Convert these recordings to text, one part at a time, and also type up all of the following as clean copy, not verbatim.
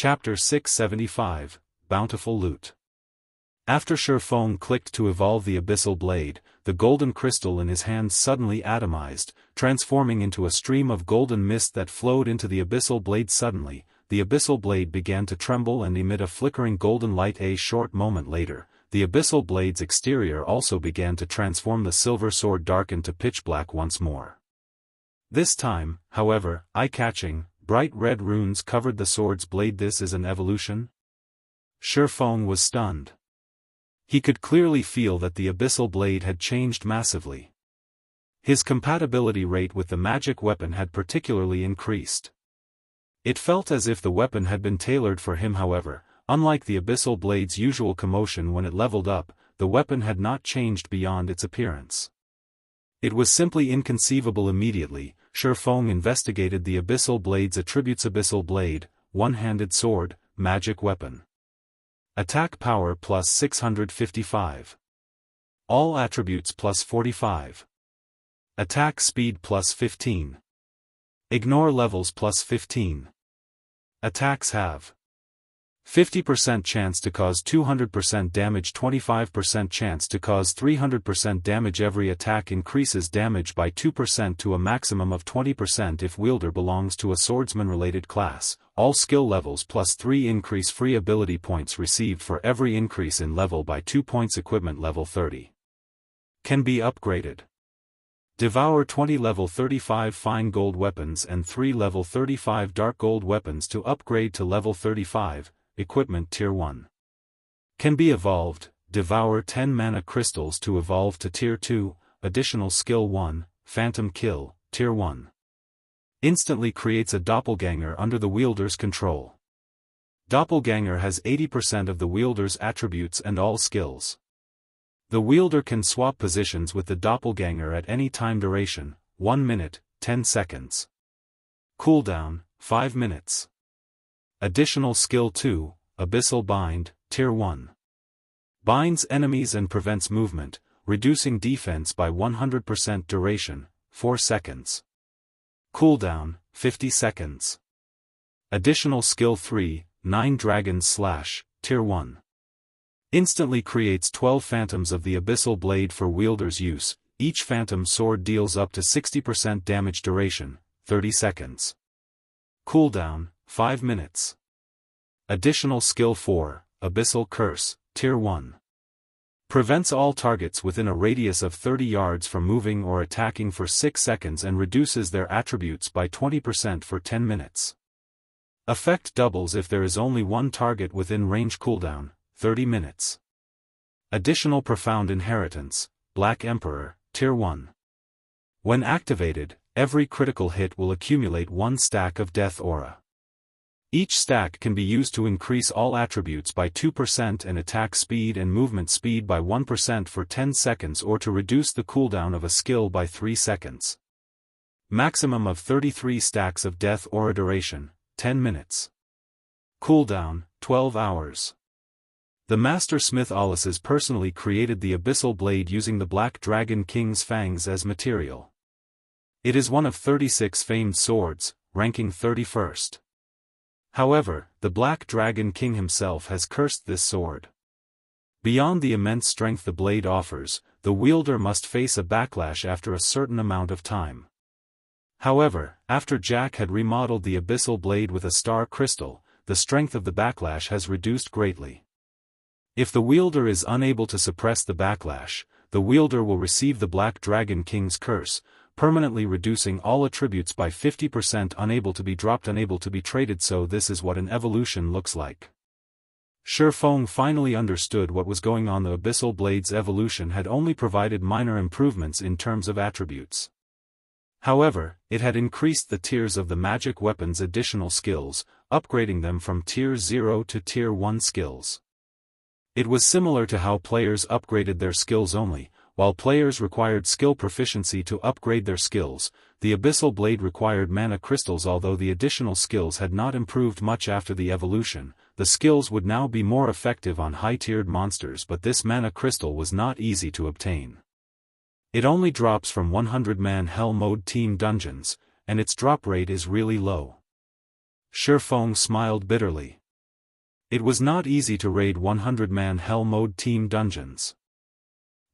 Chapter 675, Bountiful Loot. After Feng clicked to evolve the Abyssal Blade, the golden crystal in his hands suddenly atomized, transforming into a stream of golden mist that flowed into the Abyssal Blade suddenly. The Abyssal Blade began to tremble and emit a flickering golden light. A short moment later, the Abyssal Blade's exterior also began to transform. The silver sword darkened to pitch black once more. This time, however, eye-catching, bright red runes covered the sword's blade. This is an evolution? Feng was stunned. He could clearly feel that the Abyssal Blade had changed massively. His compatibility rate with the magic weapon had particularly increased. It felt as if the weapon had been tailored for him. However, unlike the Abyssal Blade's usual commotion when it leveled up, the weapon had not changed beyond its appearance. It was simply inconceivable. Immediately, Feng investigated the Abyssal Blade's attributes. Abyssal Blade, one-handed sword, magic weapon. Attack power plus 655. All attributes plus 45. Attack speed plus 15. Ignore levels plus 15. Attacks have 50% chance to cause 200% damage, 25% chance to cause 300% damage. Every attack increases damage by 2% to a maximum of 20% if wielder belongs to a swordsman-related class. All skill levels plus 3 increase free ability points received for every increase in level by 2 points. Equipment level 30. Can be upgraded. Devour 20 level 35 fine gold weapons and 3 level 35 dark gold weapons to upgrade to level 35. Equipment Tier 1. Can be evolved. Devour 10 mana crystals to evolve to Tier 2. Additional skill 1, Phantom Kill, Tier 1. Instantly creates a doppelganger under the wielder's control. Doppelganger has 80% of the wielder's attributes and all skills. The wielder can swap positions with the doppelganger at any time. Duration, 1 minute, 10 seconds. Cooldown, 5 minutes. Additional skill 2, Abyssal Bind, Tier 1. Binds enemies and prevents movement, reducing defense by 100%. Duration, 4 seconds. Cooldown, 50 seconds. Additional skill 3, 9 Dragon's Slash, Tier 1. Instantly creates 12 phantoms of the Abyssal Blade for wielder's use. Each phantom sword deals up to 60% damage. Duration, 30 seconds. Cooldown, 5 minutes. Additional skill 4, Abyssal Curse, Tier 1. Prevents all targets within a radius of 30 yards from moving or attacking for 6 seconds and reduces their attributes by 20% for 10 minutes. Effect doubles if there is only one target within range. Cooldown, 30 minutes. Additional Profound Inheritance, Black Emperor, Tier 1. When activated, every critical hit will accumulate 1 stack of Death Aura. Each stack can be used to increase all attributes by 2% and attack speed and movement speed by 1% for 10 seconds or to reduce the cooldown of a skill by 3 seconds. Maximum of 33 stacks of Death Aura. Duration, 10 minutes. Cooldown, 12 hours. The Master Smith Alices personally created the Abyssal Blade using the Black Dragon King's fangs as material. It is one of 36 famed swords, ranking 31st. However, the Black Dragon King himself has cursed this sword. Beyond the immense strength the blade offers, the wielder must face a backlash after a certain amount of time. However, after Jack had remodeled the Abyssal Blade with a star crystal, the strength of the backlash has reduced greatly. If the wielder is unable to suppress the backlash, the wielder will receive the Black Dragon King's curse, permanently reducing all attributes by 50%. Unable to be dropped, unable to be traded. So this is what an evolution looks like. Feng finally understood what was going on. The Abyssal Blade's evolution had only provided minor improvements in terms of attributes. However, it had increased the tiers of the magic weapon's additional skills, upgrading them from Tier 0 to Tier 1 skills. It was similar to how players upgraded their skills only. While players required skill proficiency to upgrade their skills, the Abyssal Blade required mana crystals. Although the additional skills had not improved much after the evolution, the skills would now be more effective on high-tiered monsters, but this mana crystal was not easy to obtain. It only drops from 100-man Hell Mode team dungeons, and its drop rate is really low. Feng smiled bitterly. It was not easy to raid 100-man Hell Mode team dungeons.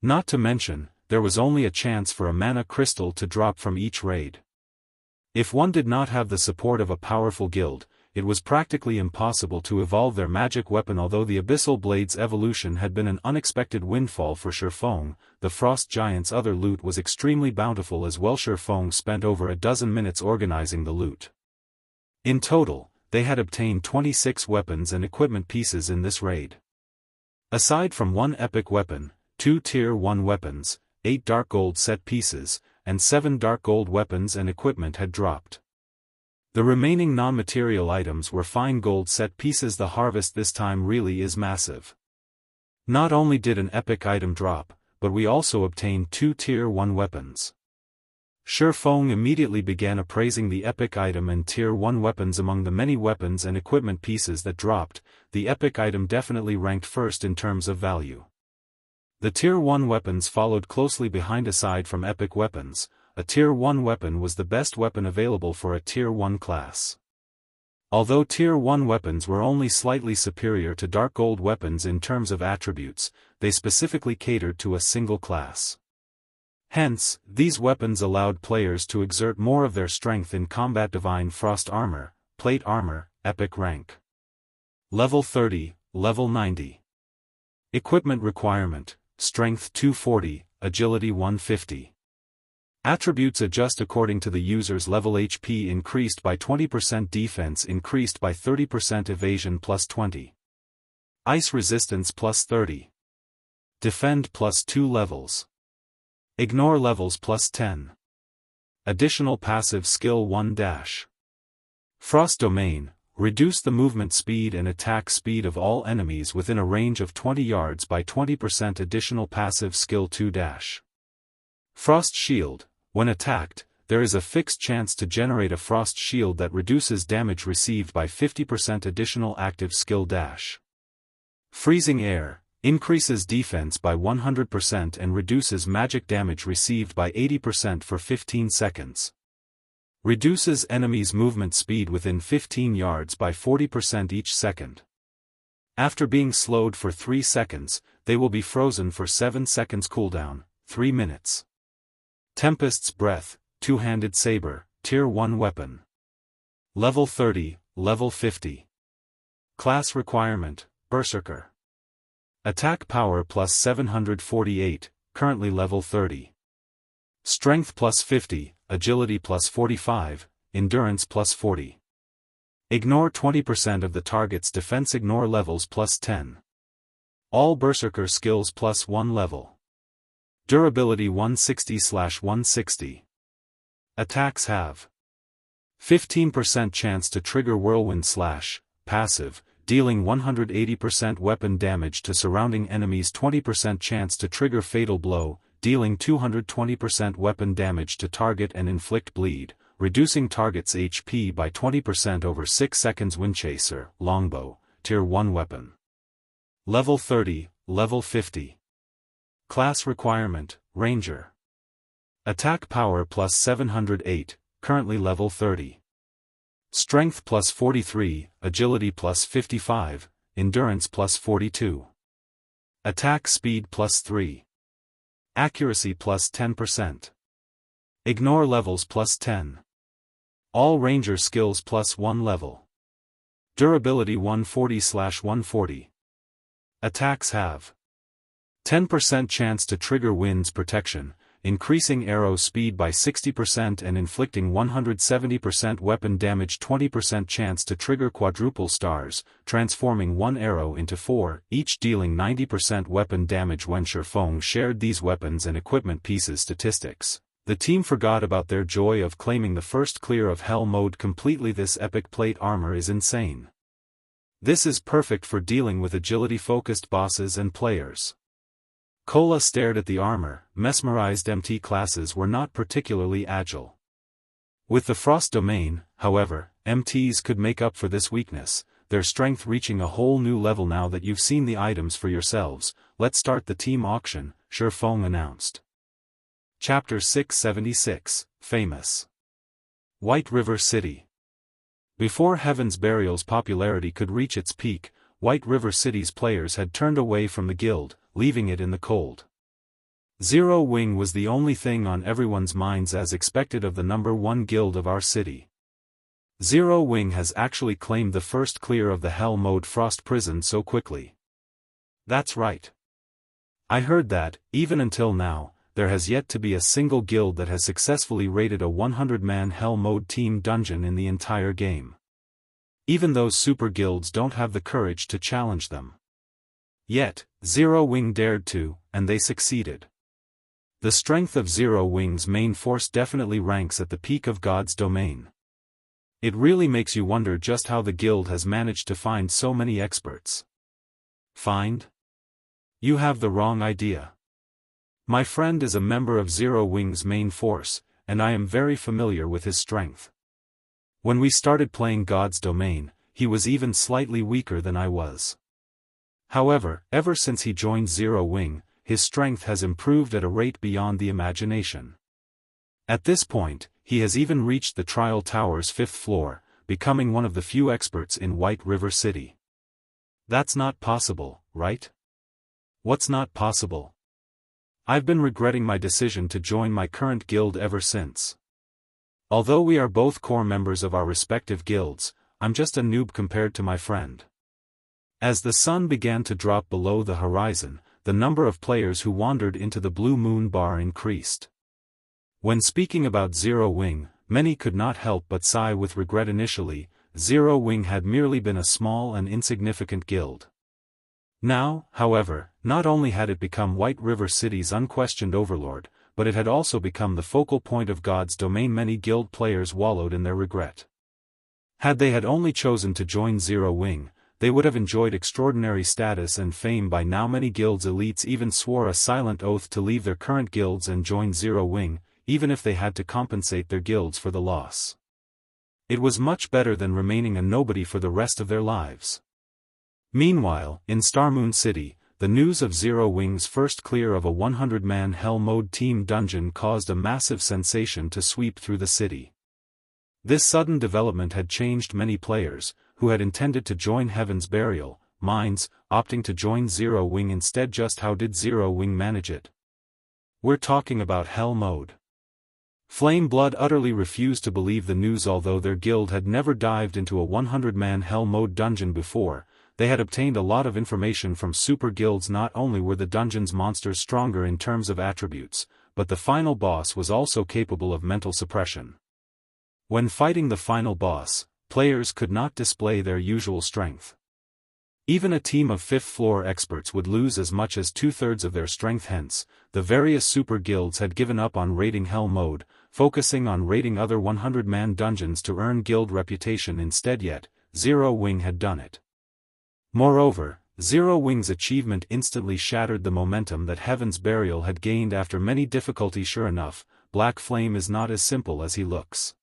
Not to mention, there was only a chance for a mana crystal to drop from each raid. If one did not have the support of a powerful guild, it was practically impossible to evolve their magic weapon. Although the Abyssal Blade's evolution had been an unexpected windfall for Feng, the Frost Giant's other loot was extremely bountiful as well. Feng spent over a dozen minutes organizing the loot. In total, they had obtained 26 weapons and equipment pieces in this raid. Aside from one epic weapon, 2 Tier 1 weapons, 8 dark gold set pieces, and 7 dark gold weapons and equipment had dropped. The remaining non-material items were fine gold set pieces. The harvest this time really is massive. Not only did an epic item drop, but we also obtained 2 Tier 1 weapons. Feng immediately began appraising the epic item and Tier 1 weapons. Among the many weapons and equipment pieces that dropped, the epic item definitely ranked first in terms of value. The Tier 1 weapons followed closely behind. Aside from epic weapons, a Tier 1 weapon was the best weapon available for a Tier 1 class. Although Tier 1 weapons were only slightly superior to dark gold weapons in terms of attributes, they specifically catered to a single class. Hence, these weapons allowed players to exert more of their strength in combat. Divine Frost Armor, Plate Armor, Epic Rank. Level 30, Level 90. Equipment Requirement, Strength 240, Agility 150. Attributes adjust according to the user's level. HP increased by 20%, defense increased by 30%, evasion plus 20. Ice resistance plus 30. Defend plus 2 levels. Ignore levels plus 10. Additional passive skill 1 dash. Frost Domain, reduce the movement speed and attack speed of all enemies within a range of 20 yards by 20%. Additional passive skill 2 dash. Frost Shield, when attacked, there is a fixed chance to generate a frost shield that reduces damage received by 50%. Additional active skill dash. Freezing Air, increases defense by 100% and reduces magic damage received by 80% for 15 seconds. Reduces enemies' movement speed within 15 yards by 40% each second. After being slowed for 3 seconds, they will be frozen for 7 seconds. Cooldown, 3 minutes. Tempest's Breath, Two-Handed Saber, Tier 1 weapon. Level 30, Level 50. Class Requirement, Berserker. Attack Power plus 748, currently level 30. Strength plus 50, Agility plus 45, Endurance plus 40. Ignore 20% of the target's defense. Ignore levels plus 10. All Berserker skills plus 1 level. Durability 160/160. Attacks have 15% chance to trigger Whirlwind Slash, passive, dealing 180% weapon damage to surrounding enemies. 20% chance to trigger Fatal Blow, dealing 220% weapon damage to target and inflict bleed, reducing target's HP by 20% over 6 seconds. Windchaser, Longbow, Tier 1 weapon. Level 30, Level 50. Class Requirement, Ranger. Attack Power plus 708, currently level 30. Strength plus 43, Agility plus 55, Endurance plus 42. Attack Speed plus 3. Accuracy plus 10%. Ignore levels plus 10. All Ranger skills plus 1 level. Durability 140/140. Attacks have 10% chance to trigger Wind's Protection, increasing arrow speed by 60% and inflicting 170% weapon damage. 20% chance to trigger Quadruple Stars, transforming 1 arrow into 4, each dealing 90% weapon damage. When Feng shared these weapons and equipment pieces statistics, the team forgot about their joy of claiming the first clear of Hell Mode completely. This epic plate armor is insane. This is perfect for dealing with agility-focused bosses and players. Kola stared at the armor, mesmerized. MT classes were not particularly agile. With the Frost Domain, however, MTs could make up for this weakness, their strength reaching a whole new level. Now that you've seen the items for yourselves, let's start the team auction, Feng announced. Chapter 676, Famous. White River City. Before Heaven's Burial's popularity could reach its peak, White River City's players had turned away from the guild, leaving it in the cold. Zero Wing was the only thing on everyone's minds as expected of the #1 guild of our city. Zero Wing has actually claimed the first clear of the Hell Mode Frost Prison so quickly. That's right. I heard that, even until now, there has yet to be a single guild that has successfully raided a 100-man Hell Mode team dungeon in the entire game. Even those super guilds don't have the courage to challenge them. Yet, Zero Wing dared to, and they succeeded. The strength of Zero Wing's main force definitely ranks at the peak of God's domain. It really makes you wonder just how the guild has managed to find so many experts. Find? You have the wrong idea. My friend is a member of Zero Wing's main force, and I am very familiar with his strength. When we started playing God's domain, he was even slightly weaker than I was. However, ever since he joined Zero Wing, his strength has improved at a rate beyond the imagination. At this point, he has even reached the Trial Tower's 5th floor, becoming one of the few experts in White River City. That's not possible, right? What's not possible? I've been regretting my decision to join my current guild ever since. Although we are both core members of our respective guilds, I'm just a noob compared to my friend. As the sun began to drop below the horizon, the number of players who wandered into the Blue Moon Bar increased. When speaking about Zero Wing, many could not help but sigh with regret. Initially, Zero Wing had merely been a small and insignificant guild. Now, however, not only had it become White River City's unquestioned overlord, but it had also become the focal point of God's domain. Many guild players wallowed in their regret. Had they had only chosen to join Zero Wing, they would have enjoyed extraordinary status and fame by now. Many guilds' elites even swore a silent oath to leave their current guilds and join Zero Wing, even if they had to compensate their guilds for the loss. It was much better than remaining a nobody for the rest of their lives. Meanwhile, in Starmoon City, the news of Zero Wing's first clear of a 100-man Hell Mode team dungeon caused a massive sensation to sweep through the city. This sudden development had changed many players, who had intended to join Heaven's Burial, minds, opting to join Zero Wing instead. Just how did Zero Wing manage it? We're talking about Hell Mode. Flame Blood utterly refused to believe the news. Although their guild had never dived into a 100-man Hell Mode dungeon before, they had obtained a lot of information from super guilds. Not only were the dungeon's monsters stronger in terms of attributes, but the final boss was also capable of mental suppression. When fighting the final boss, players could not display their usual strength. Even a team of 5th floor experts would lose as much as 2/3 of their strength. Hence, the various super guilds had given up on raiding Hell Mode, focusing on raiding other 100-man dungeons to earn guild reputation instead. Yet, Zero Wing had done it. Moreover, Zero Wing's achievement instantly shattered the momentum that Heaven's Burial had gained after many difficulties. Sure enough, Black Flame is not as simple as he looks.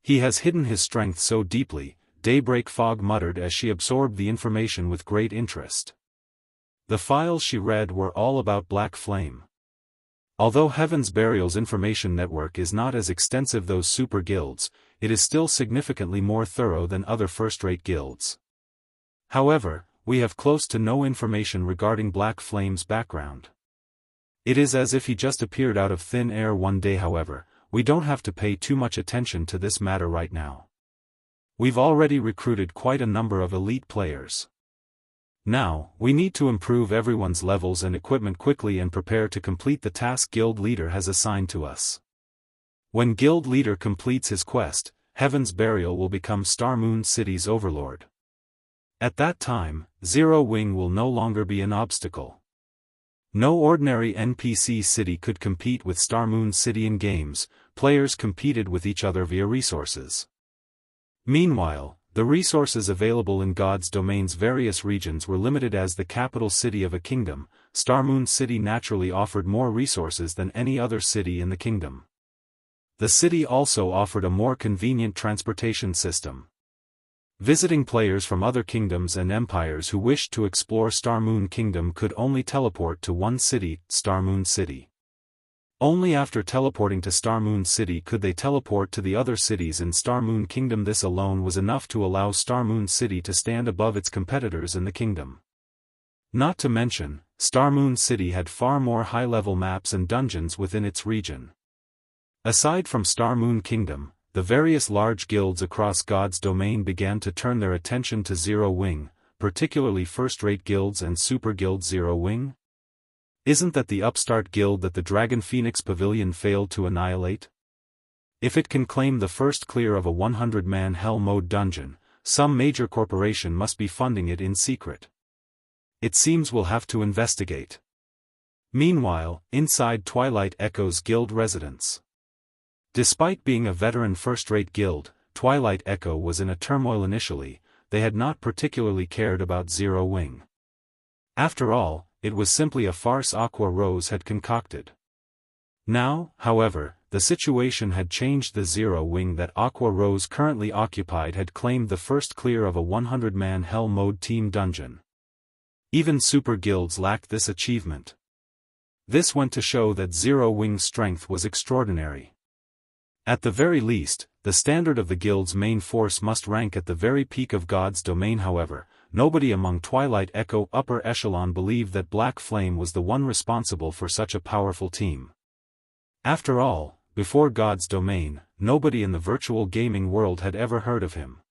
He has hidden his strength so deeply, Daybreak Fog muttered as she absorbed the information with great interest. The files she read were all about Black Flame. Although Heaven's Burial's information network is not as extensive as those super guilds, it is still significantly more thorough than other first-rate guilds. However, we have close to no information regarding Black Flame's background. It is as if he just appeared out of thin air one day. However, we don't have to pay too much attention to this matter right now. We've already recruited quite a number of elite players. Now, we need to improve everyone's levels and equipment quickly and prepare to complete the task Guild Leader has assigned to us. When Guild Leader completes his quest, Heaven's Burial will become Starmoon City's overlord. At that time, Zero Wing will no longer be an obstacle. No ordinary NPC city could compete with Starmoon City in games. Players competed with each other via resources. Meanwhile, the resources available in God's domain's various regions were limited. As the capital city of a kingdom, Starmoon City naturally offered more resources than any other city in the kingdom. The city also offered a more convenient transportation system. Visiting players from other kingdoms and empires who wished to explore Starmoon Kingdom could only teleport to one city, Starmoon City. Only after teleporting to Star Moon City could they teleport to the other cities in Star Moon Kingdom. This alone was enough to allow Star Moon City to stand above its competitors in the kingdom. Not to mention, Star Moon City had far more high-level maps and dungeons within its region. Aside from Star Moon Kingdom, the various large guilds across God's domain began to turn their attention to Zero Wing, particularly first-rate guilds and super guild Zero Wing. Isn't that the upstart guild that the Dragon Phoenix Pavilion failed to annihilate? If it can claim the first clear of a 100-man Hell Mode dungeon, some major corporation must be funding it in secret. It seems we'll have to investigate. Meanwhile, inside Twilight Echo's guild residence. Despite being a veteran first-rate guild, Twilight Echo was in a turmoil initially. They had not particularly cared about Zero Wing. After all, it was simply a farce Aqua Rose had concocted. Now, however, the situation had changed. The Zero Wing that Aqua Rose currently occupied had claimed the first clear of a 100-man Hell Mode team dungeon. Even super guilds lacked this achievement. This went to show that Zero Wing's strength was extraordinary. At the very least, the standard of the guild's main force must rank at the very peak of God's domain. However, nobody among Twilight Echo upper echelon believed that Black Flame was the one responsible for such a powerful team. After all, before God's domain, nobody in the virtual gaming world had ever heard of him.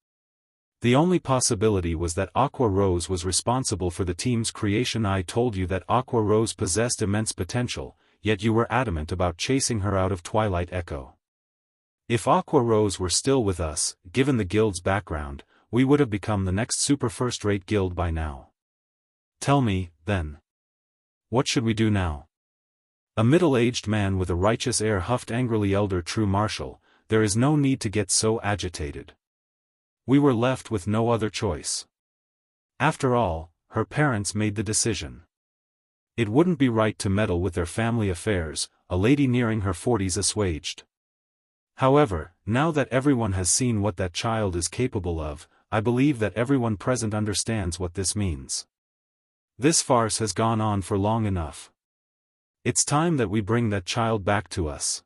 The only possibility was that Aqua Rose was responsible for the team's creation. I told you that Aqua Rose possessed immense potential, yet you were adamant about chasing her out of Twilight Echo. If Aqua Rose were still with us, given the guild's background, we would have become the next super first-rate guild by now. Tell me, then. What should we do now? A middle-aged man with a righteous air huffed angrily. Elder True Marshal, there is no need to get so agitated. We were left with no other choice. After all, her parents made the decision. It wouldn't be right to meddle with their family affairs, a lady nearing her 40s assuaged. However, now that everyone has seen what that child is capable of, I believe that everyone present understands what this means. This farce has gone on for long enough. It's time that we bring that child back to us.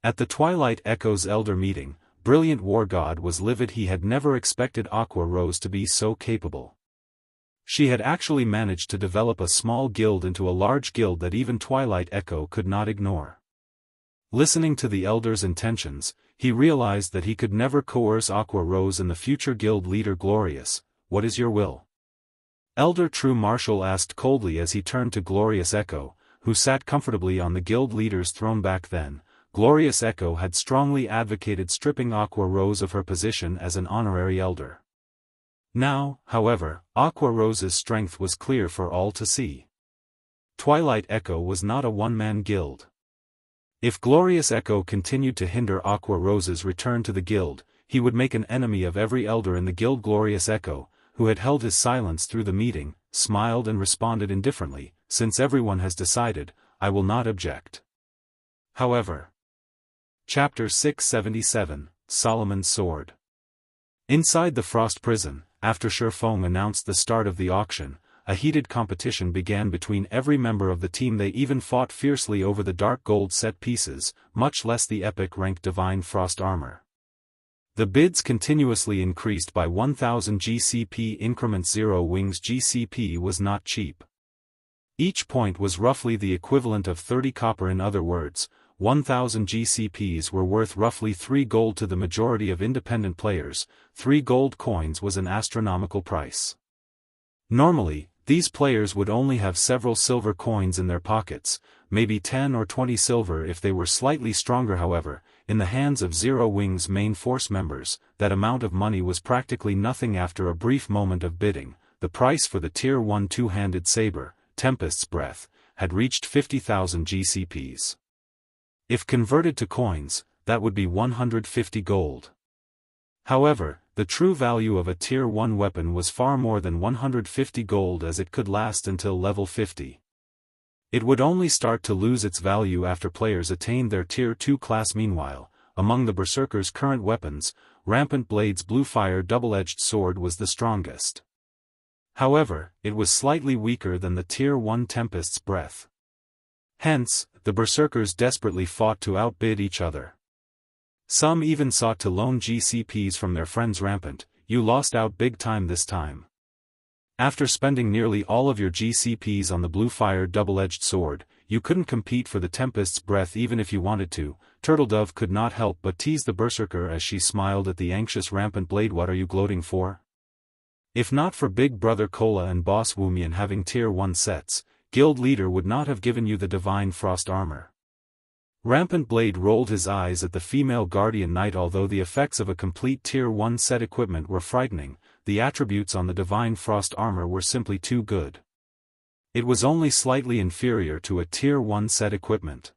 At the Twilight Echo's elder meeting, Brilliant War God was livid. He had never expected Aqua Rose to be so capable. She had actually managed to develop a small guild into a large guild that even Twilight Echo could not ignore. Listening to the elder's intentions, he realized that he could never coerce Aqua Rose and the future guild leader Glorious. What is your will? Elder True Marshal asked coldly as he turned to Glorious Echo, who sat comfortably on the guild leader's throne. Back then, Glorious Echo had strongly advocated stripping Aqua Rose of her position as an honorary elder. Now, however, Aqua Rose's strength was clear for all to see. Twilight Echo was not a one-man guild. If Glorious Echo continued to hinder Aqua Rose's return to the guild, he would make an enemy of every elder in the guild. Glorious Echo, who had held his silence through the meeting, smiled and responded indifferently, since everyone has decided, I will not object. However. Chapter 677, Solomon's Sword. Inside the Frost Prison, after Feng announced the start of the auction, a heated competition began between every member of the team. They even fought fiercely over the dark gold set pieces, much less the epic rank Divine Frost armor. The bids continuously increased by 1000 GCP increments. Zero Wing's GCP was not cheap. Each point was roughly the equivalent of 30 copper. In other words, 1000 GCPs were worth roughly 3 gold to the majority of independent players. 3 gold coins was an astronomical price. Normally, these players would only have several silver coins in their pockets, maybe 10 or 20 silver if they were slightly stronger. However, in the hands of Zero Wing's main force members, that amount of money was practically nothing. After a brief moment of bidding, the price for the Tier 1 two-handed saber, Tempest's Breath, had reached 50,000 GCPs. If converted to coins, that would be 150 gold. However, the true value of a Tier 1 weapon was far more than 150 gold, as it could last until level 50. It would only start to lose its value after players attained their Tier 2 class. Meanwhile, among the Berserker's current weapons, Rampant Blade's Bluefire double-edged sword was the strongest. However, it was slightly weaker than the Tier 1 Tempest's Breath. Hence, the berserkers desperately fought to outbid each other. Some even sought to loan GCPs from their friends Rampant. You lost out big time this time. After spending nearly all of your GCPs on the blue fire double-edged sword, you couldn't compete for the Tempest's breath even if you wanted to. Turtledove could not help but tease the berserker as she smiled at the anxious Rampant blade. What are you gloating for? If not for Big Brother Cola and Boss Wumian having tier 1 sets, Guild Leader would not have given you the Divine Frost armor. Rampant Blade rolled his eyes at the female Guardian Knight. Although the effects of a complete tier 1 set equipment were frightening, the attributes on the Divine Frost armor were simply too good. It was only slightly inferior to a tier 1 set equipment.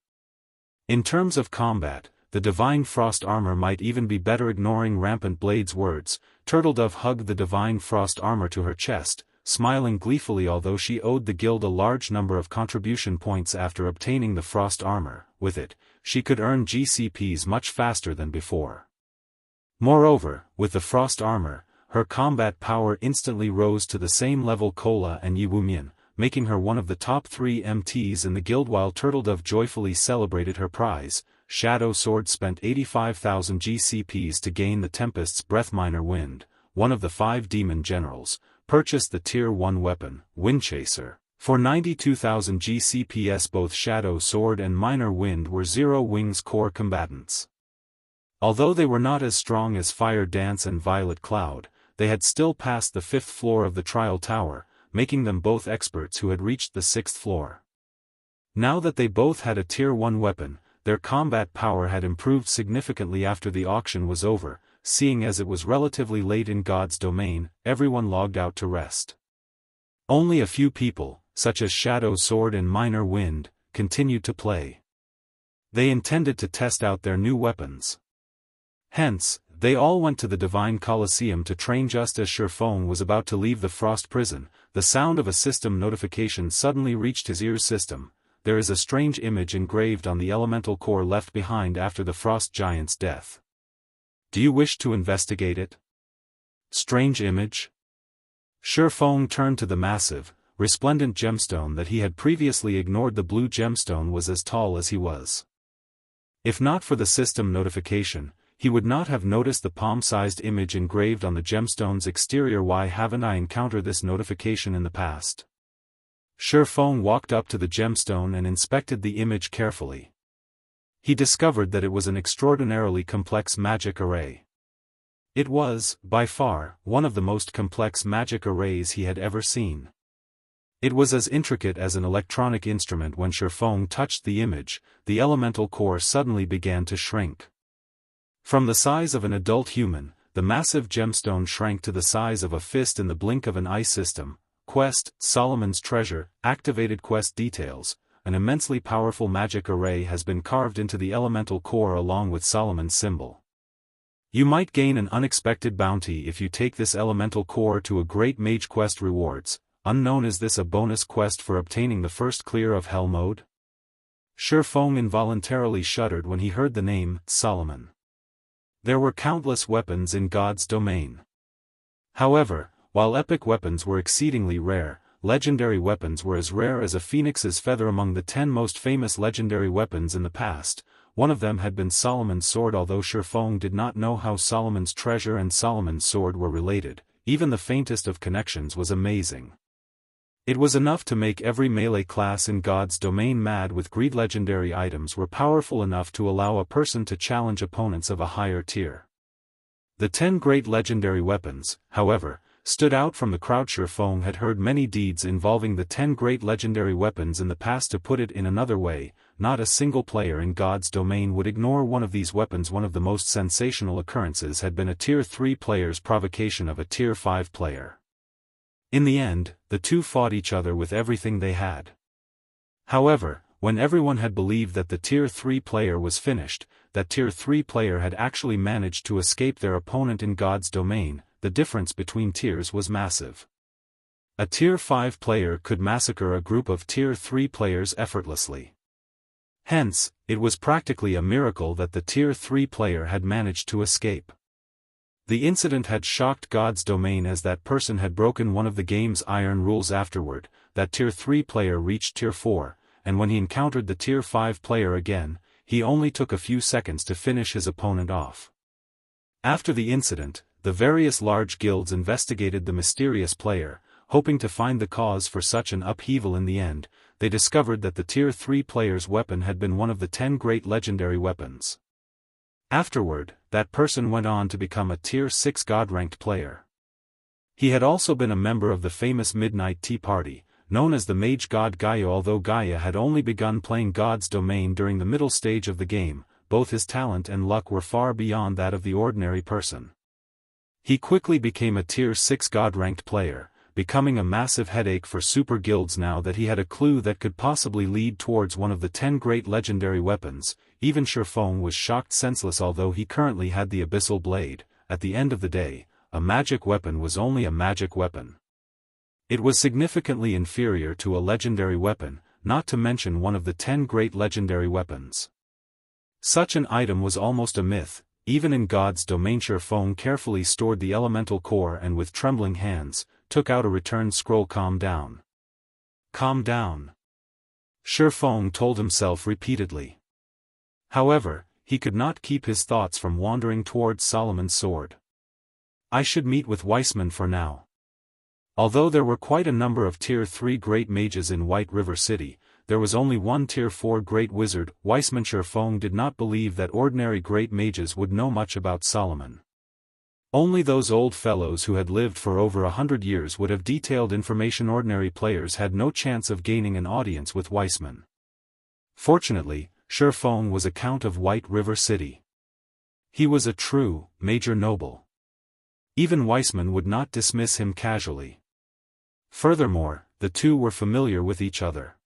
In terms of combat, the Divine Frost armor might even be better. Ignoring Rampant Blade's words, Turtledove hugged the Divine Frost armor to her chest, smiling gleefully. Although she owed the guild a large number of contribution points after obtaining the Frost armor, with it, she could earn GCPs much faster than before. Moreover, with the Frost armor, her combat power instantly rose to the same level Cola and Yi Wumian, making her one of the top 3 MTs in the guild. While Turtledove joyfully celebrated her prize, Shadow Sword spent 85,000 GCPs to gain the Tempest's Breath. Minor Wind, one of the 5 demon generals, purchased the tier 1 weapon, Windchaser, for 92,000 GCPs. Both Shadow Sword and Minor Wind were Zero Wings core combatants. Although they were not as strong as Fire Dance and Violet Cloud, they had still passed the 5th floor of the Trial Tower, making them both experts who had reached the 6th floor. Now that they both had a tier 1 weapon, their combat power had improved significantly. After the auction was over, seeing as it was relatively late in God's domain, everyone logged out to rest. Only a few people, such as Shadow Sword and Minor Wind, continued to play. They intended to test out their new weapons. Hence, they all went to the Divine Colosseum to train. Just as Feng was about to leave the Frost Prison, the sound of a system notification suddenly reached his ears. System, there is a strange image engraved on the elemental core left behind after the Frost Giant's death. Do you wish to investigate it? Strange image? Feng turned to the massive, resplendent gemstone that he had previously ignored. The blue gemstone was as tall as he was. If not for the system notification, he would not have noticed the palm-sized image engraved on the gemstone's exterior. Why haven't I encountered this notification in the past? Feng walked up to the gemstone and inspected the image carefully. He discovered that it was an extraordinarily complex magic array. It was, by far, one of the most complex magic arrays he had ever seen. It was as intricate as an electronic instrument. When Feng touched the image, the elemental core suddenly began to shrink. From the size of an adult human, the massive gemstone shrank to the size of a fist in the blink of an eye. System, Quest, Solomon's Treasure, activated quest details. An immensely powerful magic array has been carved into the elemental core along with Solomon's symbol. You might gain an unexpected bounty if you take this elemental core to a great mage. Quest rewards, unknown. Is this a bonus quest for obtaining the first clear of hell mode? Feng involuntarily shuddered when he heard the name, Solomon. There were countless weapons in God's domain. However, while epic weapons were exceedingly rare, legendary weapons were as rare as a phoenix's feather. Among the 10 most famous legendary weapons in the past, one of them had been Solomon's sword. Although Feng did not know how Solomon's treasure and Solomon's sword were related, even the faintest of connections was amazing. It was enough to make every melee class in God's domain mad with greed. Legendary items were powerful enough to allow a person to challenge opponents of a higher tier. The 10 great legendary weapons, however, stood out from the crowd. Feng had heard many deeds involving the 10 great legendary weapons in the past. To put it in another way, not a single player in God's domain would ignore one of these weapons. One of the most sensational occurrences had been a tier 3 player's provocation of a tier 5 player. In the end, the two fought each other with everything they had. However, when everyone had believed that the tier 3 player was finished, that tier 3 player had actually managed to escape their opponent in God's domain, the difference between tiers was massive. A tier 5 player could massacre a group of tier 3 players effortlessly. Hence, it was practically a miracle that the tier 3 player had managed to escape. The incident had shocked God's domain as that person had broken one of the game's iron rules. Afterward, that tier 3 player reached tier 4, and when he encountered the Tier 5 player again, he only took a few seconds to finish his opponent off. After the incident, the various large guilds investigated the mysterious player, hoping to find the cause for such an upheaval. In the end, they discovered that the Tier 3 player's weapon had been one of the 10 great legendary weapons. Afterward, that person went on to become a Tier 6 God-ranked player. He had also been a member of the famous Midnight Tea Party, known as the mage god Gaia. Although Gaia had only begun playing God's Domain during the middle stage of the game, both his talent and luck were far beyond that of the ordinary person. He quickly became a Tier 6 God-ranked player, becoming a massive headache for super guilds now that he had a clue that could possibly lead towards one of the 10 great legendary weapons. Even Feng was shocked senseless. Although he currently had the Abyssal Blade, at the end of the day, a magic weapon was only a magic weapon. It was significantly inferior to a legendary weapon, not to mention one of the 10 great legendary weapons. Such an item was almost a myth. Even in God's Domain, Feng carefully stored the elemental core and with trembling hands, took out a return scroll. Calm down. Calm down. Feng told himself repeatedly. However, he could not keep his thoughts from wandering towards Solomon's sword. I should meet with Weissman for now. Although there were quite a number of Tier 3 great mages in White River City, there was only one Tier 4 great wizard, Weissman. Feng did not believe that ordinary great mages would know much about Solomon. Only those old fellows who had lived for over 100 years would have detailed information. Ordinary players had no chance of gaining an audience with Weissman. Fortunately, Feng was a Count of White River City. He was a true, major noble. Even Weissman would not dismiss him casually. Furthermore, the two were familiar with each other.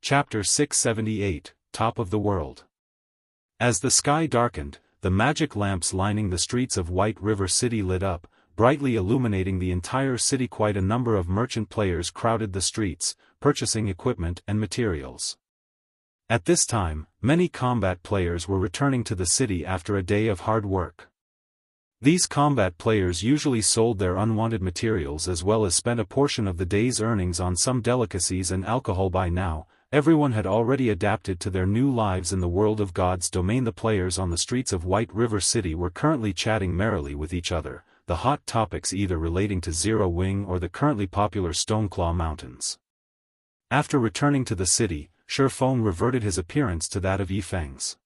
Chapter 678, Top of the World. As the sky darkened, the magic lamps lining the streets of White River City lit up, brightly illuminating the entire city. Quite a number of merchant players crowded the streets, purchasing equipment and materials. At this time, many combat players were returning to the city after a day of hard work. These combat players usually sold their unwanted materials as well as spent a portion of the day's earnings on some delicacies and alcohol. By now, everyone had already adapted to their new lives in the world of God's Domain. The players on the streets of White River City were currently chatting merrily with each other, the hot topics either relating to Zero Wing or the currently popular Stoneclaw Mountains. After returning to the city, Feng reverted his appearance to that of Feng's.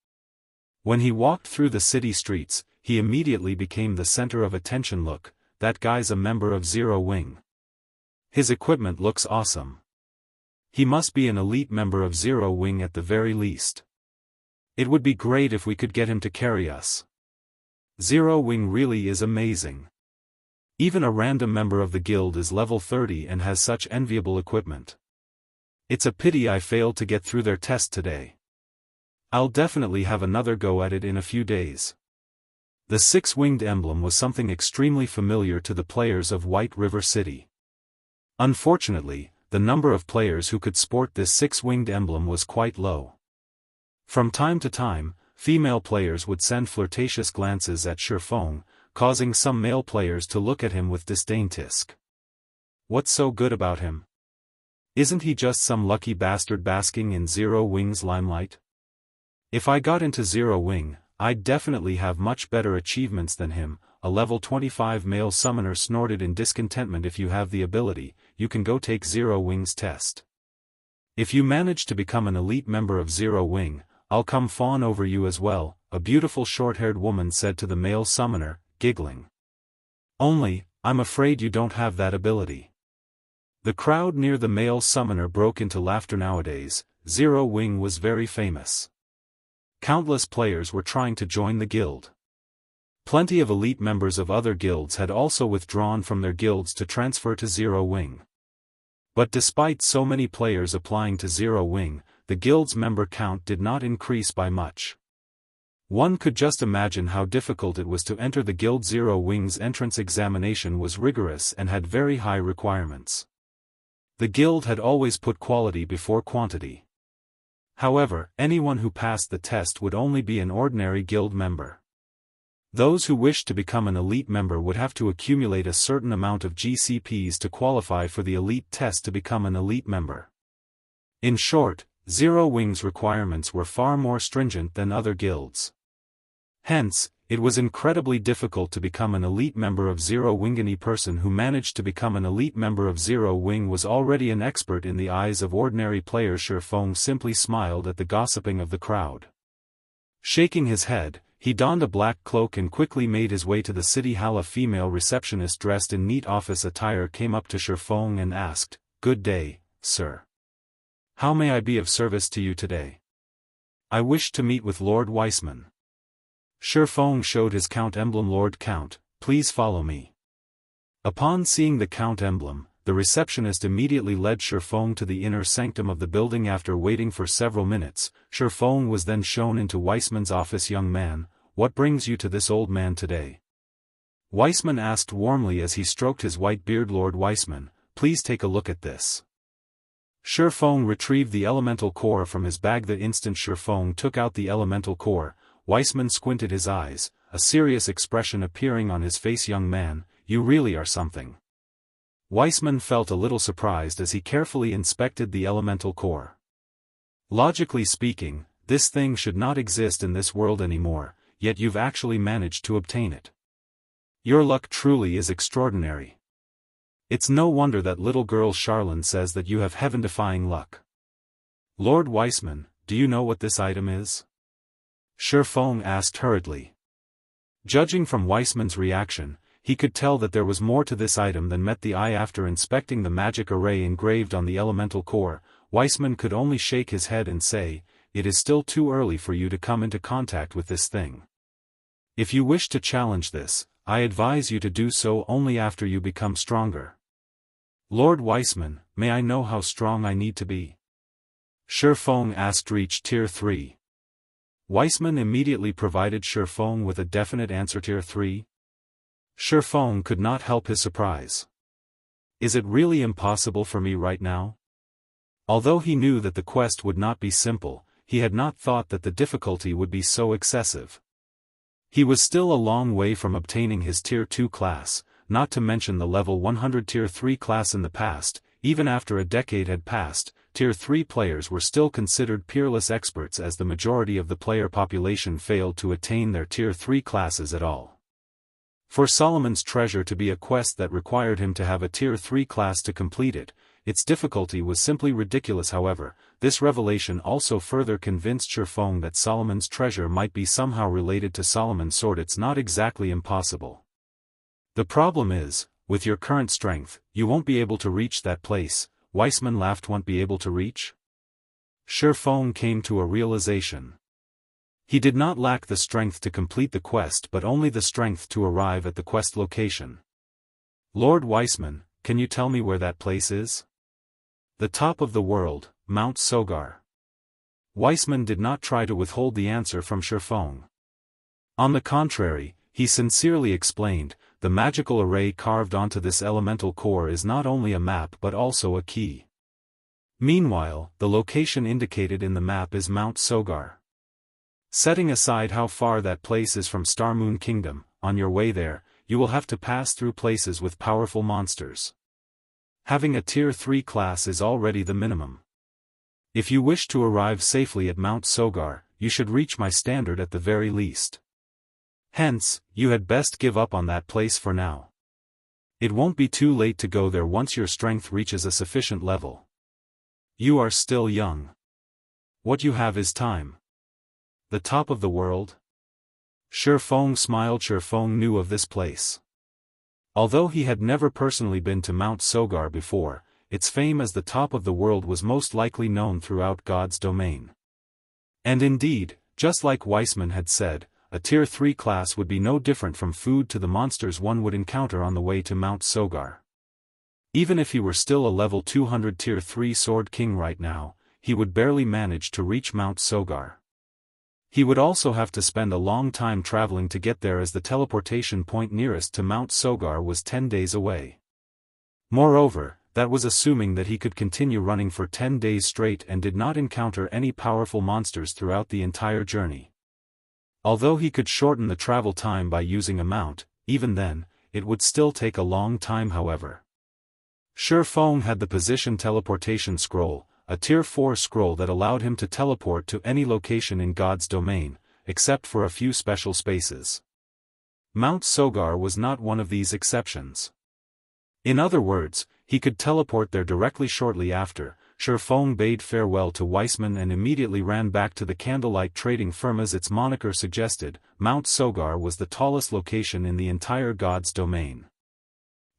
When he walked through the city streets, he immediately became the center of attention. Look, that guy's a member of Zero Wing. His equipment looks awesome. He must be an elite member of Zero Wing at the very least. It would be great if we could get him to carry us. Zero Wing really is amazing. Even a random member of the guild is level 30 and has such enviable equipment. It's a pity I failed to get through their test today. I'll definitely have another go at it in a few days. The six-winged emblem was something extremely familiar to the players of White River City. Unfortunately, the number of players who could sport this six-winged emblem was quite low. From time to time, female players would send flirtatious glances at Feng, causing some male players to look at him with disdain. Tisk. What's so good about him? Isn't he just some lucky bastard basking in Zero Wing's limelight? If I got into Zero Wing, I'd definitely have much better achievements than him. A level 25 male summoner snorted in discontentment. If you have the ability, you can go take Zero Wing's test. If you manage to become an elite member of Zero Wing, I'll come fawn over you as well, a beautiful short-haired woman said to the male summoner, giggling. Only, I'm afraid you don't have that ability. The crowd near the male summoner broke into laughter. Nowadays, Zero Wing was very famous. Countless players were trying to join the guild. Plenty of elite members of other guilds had also withdrawn from their guilds to transfer to Zero Wing. But despite so many players applying to Zero Wing, the guild's member count did not increase by much. One could just imagine how difficult it was to enter the guild. Zero Wing's entrance examination was rigorous and had very high requirements. The guild had always put quality before quantity. However, anyone who passed the test would only be an ordinary guild member. Those who wished to become an elite member would have to accumulate a certain amount of GCPs to qualify for the elite test to become an elite member. In short, Zero Wing's requirements were far more stringent than other guilds. Hence, it was incredibly difficult to become an elite member of Zero Wing. Any person who managed to become an elite member of Zero Wing was already an expert in the eyes of ordinary players. Feng simply smiled at the gossiping of the crowd. Shaking his head, he donned a black cloak and quickly made his way to the city hall. A female receptionist dressed in neat office attire came up to Feng and asked, "Good day, sir. How may I be of service to you today? I wish to meet with Lord Weissman." Feng showed his count emblem. "Lord Count, please follow me." Upon seeing the count emblem, the receptionist immediately led Feng to the inner sanctum of the building. After waiting for several minutes, Feng was then shown into Weissman's office. "Young man, what brings you to this old man today?" Weissman asked warmly as he stroked his white beard. "Lord Weissman, please take a look at this." Feng retrieved the elemental core from his bag. The instant Feng took out the elemental core, Weissman squinted his eyes, a serious expression appearing on his face. "Young man, you really are something." Weissman felt a little surprised as he carefully inspected the elemental core. Logically speaking, this thing should not exist in this world anymore, yet you've actually managed to obtain it. Your luck truly is extraordinary. It's no wonder that little girl Charlene says that you have heaven-defying luck. Lord Weissman, do you know what this item is? Feng asked hurriedly. Judging from Weissman's reaction, he could tell that there was more to this item than met the eye. After inspecting the magic array engraved on the elemental core, Weissman could only shake his head and say, "It is still too early for you to come into contact with this thing. If you wish to challenge this, I advise you to do so only after you become stronger." "Lord Weissman, may I know how strong I need to be?" Feng asked. "Reach Tier 3. Weissman immediately provided Feng with a definite answer. "Tier 3? Feng could not help his surprise. "Is it really impossible for me right now?" Although he knew that the quest would not be simple, he had not thought that the difficulty would be so excessive. He was still a long way from obtaining his Tier 2 class, not to mention the level 100 Tier 3 class. In the past, even after a decade had passed, Tier 3 players were still considered peerless experts as the majority of the player population failed to attain their Tier 3 classes at all. For Solomon's Treasure to be a quest that required him to have a Tier 3 class to complete it, its difficulty was simply ridiculous. However, this revelation also further convinced Feng that Solomon's Treasure might be somehow related to Solomon's Sword. "It's not exactly impossible. The problem is, with your current strength, you won't be able to reach that place." Weissman laughed. "Won't be able to reach?" Feng came to a realization. He did not lack the strength to complete the quest but only the strength to arrive at the quest location. "Lord Weissman, can you tell me where that place is?" "The top of the world, Mount Sogar." Weissman did not try to withhold the answer from Feng. On the contrary, he sincerely explained, "The magical array carved onto this elemental core is not only a map but also a key. Meanwhile, the location indicated in the map is Mount Sogar. Setting aside how far that place is from Starmoon Kingdom, on your way there, you will have to pass through places with powerful monsters. Having a Tier 3 class is already the minimum. If you wish to arrive safely at Mount Sogar, you should reach my standard at the very least. Hence, you had best give up on that place for now. It won't be too late to go there once your strength reaches a sufficient level. You are still young. What you have is time." "The top of the world?" Feng smiled. Feng knew of this place. Although he had never personally been to Mount Sogar before, its fame as the top of the world was most likely known throughout God's domain. And indeed, just like Weissman had said, a Tier 3 class would be no different from food to the monsters one would encounter on the way to Mount Sogar. Even if he were still a level 200 Tier 3 Sword King right now, he would barely manage to reach Mount Sogar. He would also have to spend a long time traveling to get there as the teleportation point nearest to Mount Sogar was 10 days away. Moreover, that was assuming that he could continue running for 10 days straight and did not encounter any powerful monsters throughout the entire journey. Although he could shorten the travel time by using a mount, even then, it would still take a long time. However, Feng had the position teleportation scroll, a Tier 4 scroll that allowed him to teleport to any location in God's domain, except for a few special spaces. Mount Sogar was not one of these exceptions. In other words, he could teleport there directly. Shortly after, Feng bade farewell to Weissman and immediately ran back to the candlelight trading firm. As its moniker suggested, Mount Sogar was the tallest location in the entire God's domain.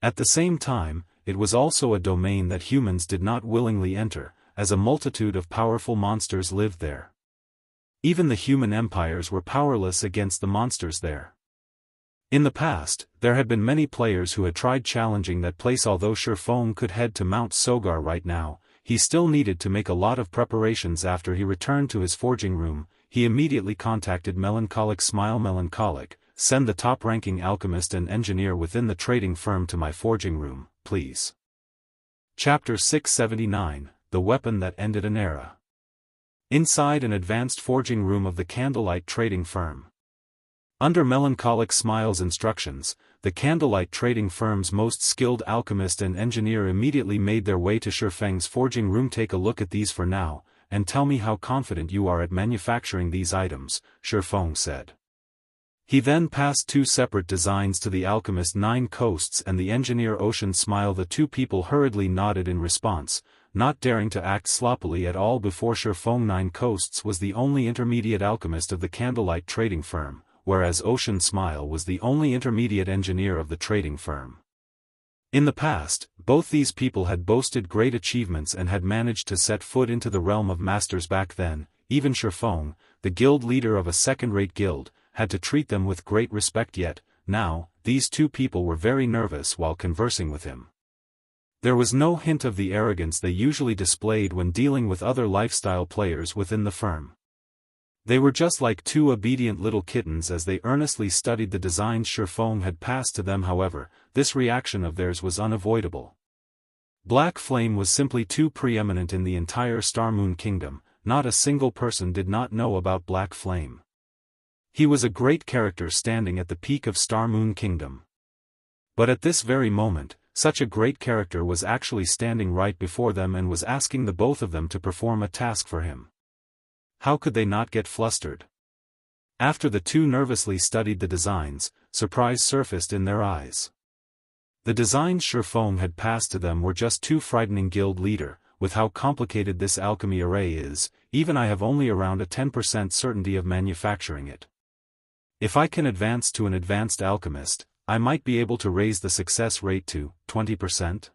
At the same time, it was also a domain that humans did not willingly enter, as a multitude of powerful monsters lived there. Even the human empires were powerless against the monsters there. In the past, there had been many players who had tried challenging that place. Although Feng could head to Mount Sogar right now, he still needed to make a lot of preparations. After he returned to his forging room, he immediately contacted Melancholic Smile. Melancholic, send the top-ranking alchemist and engineer within the trading firm to my forging room, please. Chapter 679, The Weapon That Ended an Era. Inside an advanced forging room of the candlelight trading firm. Under Melancholic Smile's instructions, the candlelight trading firm's most skilled alchemist and engineer immediately made their way to Feng's forging room. Take a look at these for now, and tell me how confident you are at manufacturing these items, Feng said. He then passed two separate designs to the alchemist Nine Coasts and the engineer Ocean Smile. The two people hurriedly nodded in response, not daring to act sloppily at all. Before Feng, Nine Coasts was the only intermediate alchemist of the candlelight trading firm, whereas Ocean Smile was the only intermediate engineer of the trading firm. In the past, both these people had boasted great achievements and had managed to set foot into the realm of masters. Back then, even Feng, the guild leader of a second-rate guild, had to treat them with great respect. Yet, now, these two people were very nervous while conversing with him. There was no hint of the arrogance they usually displayed when dealing with other lifestyle players within the firm. They were just like two obedient little kittens as they earnestly studied the designs Feng had passed to them. However, this reaction of theirs was unavoidable. Black Flame was simply too preeminent in the entire Star Moon Kingdom. Not a single person did not know about Black Flame. He was a great character standing at the peak of Star Moon Kingdom. But at this very moment, such a great character was actually standing right before them and was asking the both of them to perform a task for him. How could they not get flustered? After the two nervously studied the designs, surprise surfaced in their eyes. The designs Feng had passed to them were just too frightening. Guild leader, with how complicated this alchemy array is, even I have only around a 10% certainty of manufacturing it. If I can advance to an advanced alchemist, I might be able to raise the success rate to 20%.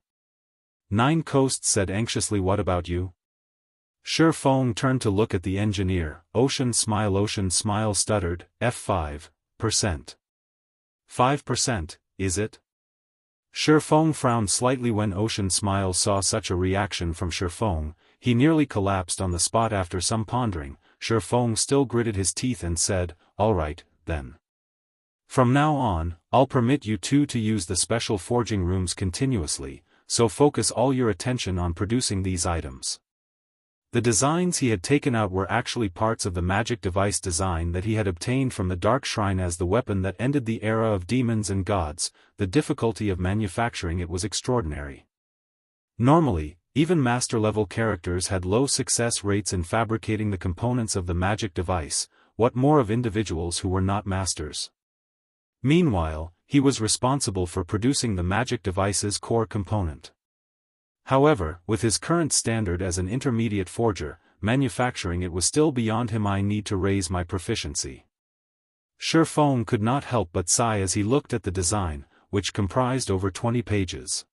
Nine Coasts said anxiously. What about you? Feng turned to look at the engineer. Ocean Smile stuttered, F5%. 5%, is it? Feng frowned slightly when Ocean Smile saw such a reaction from Feng. He nearly collapsed on the spot. After some pondering, Feng still gritted his teeth and said, all right, then. From now on, I'll permit you two to use the special forging rooms continuously, so focus all your attention on producing these items. The designs he had taken out were actually parts of the magic device design that he had obtained from the Dark Shrine as the weapon that ended the era of demons and gods. The difficulty of manufacturing it was extraordinary. Normally, even master-level characters had low success rates in fabricating the components of the magic device, what more of individuals who were not masters. Meanwhile, he was responsible for producing the magic device's core component. However, with his current standard as an intermediate forger, manufacturing it was still beyond him. I need to raise my proficiency. Feng could not help but sigh as he looked at the design, which comprised over 20 pages.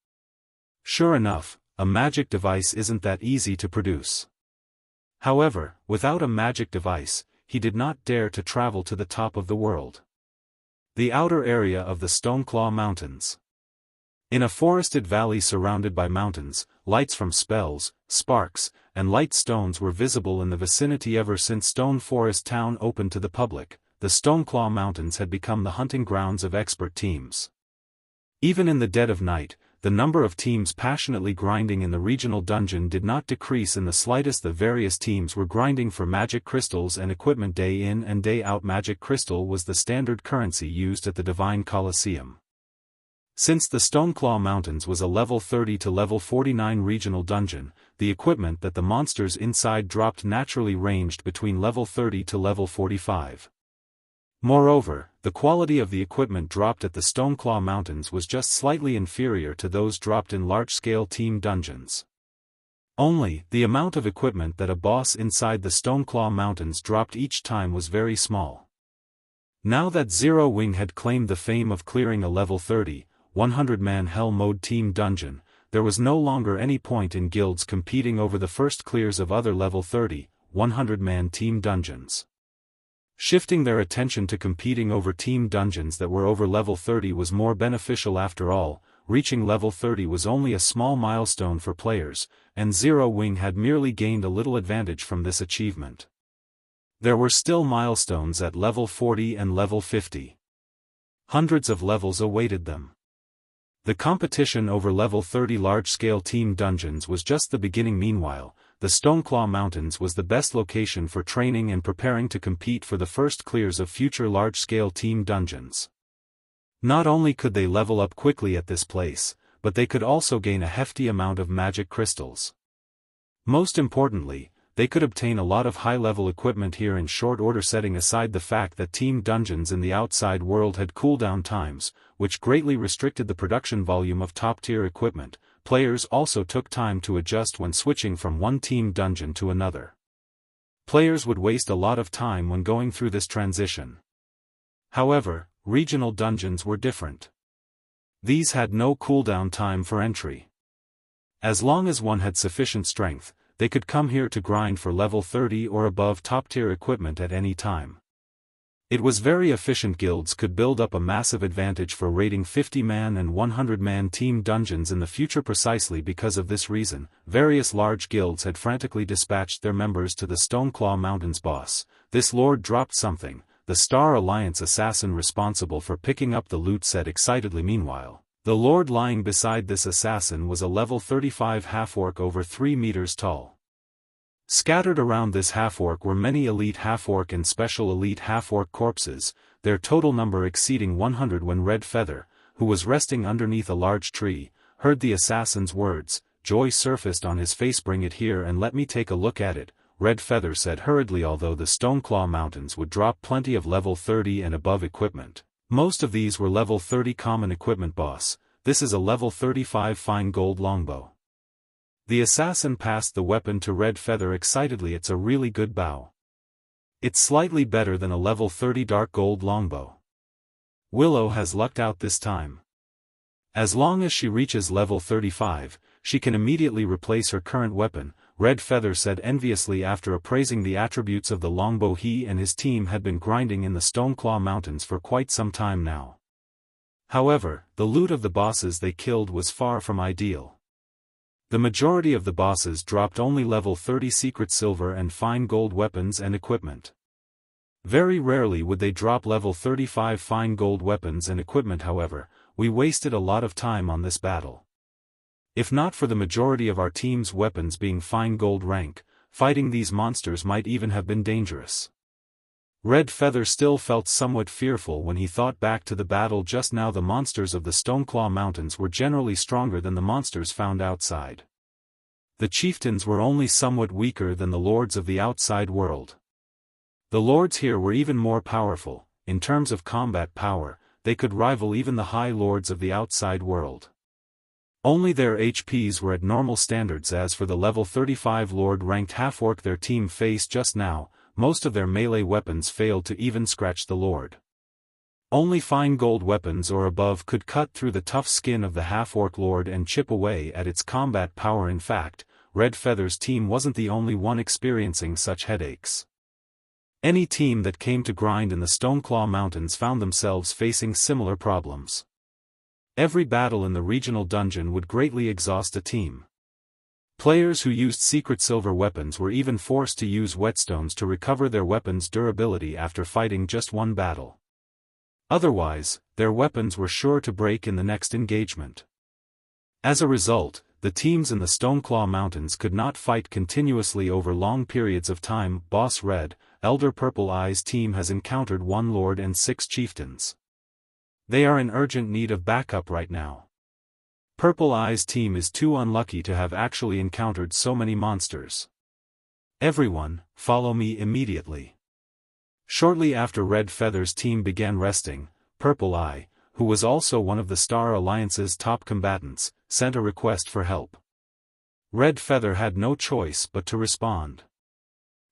Sure enough, a magic device isn't that easy to produce. However, without a magic device, he did not dare to travel to the top of the world. The outer area of the Stoneclaw Mountains. In a forested valley surrounded by mountains, lights from spells, sparks, and light stones were visible in the vicinity. Ever since Stone Forest Town opened to the public, the Stoneclaw Mountains had become the hunting grounds of expert teams. Even in the dead of night, the number of teams passionately grinding in the regional dungeon did not decrease in the slightest. The various teams were grinding for magic crystals and equipment day in and day out. Magic crystal was the standard currency used at the Divine Colosseum. Since the Stoneclaw Mountains was a level 30 to level 49 regional dungeon, the equipment that the monsters inside dropped naturally ranged between level 30 to level 45. Moreover, the quality of the equipment dropped at the Stoneclaw Mountains was just slightly inferior to those dropped in large-scale team dungeons. Only, the amount of equipment that a boss inside the Stoneclaw Mountains dropped each time was very small. Now that Zero Wing had claimed the fame of clearing a level 30, 100-man Hell Mode team dungeon, there was no longer any point in guilds competing over the first clears of other level 30, 100-man team dungeons. Shifting their attention to competing over team dungeons that were over level 30 was more beneficial after all. Reaching level 30 was only a small milestone for players, and Zero Wing had merely gained a little advantage from this achievement. There were still milestones at level 40 and level 50. Hundreds of levels awaited them. The competition over level 30 large-scale team dungeons was just the beginning. Meanwhile, the Stoneclaw Mountains was the best location for training and preparing to compete for the first clears of future large-scale team dungeons. Not only could they level up quickly at this place, but they could also gain a hefty amount of magic crystals. Most importantly, they could obtain a lot of high-level equipment here in short order. Setting aside the fact that team dungeons in the outside world had cooldown times, which greatly restricted the production volume of top-tier equipment, players also took time to adjust when switching from one team dungeon to another. Players would waste a lot of time when going through this transition. However, regional dungeons were different. These had no cooldown time for entry. As long as one had sufficient strength, they could come here to grind for level 30 or above top-tier equipment at any time. It was very efficient. Guilds could build up a massive advantage for raiding 50-man and 100-man team dungeons in the future. Precisely because of this reason, various large guilds had frantically dispatched their members to the Stoneclaw Mountains boss. This lord dropped something, the Star Alliance assassin responsible for picking up the loot said excitedly. Meanwhile, the lord lying beside this assassin was a level 35 half-orc over 3 meters tall. Scattered around this half-orc were many elite half-orc and special elite half-orc corpses, their total number exceeding 100 when Red Feather, who was resting underneath a large tree, heard the assassin's words. Joy surfaced on his face. Bring it here and let me take a look at it, Red Feather said hurriedly. Although the Stoneclaw Mountains would drop plenty of level 30 and above equipment, most of these were level 30 common equipment. Boss, this is a level 35 fine gold longbow. The assassin passed the weapon to Red Feather excitedly. It's a really good bow. It's slightly better than a level 30 dark gold longbow. Willow has lucked out this time. As long as she reaches level 35, she can immediately replace her current weapon, Red Feather said enviously after appraising the attributes of the longbow. He and his team had been grinding in the Stoneclaw Mountains for quite some time now. However, the loot of the bosses they killed was far from ideal. The majority of the bosses dropped only level 30 secret silver and fine gold weapons and equipment. Very rarely would they drop level 35 fine gold weapons and equipment. However, we wasted a lot of time on this battle. If not for the majority of our team's weapons being fine gold rank, fighting these monsters might even have been dangerous. Red Feather still felt somewhat fearful when he thought back to the battle just now. The monsters of the Stoneclaw Mountains were generally stronger than the monsters found outside. The chieftains were only somewhat weaker than the lords of the outside world. The lords here were even more powerful. In terms of combat power, they could rival even the high lords of the outside world. Only their HPs were at normal standards. As for the level 35 lord-ranked half-orc their team faced just now, most of their melee weapons failed to even scratch the lord. Only fine gold weapons or above could cut through the tough skin of the half-orc lord and chip away at its combat power. In fact, Red Feather's team wasn't the only one experiencing such headaches. Any team that came to grind in the Stoneclaw Mountains found themselves facing similar problems. Every battle in the regional dungeon would greatly exhaust a team. Players who used secret silver weapons were even forced to use whetstones to recover their weapons' durability after fighting just one battle. Otherwise, their weapons were sure to break in the next engagement. As a result, the teams in the Stoneclaw Mountains could not fight continuously over long periods of time. Boss Red, Elder Purple Eye's team has encountered one lord and 6 chieftains. They are in urgent need of backup right now. Purple Eye's team is too unlucky to have actually encountered so many monsters. Everyone, follow me immediately. Shortly after Red Feather's team began resting, Purple Eye, who was also one of the Star Alliance's top combatants, sent a request for help. Red Feather had no choice but to respond.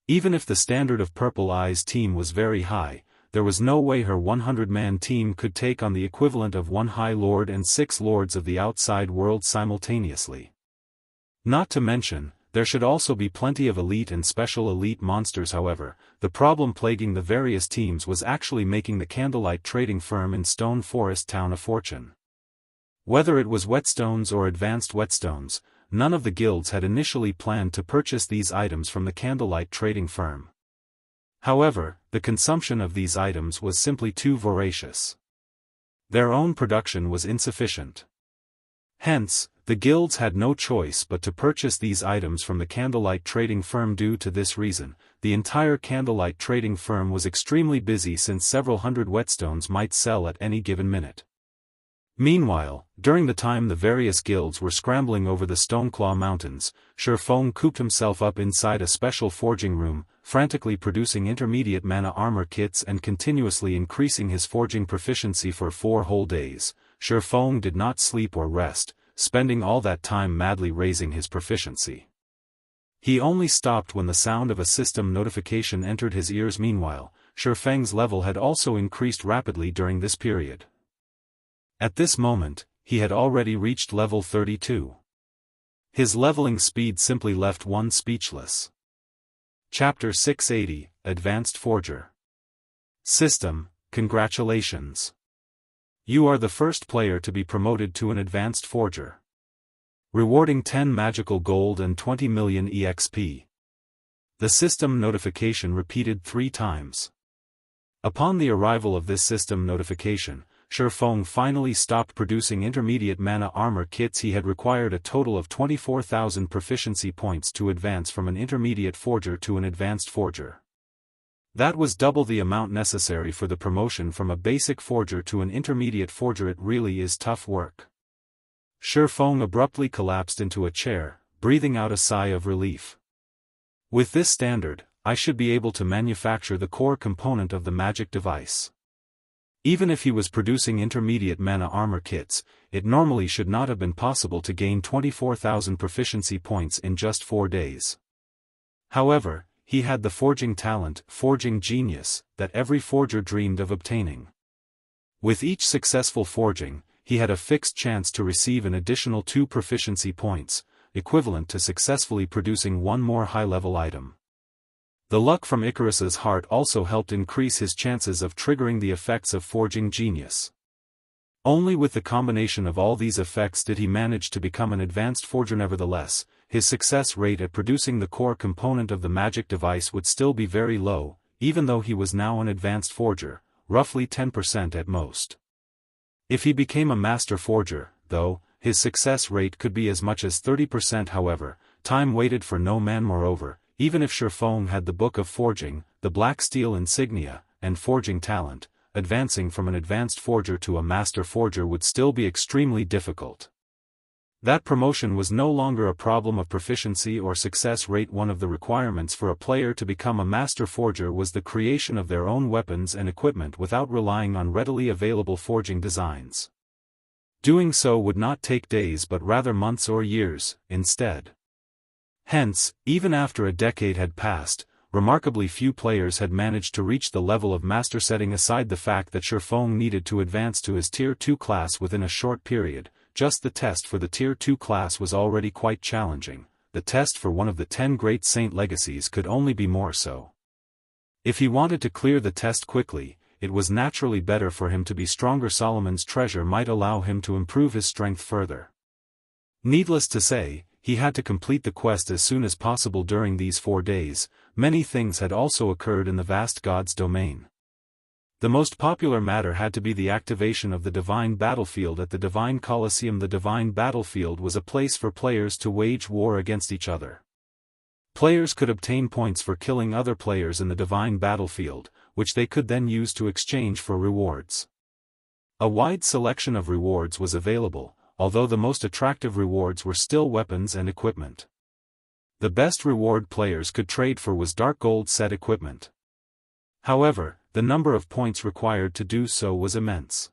Even if the standard of Purple Eye's team was very high, there was no way her 100-man team could take on the equivalent of 1 High Lord and 6 Lords of the outside world simultaneously. Not to mention, there should also be plenty of elite and special elite monsters. However, the problem plaguing the various teams was actually making the Candlelight trading firm in Stone Forest Town a fortune. Whether it was whetstones or advanced whetstones, none of the guilds had initially planned to purchase these items from the Candlelight trading firm. However, the consumption of these items was simply too voracious. Their own production was insufficient. Hence, the guilds had no choice but to purchase these items from the Candlelight trading firm. Due to this reason, the entire Candlelight trading firm was extremely busy since several hundred whetstones might sell at any given minute. Meanwhile, during the time the various guilds were scrambling over the Stoneclaw Mountains, Feng cooped himself up inside a special forging room, frantically producing intermediate mana armor kits and continuously increasing his forging proficiency for 4 whole days. Feng did not sleep or rest, spending all that time madly raising his proficiency. He only stopped when the sound of a system notification entered his ears. Meanwhile, Feng's level had also increased rapidly during this period. At this moment, he had already reached level 32. His leveling speed simply left one speechless. Chapter 680, Advanced Forger. System, congratulations. You are the first player to be promoted to an Advanced Forger. Rewarding 10 magical gold and 20 million EXP. The system notification repeated 3 times. Upon the arrival of this system notification, Feng finally stopped producing intermediate mana armor kits. He had required a total of 24,000 proficiency points to advance from an intermediate forger to an advanced forger. That was double the amount necessary for the promotion from a basic forger to an intermediate forger. It really is tough work. Feng abruptly collapsed into a chair, breathing out a sigh of relief. With this standard, I should be able to manufacture the core component of the magic device. Even if he was producing intermediate mana armor kits, it normally should not have been possible to gain 24,000 proficiency points in just 4 days. However, he had the forging talent, forging genius, that every forger dreamed of obtaining. With each successful forging, he had a fixed chance to receive an additional 2 proficiency points, equivalent to successfully producing 1 more high-level item. The luck from Icarus's heart also helped increase his chances of triggering the effects of forging genius. Only with the combination of all these effects did he manage to become an advanced forger. Nevertheless, his success rate at producing the core component of the magic device would still be very low, even though he was now an advanced forger, roughly 10% at most. If he became a master forger, though, his success rate could be as much as 30%. However, time waited for no man. Moreover, even if Feng had the Book of Forging, the Black Steel Insignia, and forging talent, advancing from an advanced forger to a master forger would still be extremely difficult. That promotion was no longer a problem of proficiency or success rate. One of the requirements for a player to become a master forger was the creation of their own weapons and equipment without relying on readily available forging designs. Doing so would not take days but rather months or years, instead. Hence, even after a decade had passed, remarkably few players had managed to reach the level of master. Setting aside the fact that Feng needed to advance to his Tier 2 class within a short period, just the test for the Tier 2 class was already quite challenging. The test for one of the 10 Great Saint Legacies could only be more so. If he wanted to clear the test quickly, it was naturally better for him to be stronger. Solomon's treasure might allow him to improve his strength further. Needless to say, he had to complete the quest as soon as possible. During these 4 days, many things had also occurred in the vast god's domain. The most popular matter had to be the activation of the Divine Battlefield at the Divine Colosseum. The Divine Battlefield was a place for players to wage war against each other. Players could obtain points for killing other players in the Divine Battlefield, which they could then use to exchange for rewards. A wide selection of rewards was available, although the most attractive rewards were still weapons and equipment. The best reward players could trade for was dark gold set equipment. However, the number of points required to do so was immense.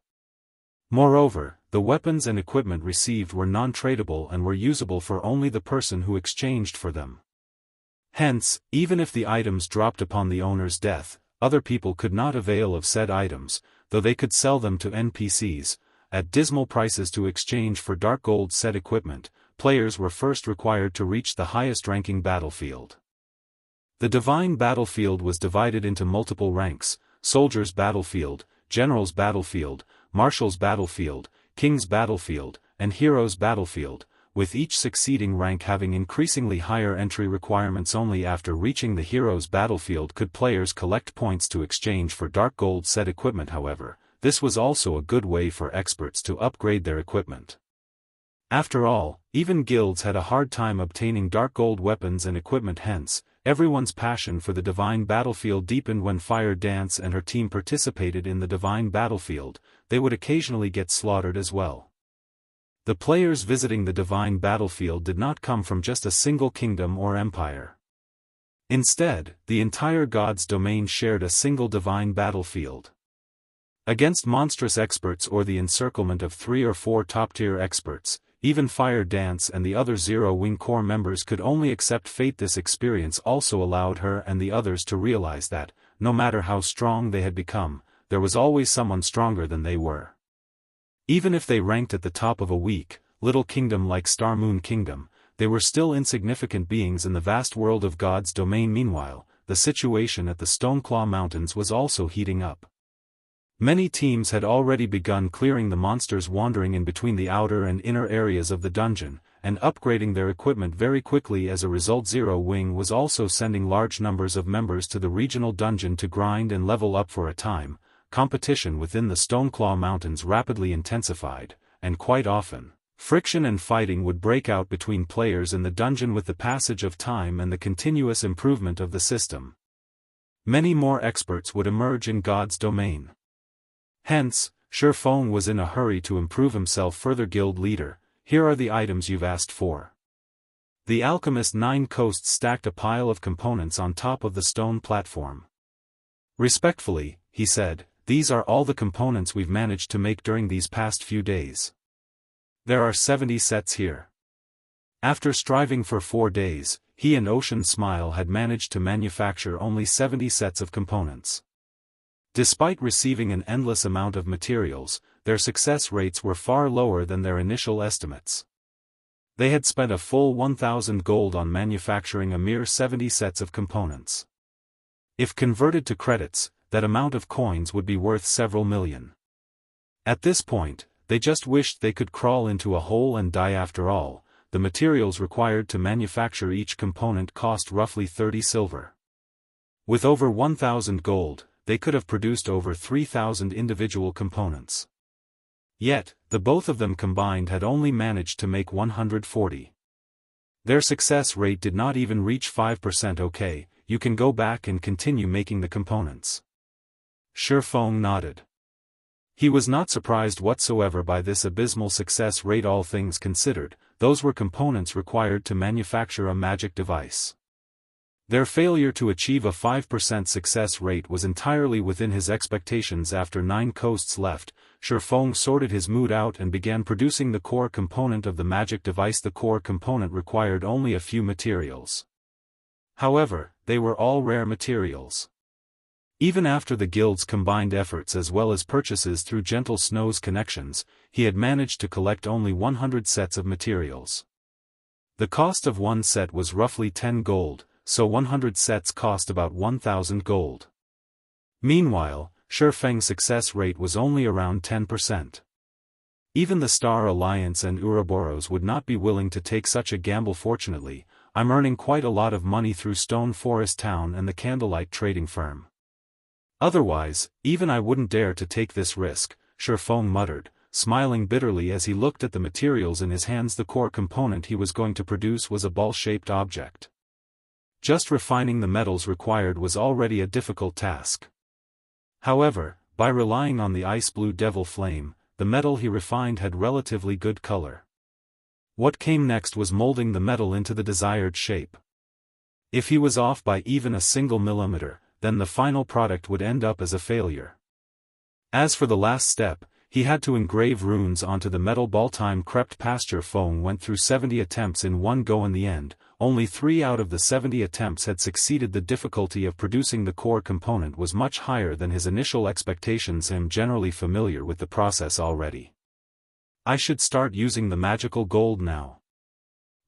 Moreover, the weapons and equipment received were non-tradable and were usable for only the person who exchanged for them. Hence, even if the items dropped upon the owner's death, other people could not avail of said items, though they could sell them to NPCs, at dismal prices to exchange for dark gold set equipment. Players were first required to reach the highest-ranking battlefield. The Divine Battlefield was divided into multiple ranks: Soldier's Battlefield, General's Battlefield, Marshal's Battlefield, King's Battlefield, and Hero's Battlefield, with each succeeding rank having increasingly higher entry requirements. Only after reaching the Hero's Battlefield could players collect points to exchange for dark gold set equipment. However, this was also a good way for experts to upgrade their equipment. After all, even guilds had a hard time obtaining dark gold weapons and equipment. Hence, everyone's passion for the Divine Battlefield deepened when Fire Dance and her team participated in the Divine Battlefield. They would occasionally get slaughtered as well. The players visiting the Divine Battlefield did not come from just a single kingdom or empire. Instead, the entire God's domain shared a single Divine Battlefield. Against monstrous experts or the encirclement of 3 or 4 top-tier experts, even Fire Dance and the other Zero Wing Corps members could only accept fate. This experience also allowed her and the others to realize that, no matter how strong they had become, there was always someone stronger than they were. Even if they ranked at the top of a weak, little kingdom like Star Moon Kingdom, they were still insignificant beings in the vast world of God's domain. Meanwhile, the situation at the Stoneclaw Mountains was also heating up. Many teams had already begun clearing the monsters wandering in between the outer and inner areas of the dungeon, and upgrading their equipment very quickly. As a result, Zero Wing was also sending large numbers of members to the regional dungeon to grind and level up. For a time, competition within the Stoneclaw Mountains rapidly intensified, and quite often, friction and fighting would break out between players in the dungeon. With the passage of time and the continuous improvement of the system, many more experts would emerge in God's domain. Hence, Feng was in a hurry to improve himself further. Guild leader, here are the items you've asked for. The alchemist 9 Coasts stacked a pile of components on top of the stone platform. Respectfully, he said, these are all the components we've managed to make during these past few days. There are 70 sets here. After striving for 4 days, he and Ocean Smile had managed to manufacture only 70 sets of components. Despite receiving an endless amount of materials, their success rates were far lower than their initial estimates. They had spent a full 1,000 gold on manufacturing a mere 70 sets of components. If converted to credits, that amount of coins would be worth several million. At this point, they just wished they could crawl into a hole and die. After all, the materials required to manufacture each component cost roughly 30 silver. With over 1,000 gold, they could have produced over 3,000 individual components. Yet, the both of them combined had only managed to make 140. Their success rate did not even reach 5%. Okay, you can go back and continue making the components. Feng nodded. He was not surprised whatsoever by this abysmal success rate. All things considered, those were components required to manufacture a magic device. Their failure to achieve a 5% success rate was entirely within his expectations. After 9 Coasts left, Feng sorted his mood out and began producing the core component of the magic device. The core component required only a few materials. However, they were all rare materials. Even after the guild's combined efforts as well as purchases through Gentle Snow's connections, he had managed to collect only 100 sets of materials. The cost of one set was roughly 10 gold, so 100 sets cost about 1,000 gold. Meanwhile, Feng's success rate was only around 10%. Even the Star Alliance and Ouroboros would not be willing to take such a gamble. Fortunately, I'm earning quite a lot of money through Stone Forest Town and the Candlelight Trading Firm. Otherwise, even I wouldn't dare to take this risk, Feng muttered, smiling bitterly as he looked at the materials in his hands. The core component he was going to produce was a ball-shaped object. Just refining the metals required was already a difficult task. However, by relying on the ice blue devil flame, the metal he refined had relatively good color. What came next was molding the metal into the desired shape. If he was off by even a single millimeter, then the final product would end up as a failure. As for the last step, he had to engrave runes onto the metal ball. Time crept past. Feng went through 70 attempts in one go. In the end, only 3 out of the 70 attempts had succeeded. The difficulty of producing the core component was much higher than his initial expectations. Him generally familiar with the process already. I should start using the magical gold now.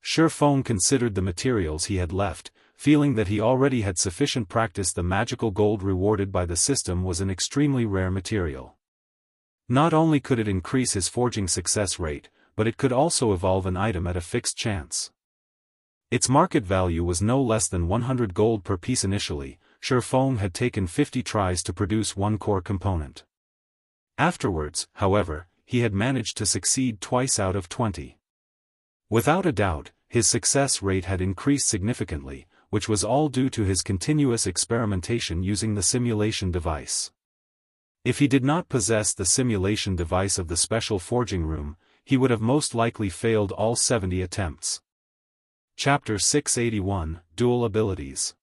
Feng considered the materials he had left, feeling that he already had sufficient practice. The magical gold rewarded by the system was an extremely rare material. Not only could it increase his forging success rate, but it could also evolve an item at a fixed chance. Its market value was no less than 100 gold per piece initially. Feng had taken 50 tries to produce one core component. Afterwards, however, he had managed to succeed twice out of 20. Without a doubt, his success rate had increased significantly, which was all due to his continuous experimentation using the simulation device. If he did not possess the simulation device of the special forging room, he would have most likely failed all 70 attempts. Chapter 681, Dual Abilities.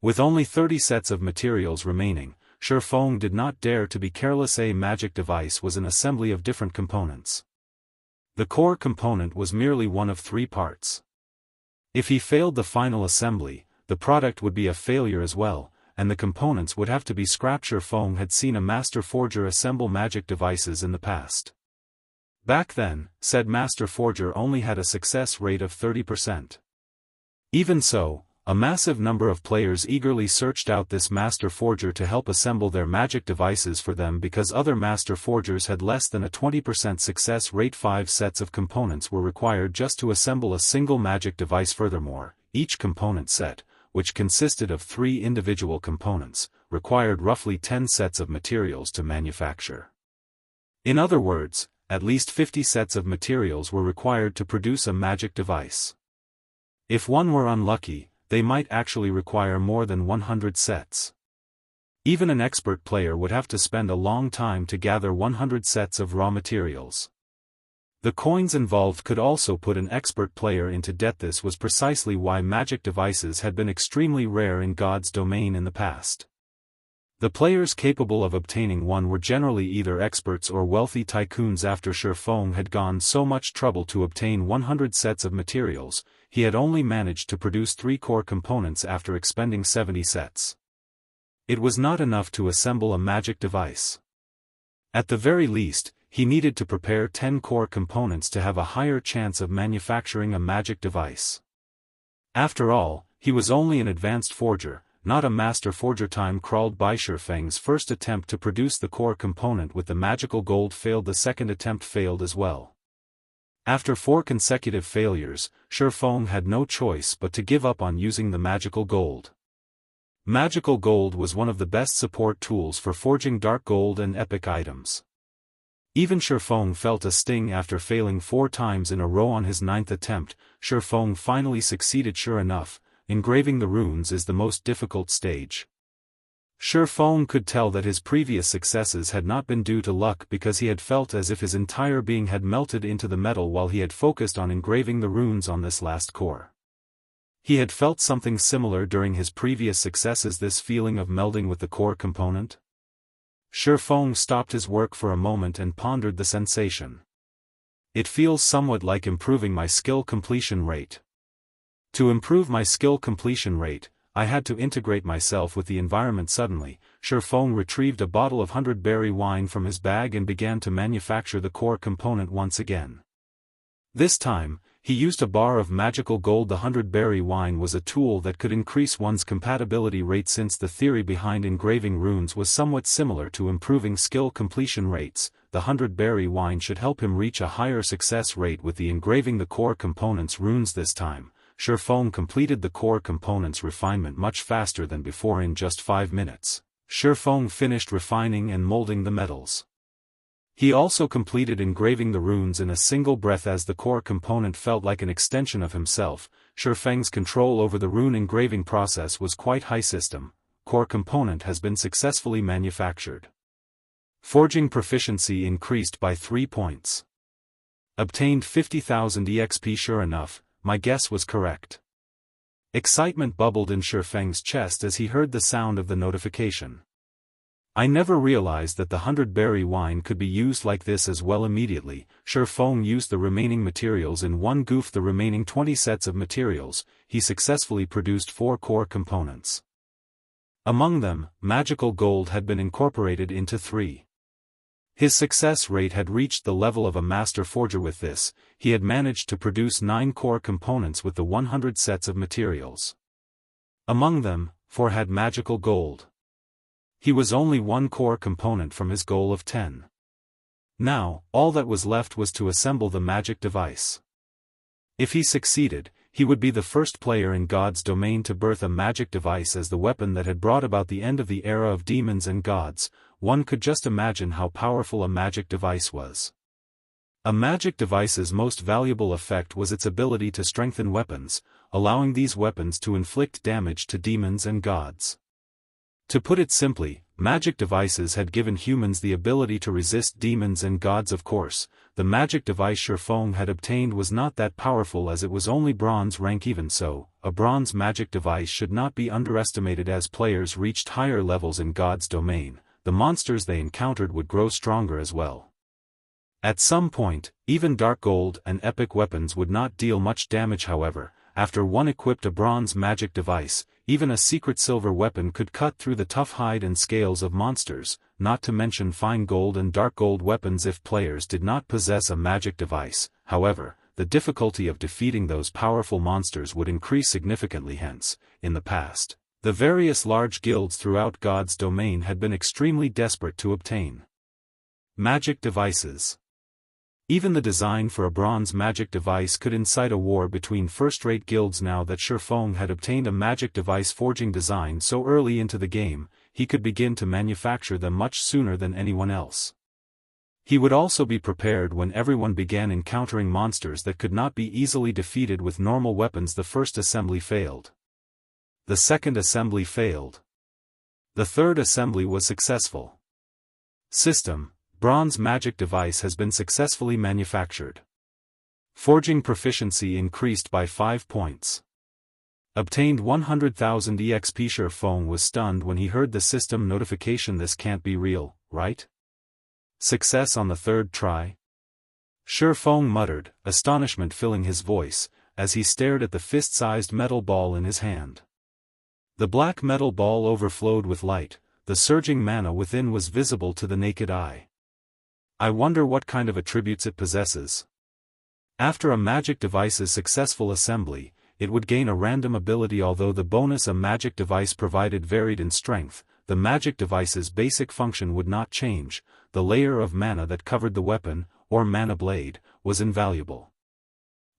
With only 30 sets of materials remaining, Feng did not dare to be careless. A magic device was an assembly of different components. The core component was merely one of 3 parts. If he failed the final assembly, the product would be a failure as well, and the components would have to be scrapped. Feng had seen a master forger assemble magic devices in the past. Back then, said master forger only had a success rate of 30%. Even so, a massive number of players eagerly searched out this master forger to help assemble their magic devices for them because other master forgers had less than a 20% success rate. 5 sets of components were required just to assemble a single magic device. Furthermore, each component set, which consisted of 3 individual components, required roughly 10 sets of materials to manufacture. In other words, at least 50 sets of materials were required to produce a magic device. If one were unlucky, they might actually require more than 100 sets. Even an expert player would have to spend a long time to gather 100 sets of raw materials. The coins involved could also put an expert player into debt. This was precisely why magic devices had been extremely rare in God's domain in the past. The players capable of obtaining one were generally either experts or wealthy tycoons. After Feng had gone so much trouble to obtain 100 sets of materials, he had only managed to produce 3 core components after expending 70 sets. It was not enough to assemble a magic device. At the very least, he needed to prepare 10 core components to have a higher chance of manufacturing a magic device. After all, he was only an advanced forger, not a master forger. Time crawled by. Feng's first attempt to produce the core component with the magical gold failed. The second attempt failed as well. After 4 consecutive failures, Feng had no choice but to give up on using the magical gold. Magical gold was one of the best support tools for forging dark gold and epic items. Even Feng felt a sting after failing 4 times in a row. On his 9th attempt, Feng finally succeeded. Sure enough, engraving the runes is the most difficult stage. Feng could tell that his previous successes had not been due to luck because he had felt as if his entire being had melted into the metal while he had focused on engraving the runes on this last core. He had felt something similar during his previous successes. This feeling of melding with the core component? Feng stopped his work for a moment and pondered the sensation. It feels somewhat like improving my skill completion rate. To improve my skill completion rate, I had to integrate myself with the environment. Suddenly, Feng retrieved a bottle of 100-berry wine from his bag and began to manufacture the core component once again. This time, he used a bar of magical gold. The 100-berry wine was a tool that could increase one's compatibility rate. Since the theory behind engraving runes was somewhat similar to improving skill completion rates, the 100-berry wine should help him reach a higher success rate with the engraving the core components runes. This time, Feng completed the core components refinement much faster than before. In just 5 minutes, Feng finished refining and molding the metals. He also completed engraving the runes in a single breath. As the core component felt like an extension of himself, Feng's control over the rune engraving process was quite high. System core component has been successfully manufactured. Forging proficiency increased by 3 points. Obtained 50,000 EXP. Sure enough, my guess was correct. Excitement bubbled in Feng's chest as he heard the sound of the notification. I never realized that the 100-berry wine could be used like this as well. Immediately, Feng used the remaining materials in one goof. The remaining 20 sets of materials, he successfully produced 4 core components. Among them, magical gold had been incorporated into 3. His success rate had reached the level of a master forger. With this, he had managed to produce 9 core components with the 100 sets of materials. Among them, 4 had magical gold. He was only 1 core component from his goal of 10. Now, all that was left was to assemble the magic device. If he succeeded, he would be the first player in God's domain to birth a magic device as the weapon that had brought about the end of the era of demons and gods. One could just imagine how powerful a magic device was. A magic device's most valuable effect was its ability to strengthen weapons, allowing these weapons to inflict damage to demons and gods. To put it simply, magic devices had given humans the ability to resist demons and gods. Of course, the magic device Feng had obtained was not that powerful as it was only bronze rank. Even so, a bronze magic device should not be underestimated. As players reached higher levels in God's domain, the monsters they encountered would grow stronger as well. At some point, even dark gold and epic weapons would not deal much damage. However, after one equipped a bronze magic device, even a secret silver weapon could cut through the tough hide and scales of monsters, not to mention fine gold and dark gold weapons. If players did not possess a magic device, however, the difficulty of defeating those powerful monsters would increase significantly. Hence, in the past, the various large guilds throughout God's domain had been extremely desperate to obtain magic devices. Even the design for a bronze magic device could incite a war between first-rate guilds. Now that Feng had obtained a magic device forging design so early into the game, he could begin to manufacture them much sooner than anyone else. He would also be prepared when everyone began encountering monsters that could not be easily defeated with normal weapons. The first assembly failed. The second assembly failed. The third assembly was successful. System: bronze magic device has been successfully manufactured. Forging proficiency increased by 5 points. Obtained 100,000 EXP. Feng was stunned when he heard the system notification. This can't be real, right? Success on the third try? Feng muttered, astonishment filling his voice, as he stared at the fist-sized metal ball in his hand. The black metal ball overflowed with light, the surging mana within was visible to the naked eye. I wonder what kind of attributes it possesses. After a magic device's successful assembly, it would gain a random ability. Although the bonus a magic device provided varied in strength, the magic device's basic function would not change. The layer of mana that covered the weapon, or mana blade, was invaluable.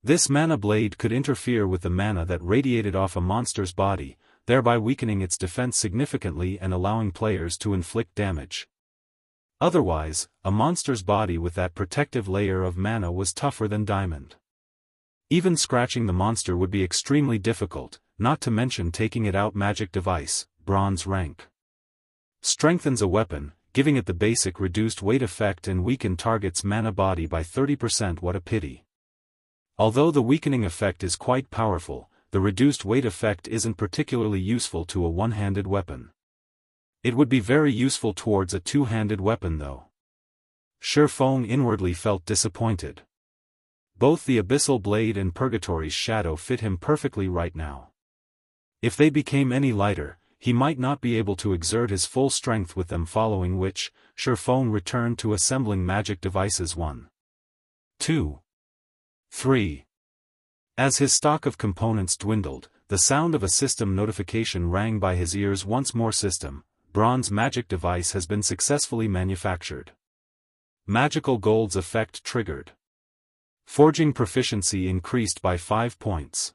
This mana blade could interfere with the mana that radiated off a monster's body, thereby weakening its defense significantly and allowing players to inflict damage. Otherwise, a monster's body with that protective layer of mana was tougher than diamond. Even scratching the monster would be extremely difficult, not to mention taking it out. Magic device, bronze rank. Strengthens a weapon, giving it the basic reduced weight effect and weaken target's mana body by 30%. What a pity. Although the weakening effect is quite powerful, the reduced weight effect isn't particularly useful to a one-handed weapon. It would be very useful towards a two-handed weapon though. Feng inwardly felt disappointed. Both the Abyssal Blade and Purgatory's Shadow fit him perfectly right now. If they became any lighter, he might not be able to exert his full strength with them, following which, Feng returned to assembling magic devices 1, 2, 3. As his stock of components dwindled, the sound of a system notification rang by his ears once more. System: bronze magic device has been successfully manufactured. Magical gold's effect triggered. Forging proficiency increased by 5 points.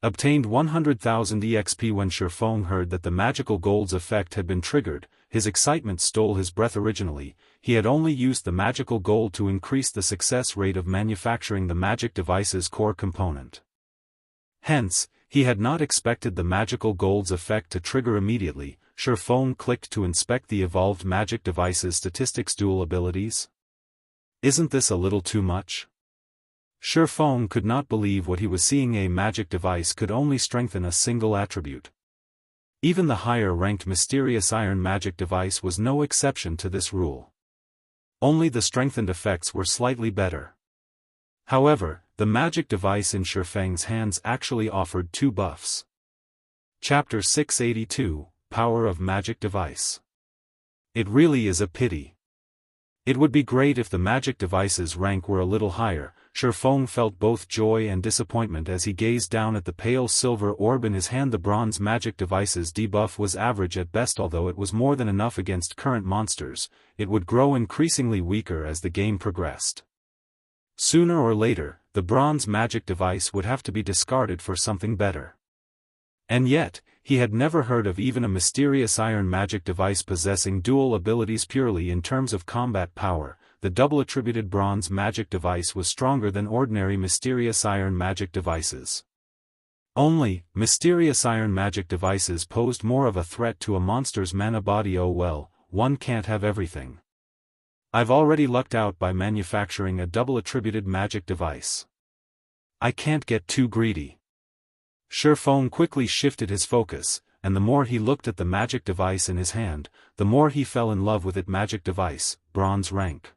Obtained 100,000 EXP. When Feng heard that the magical gold's effect had been triggered, his excitement stole his breath. Originally, he had only used the magical gold to increase the success rate of manufacturing the magic device's core component. Hence, he had not expected the magical gold's effect to trigger immediately. Feng clicked to inspect the evolved magic device's statistics dual abilities. Isn't this a little too much? Feng could not believe what he was seeing. A magic device could only strengthen a single attribute. Even the higher-ranked mysterious iron magic device was no exception to this rule. Only the strengthened effects were slightly better. However, the magic device in Feng's hands actually offered 2 buffs. Chapter 682, Power of Magic Device. It really is a pity. It would be great if the magic device's rank were a little higher. Feng felt both joy and disappointment as he gazed down at the pale silver orb in his hand. The bronze magic device's debuff was average at best. Although it was more than enough against current monsters, it would grow increasingly weaker as the game progressed. Sooner or later, the bronze magic device would have to be discarded for something better. And yet, he had never heard of even a mysterious iron magic device possessing dual abilities. Purely in terms of combat power, the double-attributed bronze magic device was stronger than ordinary mysterious iron magic devices. Only, mysterious iron magic devices posed more of a threat to a monster's mana body. Oh well, one can't have everything. I've already lucked out by manufacturing a double-attributed magic device. I can't get too greedy. Feng quickly shifted his focus, and the more he looked at the magic device in his hand, the more he fell in love with it. Magic device, bronze rank.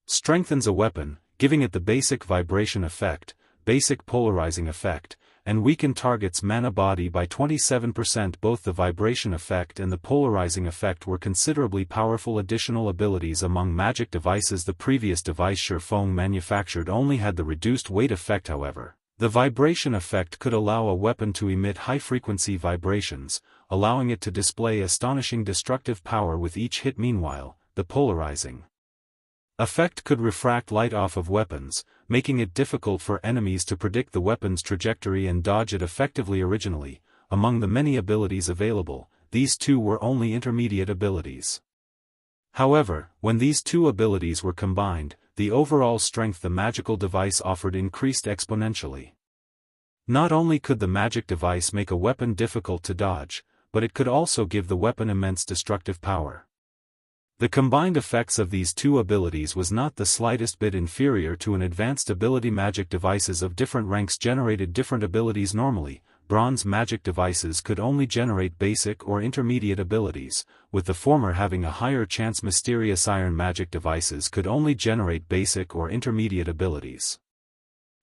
Strengthens a weapon, giving it the basic vibration effect, basic polarizing effect, and weaken target's mana body by 27%. Both the vibration effect and the polarizing effect were considerably powerful additional abilities among magic devices. The previous device Feng manufactured only had the reduced weight effect. However, the vibration effect could allow a weapon to emit high-frequency vibrations, allowing it to display astonishing destructive power with each hit. Meanwhile, the polarizing effect could refract light off of weapons, making it difficult for enemies to predict the weapon's trajectory and dodge it effectively. Originally, among the many abilities available, these 2 were only intermediate abilities. However, when these 2 abilities were combined, the overall strength the magical device offered increased exponentially. Not only could the magic device make a weapon difficult to dodge, but it could also give the weapon immense destructive power. The combined effects of these 2 abilities was not the slightest bit inferior to an advanced ability. Magic devices of different ranks generated different abilities. Normally, bronze magic devices could only generate basic or intermediate abilities, with the former having a higher chance. Mysterious iron magic devices could only generate basic or intermediate abilities.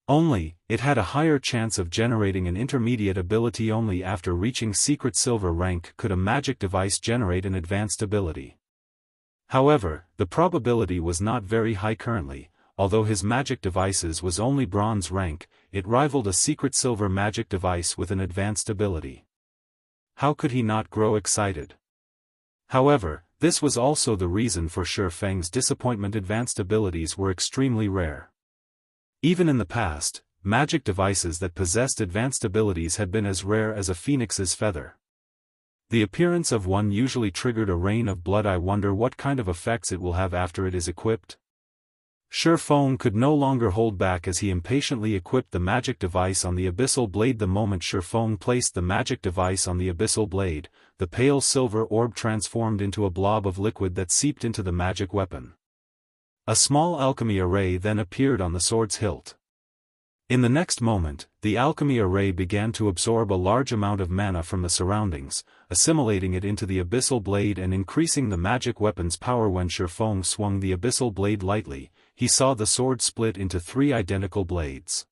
Only, it had a higher chance of generating an intermediate ability. Only after reaching secret silver rank could a magic device generate an advanced ability. However, the probability was not very high currently. Although his magic devices was only bronze rank, it rivaled a secret silver magic device with an advanced ability. How could he not grow excited? However, this was also the reason for Feng's disappointment. Advanced abilities were extremely rare. Even in the past, magic devices that possessed advanced abilities had been as rare as a phoenix's feather. The appearance of one usually triggered a rain of blood. I wonder what kind of effects it will have after it is equipped. Feng could no longer hold back as he impatiently equipped the magic device on the abyssal blade. The moment Feng placed the magic device on the abyssal blade, the pale silver orb transformed into a blob of liquid that seeped into the magic weapon. A small alchemy array then appeared on the sword's hilt. In the next moment, the alchemy array began to absorb a large amount of mana from the surroundings, assimilating it into the abyssal blade and increasing the magic weapon's power. When Feng swung the abyssal blade lightly, he saw the sword split into 3 identical blades.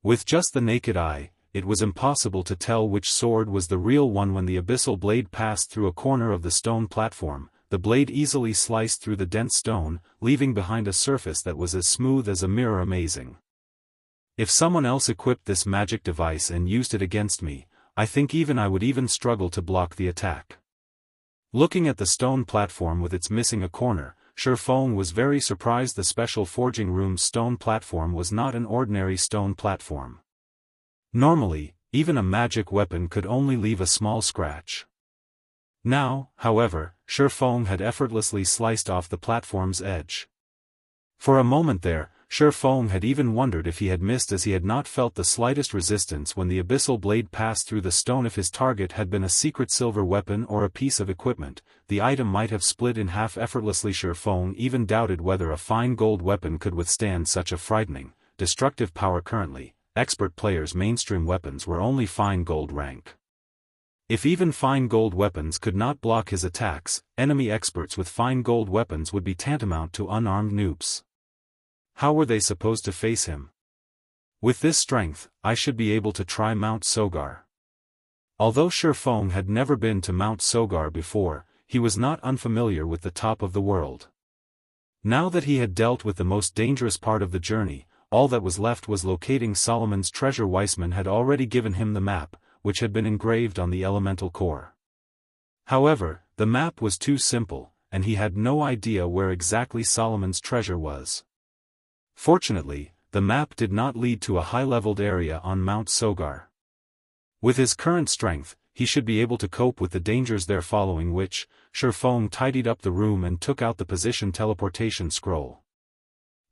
With just the naked eye, it was impossible to tell which sword was the real one. When the abyssal blade passed through a corner of the stone platform, the blade easily sliced through the dense stone, leaving behind a surface that was as smooth as a mirror. Amazing. If someone else equipped this magic device and used it against me, I think I would even struggle to block the attack. Looking at the stone platform with its missing a corner, Feng was very surprised. The special forging room's stone platform was not an ordinary stone platform. Normally, even a magic weapon could only leave a small scratch. Now, however, Feng had effortlessly sliced off the platform's edge. For a moment there, Feng had even wondered if he had missed, as he had not felt the slightest resistance when the abyssal blade passed through the stone. If his target had been a secret silver weapon or a piece of equipment, the item might have split in half effortlessly. Feng even doubted whether a fine gold weapon could withstand such a frightening, destructive power. Currently, expert players' mainstream weapons were only fine gold rank. If even fine gold weapons could not block his attacks, enemy experts with fine gold weapons would be tantamount to unarmed noobs. How were they supposed to face him? With this strength, I should be able to try Mount Sogar. Although Feng had never been to Mount Sogar before, he was not unfamiliar with the top of the world. Now that he had dealt with the most dangerous part of the journey, all that was left was locating Solomon's treasure. Weissman had already given him the map, which had been engraved on the elemental core. However, the map was too simple, and he had no idea where exactly Solomon's treasure was. Fortunately, the map did not lead to a high-leveled area on Mount Sogar. With his current strength, he should be able to cope with the dangers there. Following which, Feng tidied up the room and took out the position teleportation scroll.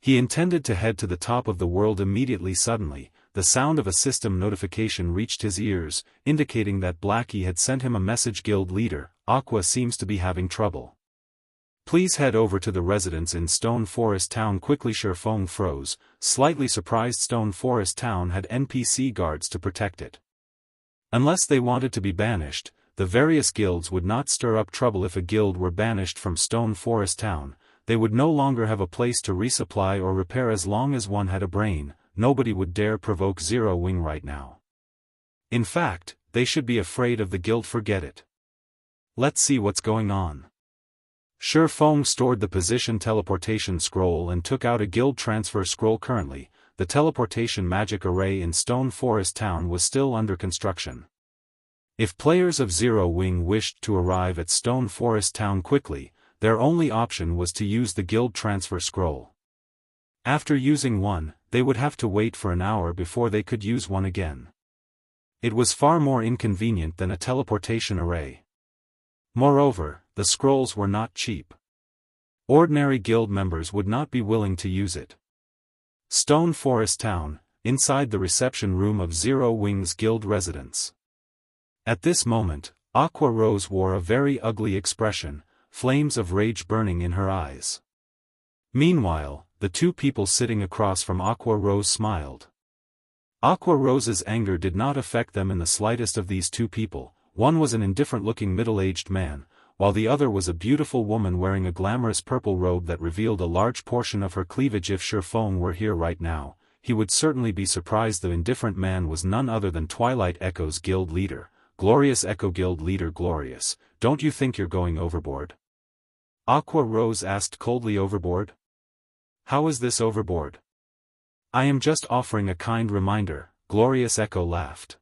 He intended to head to the top of the world immediately. Suddenly, the sound of a system notification reached his ears, indicating that Blackie had sent him a message. Guild leader, Aqua seems to be having trouble. Please head over to the residence in Stone Forest Town quickly. Feng froze, slightly surprised. Stone Forest Town had NPC guards to protect it. Unless they wanted to be banished, the various guilds would not stir up trouble. If a guild were banished from Stone Forest Town, they would no longer have a place to resupply or repair. As long as one had a brain, nobody would dare provoke Zero Wing right now. In fact, they should be afraid of the guild. Forget it. Let's see what's going on. Feng stored the position teleportation scroll and took out a guild transfer scroll. Currently, the teleportation magic array in Stone Forest Town was still under construction. If players of Zero Wing wished to arrive at Stone Forest Town quickly, their only option was to use the guild transfer scroll. After using one, they would have to wait for an hour before they could use one again. It was far more inconvenient than a teleportation array. Moreover, the scrolls were not cheap. Ordinary guild members would not be willing to use it. Stone Forest Town, inside the reception room of Zero Wing's guild residence. At this moment, Aqua Rose wore a very ugly expression, flames of rage burning in her eyes. Meanwhile, the two people sitting across from Aqua Rose smiled. Aqua Rose's anger did not affect them in the slightest. Of these two people, one was an indifferent-looking middle-aged man, while the other was a beautiful woman wearing a glamorous purple robe that revealed a large portion of her cleavage. If Feng were here right now, he would certainly be surprised. The indifferent man was none other than Twilight Echo's guild leader, Glorious Echo. Guild leader Glorious, don't you think you're going overboard? Aqua Rose asked coldly. Overboard? How is this overboard? I am just offering a kind reminder, Glorious Echo laughed.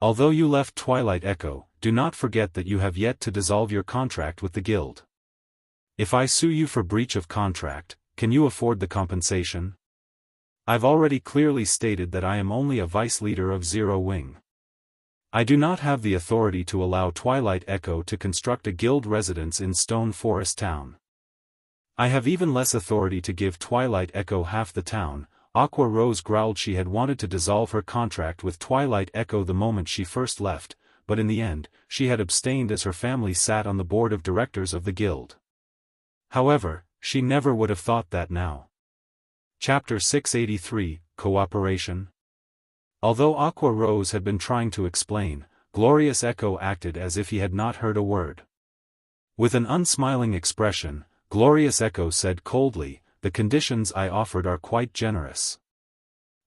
Although you left Twilight Echo, do not forget that you have yet to dissolve your contract with the guild. If I sue you for breach of contract, can you afford the compensation? I've already clearly stated that I am only a vice leader of Zero Wing. I do not have the authority to allow Twilight Echo to construct a guild residence in Stone Forest Town. I have even less authority to give Twilight Echo half the town. Aqua Rose growled. She had wanted to dissolve her contract with Twilight Echo the moment she first left, but in the end, she had abstained as her family sat on the board of directors of the guild. However, she never would have thought that now. Chapter 683, Cooperation. Although Aqua Rose had been trying to explain, Glorious Echo acted as if he had not heard a word. With an unsmiling expression, Glorious Echo said coldly, the conditions I offered are quite generous.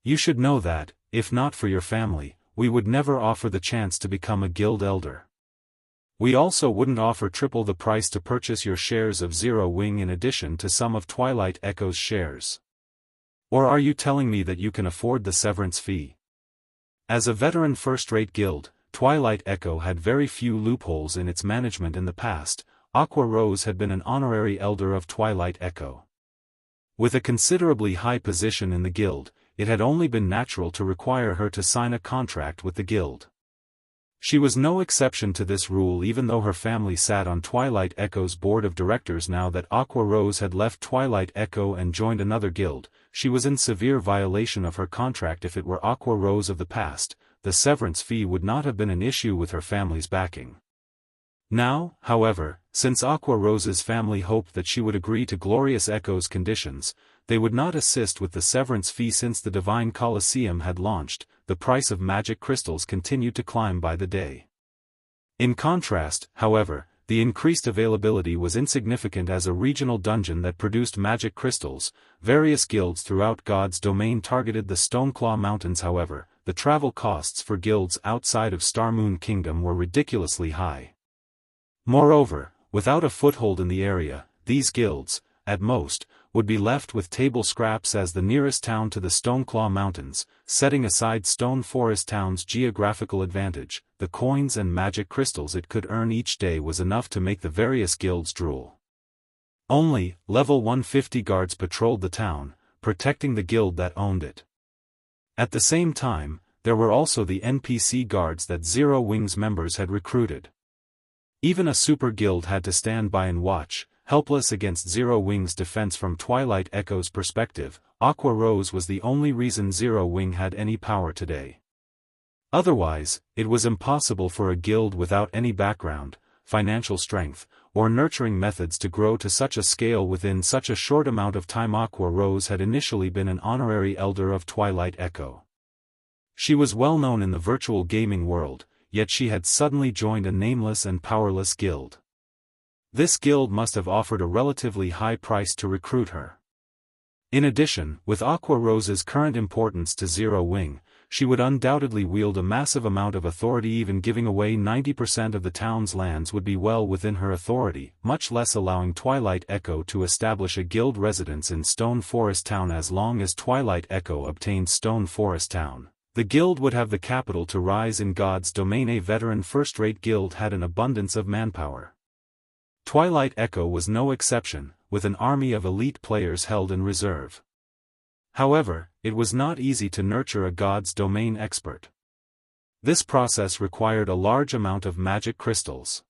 You should know that, if not for your family, we would never offer the chance to become a guild elder. We also wouldn't offer triple the price to purchase your shares of Zero Wing in addition to some of Twilight Echo's shares. Or are you telling me that you can afford the severance fee? As a veteran first-rate guild, Twilight Echo had very few loopholes in its management in the past. Aqua Rose had been an honorary elder of Twilight Echo. With a considerably high position in the guild, it had only been natural to require her to sign a contract with the guild. She was no exception to this rule, even though her family sat on Twilight Echo's board of directors. Now that Aqua Rose had left Twilight Echo and joined another guild, she was in severe violation of her contract. If it were Aqua Rose of the past, the severance fee would not have been an issue with her family's backing. Now, however, since Aqua Rose's family hoped that she would agree to Glorious Echo's conditions, they would not assist with the severance fee. Since the Divine Colosseum had launched, the price of magic crystals continued to climb by the day. In contrast, however, the increased availability was insignificant. As a regional dungeon that produced magic crystals, various guilds throughout God's domain targeted the Stoneclaw Mountains. However, the travel costs for guilds outside of Starmoon Kingdom were ridiculously high. Moreover, without a foothold in the area, these guilds, at most, would be left with table scraps as the nearest town to the Stoneclaw Mountains. Setting aside Stone Forest Town's geographical advantage, the coins and magic crystals it could earn each day was enough to make the various guilds drool. Only, level 150 guards patrolled the town, protecting the guild that owned it. At the same time, there were also the NPC guards that Zero Wings members had recruited. Even a super guild had to stand by and watch, helpless against Zero Wing's defense. From Twilight Echo's perspective, Aqua Rose was the only reason Zero Wing had any power today. Otherwise, it was impossible for a guild without any background, financial strength, or nurturing methods to grow to such a scale within such a short amount of time. Aqua Rose had initially been an honorary elder of Twilight Echo. She was well known in the virtual gaming world, yet she had suddenly joined a nameless and powerless guild. This guild must have offered a relatively high price to recruit her. In addition, with Aqua Rose's current importance to Zero Wing, she would undoubtedly wield a massive amount of authority. Even giving away 90% of the town's lands would be well within her authority, much less allowing Twilight Echo to establish a guild residence in Stone Forest Town. As long as Twilight Echo obtained Stone Forest Town, the guild would have the capital to rise in God's domain. A veteran first-rate guild had an abundance of manpower. Twilight Echo was no exception, with an army of elite players held in reserve. However, it was not easy to nurture a God's domain expert. This process required a large amount of magic crystals.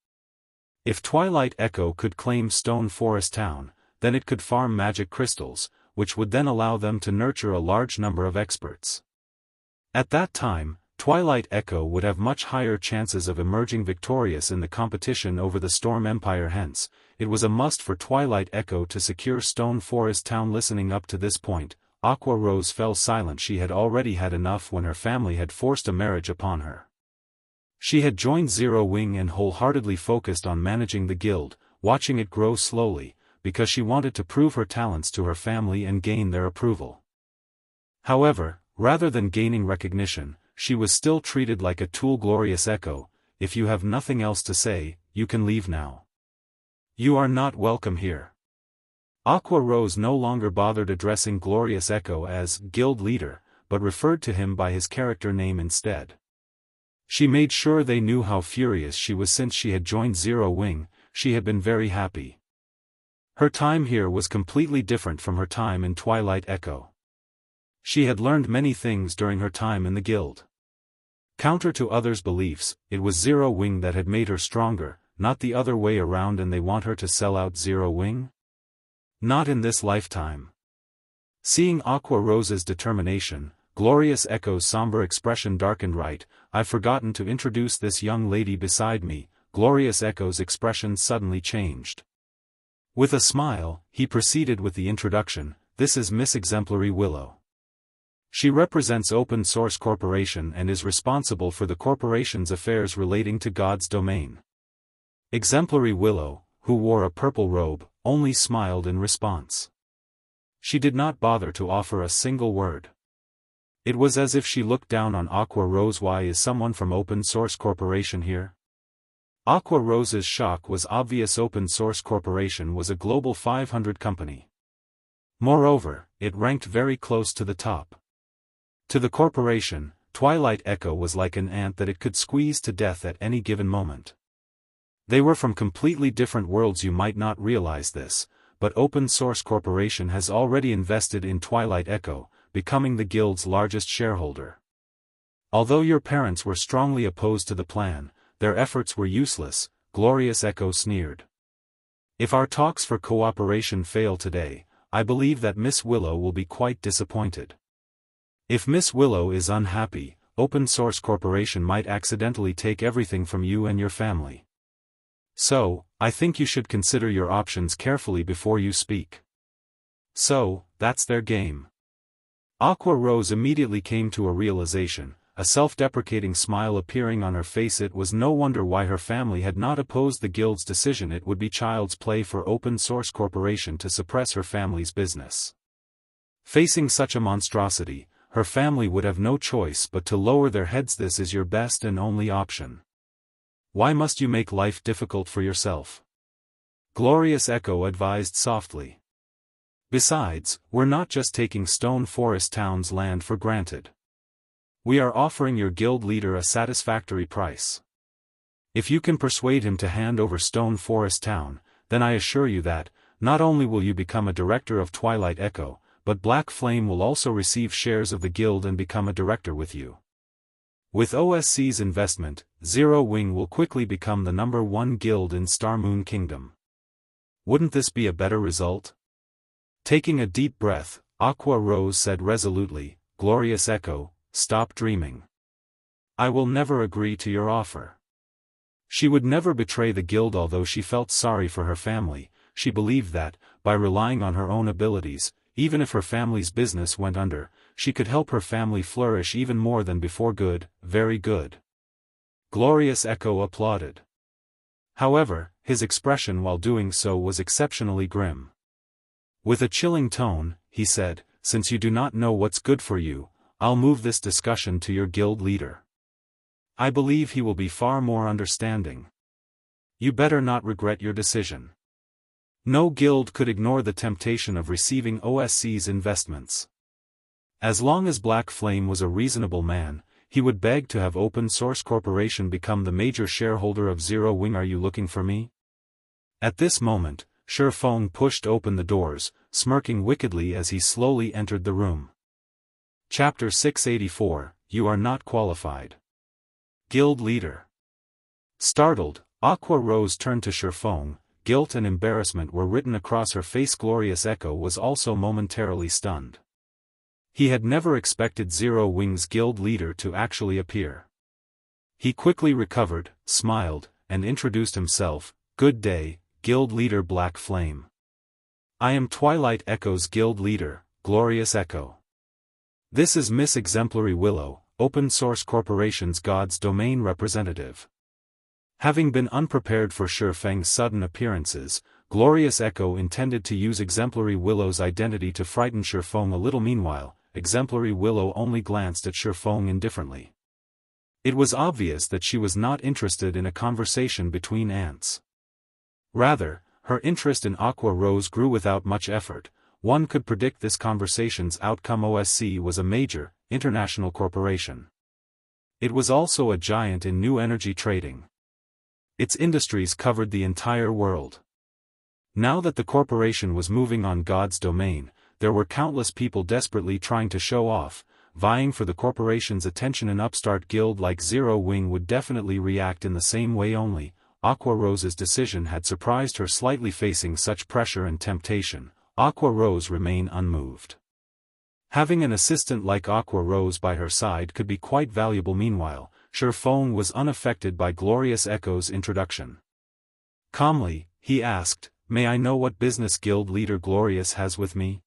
If Twilight Echo could claim Stone Forest Town, then it could farm magic crystals, which would then allow them to nurture a large number of experts. At that time, Twilight Echo would have much higher chances of emerging victorious in the competition over the Storm Empire. Hence, it was a must for Twilight Echo to secure Stone Forest Town. Listening up to this point, Aqua Rose fell silent. She had already had enough when her family had forced a marriage upon her. She had joined Zero Wing and wholeheartedly focused on managing the guild, watching it grow slowly, because she wanted to prove her talents to her family and gain their approval. However, rather than gaining recognition, she was still treated like a tool. Glorious Echo, if you have nothing else to say, you can leave now. You are not welcome here. Aqua Rose no longer bothered addressing Glorious Echo as guild leader, but referred to him by his character name instead. She made sure they knew how furious she was. Since she had joined Zero Wing, she had been very happy. Her time here was completely different from her time in Twilight Echo. She had learned many things during her time in the guild. Counter to others' beliefs, it was Zero Wing that had made her stronger, not the other way around. And they want her to sell out Zero Wing? Not in this lifetime. Seeing Aqua Rose's determination, Glorious Echo's somber expression darkened. Right, I've forgotten to introduce this young lady beside me. Glorious Echo's expression suddenly changed. With a smile, he proceeded with the introduction. This is Miss Exemplary Willow. She represents Open Source Corporation and is responsible for the corporation's affairs relating to God's domain. Exemplary Willow, who wore a purple robe, only smiled in response. She did not bother to offer a single word. It was as if she looked down on Aqua Rose. Why is someone from Open Source Corporation here? Aqua Rose's shock was obvious. Open Source Corporation was a global 500 company. Moreover, it ranked very close to the top. To the corporation, Twilight Echo was like an ant that it could squeeze to death at any given moment. They were from completely different worlds. You might not realize this, but Open Source Corporation has already invested in Twilight Echo, becoming the guild's largest shareholder. Although your parents were strongly opposed to the plan, their efforts were useless, Glorious Echo sneered. If our talks for cooperation fail today, I believe that Miss Willow will be quite disappointed. If Miss Willow is unhappy, Open Source Corporation might accidentally take everything from you and your family. So, I think you should consider your options carefully before you speak. So, that's their game. Aqua Rose immediately came to a realization, a self-deprecating smile appearing on her face. It was no wonder why her family had not opposed the guild's decision. It would be child's play for Open Source Corporation to suppress her family's business. Facing such a monstrosity, her family would have no choice but to lower their heads. This is your best and only option. Why must you make life difficult for yourself? Glorious Echo advised softly. Besides, we're not just taking Stone Forest Town's land for granted. We are offering your guild leader a satisfactory price. If you can persuade him to hand over Stone Forest Town, then I assure you that, not only will you become a director of Twilight Echo, but Black Flame will also receive shares of the guild and become a director with you. With OSC's investment, Zero Wing will quickly become the #1 guild in Star Moon Kingdom. Wouldn't this be a better result? Taking a deep breath, Aqua Rose said resolutely, Glorious Echo, stop dreaming. I will never agree to your offer. She would never betray the guild. Although she felt sorry for her family, she believed that, by relying on her own abilities, even if her family's business went under, she could help her family flourish even more than before. Good, very good. Glorious Echo applauded. However, his expression while doing so was exceptionally grim. With a chilling tone, he said, since you do not know what's good for you, I'll move this discussion to your guild leader. I believe he will be far more understanding. You better not regret your decision. No guild could ignore the temptation of receiving OSC's investments. As long as Black Flame was a reasonable man, he would beg to have Open Source Corporation become the major shareholder of Zero Wing. Are you looking for me? At this moment, Feng pushed open the doors, smirking wickedly as he slowly entered the room. Chapter 684, You Are Not Qualified. Guild Leader. Startled, Aqua Rose turned to Feng. Guilt and embarrassment were written across her face. Glorious Echo was also momentarily stunned. He had never expected Zero Wing's guild leader to actually appear. He quickly recovered, smiled, and introduced himself. Good day, Guild Leader Black Flame. I am Twilight Echo's guild leader, Glorious Echo. This is Miss Exemplary Willow, Open Source Corporation's God's Domain representative. Having been unprepared for Feng's sudden appearances, Glorious Echo intended to use Exemplary Willow's identity to frighten Feng a little. Meanwhile, Exemplary Willow only glanced at Feng indifferently. It was obvious that she was not interested in a conversation between ants. Rather, her interest in Aqua Rose grew without much effort. One could predict this conversation's outcome. OSC was a major, international corporation. It was also a giant in new energy trading. Its industries covered the entire world. Now that the corporation was moving on God's domain, there were countless people desperately trying to show off, vying for the corporation's attention. An upstart guild like Zero Wing would definitely react in the same way. Only, Aqua Rose's decision had surprised her slightly. Facing such pressure and temptation, Aqua Rose remained unmoved. Having an assistant like Aqua Rose by her side could be quite valuable. Meanwhile, Feng was unaffected by Glorious Echo's introduction. Calmly, he asked, May I know what business guild leader Glorious has with me?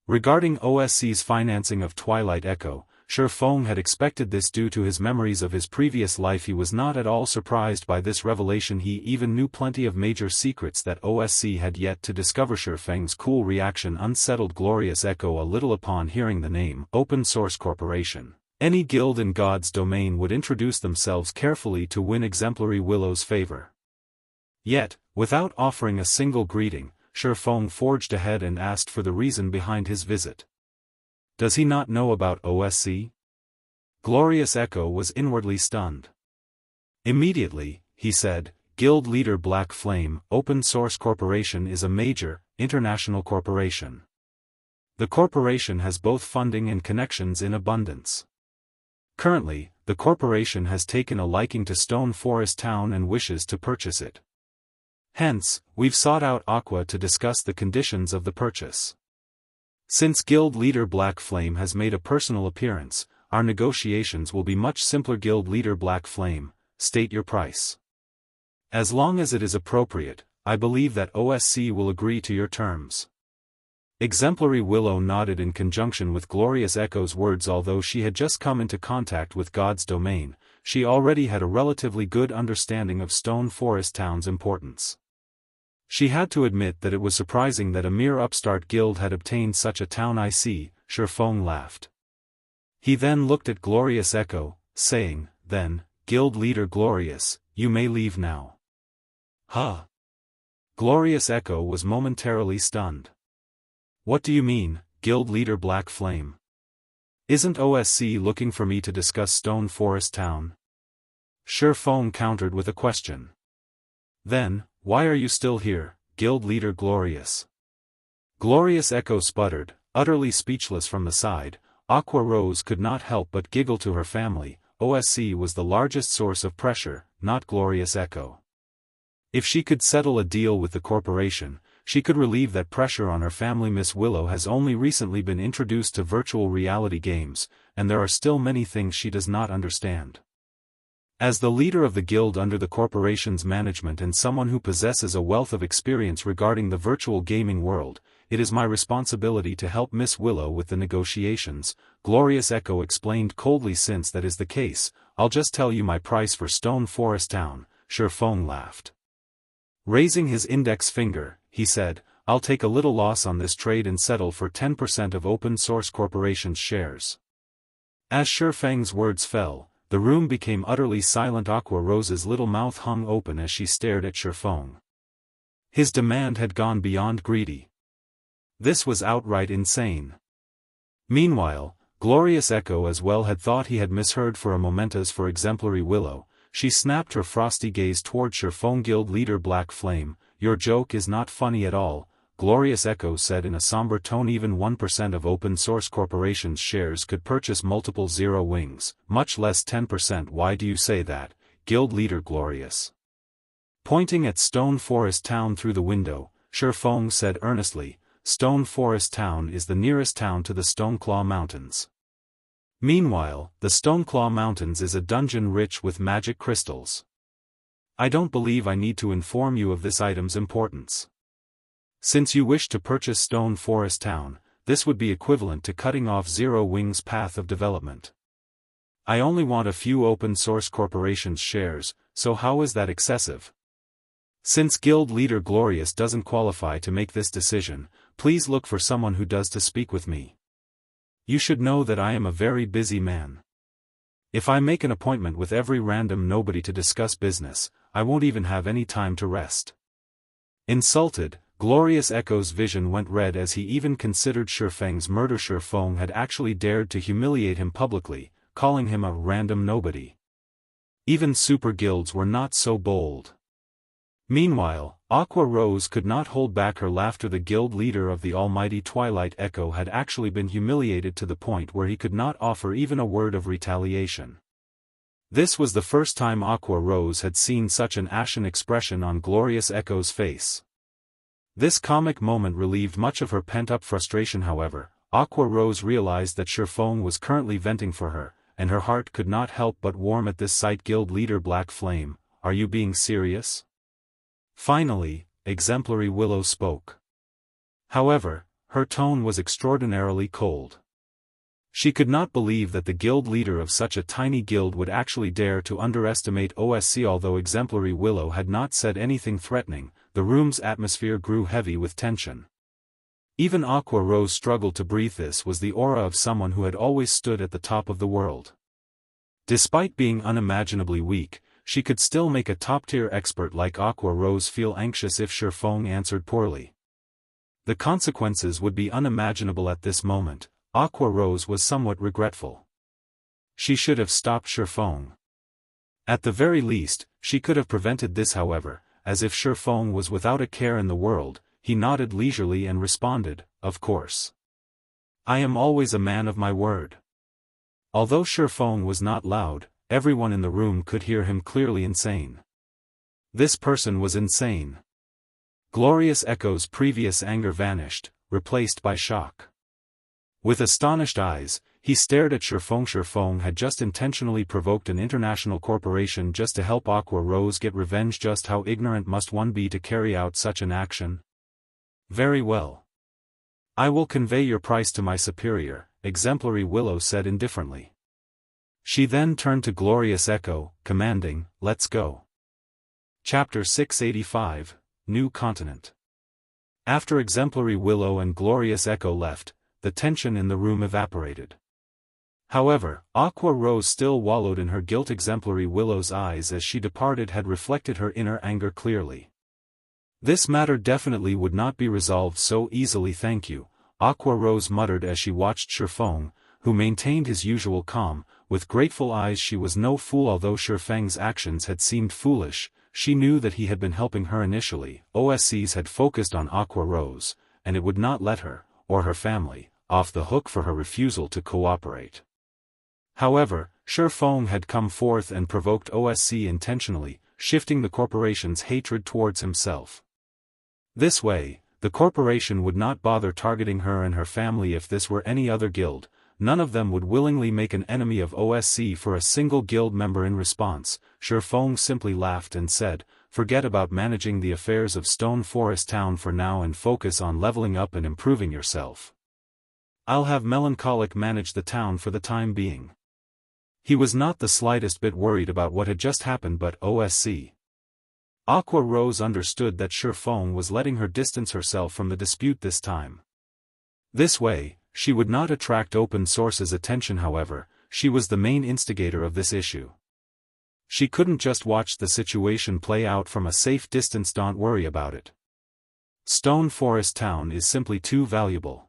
Regarding OSC's financing of Twilight Echo, Feng had expected this due to his memories of his previous life. He was not at all surprised by this revelation. He even knew plenty of major secrets that OSC had yet to discover. Feng's cool reaction unsettled Glorious Echo a little. Upon hearing the name Open Source Corporation, any guild in God's domain would introduce themselves carefully to win Exemplary Willow's favor. Yet, without offering a single greeting, Feng forged ahead and asked for the reason behind his visit. Does he not know about OSC? Glorious Echo was inwardly stunned. Immediately, he said, Guild Leader Black Flame, Open Source Corporation is a major, international corporation. The corporation has both funding and connections in abundance. Currently, the corporation has taken a liking to Stone Forest Town and wishes to purchase it. Hence, we've sought out Aqua to discuss the conditions of the purchase. Since guild leader Black Flame has made a personal appearance, our negotiations will be much simpler. Guild leader Black Flame, state your price. As long as it is appropriate, I believe that OSC will agree to your terms. Exemplary Willow nodded in conjunction with Glorious Echo's words. Although she had just come into contact with God's domain, she already had a relatively good understanding of Stone Forest Town's importance. She had to admit that it was surprising that a mere upstart guild had obtained such a town. I see, Feng laughed. He then looked at Glorious Echo, saying, then, Guild Leader Glorious, you may leave now. Huh? Glorious Echo was momentarily stunned. What do you mean, Guild Leader Black Flame? Isn't OSC looking for me to discuss Stone Forest Town? Feng countered with a question. Then, why are you still here, Guild Leader Glorious? Glorious Echo sputtered, utterly speechless. From the side, Aqua Rose could not help but giggle to her family. OSC was the largest source of pressure, not Glorious Echo. If she could settle a deal with the corporation, she could relieve that pressure on her family. Miss Willow has only recently been introduced to virtual reality games, and there are still many things she does not understand. As the leader of the guild under the corporation's management and someone who possesses a wealth of experience regarding the virtual gaming world, it is my responsibility to help Miss Willow with the negotiations, Glorious Echo explained coldly. Since that is the case, I'll just tell you my price for Stone Forest Town. Feng laughed. Raising his index finger, he said, I'll take a little loss on this trade and settle for 10% of Open Source Corporation's shares. As Feng's words fell, the room became utterly silent. Aqua Rose's little mouth hung open as she stared at Feng. His demand had gone beyond greedy. This was outright insane. Meanwhile, Glorious Echo as well had thought he had misheard for a moment. As for Exemplary Willow, she snapped her frosty gaze toward Feng. Guild Leader Black Flame, your joke is not funny at all, Glorious Echo said in a somber tone. Even 1% of Open Source Corporation's shares could purchase multiple Zero Wings, much less 10%. Why do you say that, Guild Leader Glorious? Pointing at Stone Forest Town through the window, Feng said earnestly, Stone Forest Town is the nearest town to the Stoneclaw Mountains. Meanwhile, the Stoneclaw Mountains is a dungeon rich with magic crystals. I don't believe I need to inform you of this item's importance. Since you wish to purchase Stone Forest Town, this would be equivalent to cutting off Zero Wing's path of development. I only want a few Open Source Corporation's shares, so how is that excessive? Since Guild Leader Glorious doesn't qualify to make this decision, please look for someone who does to speak with me. You should know that I am a very busy man. If I make an appointment with every random nobody to discuss business, I won't even have any time to rest. Insulted, Glorious Echo's vision went red as he even considered Feng's murder. Feng had actually dared to humiliate him publicly, calling him a random nobody. Even super guilds were not so bold. Meanwhile, Aqua Rose could not hold back her laughter. The guild leader of the almighty Twilight Echo had actually been humiliated to the point where he could not offer even a word of retaliation. This was the first time Aqua Rose had seen such an ashen expression on Glorious Echo's face. This comic moment relieved much of her pent-up frustration. However, Aqua Rose realized that Feng was currently venting for her, and her heart could not help but warm at this sight. Guild Leader Black Flame, are you being serious? Finally, Exemplary Willow spoke. However, her tone was extraordinarily cold. She could not believe that the guild leader of such a tiny guild would actually dare to underestimate OSC. Although Exemplary Willow had not said anything threatening, the room's atmosphere grew heavy with tension. Even Aqua Rose struggled to breathe. This was the aura of someone who had always stood at the top of the world. Despite being unimaginably weak, she could still make a top-tier expert like Aqua Rose feel anxious if Feng answered poorly. The consequences would be unimaginable at this moment. Aqua Rose was somewhat regretful. She should have stopped Feng. At the very least, she could have prevented this. However, as if Feng was without a care in the world, he nodded leisurely and responded, of course. I am always a man of my word. Although Feng was not loud, everyone in the room could hear him clearly. Insane. This person was insane. Glorious Echo's previous anger vanished, replaced by shock. With astonished eyes, he stared at Feng. Feng had just intentionally provoked an international corporation just to help Aqua Rose get revenge. Just how ignorant must one be to carry out such an action? Very well. I will convey your price to my superior, Exemplary Willow said indifferently. She then turned to Glorious Echo, commanding, let's go. Chapter 685, New Continent. After Exemplary Willow and Glorious Echo left, the tension in the room evaporated. However, Aqua Rose still wallowed in her guilt. Exemplary Willow's eyes as she departed had reflected her inner anger clearly. This matter definitely would not be resolved so easily. Thank you, Aqua Rose muttered as she watched Feng, who maintained his usual calm. With grateful eyes. She was no fool. Although Feng's actions had seemed foolish, she knew that he had been helping her initially. OSCs had focused on Aqua Rose, and it would not let her, or her family, off the hook for her refusal to cooperate. However, Feng had come forth and provoked OSC intentionally, shifting the corporation's hatred towards himself. This way, the corporation would not bother targeting her and her family. If this were any other guild, none of them would willingly make an enemy of OSC for a single guild member. In response, Feng simply laughed and said, forget about managing the affairs of Stone Forest Town for now and focus on leveling up and improving yourself. I'll have Melancholic manage the town for the time being. He was not the slightest bit worried about what had just happened. But OSC. Aqua Rose understood that Feng was letting her distance herself from the dispute this time. This way, she would not attract Open Source's attention. However, she was the main instigator of this issue. She couldn't just watch the situation play out from a safe distance. Don't worry about it. Stone Forest Town is simply too valuable.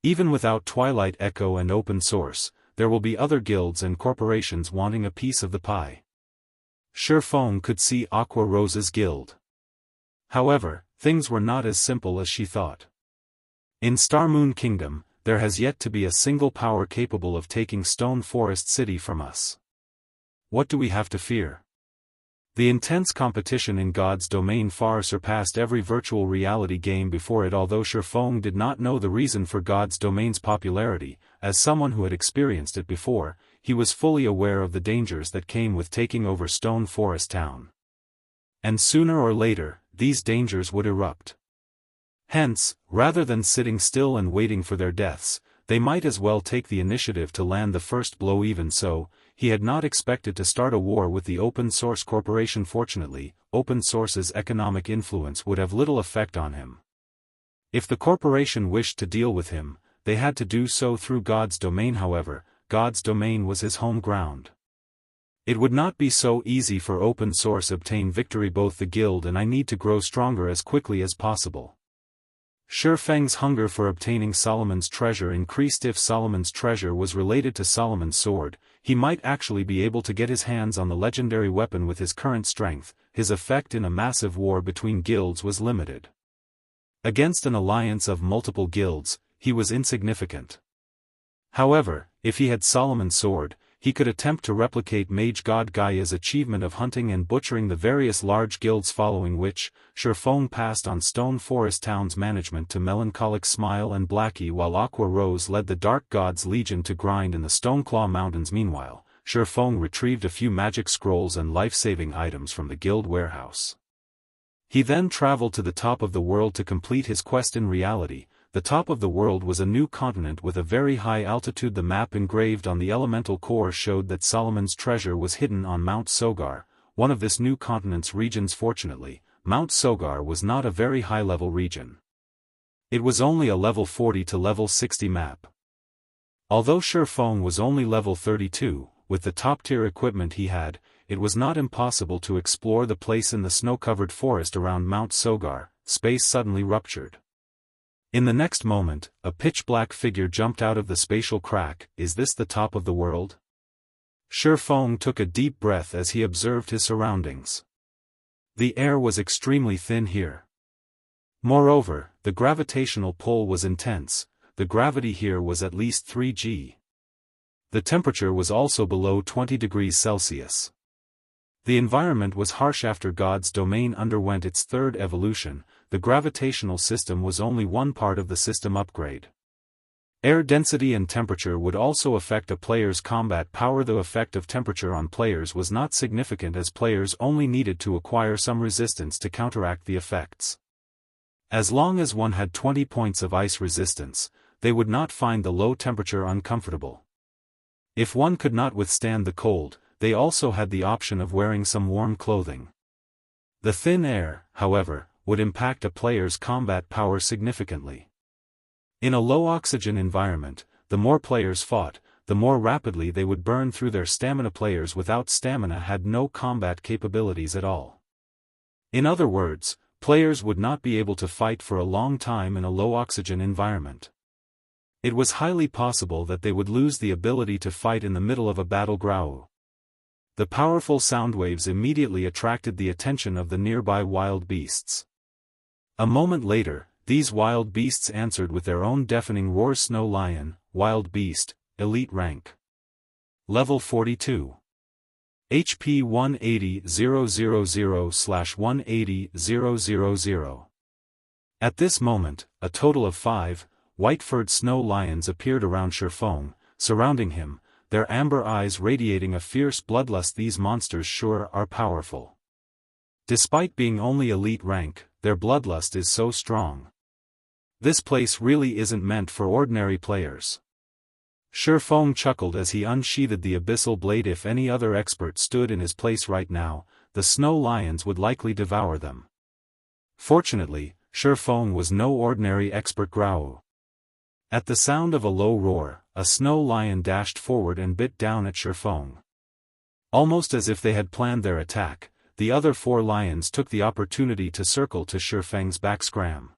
Even without Twilight Echo and Open Source, there will be other guilds and corporations wanting a piece of the pie. Feng could see Aqua Rose's guild. However, things were not as simple as she thought. In Starmoon Kingdom, there has yet to be a single power capable of taking Stone Forest City from us. What do we have to fear? The intense competition in God's domain far surpassed every virtual reality game before it. Although Feng did not know the reason for God's domain's popularity, as someone who had experienced it before, he was fully aware of the dangers that came with taking over Stone Forest Town. And sooner or later, these dangers would erupt. Hence, rather than sitting still and waiting for their deaths, they might as well take the initiative to land the first blow. Even so, he had not expected to start a war with the Open Source Corporation. Fortunately, Open Source's economic influence would have little effect on him. If the corporation wished to deal with him, they had to do so through God's domain. However, God's domain was his home ground. It would not be so easy for Open Source obtain victory. Both the guild and I need to grow stronger as quickly as possible. Feng's hunger for obtaining Solomon's treasure increased. If Solomon's treasure was related to Solomon's sword, he might actually be able to get his hands on the legendary weapon. With his current strength, his effect in a massive war between guilds was limited. Against an alliance of multiple guilds, he was insignificant. However, if he had Solomon's sword, he could attempt to replicate Mage God Gaia's achievement of hunting and butchering the various large guilds, following which, Feng passed on Stone Forest Town's management to Melancholic Smile and Blackie, while Aqua Rose led the Dark God's Legion to grind in the Stoneclaw Mountains. Meanwhile, Feng retrieved a few magic scrolls and life-saving items from the guild warehouse. He then traveled to the top of the world to complete his quest. In reality, the top of the world was a new continent with a very high altitude. The map engraved on the elemental core showed that Solomon's treasure was hidden on Mount Sogar, one of this new continent's regions. Fortunately, Mount Sogar was not a very high-level region. It was only a level 40 to level 60 map. Although Feng was only level 32, with the top-tier equipment he had, it was not impossible to explore the place. In the snow-covered forest around Mount Sogar, space suddenly ruptured. In the next moment, a pitch-black figure jumped out of the spatial crack. Is this the top of the world? Feng took a deep breath as he observed his surroundings. The air was extremely thin here. Moreover, the gravitational pull was intense. The gravity here was at least 3 g. The temperature was also below 20 degrees Celsius. The environment was harsh. After God's domain underwent its third evolution, the gravitational system was only one part of the system upgrade. Air density and temperature would also affect a player's combat power. The effect of temperature on players was not significant as players only needed to acquire some resistance to counteract the effects. As long as one had 20 points of ice resistance, they would not find the low temperature uncomfortable. If one could not withstand the cold, they also had the option of wearing some warm clothing. The thin air, however, would impact a player's combat power significantly. In a low-oxygen environment, the more players fought, the more rapidly they would burn through their stamina. Players without stamina had no combat capabilities at all. In other words, players would not be able to fight for a long time in a low-oxygen environment. It was highly possible that they would lose the ability to fight in the middle of a battleground. The powerful sound waves immediately attracted the attention of the nearby wild beasts. A moment later, these wild beasts answered with their own deafening roar. Snow Lion, Wild Beast, Elite Rank. Level 42. HP 180,000/180,000. At this moment, a total of 5 white-furred snow lions appeared around Feng, surrounding him, their amber eyes radiating a fierce bloodlust. These monsters sure are powerful. Despite being only elite rank, their bloodlust is so strong. This place really isn't meant for ordinary players. Feng chuckled as he unsheathed the abyssal blade. If any other expert stood in his place right now, the snow lions would likely devour them. Fortunately, Feng was no ordinary expert. Growl. At the sound of a low roar, a snow lion dashed forward and bit down at Feng. Almost as if they had planned their attack, the other 4 lions took the opportunity to circle to Feng's back. Scram.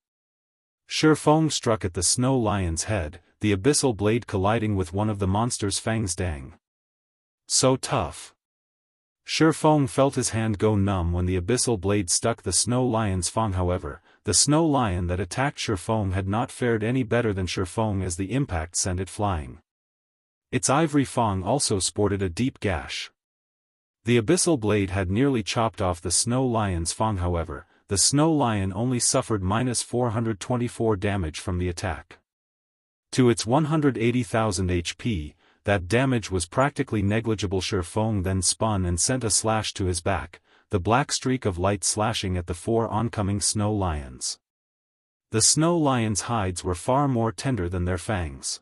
Feng struck at the snow lion's head, the abyssal blade colliding with one of the monster's fangs. Dang. So tough. Feng felt his hand go numb when the abyssal blade stuck the snow lion's fang. However, the snow lion that attacked Feng had not fared any better than Feng as the impact sent it flying. Its ivory fang also sported a deep gash. The abyssal blade had nearly chopped off the snow lion's fang. However, the snow lion only suffered -424 damage from the attack. To its 180,000 HP, that damage was practically negligible. Feng then spun and sent a slash to his back, the black streak of light slashing at the 4 oncoming snow lions. The snow lions' hides were far more tender than their fangs.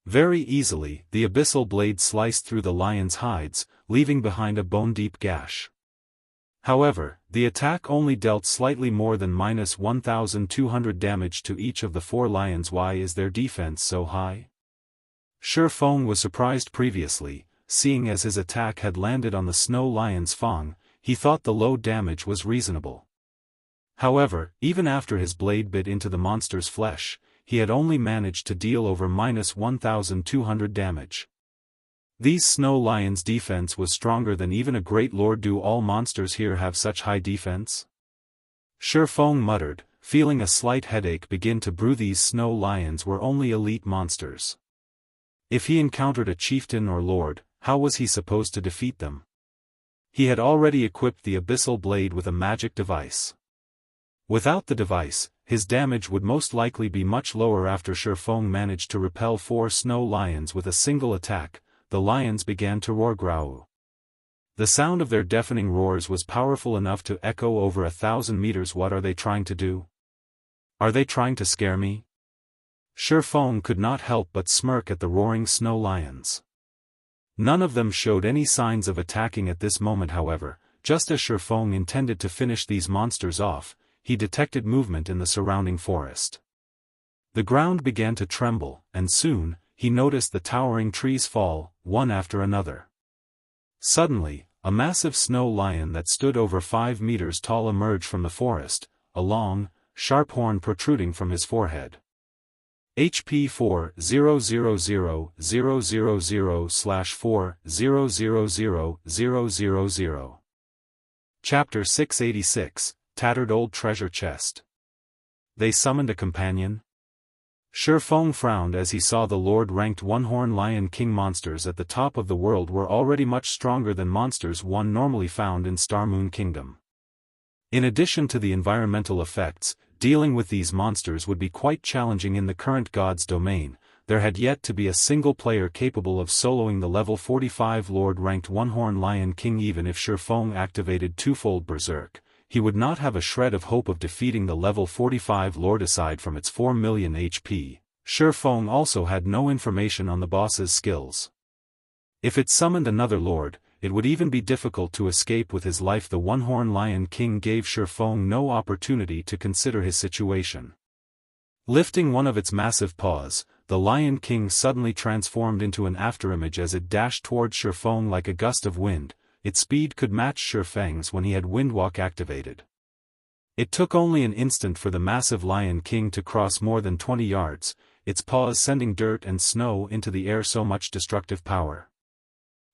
Very easily, the abyssal blade sliced through the lions' hides, leaving behind a bone-deep gash. However, the attack only dealt slightly more than -1,200 damage to each of the 4 lions. Why is their defense so high? Feng was surprised previously, seeing as his attack had landed on the snow lion's fang, he thought the low damage was reasonable. However, even after his blade bit into the monster's flesh, he had only managed to deal over -1,200 damage. These snow lions' defense was stronger than even a great lord. Do all monsters here have such high defense? Feng muttered, feeling a slight headache begin to brew. These snow lions were only elite monsters. If he encountered a chieftain or lord, how was he supposed to defeat them? He had already equipped the abyssal blade with a magic device. Without the device, his damage would most likely be much lower. After Feng managed to repel 4 snow lions with a single attack, the lions began to roar. Growl. The sound of their deafening roars was powerful enough to echo over 1,000 meters. What are they trying to do? Are they trying to scare me? Feng could not help but smirk at the roaring snow lions. None of them showed any signs of attacking at this moment. However, just as Feng intended to finish these monsters off, he detected movement in the surrounding forest. The ground began to tremble, and soon, he noticed the towering trees fall, one after another. Suddenly, a massive snow lion that stood over 5 meters tall emerged from the forest, a long, sharp horn protruding from his forehead. HP 40000/40000000. Chapter 686, Tattered Old Treasure Chest. They summoned a companion? Feng frowned as he saw the Lord-ranked one-horn lion king. Monsters at the top of the world were already much stronger than monsters one normally found in Star Moon Kingdom. In addition to the environmental effects, dealing with these monsters would be quite challenging in the current god's domain. there had yet to be a single player capable of soloing the level 45 Lord-ranked One-Horn Lion King. Even if Feng activated twofold Berserk, he would not have a shred of hope of defeating the level 45 Lord. Aside from its 4 million HP, Feng also had no information on the boss's skills. If it summoned another Lord, it would even be difficult to escape with his life. The One-Horn Lion King gave Feng no opportunity to consider his situation. Lifting one of its massive paws, the Lion King suddenly transformed into an afterimage as it dashed towards Feng like a gust of wind. Its speed could match Feng's when he had Windwalk activated. It took only an instant for the massive Lion King to cross more than 20 yards, its paws sending dirt and snow into the air. So much destructive power.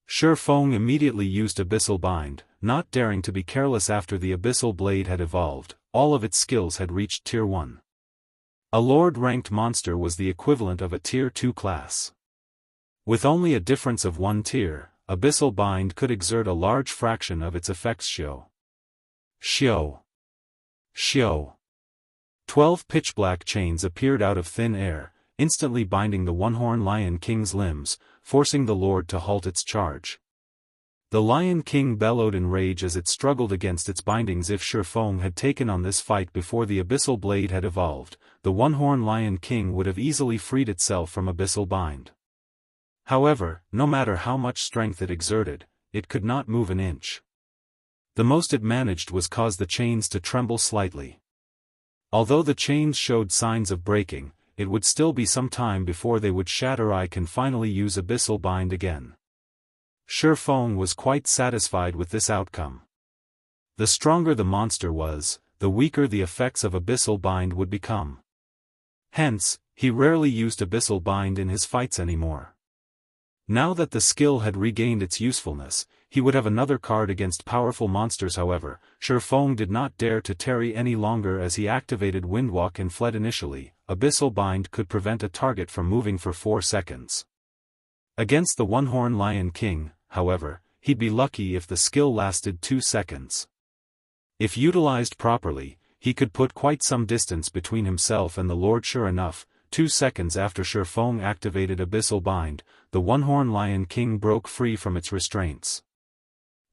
Feng immediately used Abyssal Bind, not daring to be careless after the Abyssal Blade had evolved. All of its skills had reached Tier 1. A Lord-ranked monster was the equivalent of a Tier 2 class. With only a difference of 1 tier, Abyssal Bind could exert a large fraction of its effects. Xiao. 12 pitch-black chains appeared out of thin air, instantly binding the One-Horn Lion King's limbs, forcing the Lord to halt its charge. The Lion King bellowed in rage as it struggled against its bindings. If Feng had taken on this fight before the Abyssal Blade had evolved, the One-Horn Lion King would have easily freed itself from Abyssal Bind. However, no matter how much strength it exerted, it could not move an inch. The most it managed was cause the chains to tremble slightly. Although the chains showed signs of breaking, it would still be some time before they would shatter. I can finally use Abyssal Bind again. Feng was quite satisfied with this outcome. The stronger the monster was, the weaker the effects of Abyssal Bind would become. Hence, he rarely used Abyssal Bind in his fights anymore. Now that the skill had regained its usefulness, he would have another card against powerful monsters. However, Feng did not dare to tarry any longer as he activated Windwalk and fled. Initially, Abyssal Bind could prevent a target from moving for 4 seconds. Against the One-Horn Lion King, however, he'd be lucky if the skill lasted 2 seconds. If utilized properly, he could put quite some distance between himself and the Lord. Sure enough, 2 seconds after Feng activated Abyssal Bind, the One-Horn Lion King broke free from its restraints.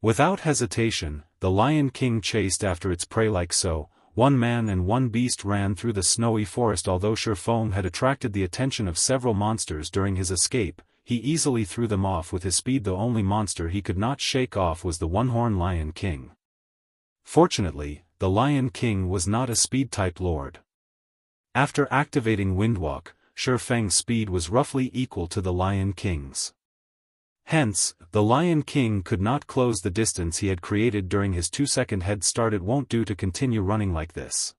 Without hesitation, the Lion King chased after its prey like so. 1 man and 1 beast ran through the snowy forest. Although Feng had attracted the attention of several monsters during his escape, he easily threw them off with his speed. The only monster he could not shake off was the One-Horn Lion King. Fortunately, the Lion King was not a speed-type lord. After activating Windwalk, Feng's speed was roughly equal to the Lion King's. Hence, the Lion King could not close the distance he had created during his 2-second head start. It won't do to continue running like this.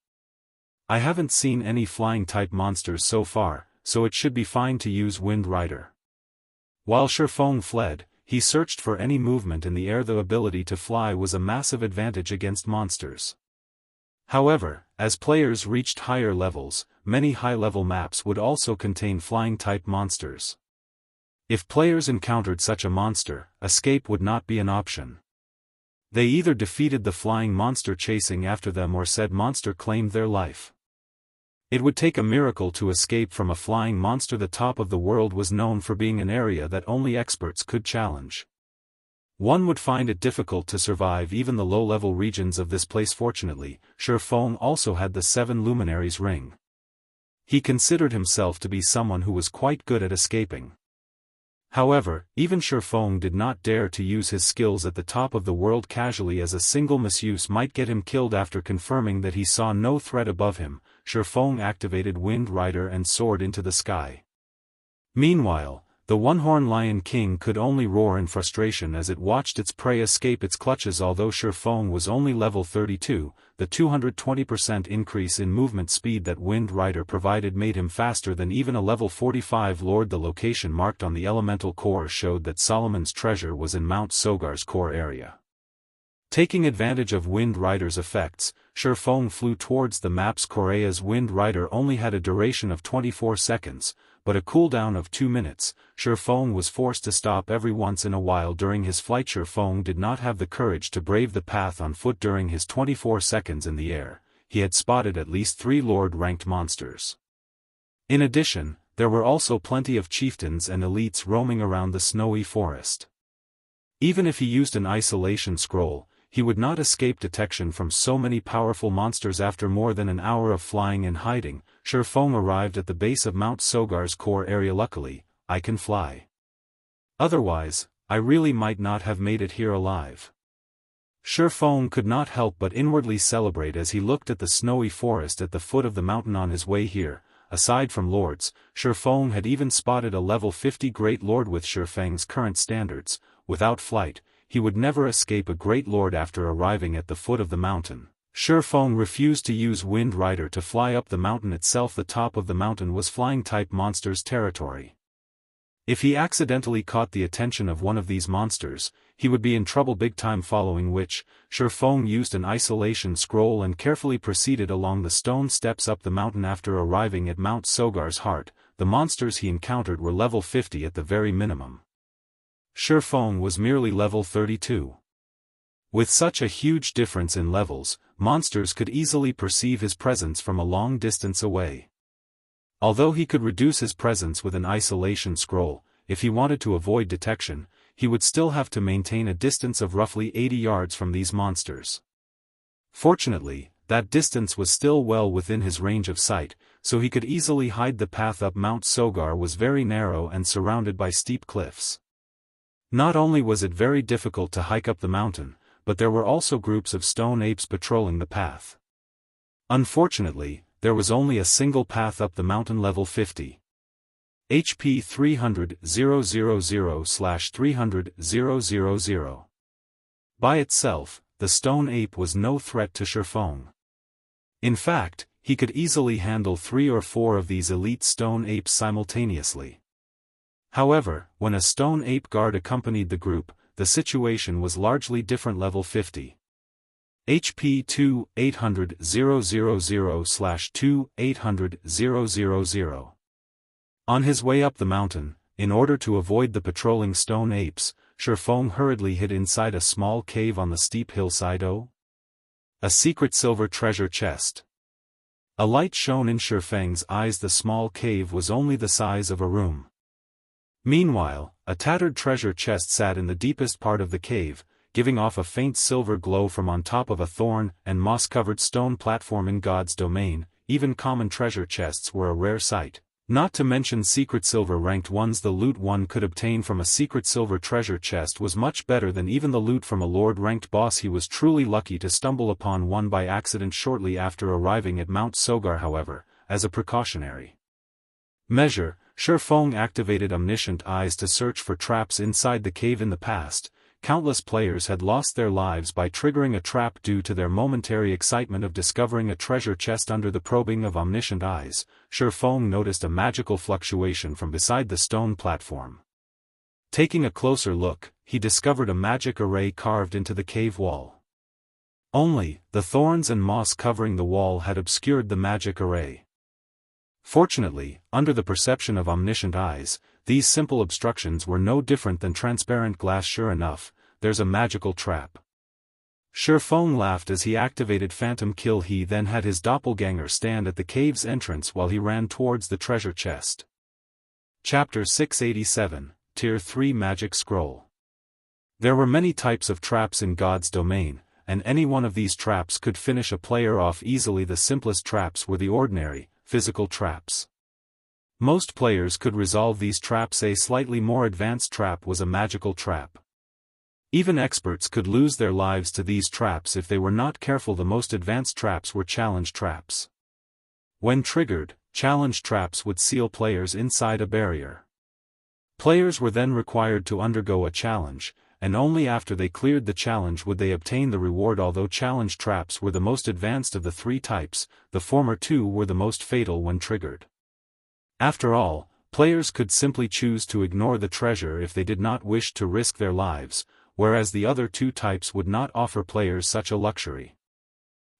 I haven't seen any flying-type monsters so far, so it should be fine to use Wind Rider. While Feng fled, he searched for any movement in the air. The ability to fly was a massive advantage against monsters. However, as players reached higher levels, many high-level maps would also contain flying-type monsters. If players encountered such a monster, escape would not be an option. They either defeated the flying monster chasing after them or said monster claimed their life. It would take a miracle to escape from a flying monster. The top of the world was known for being an area that only experts could challenge. One would find it difficult to survive even the low-level regions of this place. Fortunately, Feng also had the 7 Luminaries ring. He considered himself to be someone who was quite good at escaping. However, even Feng did not dare to use his skills at the top of the world casually, as a single misuse might get him killed. After confirming that he saw no threat above him, Feng activated Wind Rider and soared into the sky. Meanwhile, the One-Horn Lion King could only roar in frustration as it watched its prey escape its clutches. Although Feng was only level 32, the 220% increase in movement speed that Wind Rider provided made him faster than even a level 45 lord. The location marked on the elemental core showed that Solomon's treasure was in Mount Sogar's core area. Taking advantage of Wind Rider's effects, Feng flew towards the map's core. As Wind Rider only had a duration of 24 seconds, but a cooldown of 2 minutes, Feng was forced to stop every once in a while during his flight. Feng did not have the courage to brave the path on foot during his 24 seconds in the air. He had spotted at least 3 Lord-ranked monsters. In addition, there were also plenty of chieftains and elites roaming around the snowy forest. Even if he used an isolation scroll, he would not escape detection from so many powerful monsters. After more than an hour of flying and hiding, Feng arrived at the base of Mount Sogar's core area. Luckily, I can fly. Otherwise, I really might not have made it here alive. Feng could not help but inwardly celebrate as he looked at the snowy forest at the foot of the mountain on his way here. Aside from lords, Feng had even spotted a level 50 Great Lord. With Feng's current standards, without flight, he would never escape a Great Lord. After arriving at the foot of the mountain, Feng refused to use Wind Rider to fly up the mountain itself. The top of the mountain was flying-type monsters' territory. If he accidentally caught the attention of one of these monsters, he would be in trouble big time. Following which, Feng used an isolation scroll and carefully proceeded along the stone steps up the mountain. After arriving at Mount Sogar's heart, the monsters he encountered were level 50 at the very minimum. Feng was merely level 32. With such a huge difference in levels, monsters could easily perceive his presence from a long distance away. Although he could reduce his presence with an isolation scroll, if he wanted to avoid detection, he would still have to maintain a distance of roughly 80 yards from these monsters. Fortunately, that distance was still well within his range of sight, so he could easily hide. The path up Mount Sogar was very narrow and surrounded by steep cliffs. Not only was it very difficult to hike up the mountain, but there were also groups of stone apes patrolling the path. Unfortunately, there was only a single path up the mountain. Level 50. HP 300,000/300,000. By itself, the stone ape was no threat to Feng. In fact, he could easily handle 3 or 4 of these elite stone apes simultaneously. However, when a stone ape guard accompanied the group, the situation was largely different. Level 50. HP 2,800,000/2,800,000. On his way up the mountain, in order to avoid the patrolling stone apes, Feng hurriedly hid inside a small cave on the steep hillside. A secret silver treasure chest. A light shone in Feng's eyes. The small cave was only the size of a room. Meanwhile, a tattered treasure chest sat in the deepest part of the cave, giving off a faint silver glow from on top of a thorn and moss-covered stone platform. In God's domain, even common treasure chests were a rare sight, not to mention secret silver ranked ones. The loot one could obtain from a secret silver treasure chest was much better than even the loot from a lord-ranked boss. He was truly lucky to stumble upon one by accident shortly after arriving at Mount Sogar. However, as a precautionary measure, Feng activated omniscient eyes to search for traps inside the cave. In the past, countless players had lost their lives by triggering a trap due to their momentary excitement of discovering a treasure chest. Under the probing of omniscient eyes, Feng noticed a magical fluctuation from beside the stone platform. Taking a closer look, he discovered a magic array carved into the cave wall. Only, the thorns and moss covering the wall had obscured the magic array. Fortunately, under the perception of omniscient eyes, these simple obstructions were no different than transparent glass. Sure enough, there's a magical trap. Feng laughed as he activated Phantom Kill. He then had his doppelganger stand at the cave's entrance while he ran towards the treasure chest. Chapter 687, Tier 3 Magic Scroll. There were many types of traps in God's domain, and any one of these traps could finish a player off easily. The simplest traps were the ordinary, physical traps. Most players could resolve these traps. A slightly more advanced trap was a magical trap. Even experts could lose their lives to these traps if they were not careful. The most advanced traps were challenge traps. When triggered, challenge traps would seal players inside a barrier. Players were then required to undergo a challenge, and only after they cleared the challenge would they obtain the reward. Although challenge traps were the most advanced of the 3 types, the former 2 were the most fatal when triggered. After all, players could simply choose to ignore the treasure if they did not wish to risk their lives, whereas the other 2 types would not offer players such a luxury.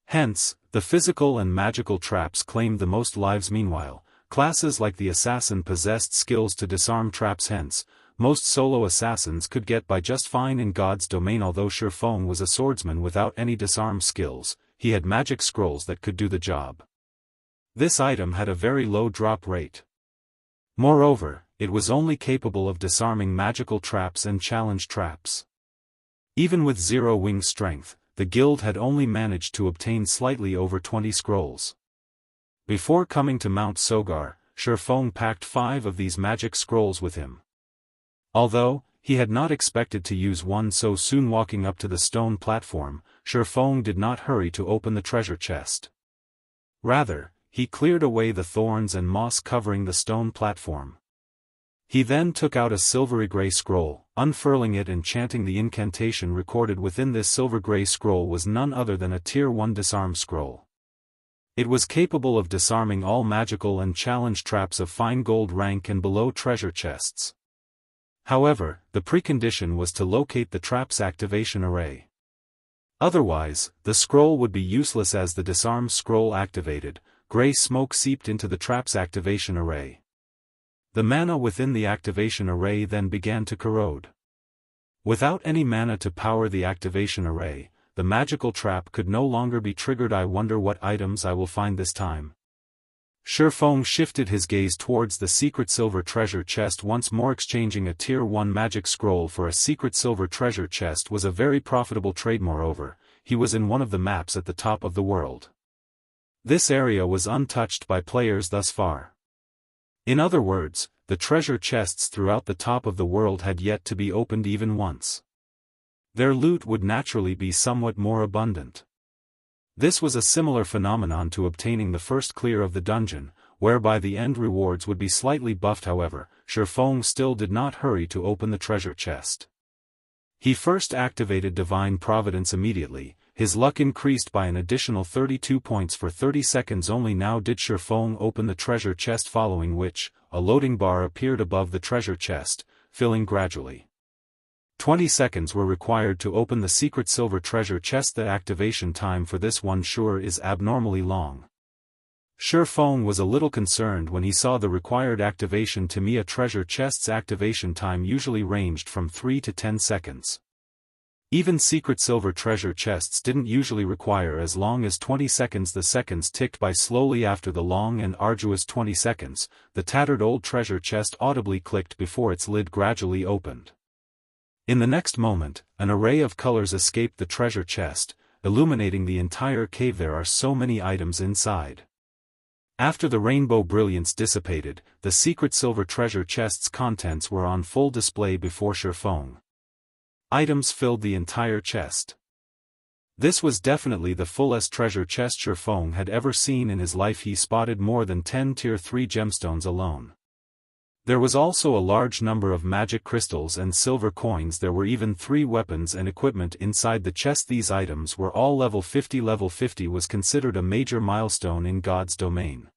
Hence, the physical and magical traps claimed the most lives. Meanwhile, classes like the assassin possessed skills to disarm traps. Hence, most solo assassins could get by just fine in God's domain. Although Feng was a swordsman without any disarm skills, he had magic scrolls that could do the job. This item had a very low drop rate. Moreover, it was only capable of disarming magical traps and challenge traps. Even with 0 wing strength, the guild had only managed to obtain slightly over 20 scrolls. Before coming to Mount Sogar, Feng packed 5 of these magic scrolls with him. Although he had not expected to use one so soon, walking up to the stone platform, Feng did not hurry to open the treasure chest. Rather, he cleared away the thorns and moss covering the stone platform. He then took out a silvery gray scroll, unfurling it and chanting the incantation recorded within this silver gray scroll was none other than a Tier 1 disarm scroll. It was capable of disarming all magical and challenge traps of fine gold rank and below treasure chests. However, the precondition was to locate the trap's activation array. Otherwise, the scroll would be useless. As the disarm scroll activated, gray smoke seeped into the trap's activation array. The mana within the activation array then began to corrode. Without any mana to power the activation array, the magical trap could no longer be triggered. I wonder what items I will find this time. Feng shifted his gaze towards the secret silver treasure chest once more. Exchanging a Tier 1 magic scroll for a secret silver treasure chest was a very profitable trade. Moreover, he was in one of the maps at the top of the world. This area was untouched by players thus far. In other words, the treasure chests throughout the top of the world had yet to be opened even once. Their loot would naturally be somewhat more abundant. This was a similar phenomenon to obtaining the first clear of the dungeon, whereby the end rewards would be slightly buffed. However, Feng still did not hurry to open the treasure chest. He first activated Divine Providence immediately. His luck increased by an additional 32 points for 30 seconds only. Now did Feng open the treasure chest, following which, a loading bar appeared above the treasure chest, filling gradually. 20 seconds were required to open the secret silver treasure chest. The activation time for this one sure is abnormally long. Feng was a little concerned when he saw the required activation to me. A treasure chest's activation time usually ranged from 3 to 10 seconds. Even secret silver treasure chests didn't usually require as long as 20 seconds. The seconds ticked by slowly. After the long and arduous 20 seconds, the tattered old treasure chest audibly clicked before its lid gradually opened. In the next moment, an array of colors escaped the treasure chest, illuminating the entire cave. There are so many items inside. After the rainbow brilliance dissipated, the secret silver treasure chest's contents were on full display before Feng. Items filled the entire chest. This was definitely the fullest treasure chest Feng had ever seen in his life. He spotted more than 10 Tier 3 gemstones alone. There was also a large number of magic crystals and silver coins. There were even 3 weapons and equipment inside the chest. These items were all level 50. Level 50 was considered a major milestone in God's domain.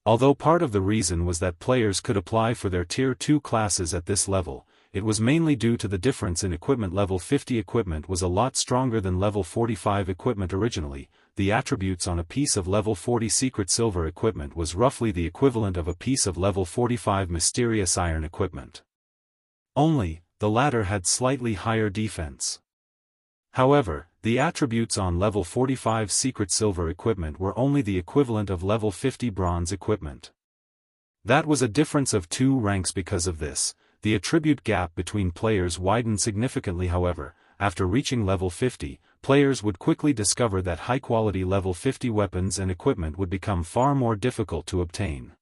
Although part of the reason was that players could apply for their Tier 2 classes at this level, it was mainly due to the difference in equipment. Level 50 equipment was a lot stronger than level 45 equipment originally. The attributes on a piece of level 40 secret silver equipment was roughly the equivalent of a piece of level 45 mysterious iron equipment. Only, the latter had slightly higher defense. However, the attributes on level 45 secret silver equipment were only the equivalent of level 50 bronze equipment. That was a difference of 2 ranks. Because of this, the attribute gap between players widened significantly. However, after reaching level 50, players would quickly discover that high-quality level 50 weapons and equipment would become far more difficult to obtain.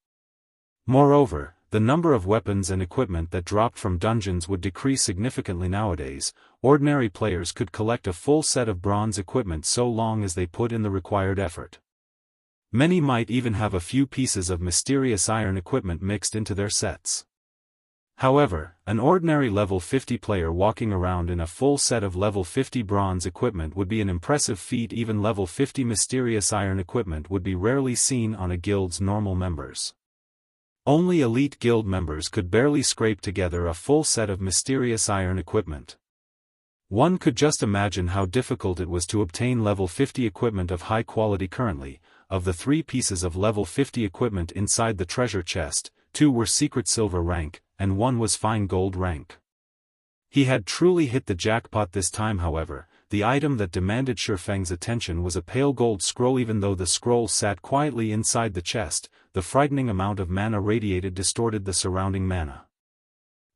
Moreover, the number of weapons and equipment that dropped from dungeons would decrease significantly. Nowadays, ordinary players could collect a full set of bronze equipment so long as they put in the required effort. Many might even have a few pieces of mysterious iron equipment mixed into their sets. However, an ordinary level 50 player walking around in a full set of level 50 bronze equipment would be an impressive feat. Even level 50 mysterious iron equipment would be rarely seen on a guild's normal members. Only elite guild members could barely scrape together a full set of mysterious iron equipment. One could just imagine how difficult it was to obtain level 50 equipment of high quality. Currently, of the 3 pieces of level 50 equipment inside the treasure chest, 2 were secret silver rank, and 1 was fine gold rank. He had truly hit the jackpot this time. However, the item that demanded Feng's attention was a pale gold scroll. Even though the scroll sat quietly inside the chest, the frightening amount of mana radiated distorted the surrounding mana.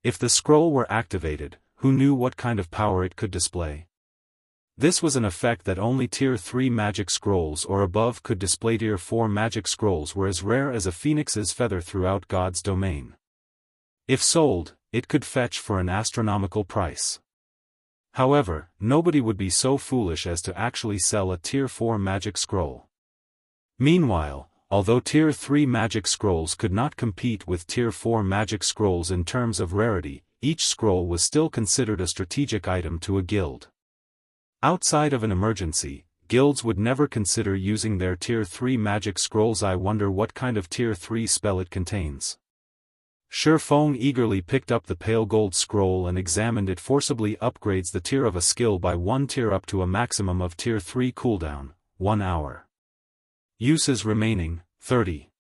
If the scroll were activated, who knew what kind of power it could display? This was an effect that only Tier 3 magic scrolls or above could display. Tier 4 magic scrolls were as rare as a phoenix's feather throughout God's domain. If sold, it could fetch for an astronomical price. However, nobody would be so foolish as to actually sell a Tier 4 magic scroll. Meanwhile, although Tier 3 magic scrolls could not compete with Tier 4 magic scrolls in terms of rarity, each scroll was still considered a strategic item to a guild. Outside of an emergency, guilds would never consider using their Tier 3 magic scrolls. I wonder what kind of Tier 3 spell it contains. Feng eagerly picked up the pale gold scroll and examined it. Forcibly upgrades the tier of a skill by 1 tier up to a maximum of Tier 3 cooldown, 1 hour. Uses remaining, 30.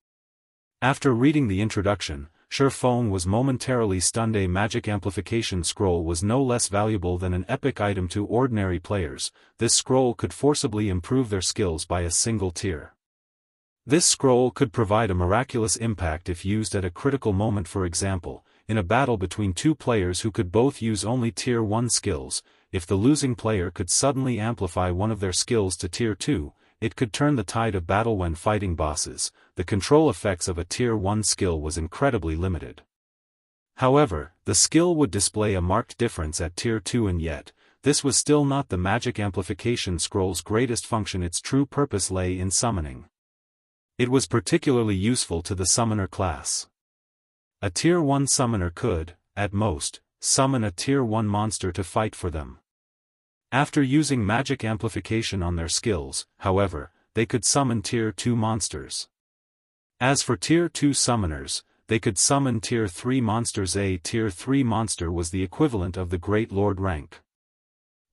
After reading the introduction, Feng was momentarily stunned. A magic amplification scroll was no less valuable than an epic item to ordinary players. This scroll could forcibly improve their skills by a single tier. This scroll could provide a miraculous impact if used at a critical moment. For example, in a battle between two players who could both use only Tier 1 skills, if the losing player could suddenly amplify one of their skills to Tier 2, it could turn the tide of battle. When fighting bosses, the control effects of a Tier 1 skill was incredibly limited. However, the skill would display a marked difference at Tier 2, and yet, this was still not the magic amplification scroll's greatest function. Its true purpose lay in summoning. It was particularly useful to the summoner class. A Tier 1 summoner could, at most, summon a Tier 1 monster to fight for them. After using magic amplification on their skills, however, they could summon Tier 2 monsters. As for Tier 2 summoners, they could summon Tier 3 monsters. A Tier 3 monster was the equivalent of the Great Lord rank.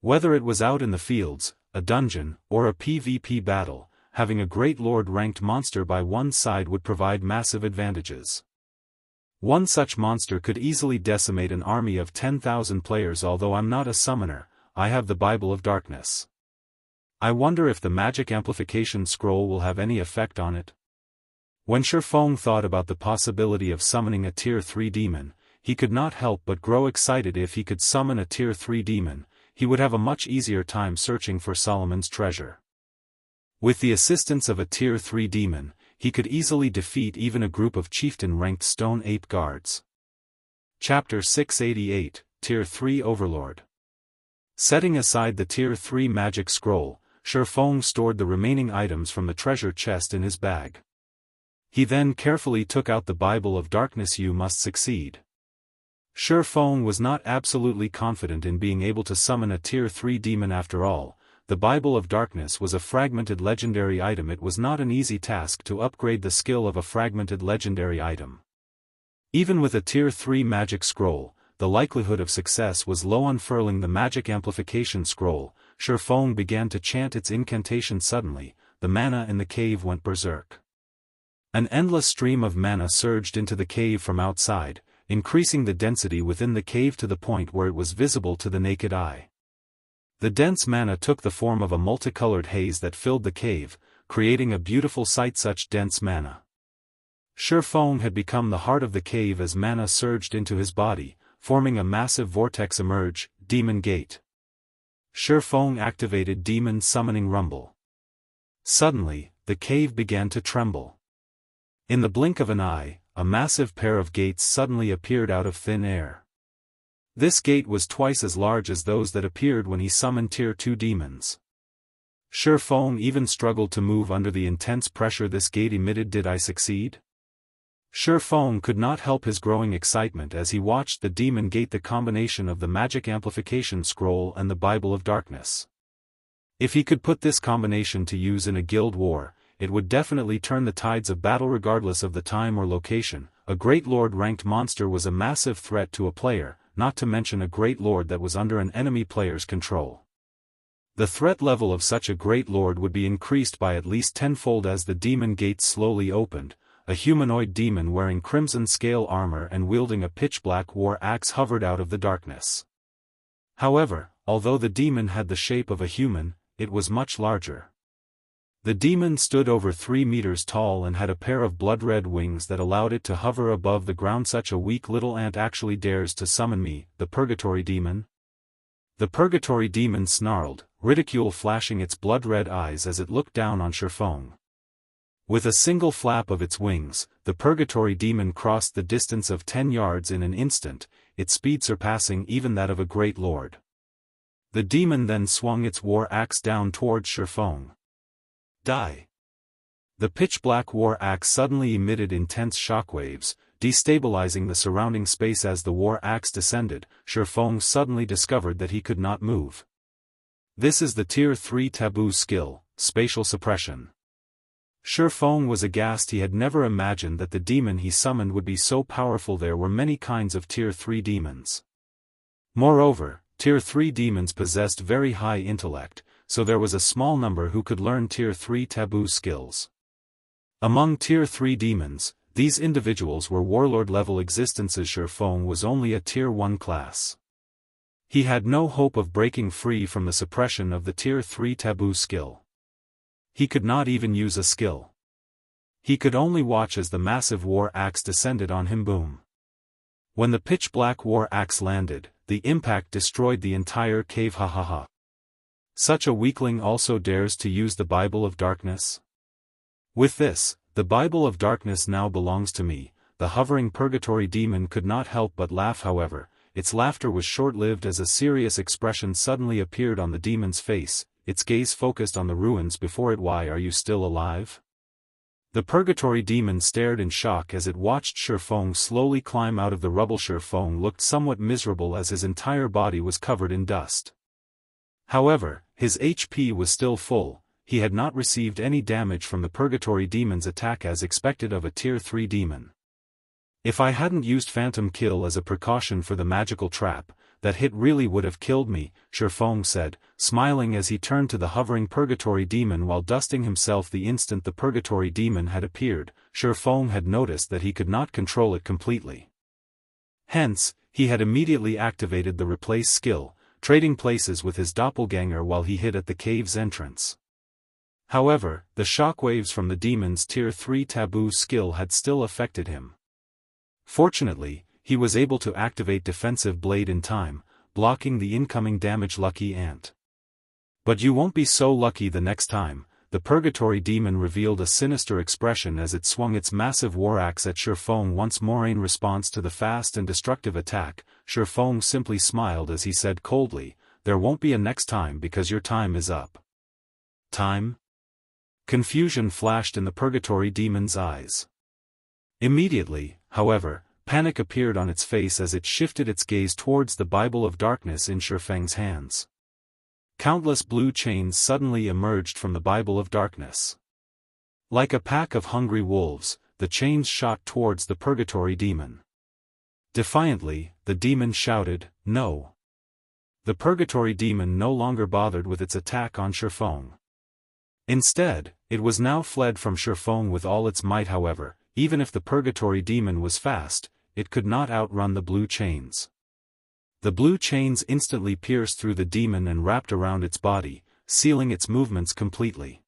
Whether it was out in the fields, a dungeon, or a PvP battle, having a Great Lord ranked monster by one's side would provide massive advantages. One such monster could easily decimate an army of 10,000 players. Although I'm not a summoner, I have the Bible of Darkness. I wonder if the magic amplification scroll will have any effect on it. When Feng thought about the possibility of summoning a Tier 3 demon, he could not help but grow excited. If he could summon a Tier 3 demon, he would have a much easier time searching for Solomon's treasure. With the assistance of a Tier 3 demon, he could easily defeat even a group of chieftain-ranked stone ape guards. Chapter 688, Tier 3 Overlord. Setting aside the Tier 3 magic scroll, Feng stored the remaining items from the treasure chest in his bag. He then carefully took out the Bible of Darkness. You must succeed. Feng was not absolutely confident in being able to summon a Tier 3 demon. After all, the Bible of Darkness was a fragmented legendary item. It was not an easy task to upgrade the skill of a fragmented legendary item. Even with a Tier 3 magic scroll, the likelihood of success was low. Unfurling the magic amplification scroll, Feng began to chant its incantation. Suddenly, the mana in the cave went berserk. An endless stream of mana surged into the cave from outside, increasing the density within the cave to the point where it was visible to the naked eye. The dense mana took the form of a multicolored haze that filled the cave, creating a beautiful sight. Such dense mana. Feng had become the heart of the cave as mana surged into his body, forming a massive vortex. Emerge, Demon Gate. Feng activated Demon Summoning Rumble. Suddenly, the cave began to tremble. In the blink of an eye, a massive pair of gates suddenly appeared out of thin air. This gate was twice as large as those that appeared when he summoned Tier 2 demons. Feng even struggled to move under the intense pressure this gate emitted. Did I succeed? Feng could not help his growing excitement as he watched the Demon Gate, the combination of the magic amplification scroll and the Bible of Darkness. If he could put this combination to use in a guild war, it would definitely turn the tides of battle regardless of the time or location. A Great Lord ranked monster was a massive threat to a player, not to mention a Great Lord that was under an enemy player's control. The threat level of such a Great Lord would be increased by at least tenfold as the Demon Gate slowly opened. A humanoid demon wearing crimson scale armor and wielding a pitch-black war axe hovered out of the darkness. However, although the demon had the shape of a human, it was much larger. The demon stood over 3 meters tall and had a pair of blood-red wings that allowed it to hover above the ground. Such a weak little ant actually dares to summon me, the Purgatory Demon? The Purgatory Demon snarled, ridicule flashing its blood-red eyes as it looked down on Feng. With a single flap of its wings, the Purgatory Demon crossed the distance of 10 yards in an instant, its speed surpassing even that of a great lord. The demon then swung its war axe down towards Feng. Die! The pitch-black war axe suddenly emitted intense shockwaves, destabilizing the surrounding space. As the war axe descended, Feng suddenly discovered that he could not move. This is the Tier 3 Taboo skill, Spatial Suppression. Feng was aghast. He had never imagined that the demon he summoned would be so powerful. There were many kinds of Tier 3 demons. Moreover, Tier 3 demons possessed very high intellect, so there was a small number who could learn Tier 3 Taboo skills. Among Tier 3 demons, these individuals were warlord-level existences. Feng was only a Tier 1 class. He had no hope of breaking free from the suppression of the Tier 3 Taboo skill. He could not even use a skill. He could only watch as the massive war axe descended on him. Boom. When the pitch-black war axe landed, the impact destroyed the entire cave. Ha ha ha. Such a weakling also dares to use the Bible of Darkness? With this, the Bible of Darkness now belongs to me. The hovering Purgatory Demon could not help but laugh. However, its laughter was short-lived as a serious expression suddenly appeared on the demon's face, its gaze focused on the ruins before it. Why are you still alive? The Purgatory Demon stared in shock as it watched Feng slowly climb out of the rubble. Feng looked somewhat miserable as his entire body was covered in dust. However, his HP was still full. He had not received any damage from the Purgatory Demon's attack as expected of a Tier 3 demon. If I hadn't used Phantom Kill as a precaution for the magical trap, that hit really would have killed me, Feng said, smiling as he turned to the hovering Purgatory Demon while dusting himself. The instant the Purgatory Demon had appeared, Feng had noticed that he could not control it completely. Hence, he had immediately activated the Replace skill, trading places with his doppelganger while he hid at the cave's entrance. However, the shockwaves from the demon's Tier 3 Taboo skill had still affected him. Fortunately, he was able to activate Defensive Blade in time, blocking the incoming damage. Lucky ant. But you won't be so lucky the next time. The Purgatory Demon revealed a sinister expression as it swung its massive war axe at Feng once more. In response to the fast and destructive attack, Feng simply smiled as he said coldly, "There won't be a next time because your time is up." Time? Confusion flashed in the Purgatory Demon's eyes. Immediately, however, panic appeared on its face as it shifted its gaze towards the Bible of Darkness in Feng's hands. Countless blue chains suddenly emerged from the Bible of Darkness. Like a pack of hungry wolves, the chains shot towards the Purgatory Demon. Defiantly, the demon shouted, "No!" The Purgatory Demon no longer bothered with its attack on Feng. Instead, it was now fled from Feng with all its might. However, even if the Purgatory Demon was fast, it could not outrun the blue chains. The blue chains instantly pierced through the demon and wrapped around its body, sealing its movements completely.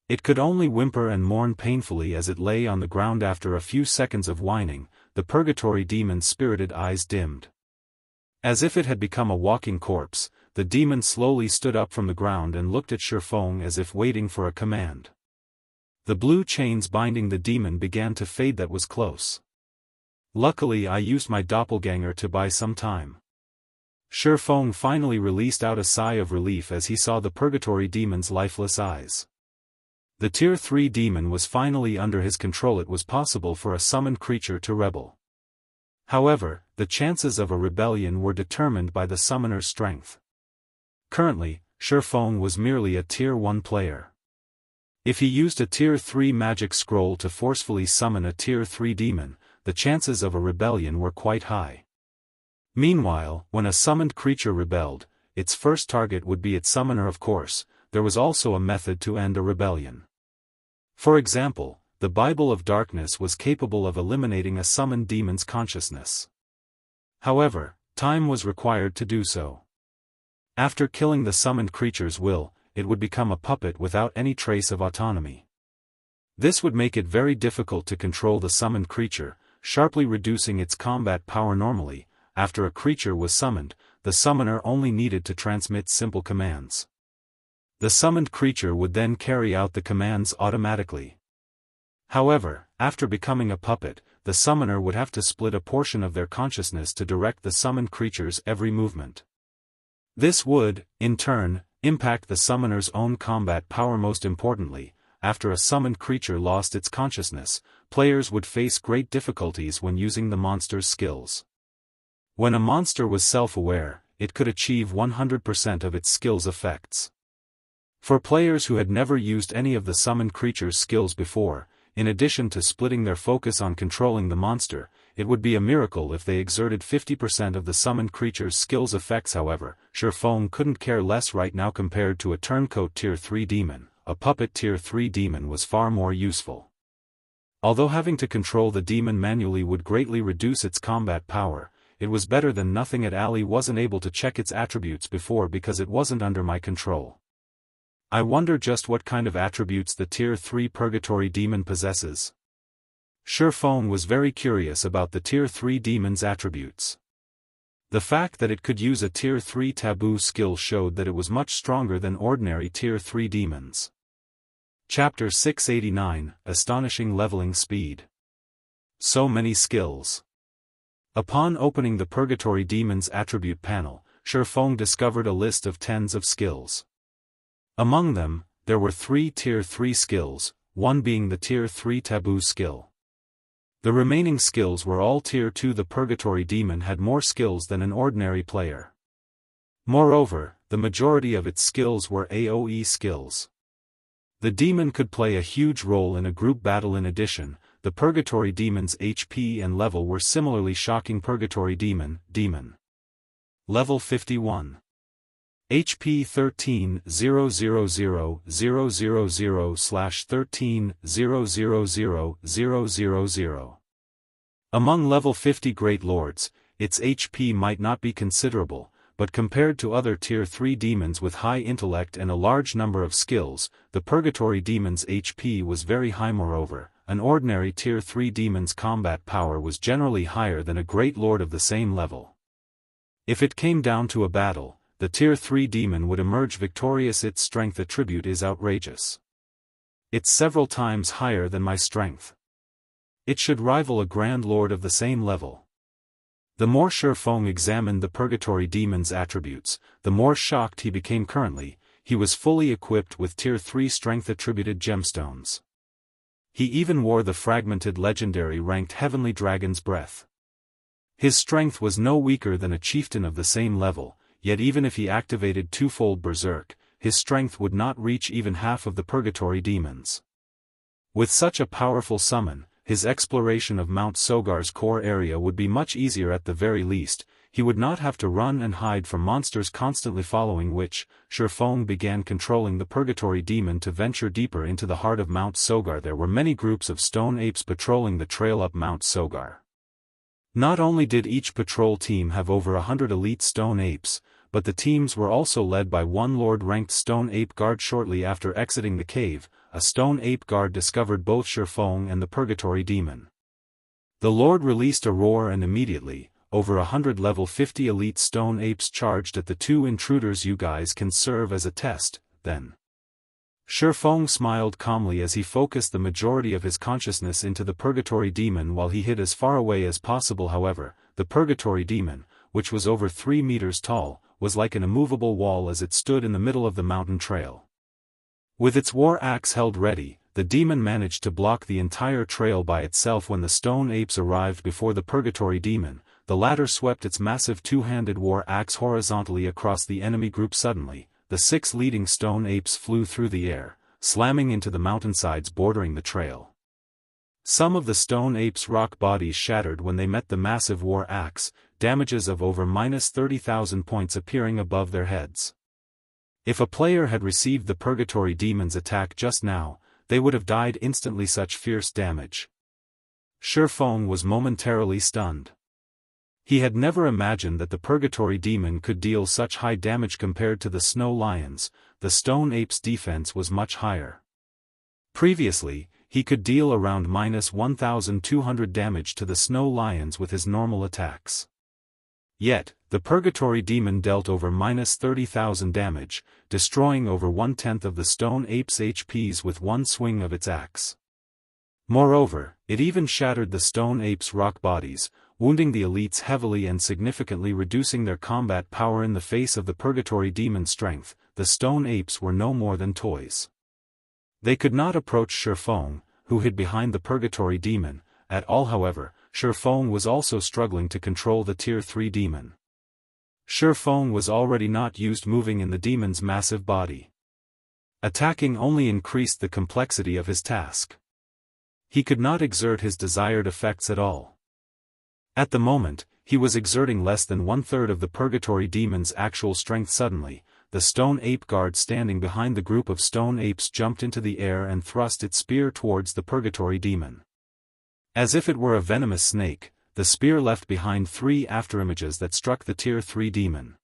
It could only whimper and mourn painfully as it lay on the ground. After a few seconds of whining, the Purgatory Demon's spirited eyes dimmed. As if it had become a walking corpse, the demon slowly stood up from the ground and looked at Feng as if waiting for a command. The blue chains binding the demon began to fade. That was close. Luckily I used my doppelganger to buy some time. Feng finally released out a sigh of relief as he saw the Purgatory Demon's lifeless eyes. The Tier 3 demon was finally under his control. It was possible for a summoned creature to rebel. However, the chances of a rebellion were determined by the summoner's strength. Currently, Feng was merely a Tier 1 player. If he used a Tier 3 magic scroll to forcefully summon a Tier 3 demon, the chances of a rebellion were quite high. Meanwhile, when a summoned creature rebelled, its first target would be its summoner. Of course, there was also a method to end a rebellion. For example, the Bible of Darkness was capable of eliminating a summoned demon's consciousness. However, time was required to do so. After killing the summoned creature's will, it would become a puppet without any trace of autonomy. This would make it very difficult to control the summoned creature, sharply reducing its combat power. Normally, after a creature was summoned, the summoner only needed to transmit simple commands. The summoned creature would then carry out the commands automatically. However, after becoming a puppet, the summoner would have to split a portion of their consciousness to direct the summoned creature's every movement. This would, in turn, impact the summoner's own combat power. Most importantly, after a summoned creature lost its consciousness, players would face great difficulties when using the monster's skills. When a monster was self-aware, it could achieve 100% of its skills' effects. For players who had never used any of the summoned creature's skills before, in addition to splitting their focus on controlling the monster, it would be a miracle if they exerted 50% of the summoned creature's skills effects. However, Feng couldn't care less right now. Compared to a turncoat Tier 3 demon, a puppet Tier 3 demon was far more useful. Although having to control the demon manually would greatly reduce its combat power, it was better than nothing. Ali wasn't able to check its attributes before because it wasn't under my control. I wonder just what kind of attributes the Tier 3 Purgatory Demon possesses. Feng was very curious about the Tier 3 demon's attributes. The fact that it could use a Tier 3 Taboo skill showed that it was much stronger than ordinary Tier 3 demons. Chapter 689, Astonishing Leveling Speed. So many skills. Upon opening the Purgatory Demon's attribute panel, Feng discovered a list of tens of skills. Among them, there were 3 Tier 3 skills, one being the Tier 3 Taboo skill. The remaining skills were all Tier 2. The Purgatory Demon had more skills than an ordinary player. Moreover, the majority of its skills were AoE skills. The demon could play a huge role in a group battle. In addition, the Purgatory Demon's HP and level were similarly shocking. Purgatory Demon, Level 51. HP 13,000/13,000,000. Among level 50 Great Lords, its HP might not be considerable, but compared to other Tier 3 demons with high intellect and a large number of skills, the Purgatory Demon's HP was very high. Moreover, an ordinary Tier 3 demon's combat power was generally higher than a Great Lord of the same level. If it came down to a battle, the Tier 3 demon would emerge victorious. Its strength attribute is outrageous. It's several times higher than my strength. It should rival a Grand Lord of the same level. The more Feng examined the Purgatory Demon's attributes, the more shocked he became. Currently, he was fully equipped with Tier 3 strength attributed gemstones. He even wore the fragmented legendary ranked Heavenly Dragon's Breath. His strength was no weaker than a chieftain of the same level, yet even if he activated twofold Berserk, his strength would not reach even half of the Purgatory Demon's. With such a powerful summon, his exploration of Mount Sogar's core area would be much easier. At the very least, he would not have to run and hide from monsters constantly following. Which, Feng began controlling the Purgatory Demon to venture deeper into the heart of Mount Sogar. There were many groups of stone apes patrolling the trail up Mount Sogar. Not only did each patrol team have over 100 elite stone apes, but the teams were also led by one Lord-ranked stone ape guard. Shortly after exiting the cave, a stone ape guard discovered both Feng and the Purgatory Demon. The Lord released a roar and immediately, over 100 level 50 elite stone apes charged at the two intruders. You guys can serve as a test, then. Feng smiled calmly as he focused the majority of his consciousness into the Purgatory Demon while he hid as far away as possible. However, the Purgatory Demon, which was over 3 meters tall, was like an immovable wall as it stood in the middle of the mountain trail. With its war axe held ready, the demon managed to block the entire trail by itself. When the stone apes arrived before the Purgatory Demon, the latter swept its massive two-handed war axe horizontally across the enemy group. Suddenly, the 6 leading stone apes flew through the air, slamming into the mountainsides bordering the trail. Some of the stone apes' rock bodies shattered when they met the massive war axe, damages of over -30,000 points appearing above their heads. If a player had received the Purgatory Demon's attack just now, they would have died instantly. Such fierce damage. Feng was momentarily stunned. He had never imagined that the Purgatory Demon could deal such high damage compared to the Snow Lions. The Stone Ape's defense was much higher. Previously, he could deal around -1,200 damage to the Snow Lions with his normal attacks. Yet, the Purgatory Demon dealt over -30,000 damage, destroying over 1/10 of the Stone Ape's HPs with one swing of its axe. Moreover, it even shattered the Stone Ape's rock bodies, wounding the elites heavily and significantly reducing their combat power. In the face of the Purgatory Demon's strength, the Stone Apes were no more than toys. They could not approach Feng, who hid behind the Purgatory Demon, at all. However, Feng was also struggling to control the Tier 3 demon. Feng was already not used to moving in the demon's massive body. Attacking only increased the complexity of his task. He could not exert his desired effects at all. At the moment, he was exerting less than 1/3 of the Purgatory Demon's actual strength. Suddenly, the Stone Ape guard standing behind the group of Stone Apes jumped into the air and thrust its spear towards the Purgatory Demon. As if it were a venomous snake, the spear left behind 3 afterimages that struck the Tier 3 demon.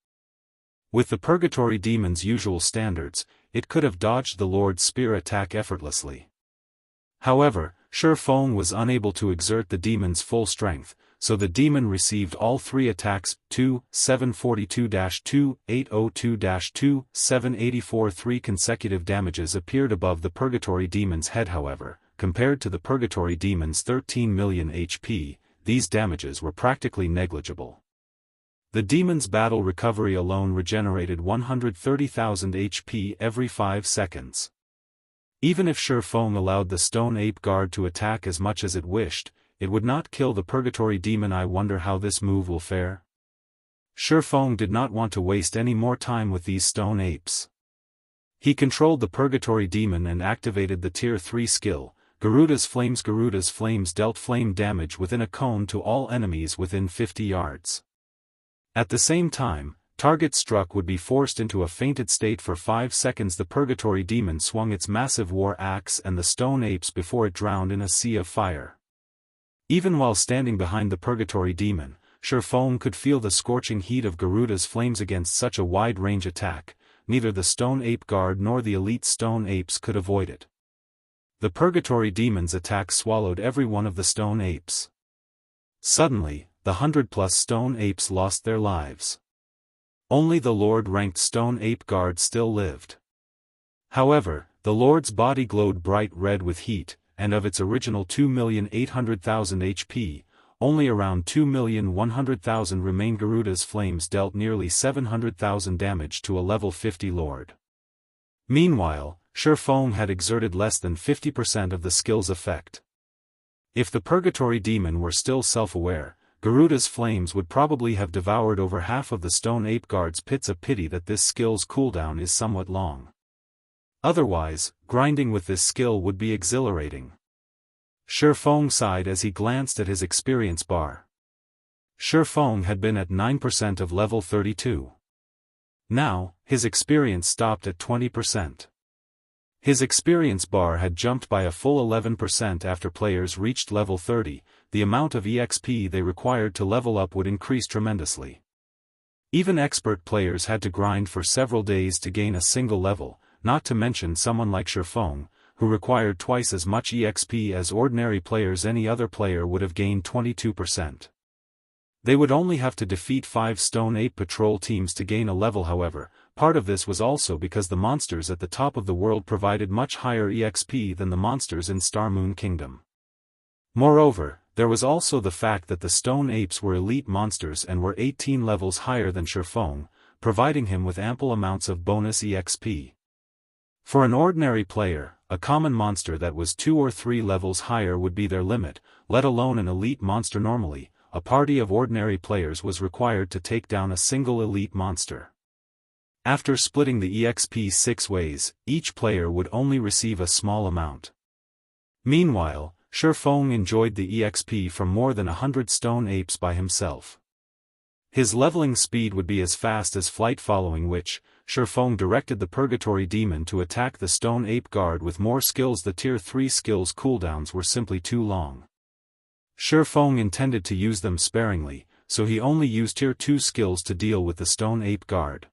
With the Purgatory Demon's usual standards, it could have dodged the Lord's spear attack effortlessly. However, Feng was unable to exert the demon's full strength, so the demon received all 3 attacks: 2, 742-2, 802-2, 784. 3 consecutive damages appeared above the Purgatory Demon's head. However, compared to the Purgatory Demon's 13 million HP, these damages were practically negligible. The demon's battle recovery alone regenerated 130,000 HP every 5 seconds. Even if Feng allowed the Stone Ape guard to attack as much as it wished, it would not kill the Purgatory Demon. I wonder how this move will fare. Feng did not want to waste any more time with these Stone Apes. He controlled the Purgatory Demon and activated the Tier 3 skill, Garuda's Flames. Garuda's Flames dealt flame damage within a cone to all enemies within 50 yards. At the same time, targets struck would be forced into a fainted state for 5 seconds. The Purgatory Demon swung its massive war axe and the Stone Apes before it drowned in a sea of fire. Even while standing behind the Purgatory Demon, Feng could feel the scorching heat of Garuda's Flames. Against such a wide-range attack, neither the Stone Ape guard nor the elite Stone Apes could avoid it. The Purgatory Demon's attack swallowed every one of the Stone Apes. Suddenly, the 100+ Stone Apes lost their lives. Only the Lord-ranked Stone Ape guard still lived. However, the Lord's body glowed bright red with heat, and of its original 2,800,000 HP, only around 2,100,000 remained. Garuda's Flames dealt nearly 700,000 damage to a level 50 Lord. Meanwhile, Feng had exerted less than 50% of the skill's effect. If the Purgatory Demon were still self-aware, Garuda's Flames would probably have devoured over half of the Stone Ape guard's pits. A pity that this skill's cooldown is somewhat long. Otherwise, grinding with this skill would be exhilarating. Feng sighed as he glanced at his experience bar. Feng had been at 9% of level 32. Now, his experience stopped at 20%. His experience bar had jumped by a full 11% after players reached level 30, the amount of EXP they required to level up would increase tremendously. Even expert players had to grind for several days to gain a single level, not to mention someone like Feng, who required twice as much EXP as ordinary players. Any other player would have gained 22%. They would only have to defeat 5 Stone Ape patrol teams to gain a level. However, part of this was also because the monsters at the top of the world provided much higher EXP than the monsters in Star Moon Kingdom. Moreover, there was also the fact that the Stone Apes were elite monsters and were 18 levels higher than Feng, providing him with ample amounts of bonus EXP. For an ordinary player, a common monster that was 2 or 3 levels higher would be their limit, let alone an elite monster. Normally, a party of ordinary players was required to take down a single elite monster. After splitting the EXP 6 ways, each player would only receive a small amount. Meanwhile, Feng enjoyed the EXP from more than 100 Stone Apes by himself. His leveling speed would be as fast as flight, following which, Feng directed the Purgatory Demon to attack the Stone Ape guard with more skills. The Tier 3 skills cooldowns were simply too long. Feng intended to use them sparingly, so he only used Tier 2 skills to deal with the Stone Ape Guard.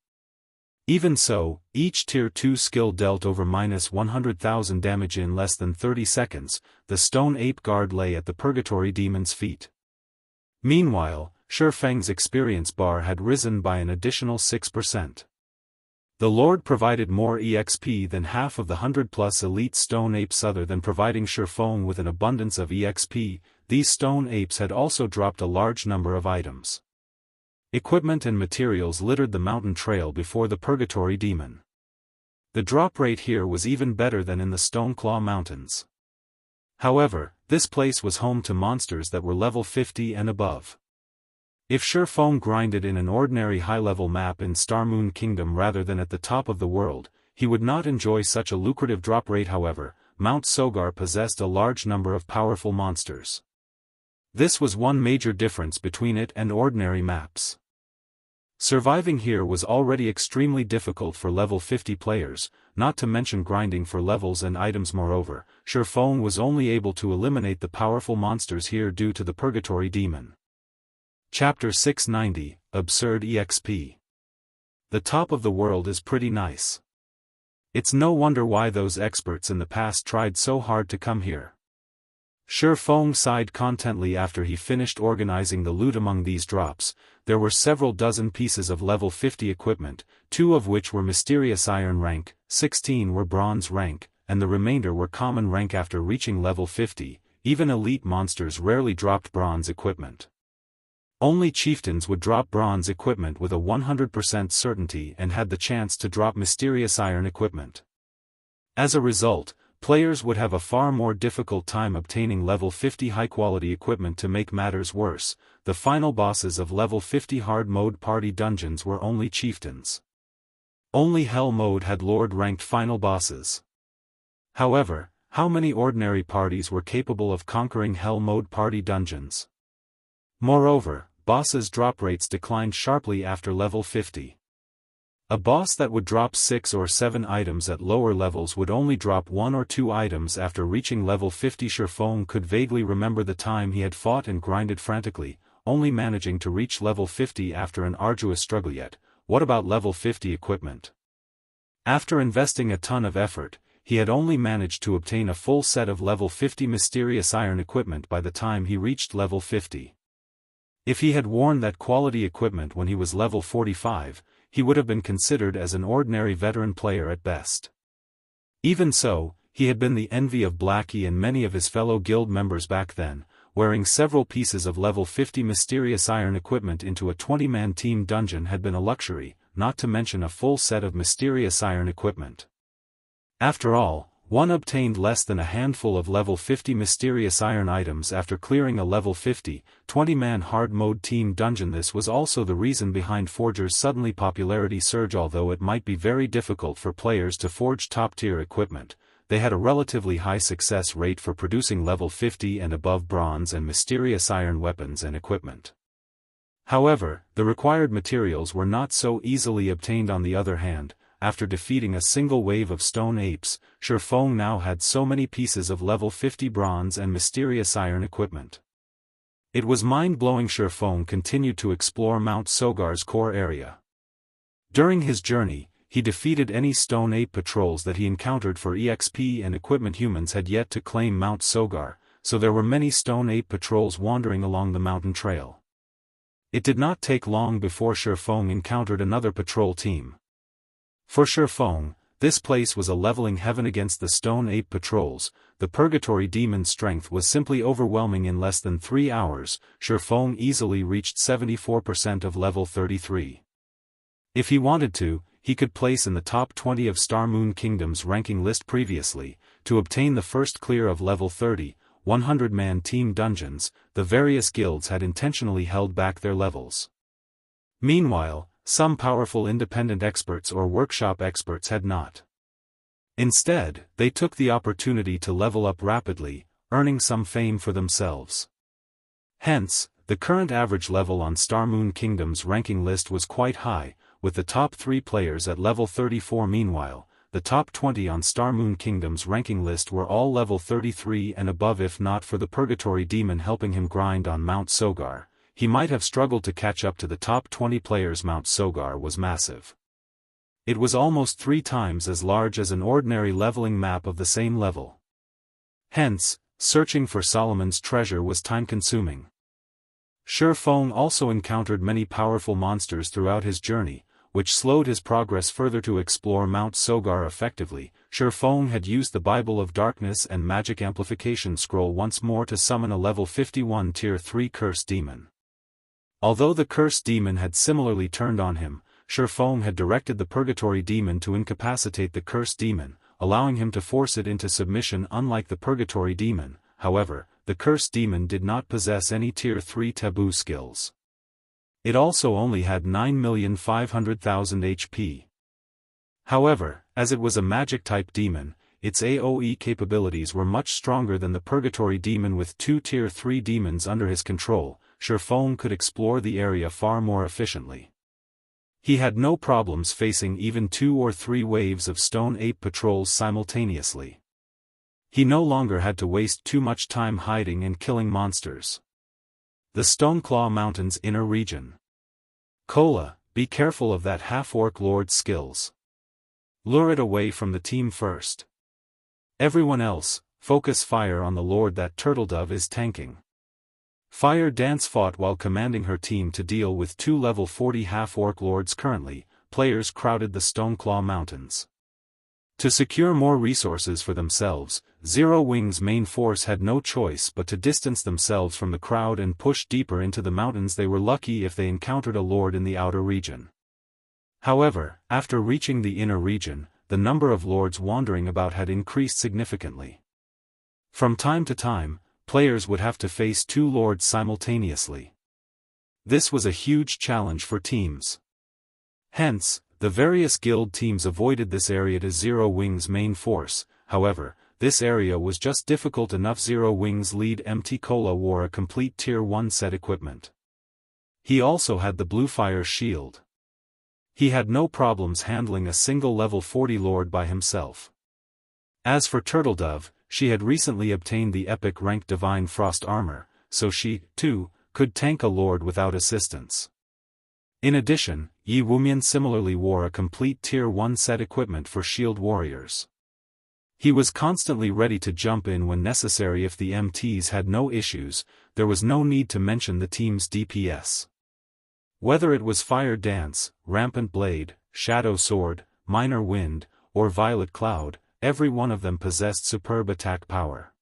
Even so, each Tier 2 skill dealt over -100,000 damage in less than 30 seconds, the Stone Ape Guard lay at the Purgatory Demon's feet. Meanwhile, Feng's experience bar had risen by an additional 6%. The Lord provided more EXP than half of the 100-plus elite Stone Apes. Other than providing Feng with an abundance of EXP, these Stone Apes had also dropped a large number of items. Equipment and materials littered the mountain trail before the Purgatory Demon. The drop rate here was even better than in the Stoneclaw Mountains. However, this place was home to monsters that were level 50 and above. If Feng grinded in an ordinary high-level map in Starmoon Kingdom rather than at the top of the world, he would not enjoy such a lucrative drop rate. However, Mount Sogar possessed a large number of powerful monsters. This was one major difference between it and ordinary maps. Surviving here was already extremely difficult for level 50 players, not to mention grinding for levels and items. Moreover, Feng was only able to eliminate the powerful monsters here due to the Purgatory Demon. Chapter 690, Absurd EXP. The top of the world is pretty nice. It's no wonder why those experts in the past tried so hard to come here. Feng sighed contently after he finished organizing the loot. Among these drops, there were several dozen pieces of level 50 equipment, 2 of which were mysterious iron rank, 16 were bronze rank, and the remainder were common rank. After reaching level 50, even elite monsters rarely dropped bronze equipment. Only chieftains would drop bronze equipment with a 100% certainty and had the chance to drop mysterious iron equipment. As a result, players would have a far more difficult time obtaining level 50 high-quality equipment. To make matters worse, the final bosses of level 50 hard mode party dungeons were only chieftains. Only Hell mode had Lord-ranked final bosses. However, how many ordinary parties were capable of conquering Hell mode party dungeons? Moreover, bosses' drop rates declined sharply after level 50. A boss that would drop 6 or 7 items at lower levels would only drop 1 or 2 items after reaching level 50. Feng could vaguely remember the time he had fought and grinded frantically, only managing to reach level 50 after an arduous struggle. Yet, what about level 50 equipment? After investing a ton of effort, he had only managed to obtain a full set of level 50 mysterious iron equipment by the time he reached level 50. If he had worn that quality equipment when he was level 45, he would have been considered as an ordinary veteran player at best. Even so, he had been the envy of Blackie and many of his fellow guild members back then. Wearing several pieces of level 50 mysterious iron equipment into a 20-man team dungeon had been a luxury, not to mention a full set of mysterious iron equipment. After all, one obtained less than a handful of level 50 mysterious iron items after clearing a level 50, 20-man hard mode team dungeon. This was also the reason behind Forger's suddenly popularity surge. Although it might be very difficult for players to forge top-tier equipment, they had a relatively high success rate for producing level 50 and above bronze and mysterious iron weapons and equipment. However, the required materials were not so easily obtained. On the other hand, after defeating a single wave of stone apes, Feng now had so many pieces of level 50 bronze and mysterious iron equipment. It was mind-blowing. Feng continued to explore Mount Sogar's core area. During his journey, he defeated any stone ape patrols that he encountered for EXP and equipment. Humans had yet to claim Mount Sogar, so there were many stone ape patrols wandering along the mountain trail. It did not take long before Feng encountered another patrol team. For Feng, this place was a leveling heaven against the stone ape patrols. The Purgatory Demon's strength was simply overwhelming. In less than 3 hours, Feng easily reached 74% of level 33. If he wanted to, he could place in the top 20 of Starmoon Kingdom's ranking list. Previously, to obtain the first clear of level 30, 100-man team dungeons, the various guilds had intentionally held back their levels. Meanwhile, some powerful independent experts or workshop experts had not. Instead, they took the opportunity to level up rapidly, earning some fame for themselves. Hence, the current average level on Starmoon Kingdom's ranking list was quite high, with the top 3 players at level 34. Meanwhile, the top 20 on Starmoon Kingdom's ranking list were all level 33 and above. If not for the Purgatory Demon helping him grind on Mount Sogar, he might have struggled to catch up to the top 20 players. Mount Sogar was massive. It was almost 3 times as large as an ordinary leveling map of the same level. Hence, searching for Solomon's treasure was time-consuming. Feng also encountered many powerful monsters throughout his journey, which slowed his progress further. To explore Mount Sogar effectively, Feng had used the Bible of Darkness and Magic Amplification Scroll once more to summon a level 51 Tier 3 Curse Demon. Although the Curse Demon had similarly turned on him, Feng had directed the Purgatory Demon to incapacitate the Curse Demon, allowing him to force it into submission. Unlike the Purgatory Demon, however, the Curse Demon did not possess any Tier 3 Taboo skills. It also only had 9,500,000 HP. However, as it was a magic-type demon, its AoE capabilities were much stronger than the Purgatory Demon. With 2 Tier 3 demons under his control, Feng could explore the area far more efficiently. He had no problems facing even 2 or 3 waves of Stone Ape patrols simultaneously. He no longer had to waste too much time hiding and killing monsters. The Stoneclaw Mountains Inner Region. Kola, be careful of that half-orc lord's skills. Lure it away from the team first. Everyone else, focus fire on the lord that Turtledove is tanking. Fire Dance fought while commanding her team to deal with 2 level 40 half-orc lords. Currently, players crowded the Stoneclaw Mountains. To secure more resources for themselves, Zero Wing's main force had no choice but to distance themselves from the crowd and push deeper into the mountains. They were lucky if they encountered a lord in the outer region. However, after reaching the inner region, the number of lords wandering about had increased significantly. From time to time, players would have to face 2 lords simultaneously. This was a huge challenge for teams. Hence, the various guild teams avoided this area to Zero Wing's main force. However, this area was just difficult enough. Zero Wing's lead MT Kola wore a complete Tier 1 set equipment. He also had the Blue Fire Shield. He had no problems handling a single level 40 lord by himself. As for Turtledove, she had recently obtained the epic rank Divine Frost armor, so she, too, could tank a lord without assistance. In addition, Yi Wumian similarly wore a complete Tier 1 set equipment for shield warriors. He was constantly ready to jump in when necessary if the MTs had no issues. There was no need to mention the team's DPS. Whether it was Fire Dance, Rampant Blade, Shadow Sword, Minor Wind, or Violet Cloud, every one of them possessed superb attack power.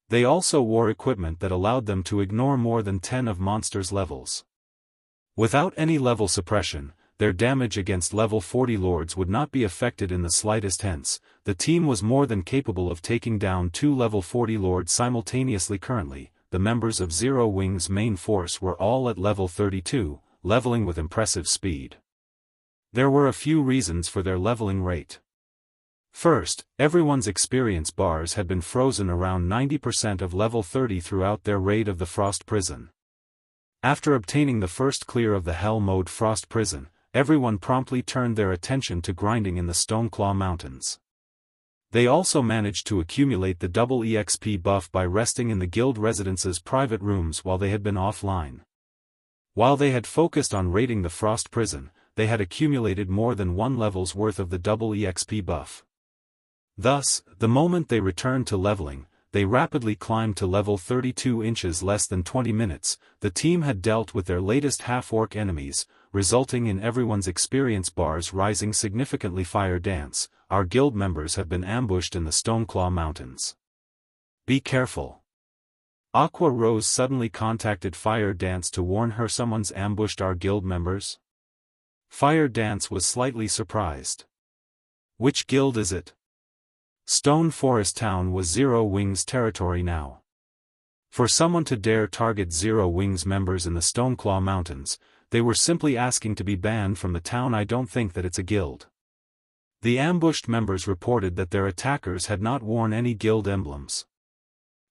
They also wore equipment that allowed them to ignore more than 10 of monsters' levels. Without any level suppression, their damage against level 40 lords would not be affected in the slightest. Hence, the team was more than capable of taking down 2 level 40 lords simultaneously. Currently, the members of Zero Wing's main force were all at level 32, leveling with impressive speed. There were a few reasons for their leveling rate. First, everyone's experience bars had been frozen around 90% of level 30 throughout their raid of the Frost Prison. After obtaining the first clear of the Hell Mode Frost Prison, everyone promptly turned their attention to grinding in the Stoneclaw Mountains. They also managed to accumulate the double EXP buff by resting in the guild residence's private rooms while they had been offline. While they had focused on raiding the Frost Prison, they had accumulated more than 1 level's worth of the double EXP buff. Thus, the moment they returned to leveling, they rapidly climbed to level 32 inches less than 20 minutes. The team had dealt with their latest half-orc enemies, resulting in everyone's experience bars rising significantly. Fire Dance, our guild members have been ambushed in the Stoneclaw Mountains. Be careful. Aqua Rose suddenly contacted Fire Dance to warn her someone's ambushed our guild members. Fire Dance was slightly surprised. Which guild is it? Stone Forest Town was Zero Wing's territory now. For someone to dare target Zero Wing's members in the Stoneclaw Mountains, they were simply asking to be banned from the town. I don't think that it's a guild. The ambushed members reported that their attackers had not worn any guild emblems.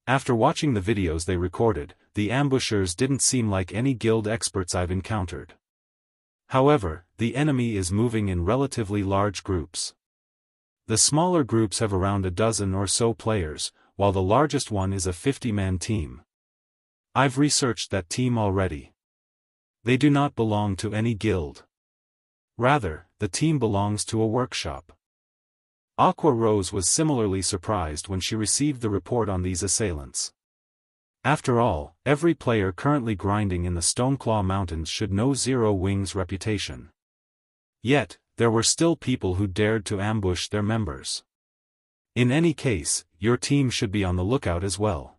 After watching the videos they recorded, the ambushers didn't seem like any guild experts I've encountered. However, the enemy is moving in relatively large groups. The smaller groups have around a dozen or so players, while the largest one is a 50-man team. I've researched that team already. They do not belong to any guild. Rather, the team belongs to a workshop. Aqua Rose was similarly surprised when she received the report on these assailants. After all, every player currently grinding in the Stoneclaw Mountains should know Zero Wing's reputation. Yet, there were still people who dared to ambush their members. In any case, your team should be on the lookout as well.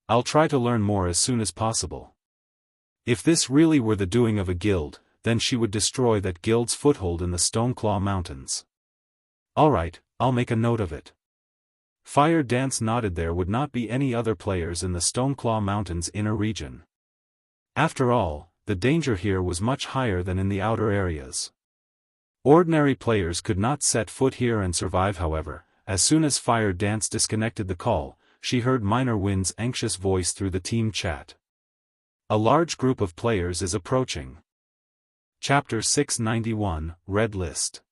I'll try to learn more as soon as possible. If this really were the doing of a guild, then she would destroy that guild's foothold in the Stoneclaw Mountains. Alright, I'll make a note of it. Fire Dance nodded. There would not be any other players in the Stoneclaw Mountains inner region. After all, the danger here was much higher than in the outer areas. Ordinary players could not set foot here and survive. However, as soon as Fire Dance disconnected the call, she heard Minor Wind's anxious voice through the team chat. A large group of players is approaching. Chapter 691, Red List.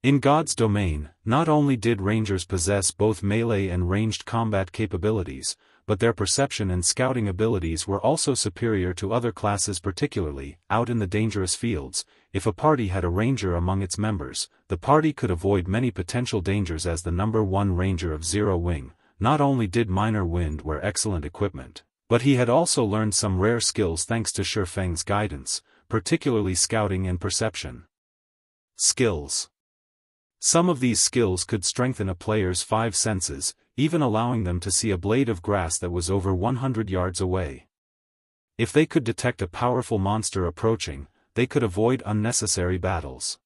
In God's domain, not only did rangers possess both melee and ranged combat capabilities, but their perception and scouting abilities were also superior to other classes, particularly out in the dangerous fields. If a party had a ranger among its members, the party could avoid many potential dangers. As the number one ranger of Zero Wing, not only did Minor Wind wear excellent equipment, but he had also learned some rare skills thanks to Feng's guidance, particularly scouting and perception. Skills. Some of these skills could strengthen a player's 5 senses, even allowing them to see a blade of grass that was over 100 yards away. If they could detect a powerful monster approaching, they could avoid unnecessary battles.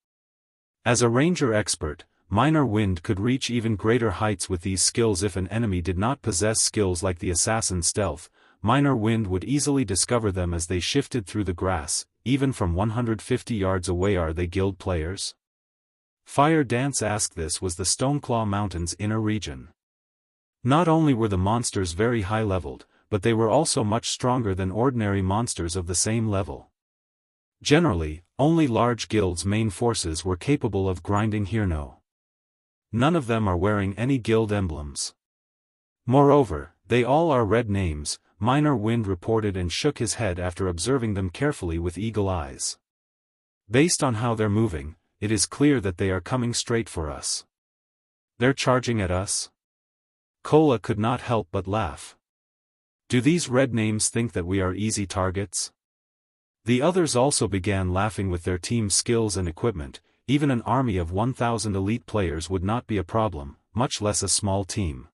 As a ranger expert, Minor Wind could reach even greater heights with these skills. If an enemy did not possess skills like the assassin stealth, Minor Wind would easily discover them as they shifted through the grass, even from 150 yards away. Are they guild players? Fire Dance asked. This was the Stoneclaw Mountains inner region. Not only were the monsters very high-leveled, but they were also much stronger than ordinary monsters of the same level. Generally, only large guilds' main forces were capable of grinding here. None of them are wearing any guild emblems. Moreover, they all are red names, Minor Wind reported and shook his head after observing them carefully with eagle eyes. Based on how they're moving, it is clear that they are coming straight for us. They're charging at us? Cola could not help but laugh. Do these red names think that we are easy targets? The others also began laughing. With their team's skills and equipment, even an army of 1,000 elite players would not be a problem, much less a small team.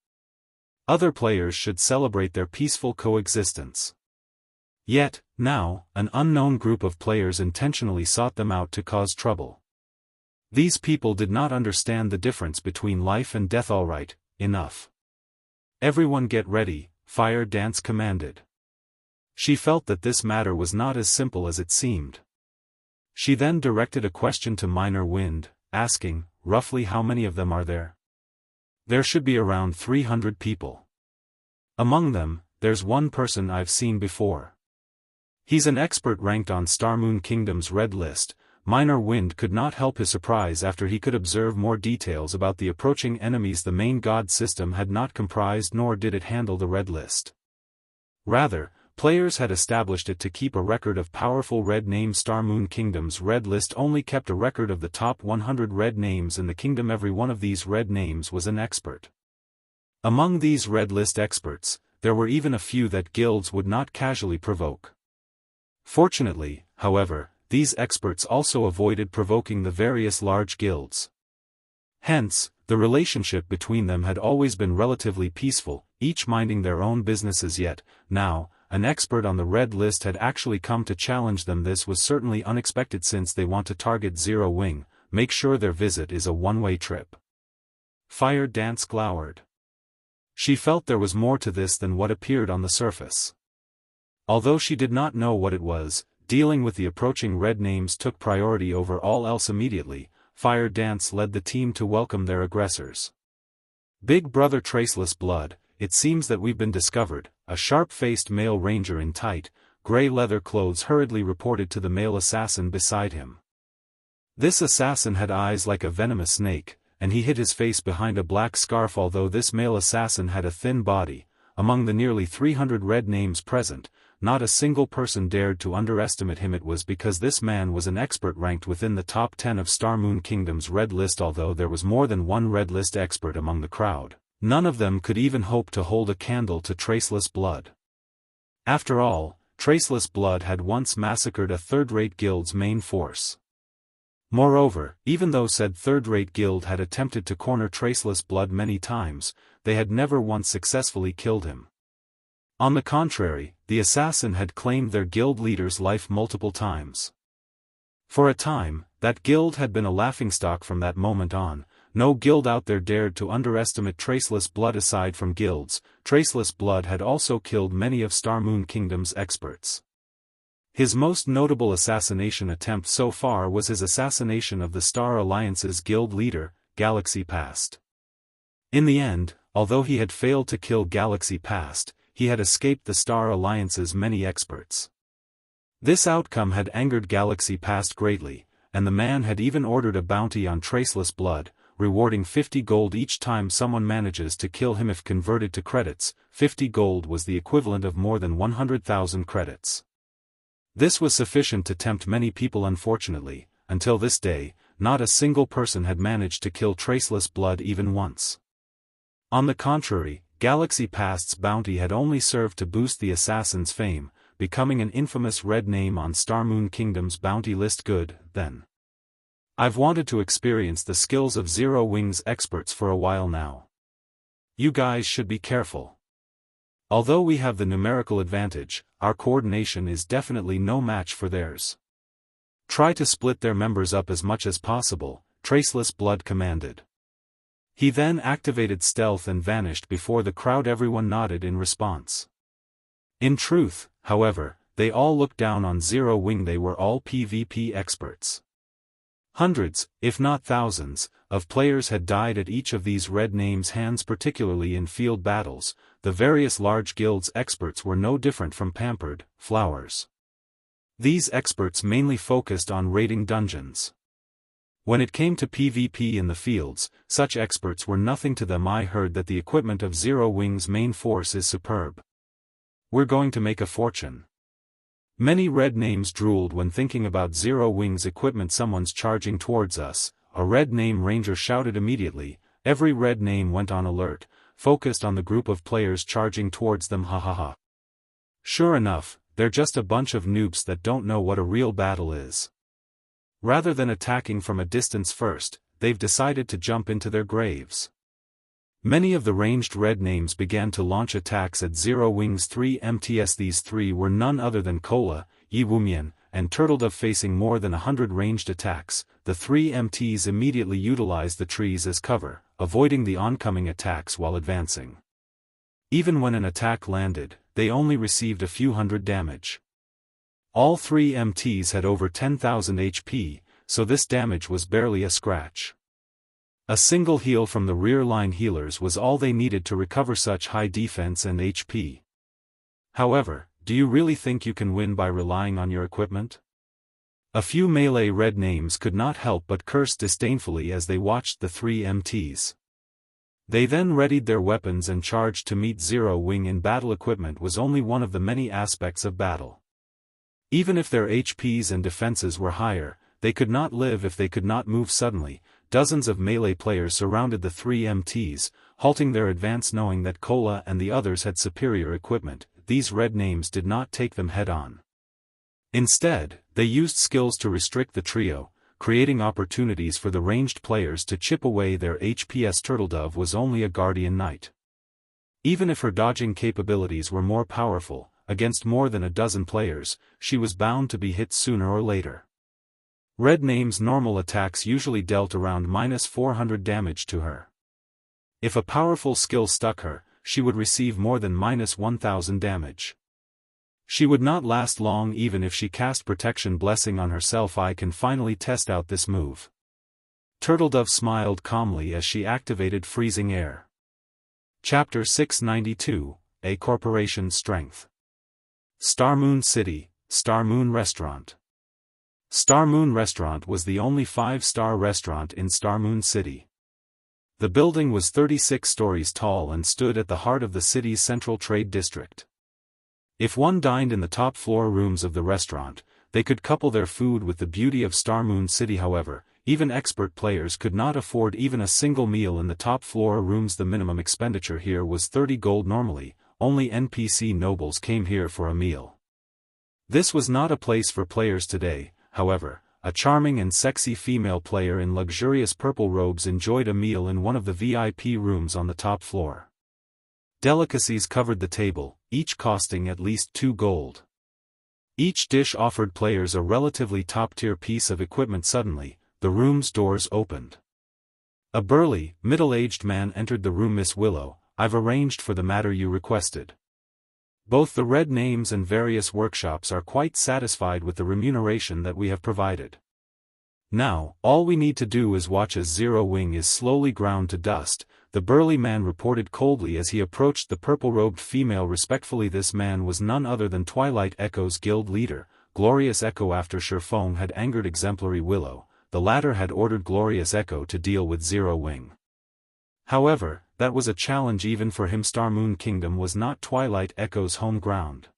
Other players should celebrate their peaceful coexistence. Yet, now, an unknown group of players intentionally sought them out to cause trouble. These people did not understand the difference between life and death. Alright, enough. Everyone get ready, Fire Dance commanded. She felt that this matter was not as simple as it seemed. She then directed a question to Minor Wind, asking, roughly how many of them are there? There should be around 300 people. Among them, there's one person I've seen before. He's an expert ranked on Starmoon Kingdom's red list. Minor Wind could not help his surprise after he could observe more details about the approaching enemies. The main god system had not comprised nor did it handle the red list. Rather, players had established it to keep a record of powerful red names. Starmoon Kingdom's red list only kept a record of the top 100 red names in the kingdom. Every one of these red names was an expert. Among these red list experts, there were even a few that guilds would not casually provoke. Fortunately, however, these experts also avoided provoking the various large guilds. Hence, the relationship between them had always been relatively peaceful, each minding their own businesses. Yet, now, an expert on the red list had actually come to challenge them. This was certainly unexpected. Since they want to target Zero Wing, make sure their visit is a one-way trip. Fire Dance glowered. She felt there was more to this than what appeared on the surface. Although she did not know what it was, dealing with the approaching red names took priority over all else. Immediately, Fire Dance led the team to welcome their aggressors. Big Brother Traceless Blood, it seems that we've been discovered, a sharp-faced male ranger in tight, gray leather clothes hurriedly reported to the male assassin beside him. This assassin had eyes like a venomous snake, and he hid his face behind a black scarf. Although this male assassin had a thin body, among the nearly 300 red names present, not a single person dared to underestimate him. It was because this man was an expert ranked within the top 10 of Star Moon Kingdom's red list. Although there was more than one red list expert among the crowd, none of them could even hope to hold a candle to Traceless Blood. After all, Traceless Blood had once massacred a third-rate guild's main force. Moreover, even though said third-rate guild had attempted to corner Traceless Blood many times, they had never once successfully killed him. On the contrary, the assassin had claimed their guild leader's life multiple times. For a time, that guild had been a laughingstock. From that moment on, no guild out there dared to underestimate Traceless Blood. Aside from guilds, Traceless Blood had also killed many of Star Moon Kingdom's experts. His most notable assassination attempt so far was his assassination of the Star Alliance's guild leader, Galaxy Past. In the end, although he had failed to kill Galaxy Past, he had escaped the Star Alliance's many experts. This outcome had angered Galaxy Past greatly, and the man had even ordered a bounty on Traceless Blood, rewarding 50 gold each time someone manages to kill him. If converted to credits, 50 gold was the equivalent of more than 100,000 credits. This was sufficient to tempt many people. Unfortunately, until this day, not a single person had managed to kill Traceless Blood even once. On the contrary, Galaxy Past's bounty had only served to boost the assassin's fame, becoming an infamous red name on Star Moon Kingdom's bounty list. Good, then. I've wanted to experience the skills of Zero Wing's experts for a while now. You guys should be careful. Although we have the numerical advantage, our coordination is definitely no match for theirs. Try to split their members up as much as possible, Traceless Blood commanded. He then activated stealth and vanished before the crowd. Everyone nodded in response. In truth, however, they all looked down on Zero Wing. They were all PvP experts. Hundreds, if not thousands, of players had died at each of these red names' hands, particularly in field battles. The various large guilds' experts were no different from pampered flowers. These experts mainly focused on raiding dungeons. When it came to PvP in the fields, such experts were nothing to them. I heard that the equipment of Zero Wing's main force is superb. We're going to make a fortune. Many red names drooled when thinking about Zero Wing's equipment. Someone's charging towards us, a red name ranger shouted immediately. Every red name went on alert, focused on the group of players charging towards them. Ha ha ha. Sure enough, they're just a bunch of noobs that don't know what a real battle is. Rather than attacking from a distance first, they've decided to jump into their graves. Many of the ranged red names began to launch attacks at Zero Wing's 3 MTs. These three were none other than Cola, Yiwumian, and Turtledove. Facing more than 100 ranged attacks, the 3 MTs immediately utilized the trees as cover, avoiding the oncoming attacks while advancing. Even when an attack landed, they only received a few hundred damage. All 3 MTs had over 10,000 HP, so this damage was barely a scratch. A single heal from the rear line healers was all they needed to recover such high defense and HP. However, do you really think you can win by relying on your equipment? A few melee red names could not help but curse disdainfully as they watched the 3 MTs. They then readied their weapons and charged to meet Zero Wing in battle. Equipment was only one of the many aspects of battle. Even if their HPs and defenses were higher, they could not live if they could not move. Suddenly, dozens of melee players surrounded the 3 MTs, halting their advance. Knowing that Cola and the others had superior equipment, these red names did not take them head-on. Instead, they used skills to restrict the trio, creating opportunities for the ranged players to chip away their HPs. Turtledove was only a guardian knight. Even if her dodging capabilities were more powerful, against more than a dozen players, she was bound to be hit sooner or later. Red name's normal attacks usually dealt around -400 damage to her. If a powerful skill stuck her, she would receive more than -1000 damage. She would not last long even if she cast Protection Blessing on herself. I can finally test out this move. Turtledove smiled calmly as she activated Freezing Air. Chapter 692, A Corporation's Strength. Star Moon City, Star Moon Restaurant. Star Moon Restaurant was the only 5-star restaurant in Star Moon City. The building was 36 stories tall and stood at the heart of the city's central trade district. If one dined in the top-floor rooms of the restaurant, they could couple their food with the beauty of Star Moon City. However, even expert players could not afford even a single meal in the top-floor rooms. The minimum expenditure here was 30 gold normally. Only NPC nobles came here for a meal. This was not a place for players today. However, a charming and sexy female player in luxurious purple robes enjoyed a meal in one of the VIP rooms on the top floor. Delicacies covered the table, each costing at least 2 gold. Each dish offered players a relatively top-tier piece of equipment. Suddenly, the room's doors opened. A burly, middle-aged man entered the room. Miss Willow, I've arranged for the matter you requested. Both the red names and various workshops are quite satisfied with the remuneration that we have provided. Now, all we need to do is watch as Zero Wing is slowly ground to dust, the burly man reported coldly as he approached the purple-robed female respectfully. This man was none other than Twilight Echo's guild leader, Glorious Echo. After Feng had angered Exemplary Willow, the latter had ordered Glorious Echo to deal with Zero Wing. However, that was a challenge even for him. Star Moon Kingdom was not Twilight Echo's home ground.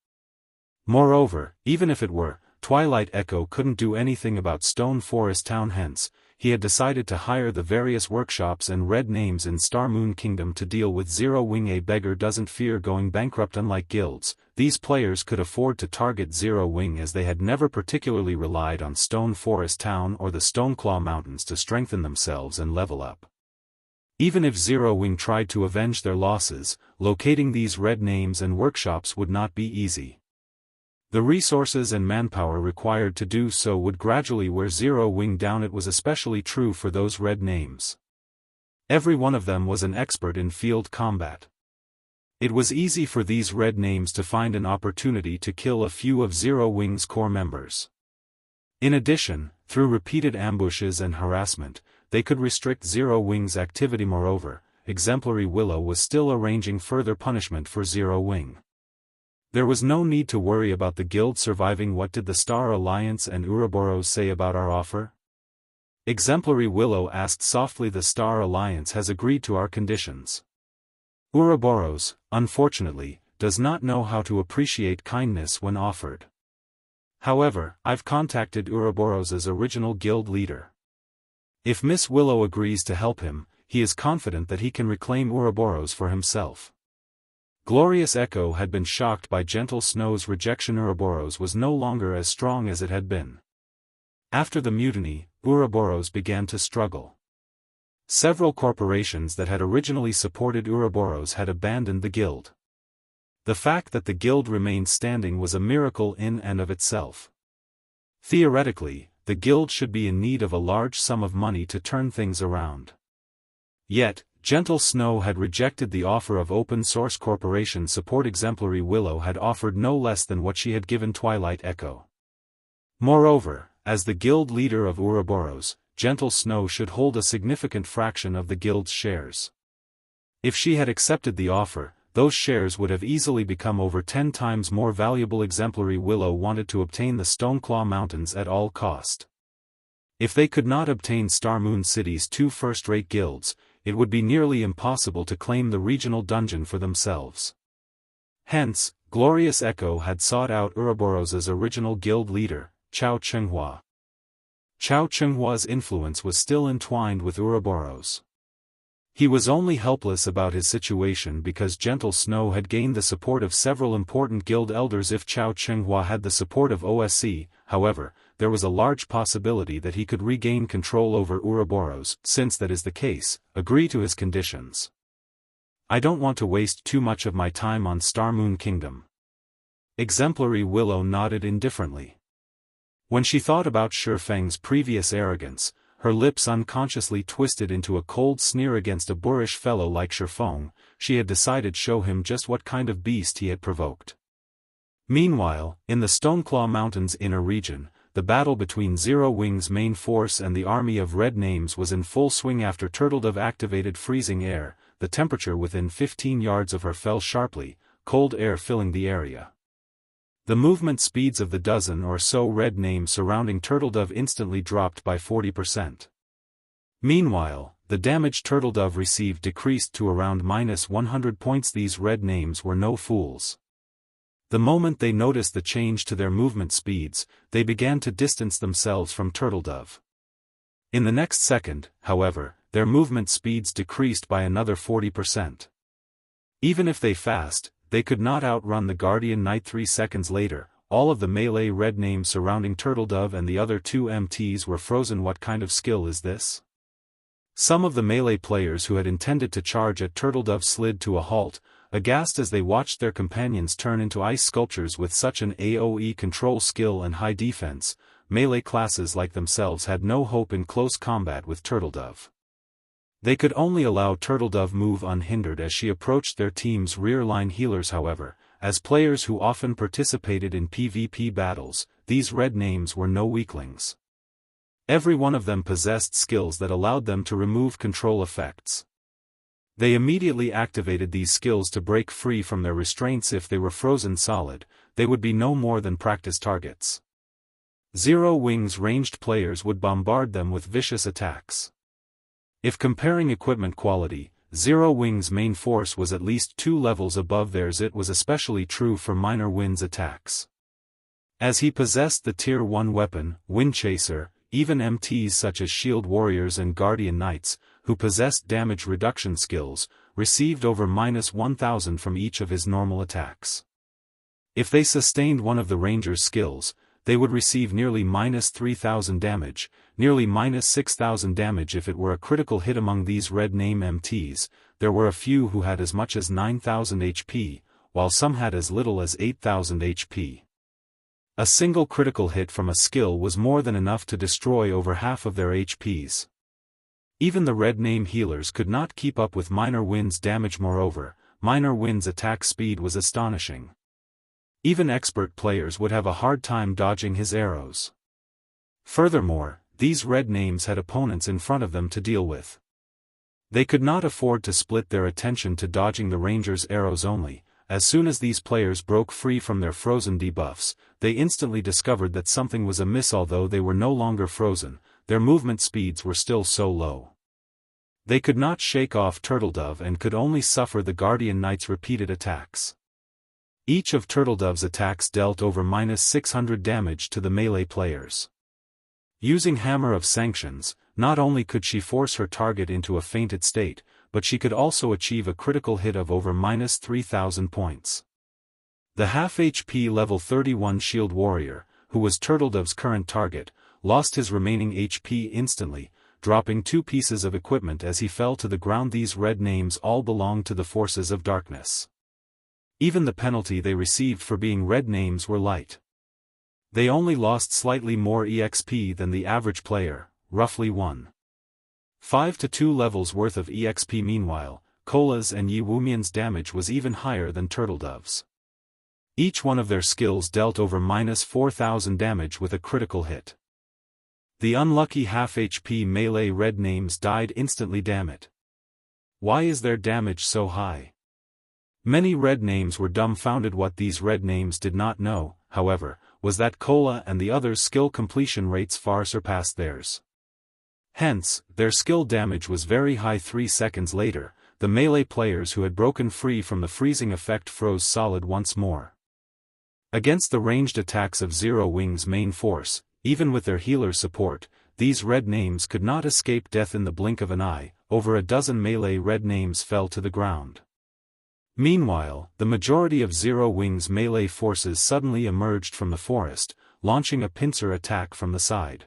Moreover, even if it were, Twilight Echo couldn't do anything about Stone Forest Town. Hence, he had decided to hire the various workshops and red names in Star Moon Kingdom to deal with Zero Wing. A beggar doesn't fear going bankrupt. Unlike guilds, these players could afford to target Zero Wing as they had never particularly relied on Stone Forest Town or the Stoneclaw Mountains to strengthen themselves and level up. Even if Zero Wing tried to avenge their losses, locating these red names and workshops would not be easy. The resources and manpower required to do so would gradually wear Zero Wing down. It was especially true for those red names. Every one of them was an expert in field combat. It was easy for these red names to find an opportunity to kill a few of Zero Wing's core members. In addition, through repeated ambushes and harassment, they could restrict Zero Wing's activity. Moreover, Exemplary Willow was still arranging further punishment for Zero Wing. There was no need to worry about the guild surviving. What did the Star Alliance and Ouroboros say about our offer? Exemplary Willow asked softly. The Star Alliance has agreed to our conditions. Ouroboros, unfortunately, does not know how to appreciate kindness when offered. However, I've contacted Ouroboros' original guild leader. If Miss Willow agrees to help him, he is confident that he can reclaim Ouroboros for himself. Glorious Echo had been shocked by Gentle Snow's rejection. Ouroboros was no longer as strong as it had been. After the mutiny, Ouroboros began to struggle. Several corporations that had originally supported Ouroboros had abandoned the guild. The fact that the guild remained standing was a miracle in and of itself. Theoretically, the guild should be in need of a large sum of money to turn things around. Yet, Gentle Snow had rejected the offer of open source corporation support. Exemplary Willow had offered no less than what she had given Twilight Echo. Moreover, as the guild leader of Ouroboros, Gentle Snow should hold a significant fraction of the guild's shares. If she had accepted the offer, those shares would have easily become over 10 times more valuable. Exemplary Willow wanted to obtain the Stoneclaw Mountains at all cost. If they could not obtain Star Moon City's 2 first-rate guilds, it would be nearly impossible to claim the regional dungeon for themselves. Hence, Glorious Echo had sought out Ouroboros' original guild leader, Chao Chenghua. Chao Chenghua's influence was still entwined with Ouroboros. He was only helpless about his situation because Gentle Snow had gained the support of several important guild elders. If Chao Chenghua had the support of OSC, however, there was a large possibility that he could regain control over Ouroboros. Since that is the case, agree to his conditions. I don't want to waste too much of my time on Star Moon Kingdom. Exemplary Willow nodded indifferently. When she thought about Feng's previous arrogance, her lips unconsciously twisted into a cold sneer against a boorish fellow like Feng. She had decided to show him just what kind of beast he had provoked. Meanwhile, in the Stoneclaw Mountains inner region, the battle between Zero Wing's main force and the army of red names was in full swing. After Turtledove activated freezing air, the temperature within 15 yards of her fell sharply, cold air filling the area. The movement speeds of the dozen or so red names surrounding Turtledove instantly dropped by 40%. Meanwhile, the damage Turtledove received decreased to around -100 points. These red names were no fools. The moment they noticed the change to their movement speeds, they began to distance themselves from Turtledove. In the next second, however, their movement speeds decreased by another 40%. Even if they fast, they could not outrun the Guardian Knight. 3 seconds later, all of the melee red names surrounding Turtledove and the other two MTs were frozen. What kind of skill is this? Some of the melee players who had intended to charge at Turtledove slid to a halt, aghast as they watched their companions turn into ice sculptures with such an AoE control skill and high defense. Melee classes like themselves had no hope in close combat with Turtledove. They could only allow Turtledove move unhindered as she approached their team's rear-line healers. However, as players who often participated in PvP battles, these red names were no weaklings. Every one of them possessed skills that allowed them to remove control effects. They immediately activated these skills to break free from their restraints. If they were frozen solid, they would be no more than practice targets. Zero Wings ranged players would bombard them with vicious attacks. If comparing equipment quality, Zero Wings' main force was at least 2 levels above theirs. It was especially true for Minor Wind's attacks. As he possessed the Tier 1 weapon, Windchaser, even MTs such as Shield Warriors and Guardian Knights, who possessed damage reduction skills, received over -1000 from each of his normal attacks. If they sustained one of the Ranger's skills, they would receive nearly -3000 damage, nearly -6000 damage if it were a critical hit. Among these red name MTs, there were a few who had as much as 9000 HP, while some had as little as 8000 HP. A single critical hit from a skill was more than enough to destroy over half of their HPs. Even the red name healers could not keep up with Minor Wind's damage. Moreover, Minor Wind's attack speed was astonishing. Even expert players would have a hard time dodging his arrows. Furthermore, these red names had opponents in front of them to deal with. They could not afford to split their attention to dodging the Ranger's arrows only. As soon as these players broke free from their frozen debuffs, they instantly discovered that something was amiss. Although they were no longer frozen, their movement speeds were still so low. They could not shake off Turtledove and could only suffer the Guardian Knight's repeated attacks. Each of Turtledove's attacks dealt over -600 damage to the melee players. Using Hammer of Sanctions, not only could she force her target into a fainted state, but she could also achieve a critical hit of over -3000 points. The half HP level 31 Shield Warrior, who was Turtledove's current target, lost his remaining HP instantly, dropping 2 pieces of equipment as he fell to the ground. These red names all belonged to the forces of darkness. Even the penalty they received for being red names were light. They only lost slightly more EXP than the average player, roughly 1.5 to 2 levels worth of EXP. Meanwhile, Cola's and Yi Wumian's damage was even higher than Turtledove's. Each one of their skills dealt over -4000 damage with a critical hit. The unlucky half HP melee red names died instantly. Damn it. Why is their damage so high? Many red names were dumbfounded. What these red names did not know, however, was that Cola and the others' skill completion rates far surpassed theirs. Hence, their skill damage was very high. 3 seconds later, the melee players who had broken free from the freezing effect froze solid once more. Against the ranged attacks of Zero Wing's main force, even with their healer's support, these red names could not escape death in the blink of an eye. Over a dozen melee red names fell to the ground. Meanwhile, the majority of Zero Wing's melee forces suddenly emerged from the forest, launching a pincer attack from the side.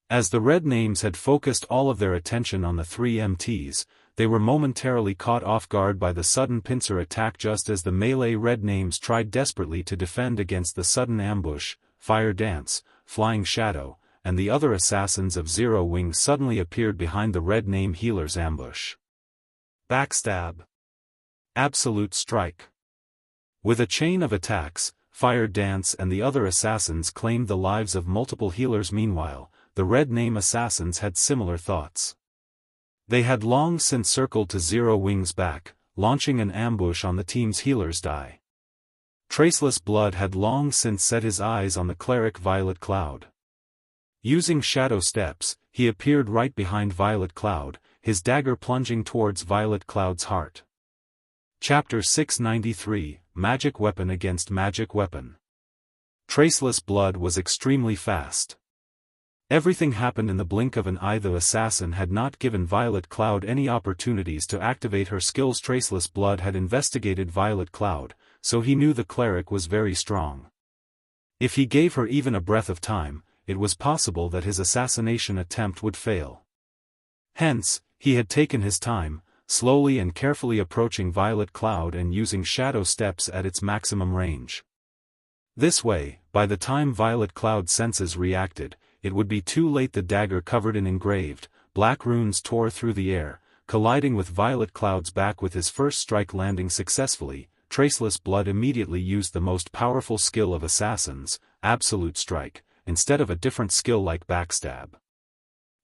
As the red names had focused all of their attention on the 3 MTs, they were momentarily caught off guard by the sudden pincer attack. Just as the melee red names tried desperately to defend against the sudden ambush, Fire Dance, Flying Shadow, and the other assassins of Zero Wing suddenly appeared behind the red name healer's ambush. Backstab. Absolute Strike. With a chain of attacks, Fire Dance and the other assassins claimed the lives of multiple healers. Meanwhile, the red name assassins had similar thoughts. They had long since circled to Zero Wing's back, launching an ambush on the team's healers. Traceless Blood had long since set his eyes on the cleric Violet Cloud. Using shadow steps, he appeared right behind Violet Cloud, his dagger plunging towards Violet Cloud's heart. Chapter 693, magic weapon against magic weapon. Traceless blood was extremely fast. Everything happened in the blink of an eye. The assassin had not given Violet Cloud any opportunities to activate her skills. Traceless blood had investigated Violet Cloud, so he knew the cleric was very strong. If he gave her even a breath of time, it was possible that his assassination attempt would fail. Hence, he had taken his time, slowly and carefully approaching Violet Cloud and using shadow steps at its maximum range. This way, by the time Violet Cloud's senses reacted, it would be too late. The dagger covered in engraved, black runes tore through the air, colliding with Violet Cloud's back. With his first strike landing successfully, Traceless blood immediately used the most powerful skill of assassins, Absolute Strike, instead of a different skill like Backstab.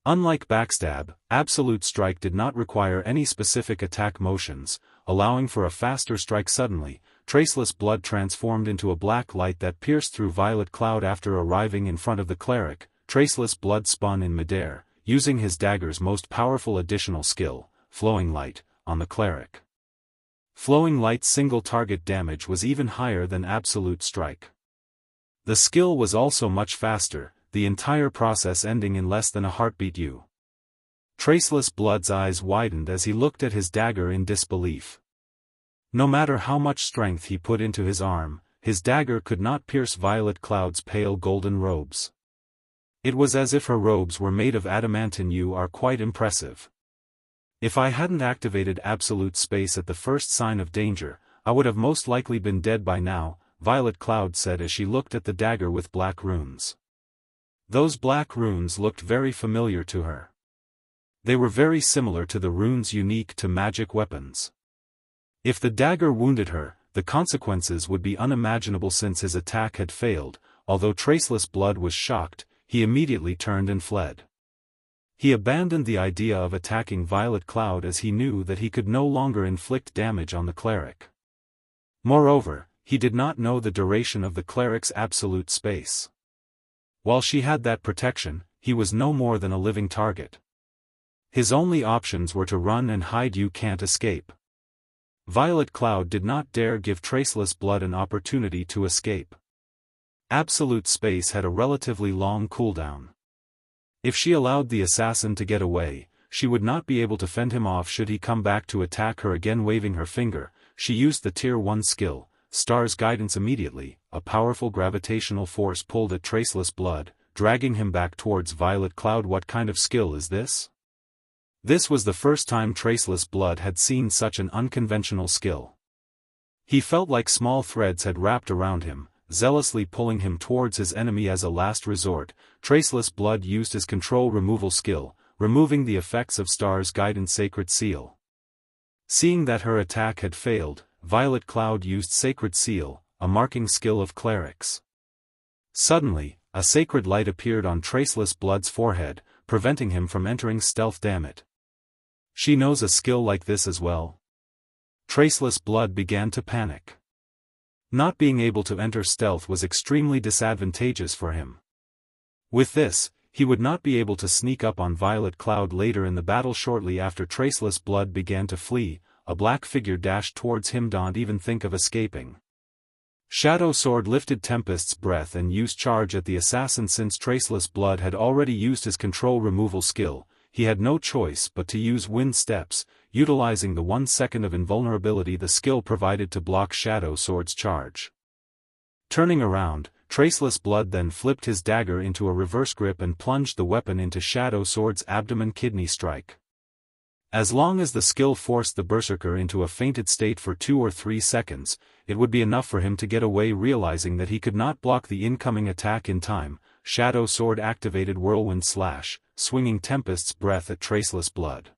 Unlike Backstab, Absolute Strike did not require any specific attack motions, allowing for a faster strike. Suddenly, Traceless blood transformed into a black light that pierced through Violet Cloud. After arriving in front of the cleric, Traceless blood spun in midair, using his dagger's most powerful additional skill, Flowing Light, on the cleric. Flowing Light's single target damage was even higher than Absolute Strike. The skill was also much faster, the entire process ending in less than a heartbeat. Traceless blood's eyes widened as he looked at his dagger in disbelief. No matter how much strength he put into his arm, his dagger could not pierce Violet Cloud's pale golden robes. It was as if her robes were made of adamantine. You are quite impressive. If I hadn't activated absolute space at the first sign of danger, I would have most likely been dead by now, Violet Cloud said as she looked at the dagger with black runes. Those black runes looked very familiar to her. They were very similar to the runes unique to magic weapons. If the dagger wounded her, the consequences would be unimaginable. Since his attack had failed, although Traceless blood was shocked, he immediately turned and fled. He abandoned the idea of attacking Violet Cloud as he knew that he could no longer inflict damage on the cleric. Moreover, he did not know the duration of the cleric's absolute space. While she had that protection, he was no more than a living target. His only options were to run and hide. You can't escape. Violet Cloud did not dare give Traceless blood an opportunity to escape. Absolute space had a relatively long cooldown. If she allowed the assassin to get away, she would not be able to fend him off should he come back to attack her again. Waving her finger, she used the Tier 1 skill, Star's Guidance. Immediately, a powerful gravitational force pulled at Traceless blood, dragging him back towards Violet Cloud. What kind of skill is this? This was the first time Traceless blood had seen such an unconventional skill. He felt like small threads had wrapped around him, zealously pulling him towards his enemy. As a last resort, Traceless blood used his control removal skill, removing the effects of Star's Guidance Sacred Seal. Seeing that her attack had failed, Violet Cloud used Sacred Seal, a marking skill of clerics. Suddenly, a sacred light appeared on Traceless blood's forehead, preventing him from entering stealth. Damn it. She knows a skill like this as well? Traceless blood began to panic. Not being able to enter stealth was extremely disadvantageous for him. With this, he would not be able to sneak up on Violet Cloud later in the battle. Shortly after Traceless blood began to flee, a black figure dashed towards him. Don't even think of escaping. Shadow Sword lifted Tempest's breath and used charge at the assassin. Since Traceless blood had already used his control removal skill, he had no choice but to use Wind Steps, utilizing the 1 second of invulnerability the skill provided to block Shadow Sword's charge. Turning around, Traceless blood then flipped his dagger into a reverse grip and plunged the weapon into Shadow Sword's abdomen. Kidney strike. As long as the skill forced the berserker into a fainted state for 2 or 3 seconds, it would be enough for him to get away. Realizing that he could not block the incoming attack in time, Shadow Sword activated Whirlwind Slash, swinging Tempest's breath at Traceless blood.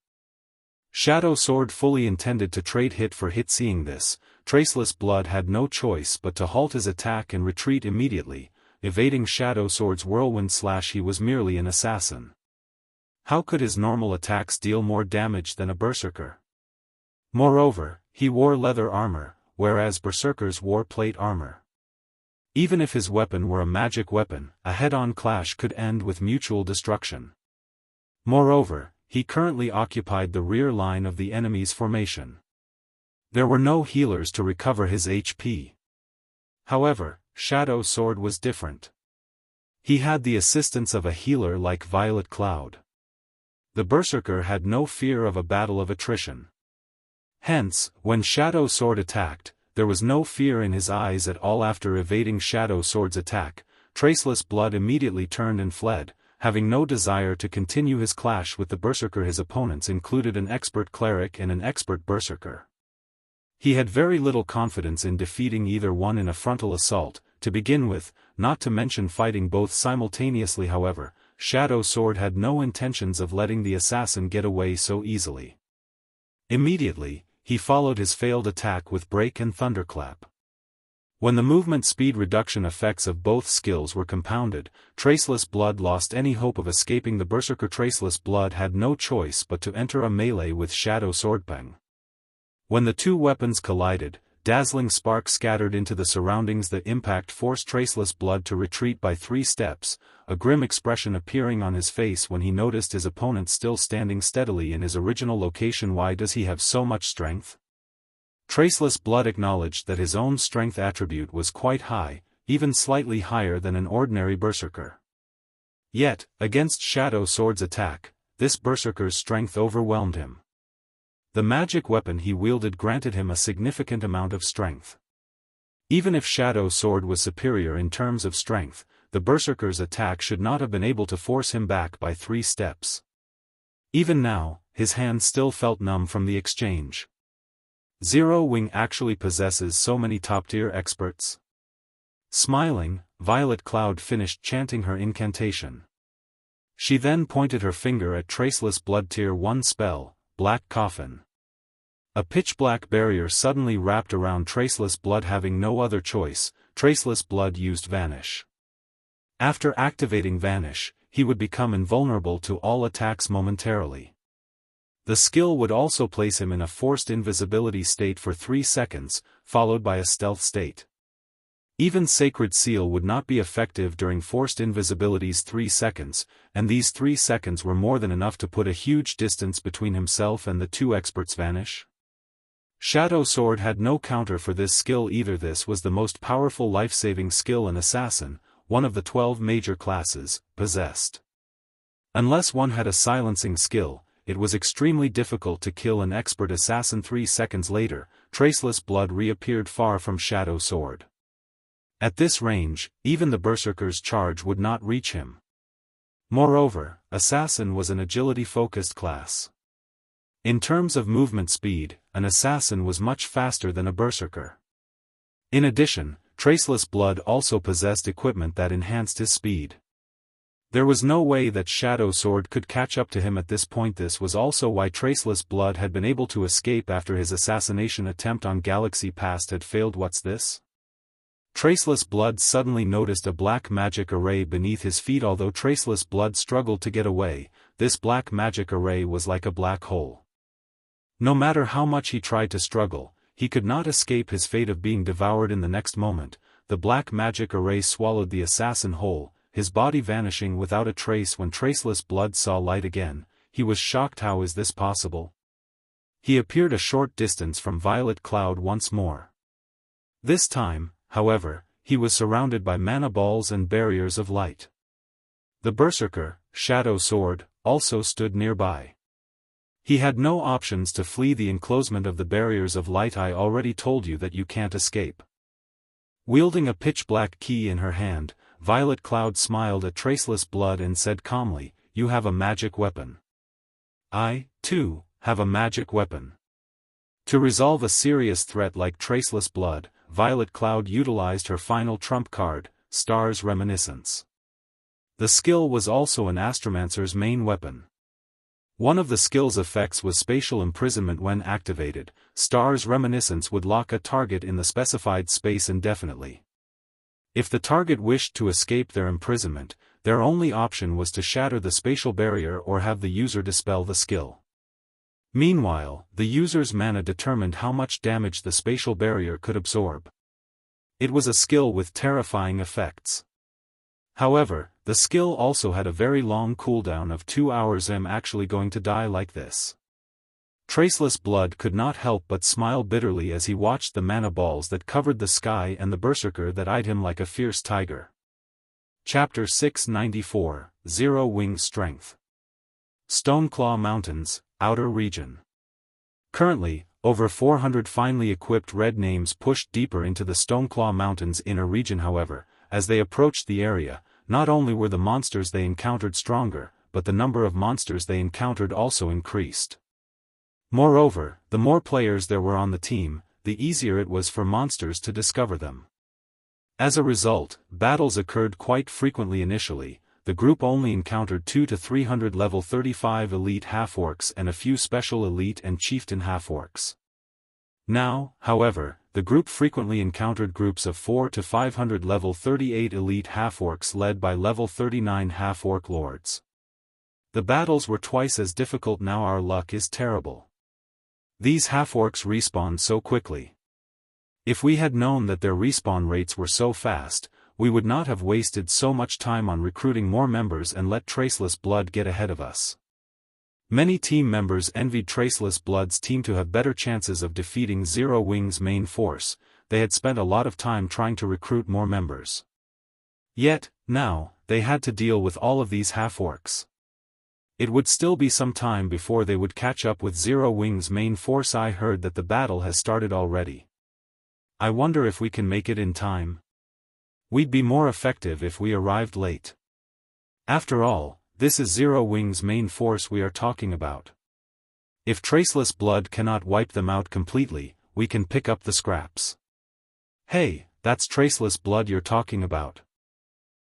Shadow Sword fully intended to trade hit for hit. Seeing this, Traceless blood had no choice but to halt his attack and retreat immediately, evading Shadow Sword's Whirlwind Slash. He was merely an assassin. How could his normal attacks deal more damage than a berserker? Moreover, he wore leather armor, whereas berserkers wore plate armor. Even if his weapon were a magic weapon, a head-on clash could end with mutual destruction. Moreover, he currently occupied the rear line of the enemy's formation. There were no healers to recover his HP. However, Shadow Sword was different. He had the assistance of a healer like Violet Cloud. The Berserker had no fear of a battle of attrition. Hence, when Shadow Sword attacked, there was no fear in his eyes at all. After evading Shadow Sword's attack, Traceless Blood immediately turned and fled, having no desire to continue his clash with the Berserker. His opponents included an expert cleric and an expert Berserker. He had very little confidence in defeating either one in a frontal assault, to begin with, not to mention fighting both simultaneously. However, Shadow Sword had no intentions of letting the assassin get away so easily. Immediately, he followed his failed attack with Break and Thunderclap. When the movement speed reduction effects of both skills were compounded, Traceless Blood lost any hope of escaping the Berserker. Traceless Blood had no choice but to enter a melee with Shadow Sword. Feng. When the two weapons collided, dazzling sparks scattered into the surroundings. The impact forced Traceless Blood to retreat by 3 steps, a grim expression appearing on his face when he noticed his opponent still standing steadily in his original location. Why does he have so much strength? Traceless Blood acknowledged that his own strength attribute was quite high, even slightly higher than an ordinary Berserker. Yet, against Shadow Sword's attack, this Berserker's strength overwhelmed him. The magic weapon he wielded granted him a significant amount of strength. Even if Shadow Sword was superior in terms of strength, the Berserker's attack should not have been able to force him back by 3 steps. Even now, his hand still felt numb from the exchange. Zero Wing actually possesses so many top-tier experts. Smiling, Violet Cloud finished chanting her incantation. She then pointed her finger at Traceless Blood Tier 1 spell, Black Coffin. A pitch-black barrier suddenly wrapped around Traceless Blood. Having no other choice, Traceless Blood used Vanish. After activating Vanish, he would become invulnerable to all attacks momentarily. The skill would also place him in a forced invisibility state for 3 seconds, followed by a stealth state. Even Sacred Seal would not be effective during forced invisibility's 3 seconds, and these 3 seconds were more than enough to put a huge distance between himself and the two experts. Vanish. Shadow Sword had no counter for this skill either. This was the most powerful life-saving skill an assassin, one of the 12 major classes, possessed. Unless one had a silencing skill, it was extremely difficult to kill an expert assassin. 3 seconds later, Traceless Blood reappeared far from Shadow Sword. At this range, even the Berserker's charge would not reach him. Moreover, Assassin was an agility-focused class. In terms of movement speed, an assassin was much faster than a Berserker. In addition, Traceless Blood also possessed equipment that enhanced his speed. There was no way that Shadow Sword could catch up to him at this point. This was also why Traceless Blood had been able to escape after his assassination attempt on Galaxy Past had failed. What's this? Traceless Blood suddenly noticed a black magic array beneath his feet. Although Traceless Blood struggled to get away, this black magic array was like a black hole. No matter how much he tried to struggle, he could not escape his fate of being devoured. In the next moment, the black magic array swallowed the assassin whole, his body vanishing without a trace. When Traceless Blood saw light again, he was shocked. How is this possible? He appeared a short distance from Violet Cloud once more. This time, however, he was surrounded by mana balls and barriers of light. The Berserker, Shadow Sword, also stood nearby. He had no options to flee the enclosement of the barriers of light. I already told you that you can't escape. Wielding a pitch-black key in her hand, Violet Cloud smiled at Traceless Blood and said calmly, "You have a magic weapon. I, too, have a magic weapon." To resolve a serious threat like Traceless Blood, Violet Cloud utilized her final trump card, Star's Reminiscence. The skill was also an Astromancer's main weapon. One of the skill's effects was spatial imprisonment. When activated, Star's Reminiscence would lock a target in the specified space indefinitely. If the target wished to escape their imprisonment, their only option was to shatter the spatial barrier or have the user dispel the skill. Meanwhile, the user's mana determined how much damage the spatial barrier could absorb. It was a skill with terrifying effects. However, the skill also had a very long cooldown of 2 hours. I'm actually going to die like this. Traceless Blood could not help but smile bitterly as he watched the mana balls that covered the sky and the berserker that eyed him like a fierce tiger. Chapter 694, Zero Wing Strength. Stoneclaw Mountains, Outer Region. Currently, over 400 finely equipped red names pushed deeper into the Stoneclaw Mountains inner region. However, as they approached the area, not only were the monsters they encountered stronger, but the number of monsters they encountered also increased. Moreover, the more players there were on the team, the easier it was for monsters to discover them. As a result, battles occurred quite frequently. Initially, the group only encountered 200 to 300 level 35 elite half-orcs and a few special elite and chieftain half-orcs. Now, however, the group frequently encountered groups of 400 to 500 level 38 elite half-orcs led by level 39 half-orc lords. The battles were twice as difficult. Now our luck is terrible. These half-orcs respawn so quickly. If we had known that their respawn rates were so fast, we would not have wasted so much time on recruiting more members and let Traceless Blood get ahead of us. Many team members envied Traceless Blood's team to have better chances of defeating Zero Wing's main force. They had spent a lot of time trying to recruit more members. Yet, now, they had to deal with all of these half-orcs. It would still be some time before they would catch up with Zero Wing's main force. I heard that the battle has started already. I wonder if we can make it in time. We'd be more effective if we arrived late. After all, this is Zero Wing's main force we are talking about. If Traceless Blood cannot wipe them out completely, we can pick up the scraps. Hey, that's Traceless Blood you're talking about.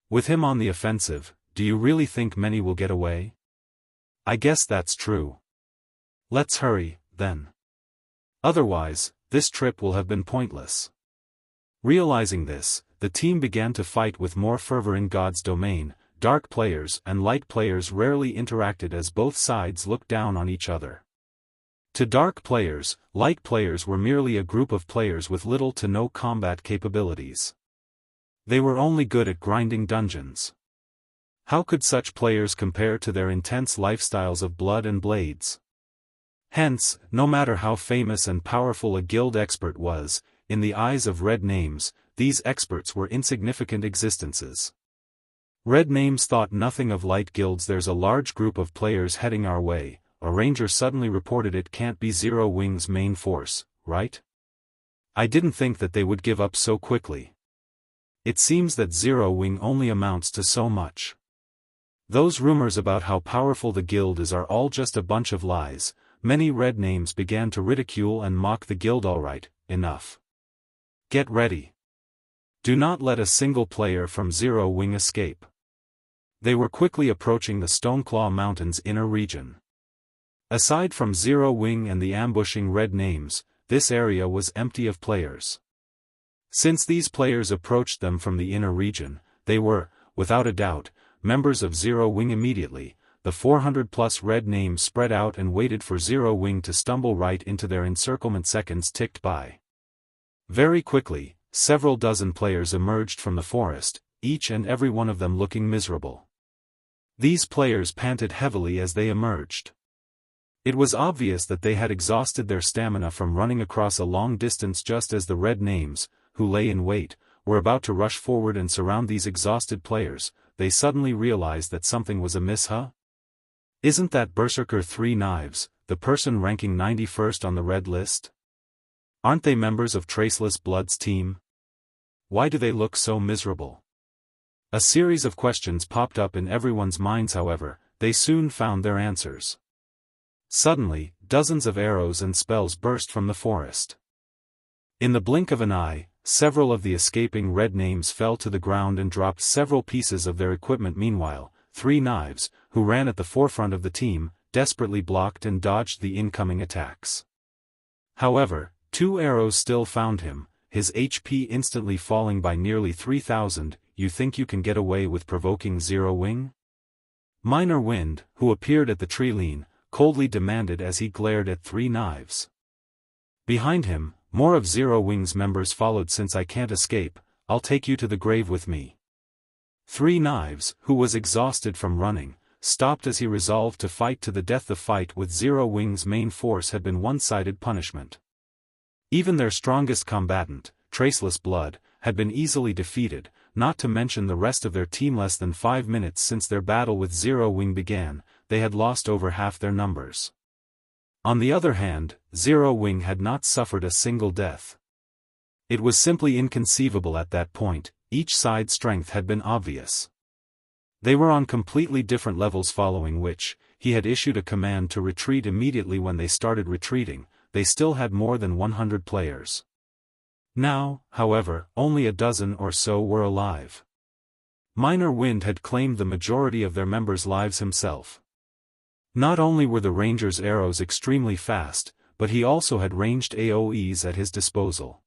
With him on the offensive, do you really think many will get away? I guess that's true. Let's hurry, then. Otherwise, this trip will have been pointless. Realizing this, the team began to fight with more fervor. In God's domain, dark players and light players rarely interacted as both sides looked down on each other. To dark players, light players were merely a group of players with little to no combat capabilities. They were only good at grinding dungeons. How could such players compare to their intense lifestyles of blood and blades? Hence, no matter how famous and powerful a guild expert was, in the eyes of red names, these experts were insignificant existences. Red names thought nothing of light guilds. There's a large group of players heading our way. A ranger suddenly reported. It can't be Zero Wing's main force, right? I didn't think that they would give up so quickly. It seems that Zero Wing only amounts to so much. Those rumors about how powerful the guild is are all just a bunch of lies. Many red names began to ridicule and mock the guild. Alright, enough. Get ready. Do not let a single player from Zero Wing escape. They were quickly approaching the Stoneclaw Mountains inner region. Aside from Zero Wing and the ambushing red names, this area was empty of players. Since these players approached them from the inner region, they were, without a doubt, members of Zero Wing. Immediately, the 400-plus red names spread out and waited for Zero Wing to stumble right into their encirclement. Seconds ticked by. Very quickly, several dozen players emerged from the forest, each and every one of them looking miserable. These players panted heavily as they emerged. It was obvious that they had exhausted their stamina from running across a long distance. Just as the red names, who lay in wait, were about to rush forward and surround these exhausted players, they suddenly realized that something was amiss. Isn't that Berserker 3 Knives, the person ranking 91st on the red list? Aren't they members of Traceless Blood's team? Why do they look so miserable? A series of questions popped up in everyone's minds. However, they soon found their answers. Suddenly, dozens of arrows and spells burst from the forest. In the blink of an eye, several of the escaping red names fell to the ground and dropped several pieces of their equipment. Meanwhile, 3 Knives, who ran at the forefront of the team, desperately blocked and dodged the incoming attacks. However, 2 arrows still found him, his HP instantly falling by nearly 3,000. You think you can get away with provoking Zero Wing? Minor Wind, who appeared at the tree line, coldly demanded as he glared at 3 Knives. Behind him, more of Zero Wing's members followed. Since I can't escape, I'll take you to the grave with me. 3 Knives, who was exhausted from running, stopped as he resolved to fight to the death. The fight with Zero Wing's main force had been one-sided punishment. Even their strongest combatant, Traceless Blood, had been easily defeated, not to mention the rest of their team. Less than 5 minutes since their battle with Zero Wing began, they had lost over half their numbers. On the other hand, Zero Wing had not suffered a single death. It was simply inconceivable at that point. Each side's strength had been obvious. They were on completely different levels, following which, he had issued a command to retreat immediately. When they started retreating, they still had more than 100 players. Now, however, only a dozen or so were alive. Minor Wind had claimed the majority of their members' lives himself. Not only were the Ranger's arrows extremely fast, but he also had ranged AoEs at his disposal.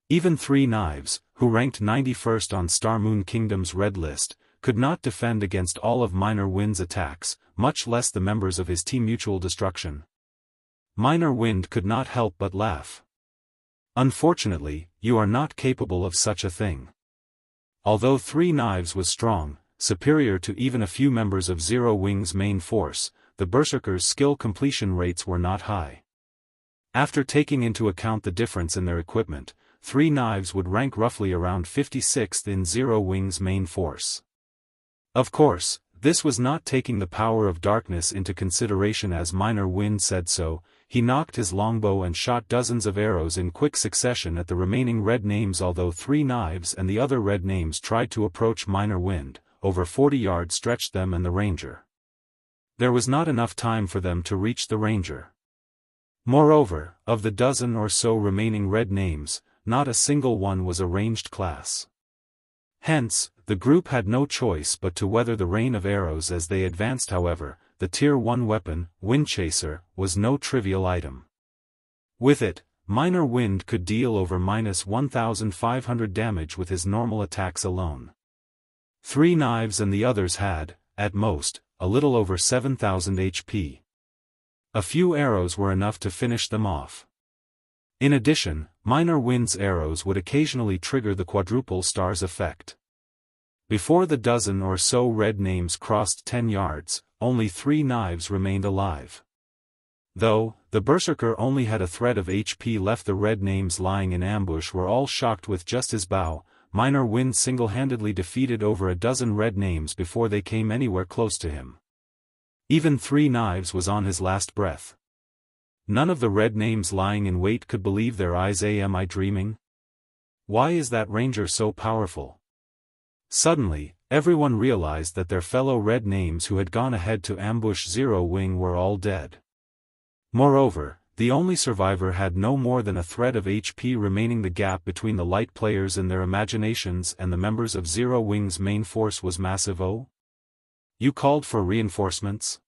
Even Three Knives, who ranked 91st on Star Moon Kingdom's red list, could not defend against all of Minor Wind's attacks, much less the members of his team. Mutual destruction. Minor Wind could not help but laugh. Unfortunately, you are not capable of such a thing. Although Three Knives was strong, superior to even a few members of Zero Wing's main force, the Berserkers' skill completion rates were not high. After taking into account the difference in their equipment, Three Knives would rank roughly around 56th in Zero Wing's main force. Of course, this was not taking the power of darkness into consideration. As Minor Wind said so, he knocked his longbow and shot dozens of arrows in quick succession at the remaining red names. Although Three Knives and the other red names tried to approach Minor Wind, over 40 yards stretched them and the Ranger. There was not enough time for them to reach the Ranger. Moreover, of the dozen or so remaining red names, not a single one was a ranged class. Hence, the group had no choice but to weather the rain of arrows as they advanced. However, the Tier 1 weapon, Windchaser, was no trivial item. With it, Minor Wind could deal over -1,500 damage with his normal attacks alone. Three Knives and the others had, at most, a little over 7,000 HP. A few arrows were enough to finish them off. In addition, Minor Wind's arrows would occasionally trigger the quadruple stars effect. Before the dozen or so red names crossed 10 yards, only Three Knives remained alive. Though the Berserker only had a thread of HP left, the red names lying in ambush were all shocked. With just his bow, Minor Wind single-handedly defeated over a dozen red names before they came anywhere close to him. Even Three Knives was on his last breath. None of the red names lying in wait could believe their eyes. Am I dreaming? Why is that Ranger so powerful? Suddenly, everyone realized that their fellow red names who had gone ahead to ambush Zero Wing were all dead. Moreover, the only survivor had no more than a thread of HP remaining. The gap between the light players in their imaginations and the members of Zero Wing's main force was massive. Oh? You called for reinforcements?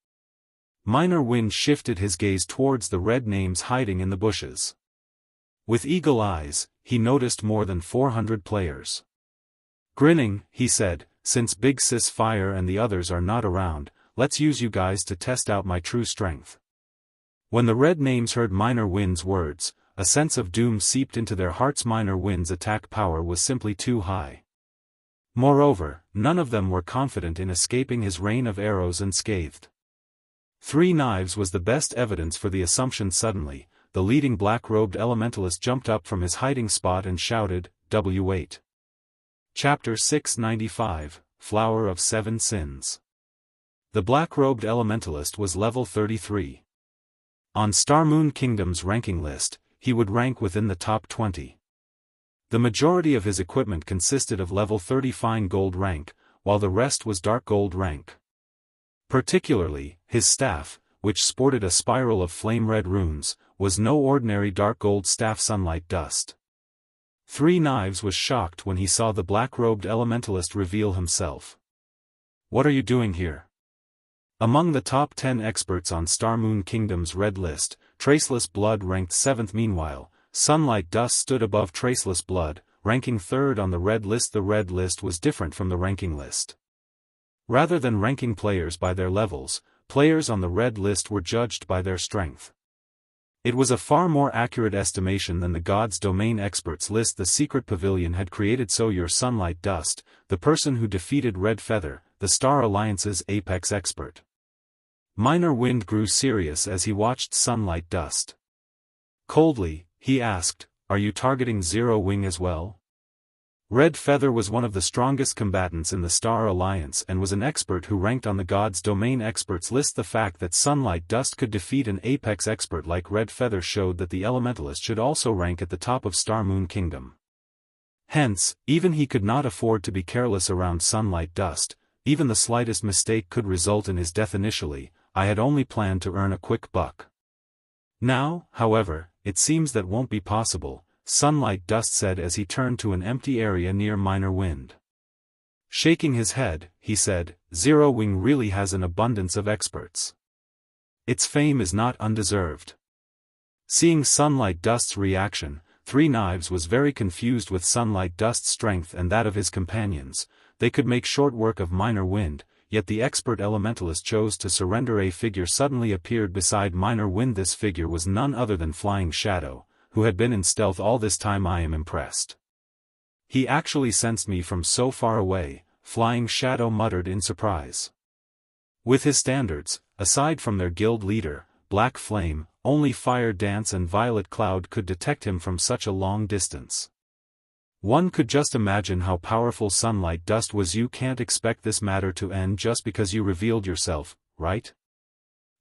Minor Wind shifted his gaze towards the red names hiding in the bushes. With eagle eyes, he noticed more than 400 players. Grinning, he said, "Since Big Sis Fire and the others are not around, let's use you guys to test out my true strength." When the red names heard Minor Wind's words, a sense of doom seeped into their hearts. Minor Wind's attack power was simply too high. Moreover, none of them were confident in escaping his rain of arrows unscathed. Three Knives was the best evidence for the assumption. Suddenly, the leading black-robed elementalist jumped up from his hiding spot and shouted, "W8." Chapter 695, Flower of Seven Sins. The black-robed elementalist was level 33. On Star Moon Kingdom's ranking list, he would rank within the top 20. The majority of his equipment consisted of level 30 fine gold rank, while the rest was dark gold rank. Particularly, his staff, which sported a spiral of flame-red runes, was no ordinary dark gold staff. Sunlight Dust. Three Knives was shocked when he saw the black-robed elementalist reveal himself. "What are you doing here?" Among the top 10 experts on Star Moon Kingdom's red list, Traceless Blood ranked 7th. Meanwhile, Sunlight Dust stood above Traceless Blood, ranking 3rd on the red list. The red list was different from the ranking list. Rather than ranking players by their levels, players on the red list were judged by their strength. It was a far more accurate estimation than the God's Domain experts list the Secret Pavilion had created. So your Sunlight Dust, the person who defeated Red Feather, the Star Alliance's apex expert. Minor Wind grew serious as he watched Sunlight Dust. Coldly, he asked, "Are you targeting Zero Wing as well?" Red Feather was one of the strongest combatants in the Star Alliance and was an expert who ranked on the God's Domain experts list. The fact that Sunlight Dust could defeat an apex expert like Red Feather showed that the Elementalist should also rank at the top of Star Moon Kingdom. Hence, even he could not afford to be careless around Sunlight Dust. Even the slightest mistake could result in his death. Initially, I had only planned to earn a quick buck. Now, however, it seems that won't be possible, Sunlight Dust said as he turned to an empty area near Minor Wind. Shaking his head, he said, "Zero Wing really has an abundance of experts. Its fame is not undeserved." Seeing Sunlight Dust's reaction, Three Knives was very confused with Sunlight Dust's strength and that of his companions. They could make short work of Minor Wind, yet the expert Elementalist chose to surrender. A figure suddenly appeared beside Minor Wind. This figure was none other than Flying Shadow, who had been in stealth all this time. "I am impressed. He actually sensed me from so far away," Flying Shadow muttered in surprise. With his standards, aside from their guild leader, Black Flame, only Fire Dance and Violet Cloud could detect him from such a long distance. One could just imagine how powerful Sunlight Dust was. "You can't expect this matter to end just because you revealed yourself, right?"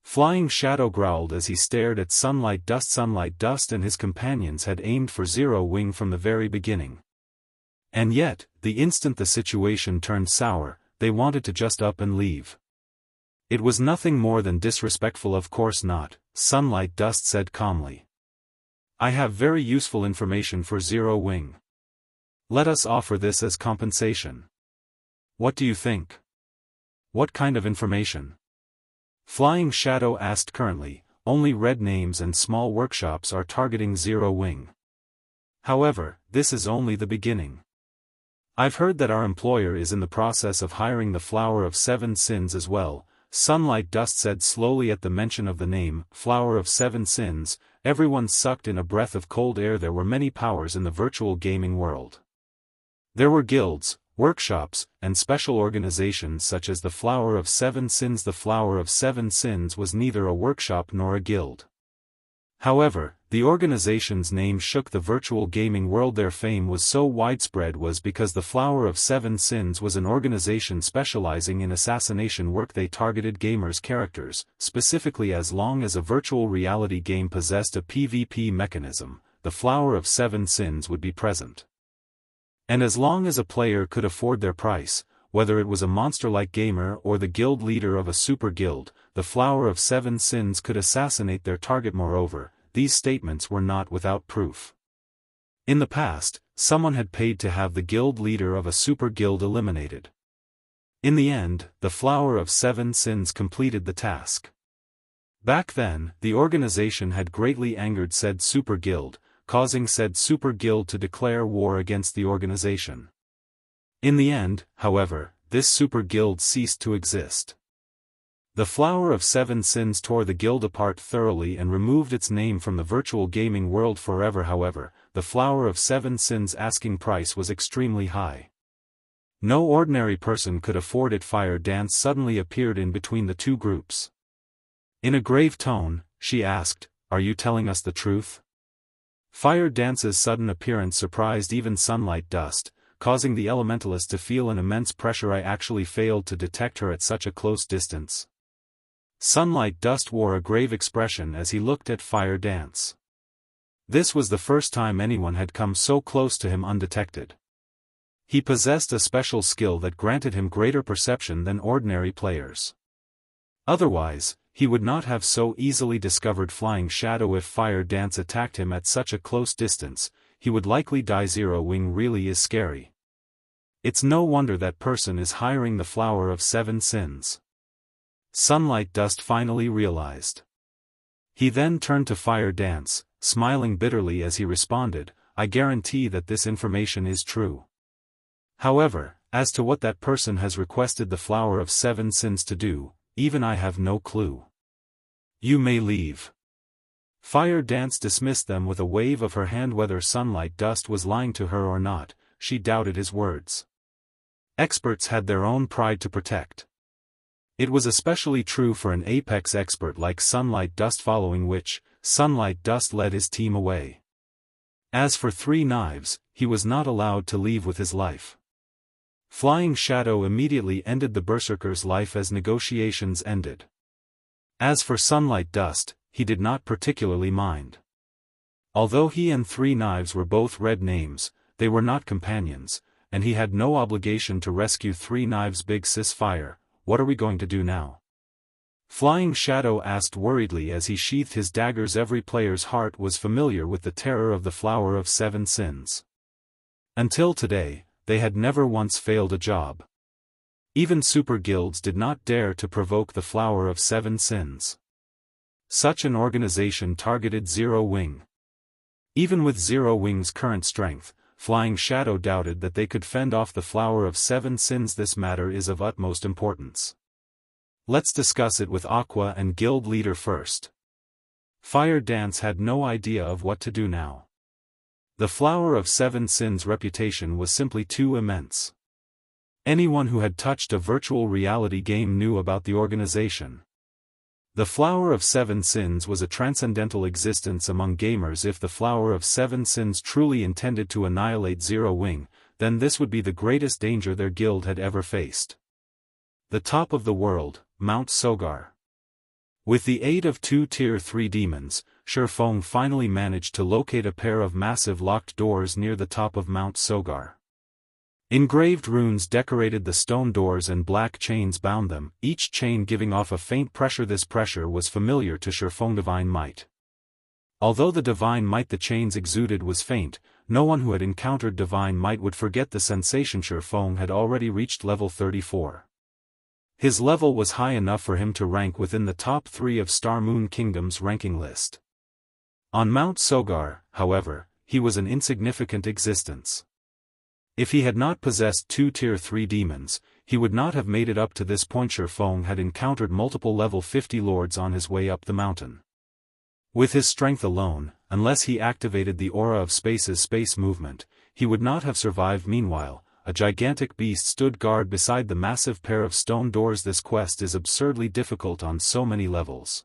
Flying Shadow growled as he stared at Sunlight Dust. Sunlight Dust and his companions had aimed for Zero Wing from the very beginning. And yet, the instant the situation turned sour, they wanted to just up and leave. "It was nothing more than disrespectful." "Of course not," Sunlight Dust said calmly. "I have very useful information for Zero Wing. Let us offer this as compensation. What do you think?" "What kind of information?" Flying Shadow asked. "Currently, only red names and small workshops are targeting Zero Wing. However, this is only the beginning. I've heard that our employer is in the process of hiring the Flower of Seven Sins as well," Sunlight Dust said slowly. At the mention of the name, Flower of Seven Sins, everyone sucked in a breath of cold air. There were many powers in the virtual gaming world. There were guilds, workshops, and special organizations such as the Flower of Seven Sins. The Flower of Seven Sins was neither a workshop nor a guild. However, the organization's name shook the virtual gaming world. Their fame was so widespread was because the Flower of Seven Sins was an organization specializing in assassination work. They targeted gamers' characters, specifically as long as a virtual reality game possessed a PvP mechanism, the Flower of Seven Sins would be present. And as long as a player could afford their price, whether it was a monster-like gamer or the guild leader of a super guild, the Flower of Seven Sins could assassinate their target. Moreover, these statements were not without proof. In the past, someone had paid to have the guild leader of a super guild eliminated. In the end, the Flower of Seven Sins completed the task. Back then, the organization had greatly angered said super guild, causing said super guild to declare war against the organization. In the end, however, this super guild ceased to exist. The Flower of Seven Sins tore the guild apart thoroughly and removed its name from the virtual gaming world forever. However, the Flower of Seven Sins' asking price was extremely high. No ordinary person could afford it. Fire Dance suddenly appeared in between the two groups. In a grave tone, she asked, "Are you telling us the truth?" Fire Dance's sudden appearance surprised even Sunlight Dust, causing the Elementalist to feel an immense pressure. "I actually failed to detect her at such a close distance." Sunlight Dust wore a grave expression as he looked at Fire Dance. This was the first time anyone had come so close to him undetected. He possessed a special skill that granted him greater perception than ordinary players. Otherwise, he would not have so easily discovered Flying Shadow. If Fire Dance attacked him at such a close distance, he would likely die. Zero Wing really is scary. It's no wonder that person is hiring the Flower of Seven Sins. Sunlight Dust finally realized. He then turned to Fire Dance, smiling bitterly as he responded, "I guarantee that this information is true. However, as to what that person has requested the Flower of Seven Sins to do, even I have no clue. You may leave." Fire Dance dismissed them with a wave of her hand. Whether Sunlight Dust was lying to her or not, she doubted his words. Experts had their own pride to protect. It was especially true for an apex expert like Sunlight Dust, following which, Sunlight Dust led his team away. As for Three Knives, he was not allowed to leave with his life. Flying Shadow immediately ended the Berserker's life as negotiations ended. As for Sunlight Dust, he did not particularly mind. Although he and Three Knives were both red names, they were not companions, and he had no obligation to rescue Three Knives' big sis Fire. What are we going to do now? Flying Shadow asked worriedly as he sheathed his daggers. Every player's heart was familiar with the terror of the Flower of Seven Sins. Until today, they had never once failed a job. Even super guilds did not dare to provoke the Flower of Seven Sins. Such an organization targeted Zero Wing. Even with Zero Wing's current strength, Flying Shadow doubted that they could fend off the Flower of Seven Sins. This matter is of utmost importance. Let's discuss it with Aqua and guild leader first. Fire Dance had no idea of what to do now. The Flower of Seven Sins' reputation was simply too immense. Anyone who had touched a virtual reality game knew about the organization. The Flower of Seven Sins was a transcendental existence among gamers. If the Flower of Seven Sins truly intended to annihilate Zero Wing, then this would be the greatest danger their guild had ever faced. The top of the world, Mount Sogar. With the aid of two Tier 3 demons, Feng finally managed to locate a pair of massive locked doors near the top of Mount Sogar. Engraved runes decorated the stone doors and black chains bound them, each chain giving off a faint pressure. This pressure was familiar to Feng. Divine might. Although the divine might the chains exuded was faint, no one who had encountered divine might would forget the sensation. Feng had already reached level 34. His level was high enough for him to rank within the top 3 of Star Moon Kingdom's ranking list. On Mount Sogar, however, he was an insignificant existence. If he had not possessed two Tier 3 demons, he would not have made it up to this point. Feng had encountered multiple level 50 lords on his way up the mountain. With his strength alone, unless he activated the aura of space's space movement, he would not have survived. Meanwhile, a gigantic beast stood guard beside the massive pair of stone doors. This quest is absurdly difficult on so many levels.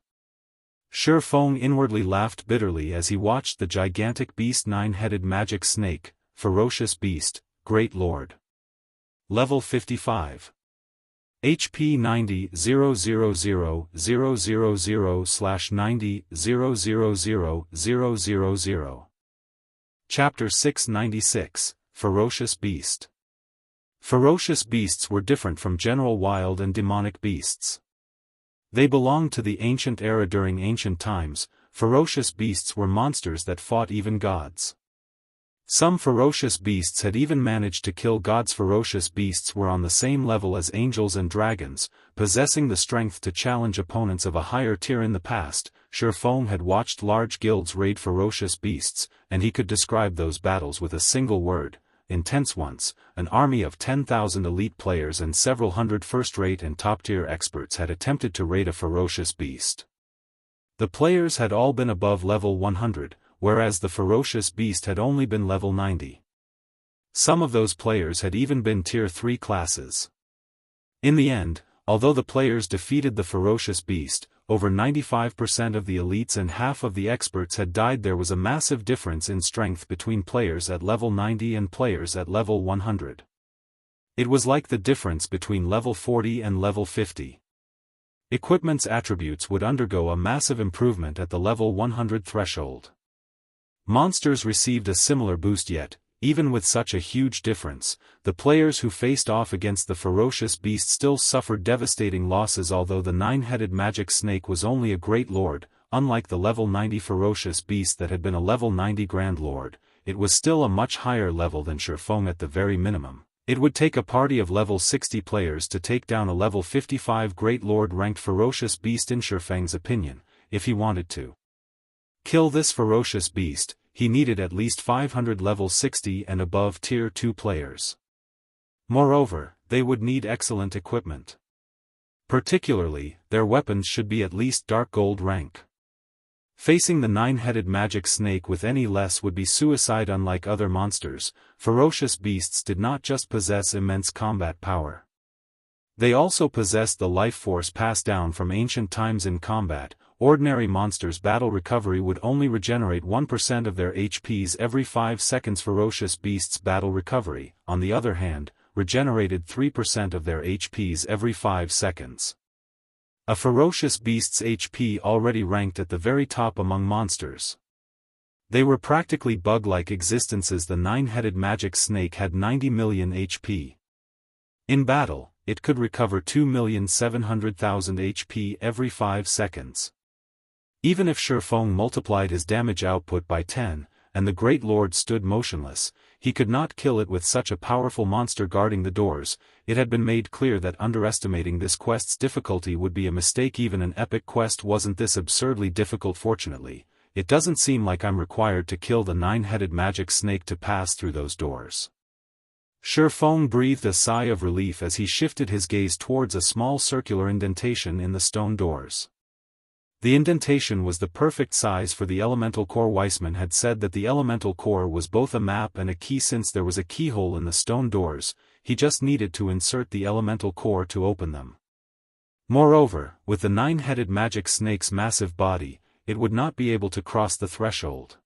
Feng inwardly laughed bitterly as he watched the gigantic beast. Nine-headed magic snake, ferocious beast, Great Lord. Level 55. HP 90,000/90,000,000. Chapter 696, Ferocious Beast. Ferocious beasts were different from general wild and demonic beasts. They belonged to the ancient era. During ancient times, ferocious beasts were monsters that fought even gods. Some ferocious beasts had even managed to kill gods. Ferocious beasts were on the same level as angels and dragons, possessing the strength to challenge opponents of a higher tier. In the past, Feng had watched large guilds raid ferocious beasts, and he could describe those battles with a single word: intense. Once, an army of 10,000 elite players and several hundred first-rate and top-tier experts had attempted to raid a ferocious beast. The players had all been above level 100, whereas the ferocious beast had only been level 90. Some of those players had even been Tier 3 classes. In the end, although the players defeated the ferocious beast, over 95% of the elites and half of the experts had died. There was a massive difference in strength between players at level 90 and players at level 100. It was like the difference between level 40 and level 50. Equipment's attributes would undergo a massive improvement at the level 100 threshold. Monsters received a similar boost, yet, even with such a huge difference, the players who faced off against the ferocious beast still suffered devastating losses. Although the nine-headed magic snake was only a great lord, unlike the level 90 ferocious beast that had been a level 90 grand lord, it was still a much higher level than Feng. At the very minimum, it would take a party of level 60 players to take down a level 55 great lord ranked ferocious beast. In Feng's opinion, if he wanted to kill this ferocious beast, he needed at least 500 level 60 and above Tier 2 players. Moreover, they would need excellent equipment. Particularly, their weapons should be at least dark gold rank. Facing the nine-headed magic snake with any less would be suicide. Unlike other monsters, ferocious beasts did not just possess immense combat power. They also possessed the life force passed down from ancient times in combat. Ordinary monsters' battle recovery would only regenerate 1% of their HPs every 5 seconds. Ferocious beasts' battle recovery, on the other hand, regenerated 3% of their HPs every 5 seconds. A ferocious beast's HP already ranked at the very top among monsters. They were practically bug-like existences. The nine-headed magic snake had 90 million HP. In battle, it could recover 2,700,000 HP every 5 seconds. Even if Feng multiplied his damage output by 10, and the Great Lord stood motionless, he could not kill it with such a powerful monster guarding the doors. It had been made clear that underestimating this quest's difficulty would be a mistake. Even an epic quest wasn't this absurdly difficult. Fortunately, it doesn't seem like I'm required to kill the nine-headed magic snake to pass through those doors. Feng breathed a sigh of relief as he shifted his gaze towards a small circular indentation in the stone doors. The indentation was the perfect size for the elemental core. Weissman had said that the elemental core was both a map and a key. Since there was a keyhole in the stone doors, he just needed to insert the elemental core to open them. Moreover, with the nine-headed magic snake's massive body, it would not be able to cross the threshold.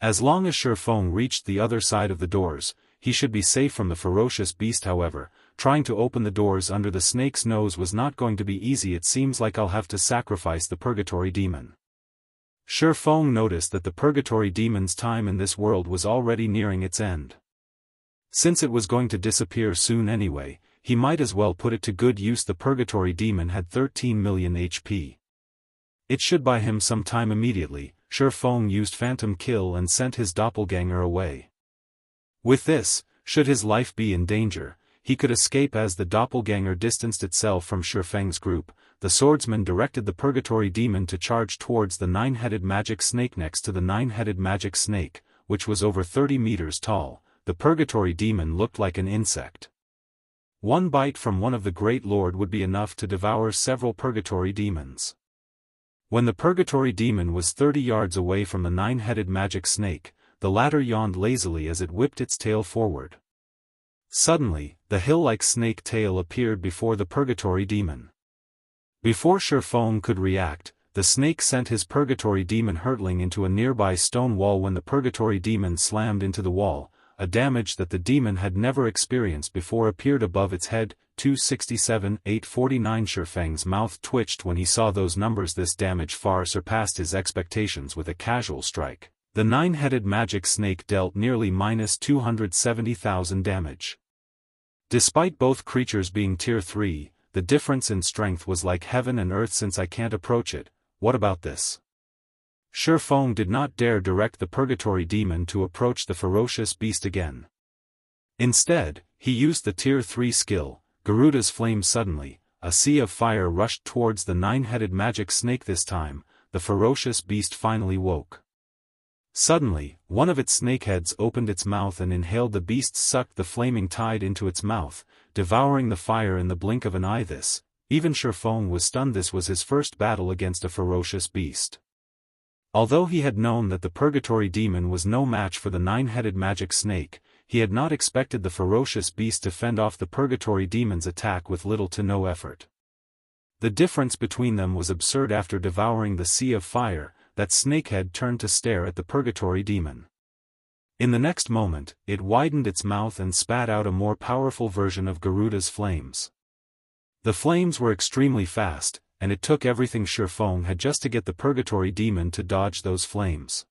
As long as Feng reached the other side of the doors, he should be safe from the ferocious beast. However, trying to open the doors under the snake's nose was not going to be easy. It seems like I'll have to sacrifice the purgatory demon. Feng noticed that the purgatory demon's time in this world was already nearing its end. Since it was going to disappear soon anyway, he might as well put it to good use. The purgatory demon had 13 million HP. It should buy him some time. Immediately, Feng used Phantom Kill and sent his doppelganger away. With this, should his life be in danger, he could escape. As the doppelganger distanced itself from Feng's group, the swordsman directed the purgatory demon to charge towards the nine-headed magic snake. Next to the nine-headed magic snake, which was over 30 meters tall, the purgatory demon looked like an insect. One bite from one of the Great Lord would be enough to devour several purgatory demons. When the purgatory demon was 30 yards away from the nine-headed magic snake, the latter yawned lazily as it whipped its tail forward. Suddenly, the hill-like snake tail appeared before the purgatory demon. Before Feng could react, the snake sent his purgatory demon hurtling into a nearby stone wall. When the purgatory demon slammed into the wall, a damage that the demon had never experienced before appeared above its head. 267,849. Feng's mouth twitched when he saw those numbers. This damage far surpassed his expectations. With a casual strike, the nine-headed magic snake dealt nearly -270,000 damage. Despite both creatures being tier 3, the difference in strength was like heaven and earth. Since I can't approach it, what about this? Feng did not dare direct the purgatory demon to approach the ferocious beast again. Instead, he used the tier 3 skill, Garuda's Flame. Suddenly, a sea of fire rushed towards the nine-headed magic snake. This time, the ferocious beast finally woke. Suddenly, one of its snakeheads opened its mouth and inhaled. The beast sucked the flaming tide into its mouth, devouring the fire in the blink of an eye. Even Feng was stunned. This was his first battle against a ferocious beast. Although he had known that the purgatory demon was no match for the nine-headed magic snake, he had not expected the ferocious beast to fend off the purgatory demon's attack with little to no effort. The difference between them was absurd. After devouring the sea of fire, that snakehead turned to stare at the purgatory demon. In the next moment, it widened its mouth and spat out a more powerful version of Garuda's flames. The flames were extremely fast, and it took everything Feng had just to get the purgatory demon to dodge those flames.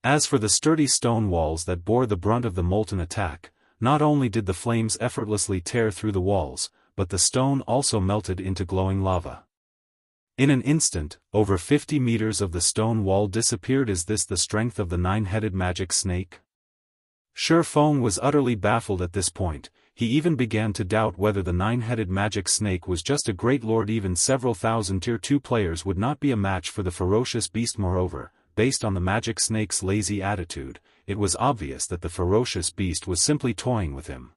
As for the sturdy stone walls that bore the brunt of the molten attack, not only did the flames effortlessly tear through the walls, but the stone also melted into glowing lava. In an instant, over 50 meters of the stone wall disappeared. Is this the strength of the nine-headed magic snake? Feng was utterly baffled at this point. He even began to doubt whether the nine-headed magic snake was just a great lord. Even several thousand tier 2 players would not be a match for the ferocious beast. Moreover, based on the magic snake's lazy attitude, it was obvious that the ferocious beast was simply toying with him.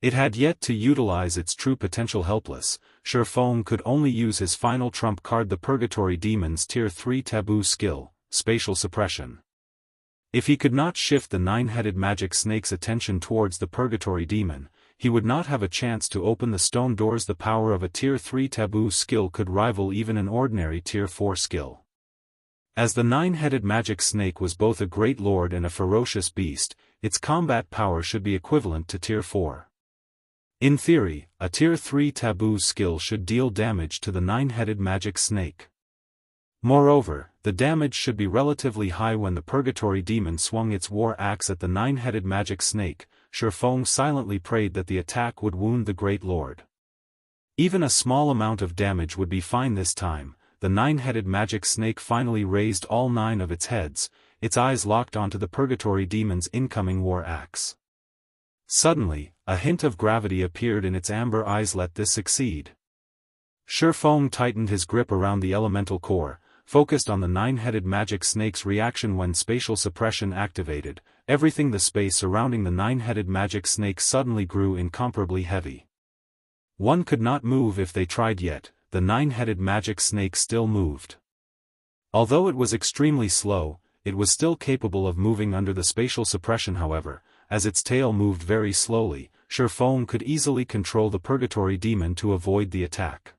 It had yet to utilize its true potential. Helpless, Feng could only use his final trump card, the Purgatory Demon's Tier 3 Taboo skill, Spatial Suppression. If he could not shift the nine-headed magic snake's attention towards the Purgatory Demon, he would not have a chance to open the stone doors. The power of a Tier 3 Taboo skill could rival even an ordinary Tier 4 skill. As the nine-headed magic snake was both a great lord and a ferocious beast, its combat power should be equivalent to Tier 4. In theory, a Tier 3 Taboo skill should deal damage to the nine-headed magic snake. Moreover, the damage should be relatively high. When the Purgatory Demon swung its war axe at the nine-headed magic snake, Feng silently prayed that the attack would wound the Great Lord. Even a small amount of damage would be fine this time. The nine-headed magic snake finally raised all 9 of its heads, its eyes locked onto the Purgatory Demon's incoming war axe. Suddenly, a hint of gravity appeared in its amber eyes. Let this succeed. Feng tightened his grip around the elemental core, focused on the nine-headed magic snake's reaction. When spatial suppression activated, everything the space surrounding the nine-headed magic snake suddenly grew incomparably heavy. One could not move if they tried, yet the nine-headed magic snake still moved. Although it was extremely slow, it was still capable of moving under the spatial suppression. However, as its tail moved very slowly, Feng could easily control the Purgatory Demon to avoid the attack.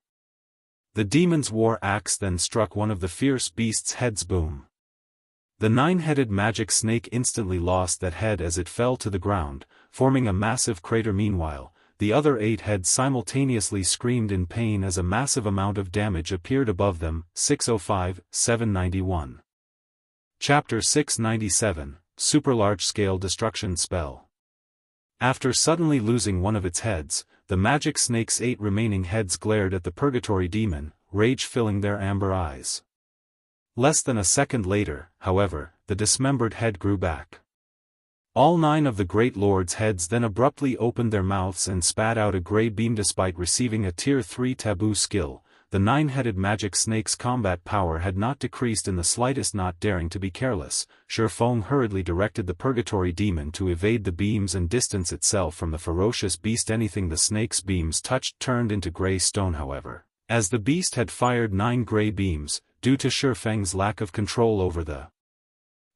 The demon's war axe then struck one of the fierce beast's heads. Boom! The nine-headed magic snake instantly lost that head as it fell to the ground, forming a massive crater. Meanwhile, the other 8 heads simultaneously screamed in pain as a massive amount of damage appeared above them. 605-791. Chapter 697, Super Large-Scale Destruction Spell. After suddenly losing one of its heads, the magic snake's 8 remaining heads glared at the Purgatory Demon, rage filling their amber eyes. Less than a second later, however, the dismembered head grew back. All 9 of the Great Lord's heads then abruptly opened their mouths and spat out a grey beam. Despite receiving a Tier 3 Taboo skill, the nine-headed magic snake's combat power had not decreased in the slightest. Not daring to be careless, Feng hurriedly directed the Purgatory Demon to evade the beams and distance itself from the ferocious beast. Anything the snake's beams touched turned into grey stone. However, as the beast had fired 9 grey beams, due to Feng's lack of control over the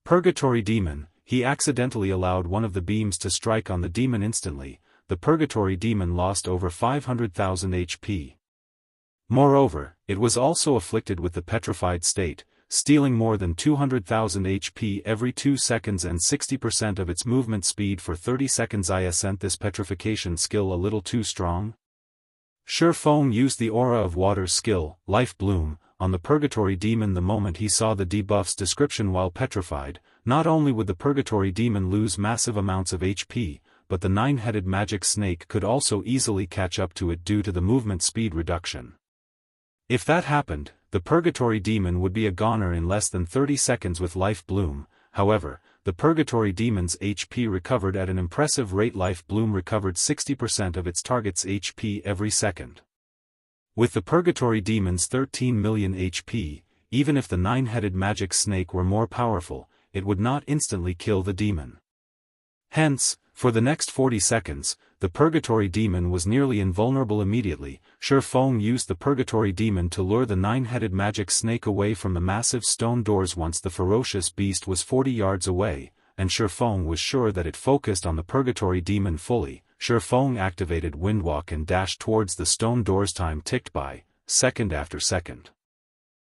Purgatory Demon, he accidentally allowed one of the beams to strike on the demon. Instantly, the Purgatory Demon lost over 500,000 HP. Moreover, it was also afflicted with the petrified state, stealing more than 200,000 HP every 2 seconds and 60% of its movement speed for 30 seconds. Isn't this petrification skill a little too strong? Feng used the Aura of Water's skill, Life Bloom, on the Purgatory Demon the moment he saw the debuff's description. While petrified, not only would the Purgatory Demon lose massive amounts of HP, but the nine-headed magic snake could also easily catch up to it due to the movement speed reduction. If that happened, the Purgatory Demon would be a goner in less than 30 seconds with Life Bloom. However, the Purgatory Demon's HP recovered at an impressive rate. Life Bloom recovered 60% of its target's HP every second. With the Purgatory Demon's 13 million HP, even if the nine-headed magic snake were more powerful, it would not instantly kill the demon. Hence, for the next 40 seconds, the Purgatory Demon was nearly invulnerable. Immediately, Feng used the Purgatory Demon to lure the nine-headed magic snake away from the massive stone doors. Once the ferocious beast was 40 yards away, and Feng was sure that it focused on the Purgatory Demon fully, Feng activated Windwalk and dashed towards the stone doors. Time ticked by, second after second.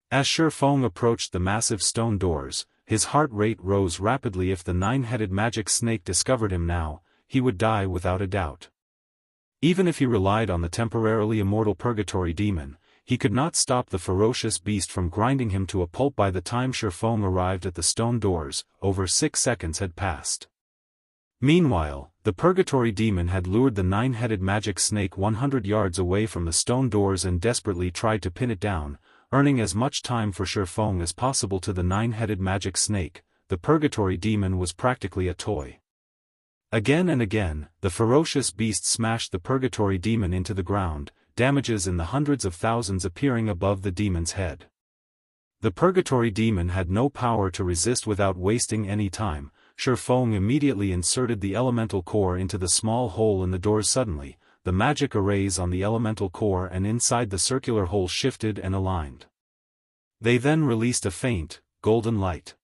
As Feng approached the massive stone doors, his heart rate rose rapidly. If the nine-headed magic snake discovered him now, he would die without a doubt. Even if he relied on the temporarily immortal Purgatory Demon, he could not stop the ferocious beast from grinding him to a pulp. By the time Feng arrived at the stone doors, over 6 seconds had passed. Meanwhile, the Purgatory Demon had lured the nine-headed magic snake 100 yards away from the stone doors and desperately tried to pin it down, earning as much time for Feng as possible. To the nine-headed magic snake, the Purgatory Demon was practically a toy. Again and again, the ferocious beast smashed the Purgatory Demon into the ground, damages in the hundreds of thousands appearing above the demon's head. The Purgatory Demon had no power to resist. Without wasting any time, Feng immediately inserted the elemental core into the small hole in the doors. Suddenly, the magic arrays on the elemental core and inside the circular hole shifted and aligned. They then released a faint, golden light.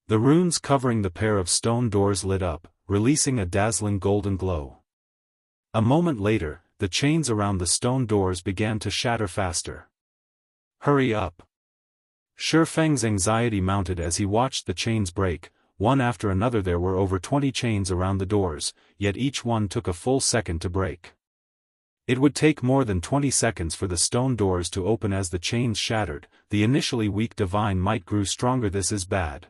The runes covering the pair of stone doors lit up, releasing a dazzling golden glow. A moment later, the chains around the stone doors began to shatter faster. "Hurry up!" Feng's anxiety mounted as he watched the chains break, one after another. There were over 20 chains around the doors, yet each one took a full second to break. It would take more than 20 seconds for the stone doors to open. As the chains shattered, the initially weak divine might grew stronger. "This is bad."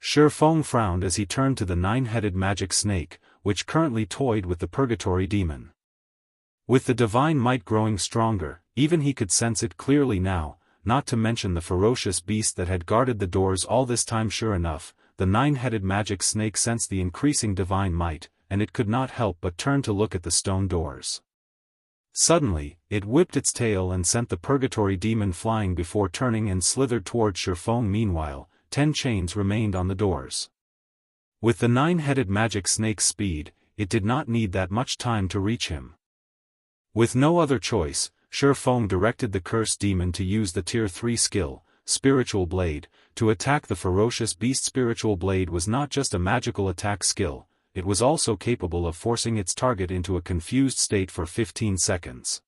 Feng frowned as he turned to the nine-headed magic snake, which currently toyed with the purgatory demon. With the divine might growing stronger, even he could sense it clearly now, not to mention the ferocious beast that had guarded the doors all this time. Sure enough, the nine-headed magic snake sensed the increasing divine might, and it could not help but turn to look at the stone doors. Suddenly, it whipped its tail and sent the purgatory demon flying before turning and slithered toward Feng. Meanwhile, 10 chains remained on the doors. With the nine-headed magic snake's speed, it did not need that much time to reach him. With no other choice, Feng directed the cursed demon to use the Tier 3 skill, Spiritual Blade, to attack the ferocious beast. Spiritual Blade was not just a magical attack skill, it was also capable of forcing its target into a confused state for 15 seconds.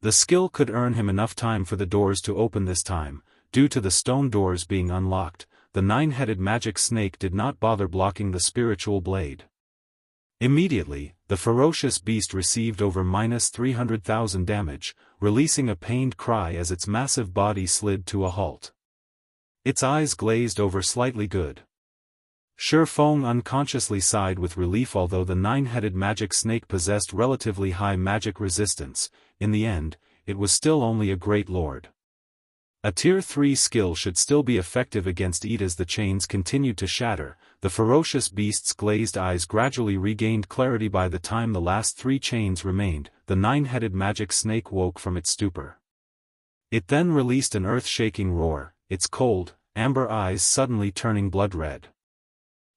The skill could earn him enough time for the doors to open. This time, due to the stone doors being unlocked, the nine-headed magic snake did not bother blocking the Spiritual Blade. Immediately, the ferocious beast received over -300,000 damage, releasing a pained cry as its massive body slid to a halt. Its eyes glazed over slightly. Good. Feng unconsciously sighed with relief. Although the nine-headed magic snake possessed relatively high magic resistance, in the end, it was still only a great lord. A Tier 3 skill should still be effective against it. As the chains continued to shatter, the ferocious beast's glazed eyes gradually regained clarity. By the time the last 3 chains remained, the nine-headed magic snake woke from its stupor. It then released an earth-shaking roar, its cold, amber eyes suddenly turning blood red.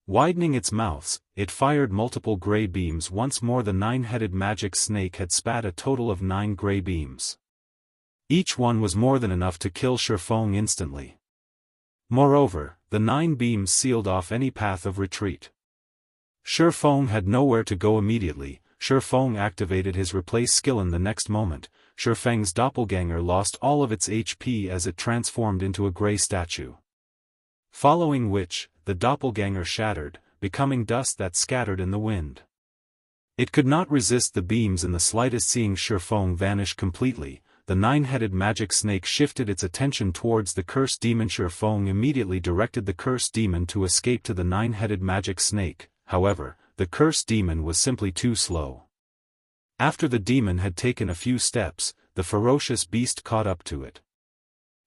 Widening its mouths, it fired multiple gray beams. Once more the nine-headed magic snake had spat a total of 9 gray beams. Each one was more than enough to kill Feng instantly. Moreover, the 9 beams sealed off any path of retreat. Feng had nowhere to go immediately. Feng activated his replace skill. In the next moment, Feng's doppelganger lost all of its HP as it transformed into a gray statue. Following which, the doppelganger shattered, becoming dust that scattered in the wind. It could not resist the beams in the slightest. Seeing Feng vanish completely, the nine-headed magic snake shifted its attention towards the cursed demon. Feng immediately directed the cursed demon to escape to the nine-headed magic snake. However, the cursed demon was simply too slow. After the demon had taken a few steps, the ferocious beast caught up to it.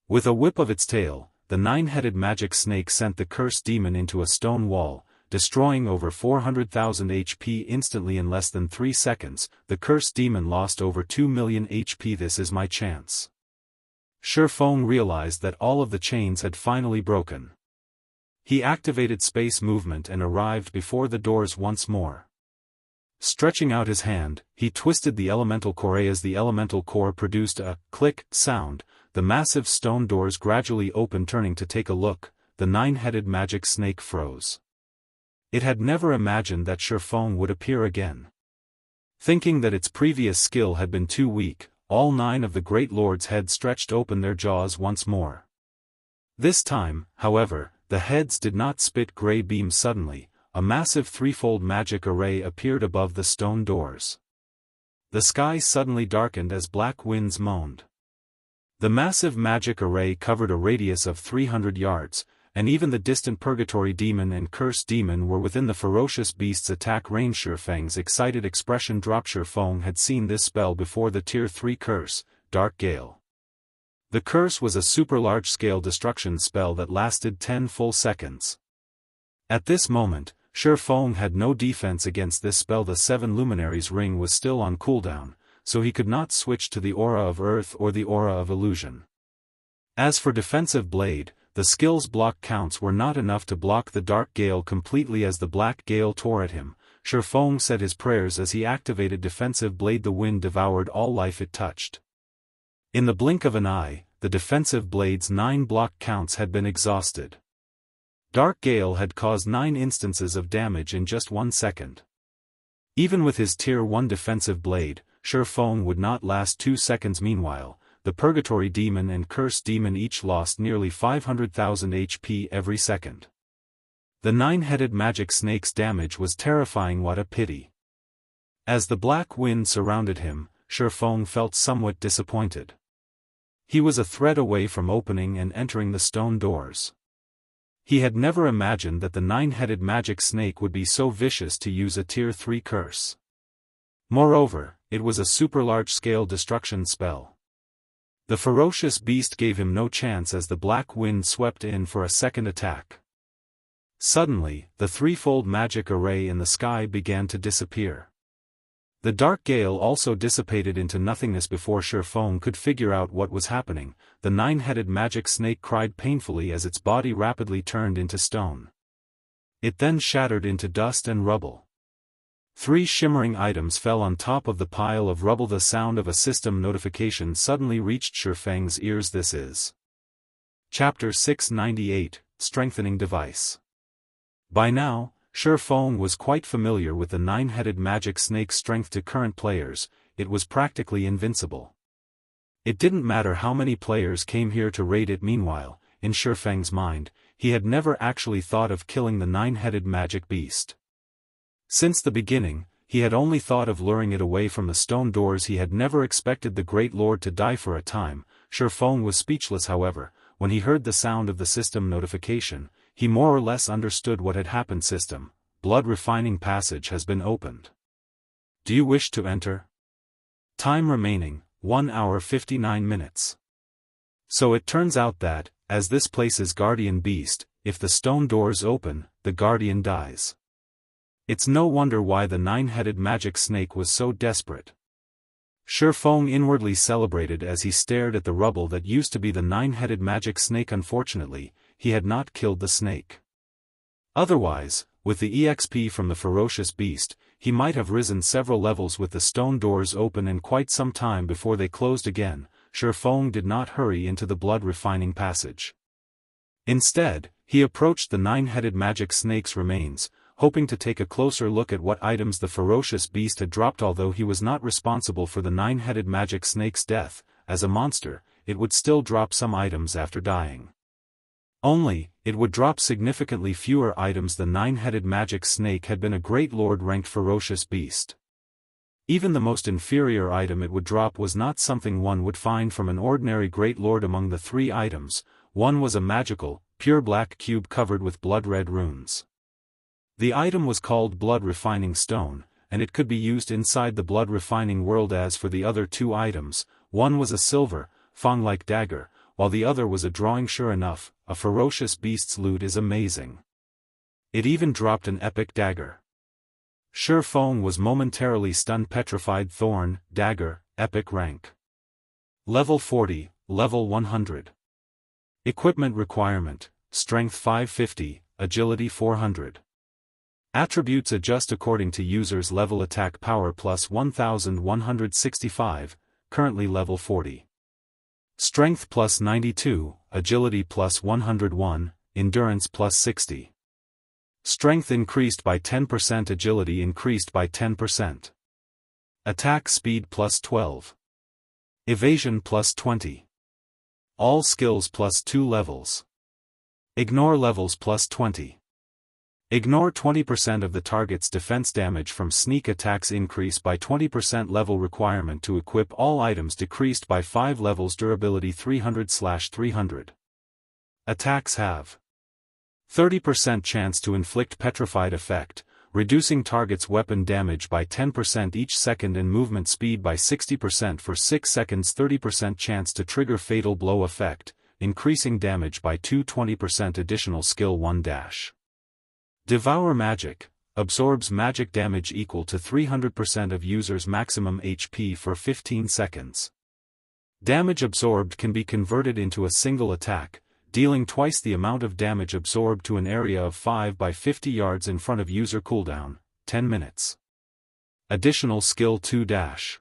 With a whip of its tail, the nine-headed magic snake sent the cursed demon into a stone wall, destroying over 400,000 HP instantly. In less than 3 seconds, the cursed demon lost over 2 million HP. This is my chance. Feng realized that all of the chains had finally broken. He activated space movement and arrived before the doors once more. Stretching out his hand, he twisted the elemental core. As the elemental core produced a click sound, the massive stone doors gradually opened. Turning to take a look, the nine-headed magic snake froze. It had never imagined that Feng would appear again. Thinking that its previous skill had been too weak, all 9 of the great lords' heads stretched open their jaws once more. This time, however, the heads did not spit gray beams. Suddenly, a massive threefold magic array appeared above the stone doors. The sky suddenly darkened as black winds moaned. The massive magic array covered a radius of 300 yards, and even the distant purgatory demon and cursed demon were within the ferocious beast's attack range. Feng's excited expression dropped. Feng had seen this spell before, the Tier 3 curse, Dark Gale. The curse was a super large-scale destruction spell that lasted 10 full seconds. At this moment, Feng had no defense against this spell. The 7 luminaries ring was still on cooldown, so he could not switch to the aura of earth or the aura of illusion. As for defensive blade, the skill's block counts were not enough to block the Dark Gale completely as the Black Gale tore at him. Feng said his prayers as he activated Defensive Blade. The wind devoured all life it touched. In the blink of an eye, the Defensive Blade's 9 block counts had been exhausted. Dark Gale had caused 9 instances of damage in just 1 second. Even with his Tier 1 Defensive Blade, Feng would not last 2 seconds. Meanwhile, the Purgatory Demon and Curse Demon each lost nearly 500,000 HP every second. The 9-headed magic snake's damage was terrifying. What a pity. As the black wind surrounded him, Feng felt somewhat disappointed. He was a thread away from opening and entering the stone doors. He had never imagined that the 9-headed magic snake would be so vicious to use a Tier 3 curse. Moreover, it was a super large-scale destruction spell. The ferocious beast gave him no chance as the black wind swept in for a second attack. Suddenly, the threefold magic array in the sky began to disappear. The Dark Gale also dissipated into nothingness before Feng could figure out what was happening. The 9-headed magic snake cried painfully as its body rapidly turned into stone. It then shattered into dust and rubble. 3 shimmering items fell on top of the pile of rubble. The sound of a system notification suddenly reached Feng's ears. This is Chapter 698, Strengthening Device. By now, Feng was quite familiar with the 9-headed magic snake's strength. To current players, it was practically invincible. It didn't matter how many players came here to raid it. Meanwhile, in Feng's mind, he had never actually thought of killing the 9-headed magic beast. Since the beginning, he had only thought of luring it away from the stone doors. He had never expected the Great Lord to die for a time. Feng was speechless. However, when he heard the sound of the system notification, he more or less understood what had happened. System, Blood Refining Passage has been opened. Do you wish to enter? Time remaining, 1 hour 59 minutes. So it turns out that, as this place's guardian beast, if the stone doors open, the guardian dies. It's no wonder why the 9-headed magic snake was so desperate. Feng inwardly celebrated as he stared at the rubble that used to be the 9-headed magic snake. Unfortunately, he had not killed the snake. Otherwise, with the EXP from the ferocious beast, he might have risen several levels. With the stone doors open and quite some time before they closed again, Feng did not hurry into the blood refining passage. Instead, he approached the 9-headed magic snake's remains, hoping to take a closer look at what items the ferocious beast had dropped. Although he was not responsible for the 9-headed magic snake's death, as a monster, it would still drop some items after dying. Only, it would drop significantly fewer items. The 9-headed magic snake had been a Great Lord-ranked ferocious beast. Even the most inferior item it would drop was not something one would find from an ordinary Great Lord. Among the 3 items, one was a magical, pure black cube covered with blood-red runes. The item was called Blood Refining Stone, and it could be used inside the blood refining world. As for the other 2 items, one was a silver, Feng-like dagger, while the other was a drawing. Sure enough, a ferocious beast's loot is amazing. It even dropped an epic dagger. Feng was momentarily stunned. Petrified Thorn, dagger, epic rank. Level 40, level 100. Equipment requirement, strength 550, agility 400. Attributes adjust according to user's level. Attack power plus 1165, currently level 40. Strength plus 92, agility plus 101, endurance plus 60. Strength increased by 10%, agility increased by 10%. Attack speed plus 12. Evasion plus 20. All skills plus 2 levels. Ignore levels plus 20. Ignore 20% of the target's defense damage from sneak attacks. Increase by 20%. Level requirement to equip all items decreased by 5 levels. Durability 300/300. Attacks have 30% chance to inflict petrified effect, reducing target's weapon damage by 10% each second and movement speed by 60% for 6 seconds. 30% chance to trigger fatal blow effect, increasing damage by 220%. Additional skill 1 dash. Devour Magic, absorbs magic damage equal to 300% of user's maximum HP for 15 seconds. Damage absorbed can be converted into a single attack, dealing twice the amount of damage absorbed to an area of 5 by 50 yards in front of user cooldown, 10 minutes. Additional skill 2 dash.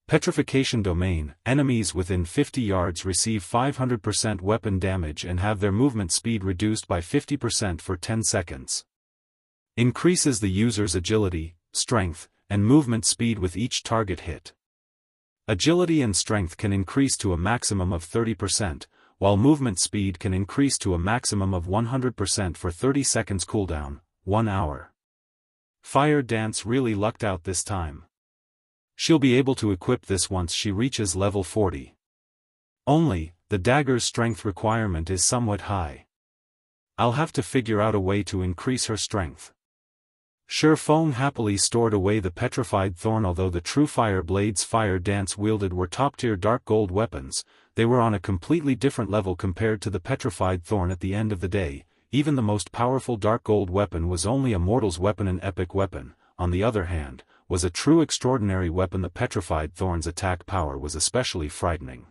Petrification Domain. Enemies within 50 yards receive 500% weapon damage and have their movement speed reduced by 50% for 10 seconds. Increases the user's agility, strength, and movement speed with each target hit. Agility and strength can increase to a maximum of 30%, while movement speed can increase to a maximum of 100% for 30 seconds cooldown, 1 hour. Fire Dance really lucked out this time. She'll be able to equip this once she reaches level 40. Only, the dagger's strength requirement is somewhat high. I'll have to figure out a way to increase her strength. Feng happily stored away the petrified thorn. Although the true fire blades Fire Dance wielded were top-tier dark gold weapons, they were on a completely different level compared to the petrified thorn. At the end of the day, even the most powerful dark gold weapon was only a mortal's weapon. An epic weapon, on the other hand, was a true extraordinary weapon. The petrified thorn's attack power was especially frightening.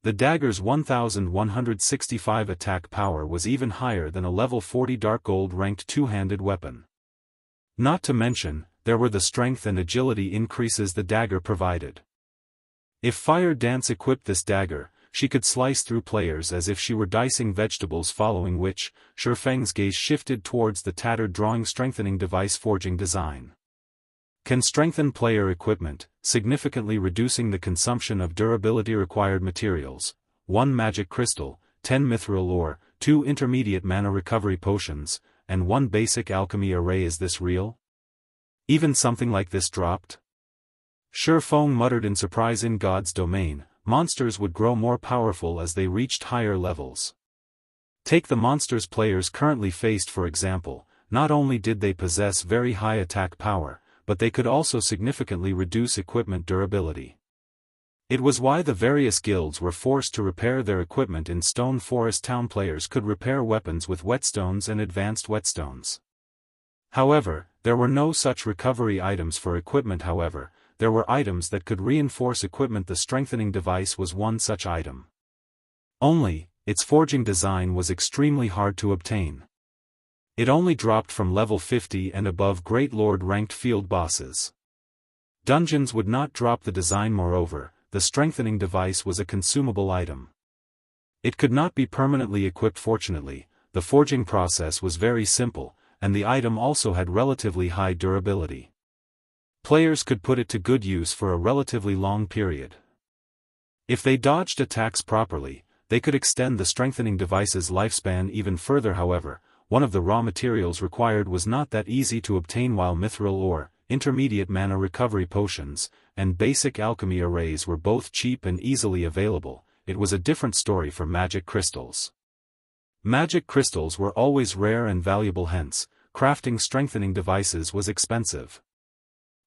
The dagger's 1165 attack power was even higher than a level 40 dark gold ranked two-handed weapon. Not to mention, there were the strength and agility increases the dagger provided. If Fire Dance equipped this dagger, she could slice through players as if she were dicing vegetables, following which, Feng's gaze shifted towards the Tattered drawing strengthening device forging design. Can strengthen player equipment, significantly reducing the consumption of durability required materials, 1 magic crystal, 10 mithril ore, 2 intermediate mana recovery potions, and 1 basic alchemy array. Is this real? Even something like this dropped? Feng muttered in surprise. In God's domain, monsters would grow more powerful as they reached higher levels. Take the monsters players currently faced for example. Not only did they possess very high attack power, but they could also significantly reduce equipment durability. It was why the various guilds were forced to repair their equipment in Stone Forest Town. Players could repair weapons with whetstones and advanced whetstones. However, there were no such recovery items for equipment. However, there were items that could reinforce equipment. The strengthening device was one such item. Only, its forging design was extremely hard to obtain. It only dropped from level 50 and above Great Lord ranked field bosses. Dungeons would not drop the design. Moreover, the strengthening device was a consumable item. It could not be permanently equipped. Fortunately, the forging process was very simple, and the item also had relatively high durability. Players could put it to good use for a relatively long period. If they dodged attacks properly, they could extend the strengthening device's lifespan even further. However, one of the raw materials required was not that easy to obtain. While mithril ore, intermediate mana recovery potions, and basic alchemy arrays were both cheap and easily available, it was a different story for magic crystals. Magic crystals were always rare and valuable, hence, crafting strengthening devices was expensive.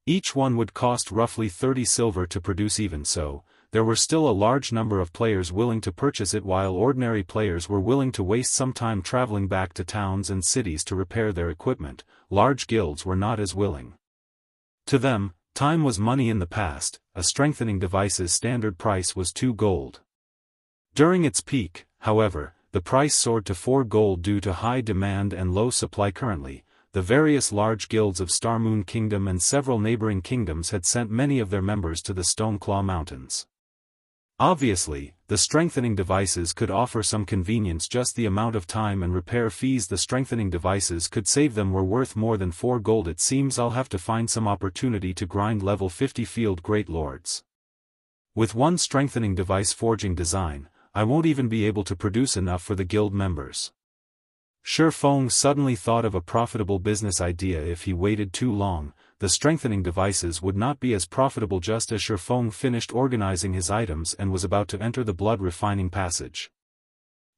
Each one would cost roughly 30 silver to produce. Even so, there were still a large number of players willing to purchase it, while ordinary players were willing to waste some time traveling back to towns and cities to repair their equipment. Large guilds were not as willing. To them, time was money. In the past, a strengthening device's standard price was 2 gold. During its peak, however, the price soared to 4 gold due to high demand and low supply. Currently, the various large guilds of Starmoon Kingdom and several neighboring kingdoms had sent many of their members to the Stoneclaw Mountains. Obviously, the strengthening devices could offer some convenience. Just the amount of time and repair fees the strengthening devices could save them were worth more than 4 gold. It seems I'll have to find some opportunity to grind level 50 field Great Lords. With one strengthening device forging design, I won't even be able to produce enough for the guild members. Feng suddenly thought of a profitable business idea. If he waited too long, the strengthening devices would not be as profitable. Just as Feng finished organizing his items and was about to enter the blood refining passage,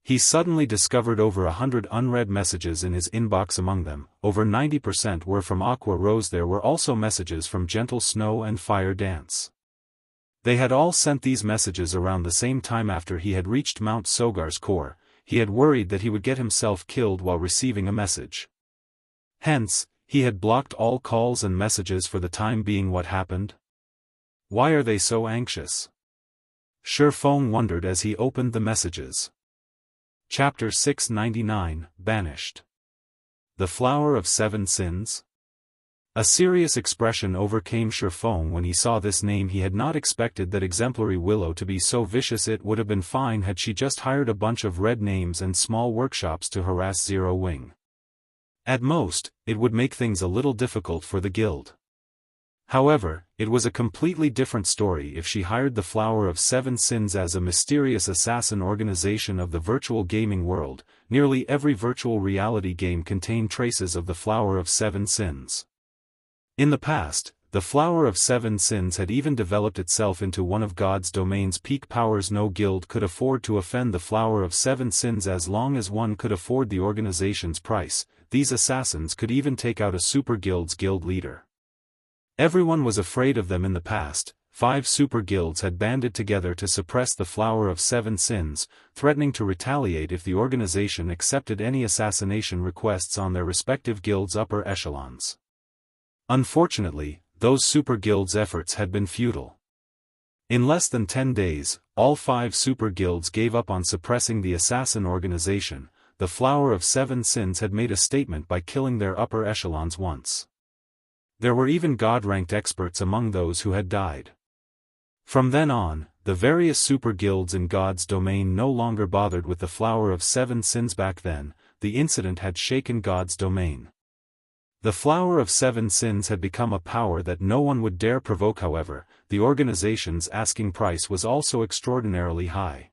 he suddenly discovered over 100 unread messages in his inbox. Among them, over 90% were from Aqua Rose. There were also messages from Gentle Snow and Fire Dance. They had all sent these messages around the same time. After he had reached Mount Sogar's core, he had worried that he would get himself killed while receiving a message. Hence, he had blocked all calls and messages for the time being. What happened? Why are they so anxious? Feng wondered as he opened the messages. Chapter 699, Banished. The Flower of Seven Sins? A serious expression overcame Feng when he saw this name. He had not expected that exemplary Willow to be so vicious. It would have been fine had she just hired a bunch of red names and small workshops to harass Zero Wing. At most, it would make things a little difficult for the guild. However, it was a completely different story if she hired the Flower of Seven Sins as a mysterious assassin organization of the virtual gaming world. Nearly every virtual reality game contained traces of the Flower of Seven Sins. In the past, the Flower of Seven Sins had even developed itself into one of God's domain's peak powers. No guild could afford to offend the Flower of Seven Sins as long as one could afford the organization's price. These assassins could even take out a super guild's guild leader. Everyone was afraid of them in the past. 5 super guilds had banded together to suppress the Flower of Seven Sins, threatening to retaliate if the organization accepted any assassination requests on their respective guilds' upper echelons. Unfortunately, those super guilds' efforts had been futile. In less than 10 days, all 5 super guilds gave up on suppressing the assassin organization. The Flower of Seven Sins had made a statement by killing their upper echelons once. There were even god-ranked experts among those who had died. From then on, the various super guilds in God's domain no longer bothered with the Flower of Seven Sins. Back then, the incident had shaken God's domain. The Flower of Seven Sins had become a power that no one would dare provoke. However, the organization's asking price was also extraordinarily high.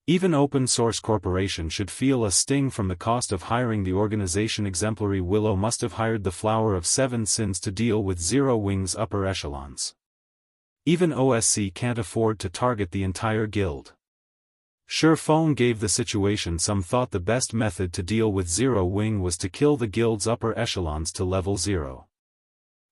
Even Open Source Corporation should feel a sting from the cost of hiring the organization. Exemplary Willow must have hired the Flower of Seven Sins to deal with Zero Wing's upper echelons. Even OSC can't afford to target the entire guild. Feng gave the situation some thought. The best method to deal with Zero Wing was to kill the guild's upper echelons to level 0.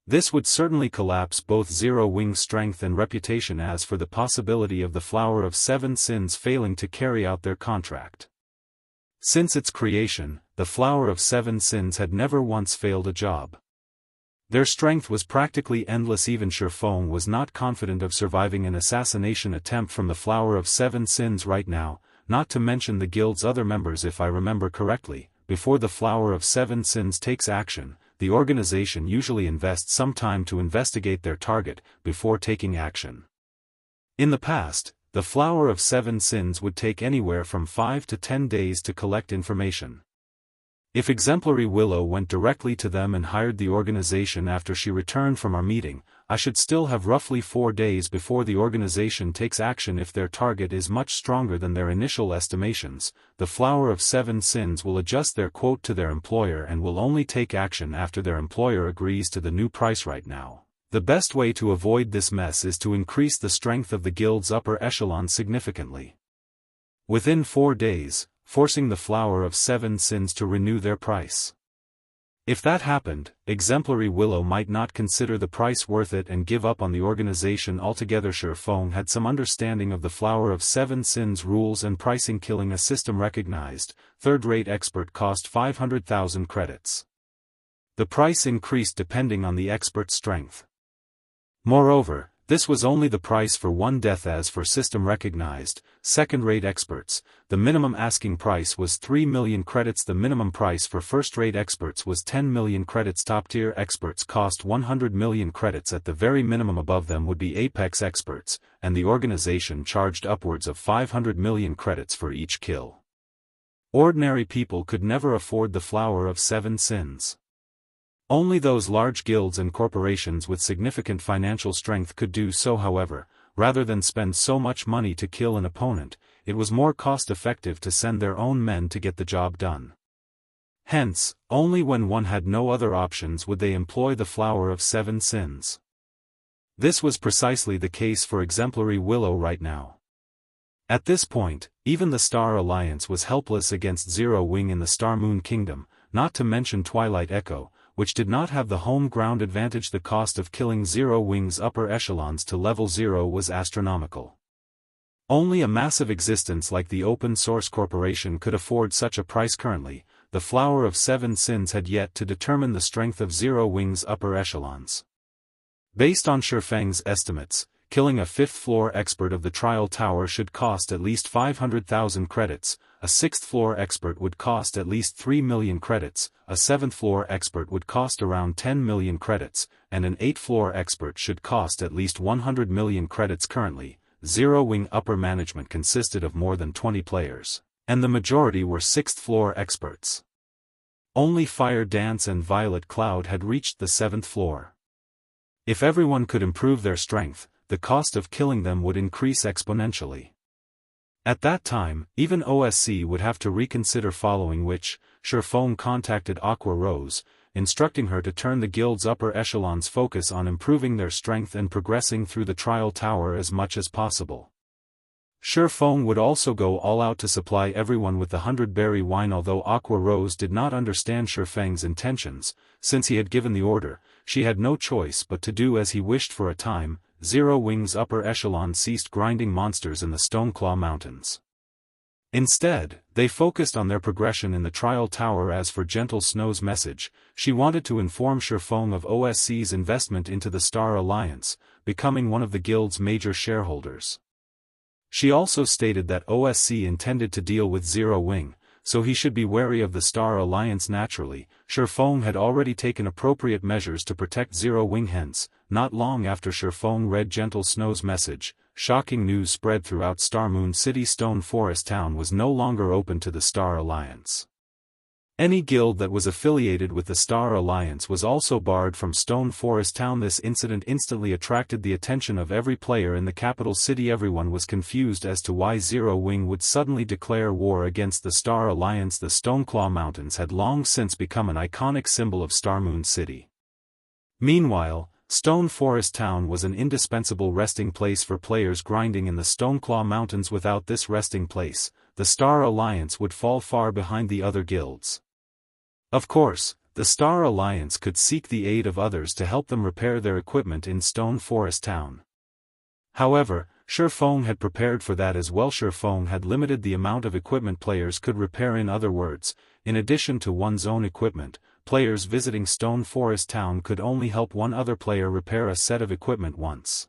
This would certainly collapse both Zero Wing's strength and reputation. As for the possibility of the Flower of Seven Sins failing to carry out their contract. Since its creation, the Flower of Seven Sins had never once failed a job. Their strength was practically endless. Even Feng was not confident of surviving an assassination attempt from the Flower of Seven Sins right now, not to mention the guild's other members. If I remember correctly, before the Flower of Seven Sins takes action, the organization usually invests some time to investigate their target before taking action. In the past, the Flower of Seven Sins would take anywhere from 5 to 10 days to collect information. If Exemplary Willow went directly to them and hired the organization after she returned from our meeting, I should still have roughly 4 days before the organization takes action. If their target is much stronger than their initial estimations, the Flower of Seven Sins will adjust their quote to their employer and will only take action after their employer agrees to the new price. Right now, the best way to avoid this mess is to increase the strength of the guild's upper echelon significantly. Within 4 days, forcing the Flower of Seven Sins to renew their price. If that happened, Exemplary Willow might not consider the price worth it and give up on the organization altogether. Feng had some understanding of the Flower of Seven Sins rules and pricing. Killing a system recognized, third-rate expert cost 500,000 credits. The price increased depending on the expert's strength. Moreover, this was only the price for one death. As for system recognized, second-rate experts, the minimum asking price was 3 million credits. The minimum price for first-rate experts was 10 million credits. Top-tier experts cost 100 million credits. At the very minimum above them would be apex experts, and the organization charged upwards of 500 million credits for each kill. Ordinary people could never afford the Flower of Seven Sins. Only those large guilds and corporations with significant financial strength could do so. However, rather than spend so much money to kill an opponent, it was more cost-effective to send their own men to get the job done. Hence, only when one had no other options would they employ the Flower of Seven Sins. This was precisely the case for Exemplary Willow right now. At this point, even the Star Alliance was helpless against Zero Wing in the Star Moon Kingdom, not to mention Twilight Echo, which did not have the home ground advantage. The cost of killing Zero Wing's upper echelons to level 0 was astronomical. Only a massive existence like the Open Source Corporation could afford such a price. Currently, the Flower of Seven Sins had yet to determine the strength of Zero Wing's upper echelons. Based on Feng's estimates, killing a 5th-floor expert of the Trial Tower should cost at least 500,000 credits, a 6th-floor expert would cost at least 3 million credits, a 7th-floor expert would cost around 10 million credits, and an 8th-floor expert should cost at least 100 million credits currently. Zero Wing upper management consisted of more than 20 players, and the majority were 6th-floor experts. Only Fire Dance and Violet Cloud had reached the 7th floor. If everyone could improve their strength, the cost of killing them would increase exponentially. At that time, even OSC would have to reconsider, following which, Feng contacted Aqua Rose, instructing her to turn the guild's upper echelons' focus on improving their strength and progressing through the trial tower as much as possible. Feng would also go all out to supply everyone with the 100-berry wine. Although Aqua Rose did not understand Feng's intentions, since he had given the order, she had no choice but to do as he wished. For a time, Zero Wing's upper echelon ceased grinding monsters in the Stoneclaw Mountains. Instead, they focused on their progression in the trial tower. As for Gentle Snow's message, she wanted to inform Feng of OSC's investment into the Star Alliance, becoming one of the guild's major shareholders. She also stated that OSC intended to deal with Zero Wing, so he should be wary of the Star Alliance. Naturally, Feng had already taken appropriate measures to protect Zero Wing. Hence, not long after Feng read Gentle Snow's message, shocking news spread throughout Starmoon City. Stone Forest Town was no longer open to the Star Alliance. Any guild that was affiliated with the Star Alliance was also barred from Stone Forest Town. This incident instantly attracted the attention of every player in the capital city. Everyone was confused as to why Zero Wing would suddenly declare war against the Star Alliance. The Stoneclaw Mountains had long since become an iconic symbol of Starmoon City. Meanwhile, Stone Forest Town was an indispensable resting place for players grinding in the Stoneclaw Mountains. Without this resting place, the Star Alliance would fall far behind the other guilds. Of course, the Star Alliance could seek the aid of others to help them repair their equipment in Stone Forest Town. However, Feng had prepared for that as well. Feng had limited the amount of equipment players could repair. In other words, in addition to one's own equipment, players visiting Stone Forest Town could only help one other player repair a set of equipment once.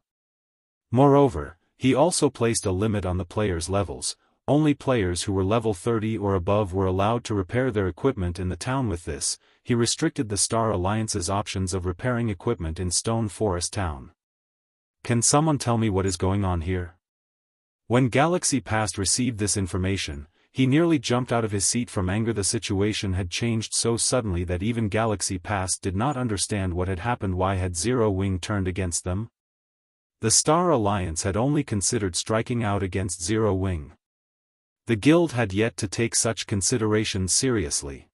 Moreover, he also placed a limit on the players' levels. Only players who were level 30 or above were allowed to repair their equipment in the town. With this, he restricted the Star Alliance's options of repairing equipment in Stone Forest Town. Can someone tell me what is going on here? When Galaxy Past received this information, he nearly jumped out of his seat from anger. The situation had changed so suddenly that even Galaxy Past did not understand what had happened. Why had Zero Wing turned against them? The Star Alliance had only considered striking out against Zero Wing. The guild had yet to take such considerations seriously.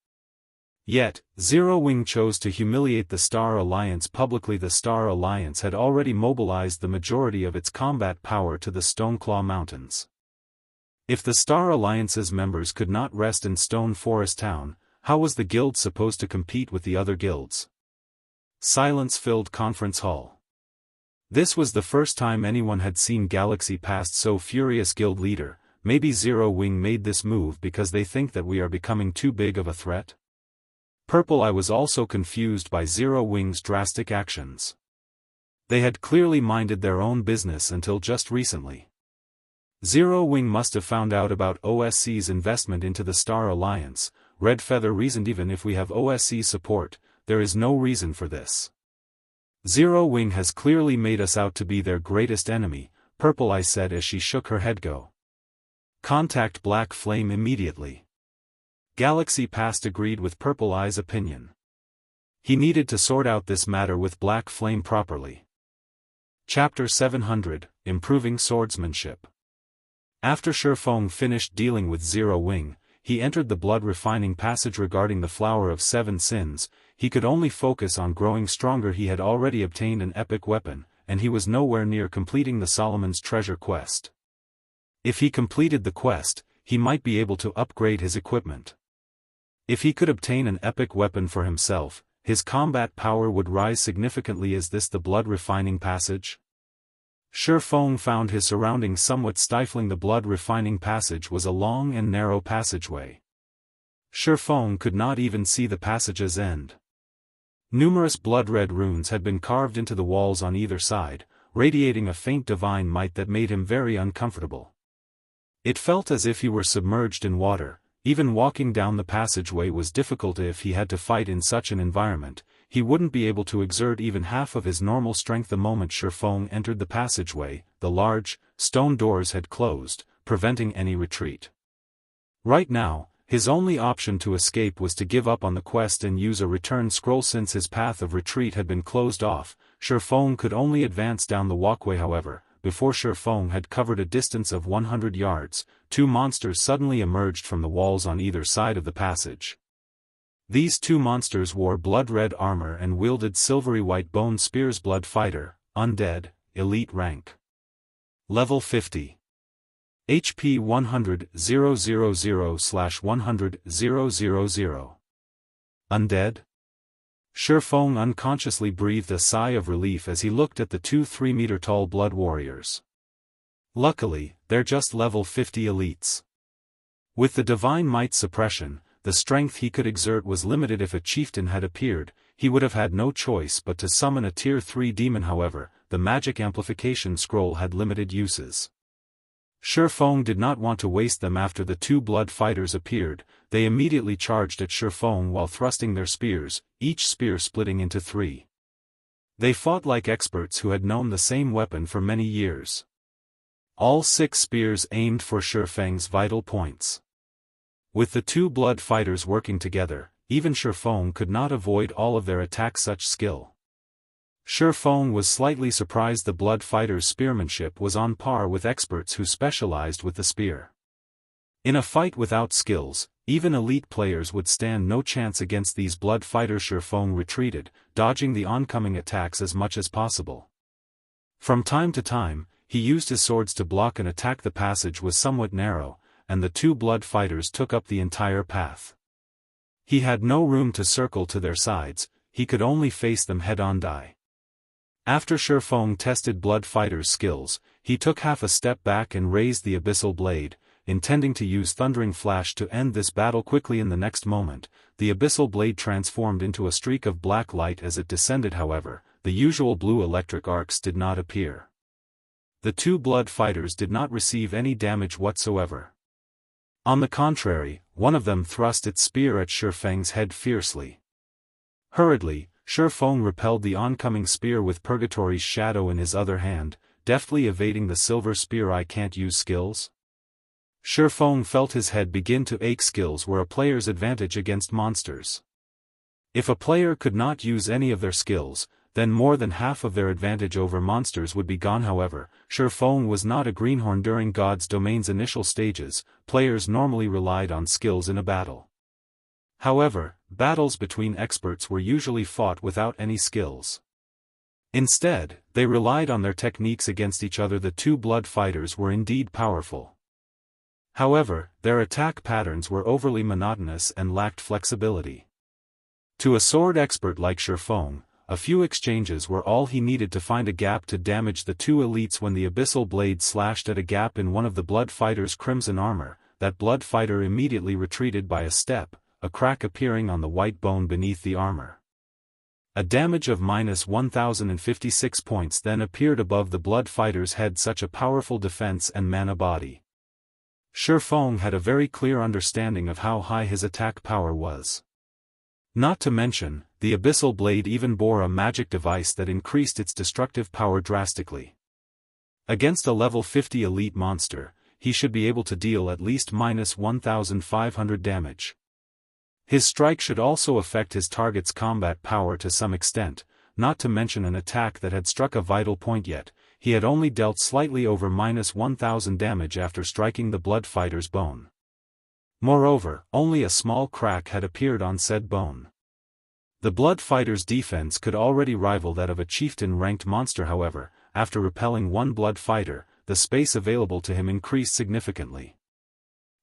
Yet, Zero Wing chose to humiliate the Star Alliance publicly. The Star Alliance had already mobilized the majority of its combat power to the Stoneclaw Mountains. If the Star Alliance's members could not rest in Stone Forest Town, how was the guild supposed to compete with the other guilds? Silence-filled conference hall. This was the first time anyone had seen Galaxy Past so furious. Guild leader, maybe Zero Wing made this move because they think that we are becoming too big of a threat? Purple Eye was also confused by Zero Wing's drastic actions. They had clearly minded their own business until just recently. Zero Wing must have found out about OSC's investment into the Star Alliance. Red Feather reasoned, even if we have OSC support, there is no reason for this. Zero Wing has clearly made us out to be their greatest enemy, Purple Eye said as she shook her head. Go. Contact Black Flame immediately. Galaxy Past agreed with Purple Eye's opinion. He needed to sort out this matter with Black Flame properly. Chapter 700, Improving Swordsmanship. After Feng finished dealing with Zero Wing, he entered the blood refining passage. Regarding the Flower of Seven Sins, he could only focus on growing stronger. He had already obtained an epic weapon, and he was nowhere near completing the Solomon's Treasure quest. If he completed the quest, he might be able to upgrade his equipment. If he could obtain an epic weapon for himself, his combat power would rise significantly. Is this the blood refining passage? Feng found his surroundings somewhat stifling. The blood refining passage was a long and narrow passageway. Feng could not even see the passage's end. Numerous blood-red runes had been carved into the walls on either side, radiating a faint divine might that made him very uncomfortable. It felt as if he were submerged in water. Even walking down the passageway was difficult. If he had to fight in such an environment, he wouldn't be able to exert even half of his normal strength. The moment Feng entered the passageway, the large, stone doors had closed, preventing any retreat. Right now, his only option to escape was to give up on the quest and use a return scroll. Since his path of retreat had been closed off, Feng could only advance down the walkway. However, before Feng had covered a distance of 100 yards, two monsters suddenly emerged from the walls on either side of the passage. These two monsters wore blood-red armor and wielded silvery white bone spears. Blood fighter, undead, elite rank. Level 50. HP 100,000/100,000. Undead? Feng unconsciously breathed a sigh of relief as he looked at the two 3-meter-tall blood warriors. Luckily, they're just level 50 elites. With the divine might suppression, the strength he could exert was limited. If a chieftain had appeared, he would have had no choice but to summon a tier 3 demon. However, the magic amplification scroll had limited uses. Feng did not want to waste them. After the two blood fighters appeared, they immediately charged at Feng while thrusting their spears, each spear splitting into 3. They fought like experts who had known the same weapon for many years. All 6 spears aimed for Feng's vital points. With the two blood fighters working together, even Feng could not avoid all of their attacks. Such skill. Feng was slightly surprised. The blood fighter's spearmanship was on par with experts who specialized with the spear. In a fight without skills, even elite players would stand no chance against these blood fighters. Feng retreated, dodging the oncoming attacks as much as possible. From time to time, he used his swords to block an attack. The passage was somewhat narrow, and the two blood fighters took up the entire path. He had no room to circle to their sides, he could only face them head-on. After Feng tested blood fighter's skills, he took half a step back and raised the abyssal blade, intending to use Thundering Flash to end this battle quickly. In the next moment, the abyssal blade transformed into a streak of black light as it descended. However, the usual blue electric arcs did not appear. The two blood fighters did not receive any damage whatsoever. On the contrary, one of them thrust its spear at Feng's head fiercely. Hurriedly, Feng repelled the oncoming spear with Purgatory's shadow in his other hand, deftly evading the silver spear. I can't use skills? Feng felt his head begin to ache. Skills were a player's advantage against monsters. If a player could not use any of their skills, then more than half of their advantage over monsters would be gone. However, Feng was not a greenhorn. During God's Domain's initial stages, players normally relied on skills in a battle. However, battles between experts were usually fought without any skills. Instead, they relied on their techniques against each other. The two blood fighters were indeed powerful. However, their attack patterns were overly monotonous and lacked flexibility. To a sword expert like Feng, a few exchanges were all he needed to find a gap to damage the two elites. When the abyssal blade slashed at a gap in one of the blood fighter's crimson armor, that blood fighter immediately retreated by a step, a crack appearing on the white bone beneath the armor. A damage of -1056 points then appeared above the blood fighter's head. Such a powerful defense and mana body. Feng had a very clear understanding of how high his attack power was. Not to mention, the abyssal blade even bore a magic device that increased its destructive power drastically. Against a level 50 elite monster, he should be able to deal at least -1500 damage. His strike should also affect his target's combat power to some extent, not to mention an attack that had struck a vital point. Yet, he had only dealt slightly over -1000 damage after striking the blood fighter's bone. Moreover, only a small crack had appeared on said bone. The blood fighter's defense could already rival that of a chieftain-ranked monster. However, after repelling one blood fighter, the space available to him increased significantly.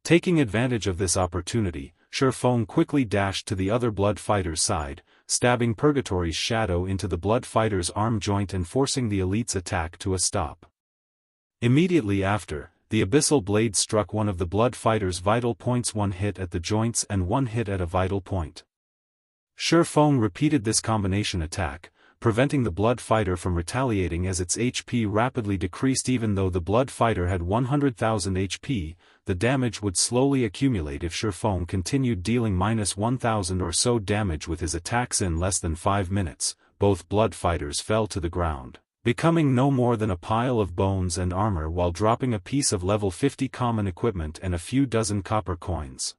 Taking advantage of this opportunity, Feng quickly dashed to the other blood fighter's side, stabbing Purgatory's shadow into the blood fighter's arm joint and forcing the elite's attack to a stop. Immediately after, the abyssal blade struck one of the blood fighter's vital points, one hit at the joints and one hit at a vital point. Feng repeated this combination attack, preventing the Blood Fighter from retaliating as its HP rapidly decreased. Even though the Blood Fighter had 100,000 HP, the damage would slowly accumulate if Feng continued dealing -1,000 or so damage with his attacks. In less than 5 minutes, both Blood Fighters fell to the ground, becoming no more than a pile of bones and armor while dropping a piece of level 50 common equipment and a few dozen copper coins.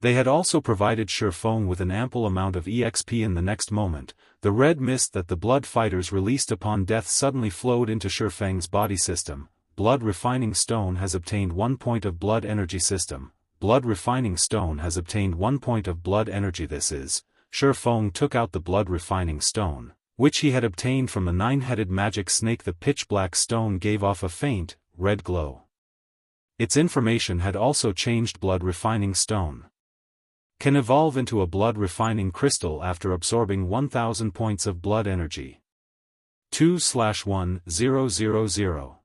They had also provided Feng with an ample amount of EXP. In the next moment, the red mist that the Blood Fighters released upon death suddenly flowed into Feng's body system. Blood Refining Stone has obtained 1 point of Blood Energy System. Blood Refining Stone has obtained 1 point of Blood Energy. This is, Feng took out the Blood Refining Stone, which he had obtained from the 9-headed magic snake. The pitch-black stone gave off a faint, red glow. Its information had also changed. Blood Refining Stone can evolve into a blood refining crystal after absorbing 1,000 points of blood energy. 2/1000.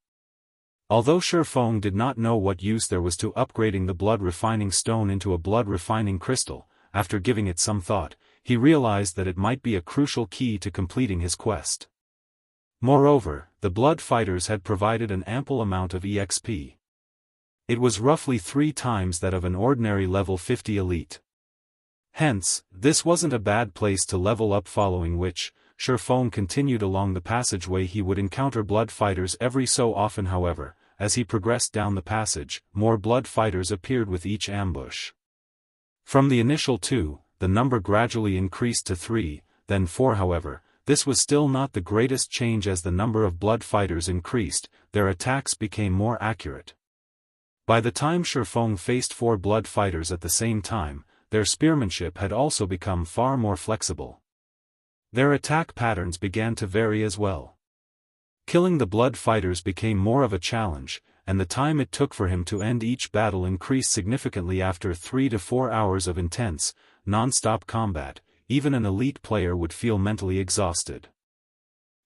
Although Feng did not know what use there was to upgrading the blood refining stone into a blood refining crystal, after giving it some thought, he realized that it might be a crucial key to completing his quest. Moreover, the Blood Fighters had provided an ample amount of EXP. It was roughly 3 times that of an ordinary level 50 elite. Hence, this wasn't a bad place to level up. Following which, Feng continued along the passageway. He would encounter Blood Fighters every so often. However, as he progressed down the passage, more Blood Fighters appeared with each ambush. From the initial 2, the number gradually increased to 3, then 4. However, this was still not the greatest change. As the number of Blood Fighters increased, their attacks became more accurate. By the time Feng faced 4 Blood Fighters at the same time, their spearmanship had also become far more flexible. Their attack patterns began to vary as well. Killing the Blood Fighters became more of a challenge, and the time it took for him to end each battle increased significantly. After 3 to 4 hours of intense, non-stop combat, even an elite player would feel mentally exhausted.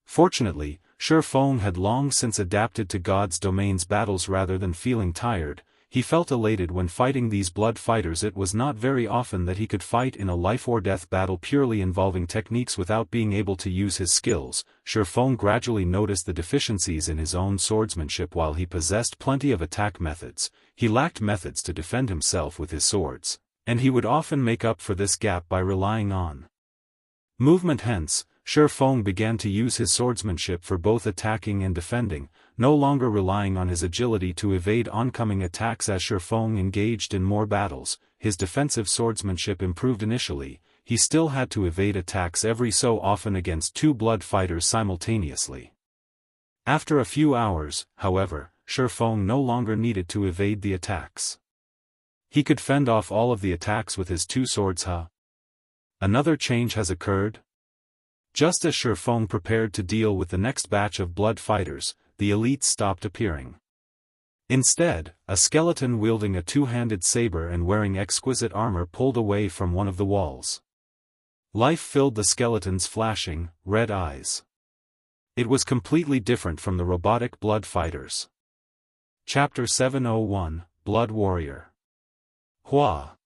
Fortunately, Feng had long since adapted to God's domain's battles. Rather than feeling tired, he felt elated when fighting these Blood Fighters. It was not very often that he could fight in a life-or-death battle purely involving techniques without being able to use his skills. Feng gradually noticed the deficiencies in his own swordsmanship. While he possessed plenty of attack methods, he lacked methods to defend himself with his swords, and he would often make up for this gap by relying on movement. Hence, Feng began to use his swordsmanship for both attacking and defending, no longer relying on his agility to evade oncoming attacks. As Feng engaged in more battles, his defensive swordsmanship improved. Initially, he still had to evade attacks every so often against 2 Blood Fighters simultaneously. After a few hours, however, Feng no longer needed to evade the attacks. He could fend off all of the attacks with his 2 swords. Another change has occurred. Just as Feng prepared to deal with the next batch of Blood Fighters, the elites stopped appearing. Instead, a skeleton wielding a 2-handed saber and wearing exquisite armor pulled away from one of the walls. Life filled the skeleton's flashing, red eyes. It was completely different from the robotic Blood Fighters. Chapter 701, Blood Warrior. Hua!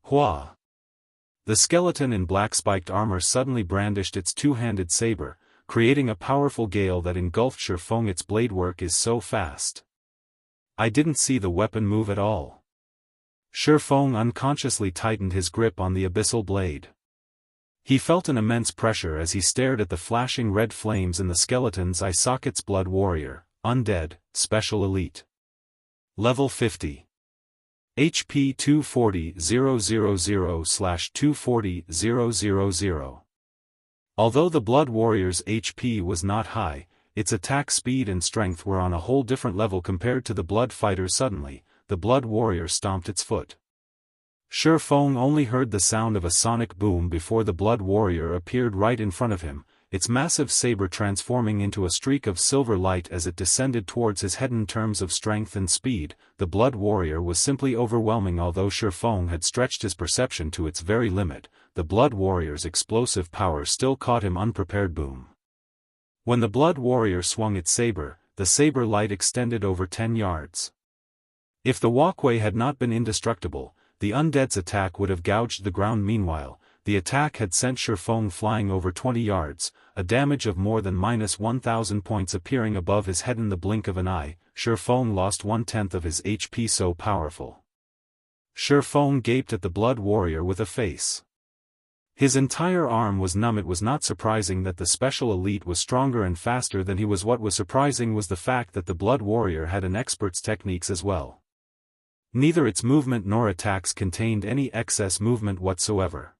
Hua! The skeleton in black spiked armor suddenly brandished its 2-handed saber, creating a powerful gale that engulfed Feng. Its blade work is so fast. I didn't see the weapon move at all. Feng unconsciously tightened his grip on the abyssal blade. He felt an immense pressure as he stared at the flashing red flames in the skeleton's eye sockets. Blood Warrior, Undead, Special Elite. Level 50. HP 240,000/240,000. Although the Blood Warrior's HP was not high, its attack speed and strength were on a whole different level compared to the Blood Fighter. Suddenly, the Blood Warrior stomped its foot. Feng only heard the sound of a sonic boom before the Blood Warrior appeared right in front of him, its massive saber transforming into a streak of silver light as it descended towards his head. In terms of strength and speed, the Blood Warrior was simply overwhelming. Although Feng had stretched his perception to its very limit, the Blood Warrior's explosive power still caught him unprepared. Boom! When the Blood Warrior swung its saber, the saber light extended over 10 yards. If the walkway had not been indestructible, the undead's attack would have gouged the ground. Meanwhile, the attack had sent Feng flying over 20 yards, a damage of more than -1,000 points appearing above his head in the blink of an eye. Feng lost 1/10 of his HP, so powerful. Feng gaped at the Blood Warrior with a face. His entire arm was numb. It was not surprising that the special elite was stronger and faster than he was. What was surprising was the fact that the Blood Warrior had an expert's techniques as well. Neither its movement nor attacks contained any excess movement whatsoever.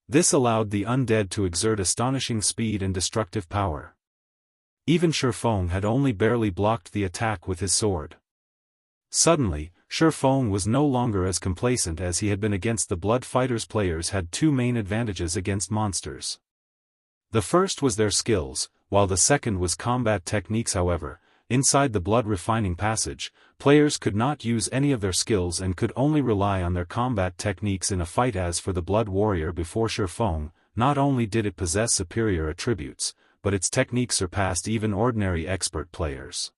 This allowed the undead to exert astonishing speed and destructive power. Even Feng had only barely blocked the attack with his sword. Suddenly, Feng was no longer as complacent as he had been against the Blood Fighters. Players had two main advantages against monsters. The first was their skills, while the second was combat techniques. However, inside the Blood Refining Passage, players could not use any of their skills and could only rely on their combat techniques in a fight. As for the Blood Warrior before Feng, not only did it possess superior attributes, but its techniques surpassed even ordinary expert players.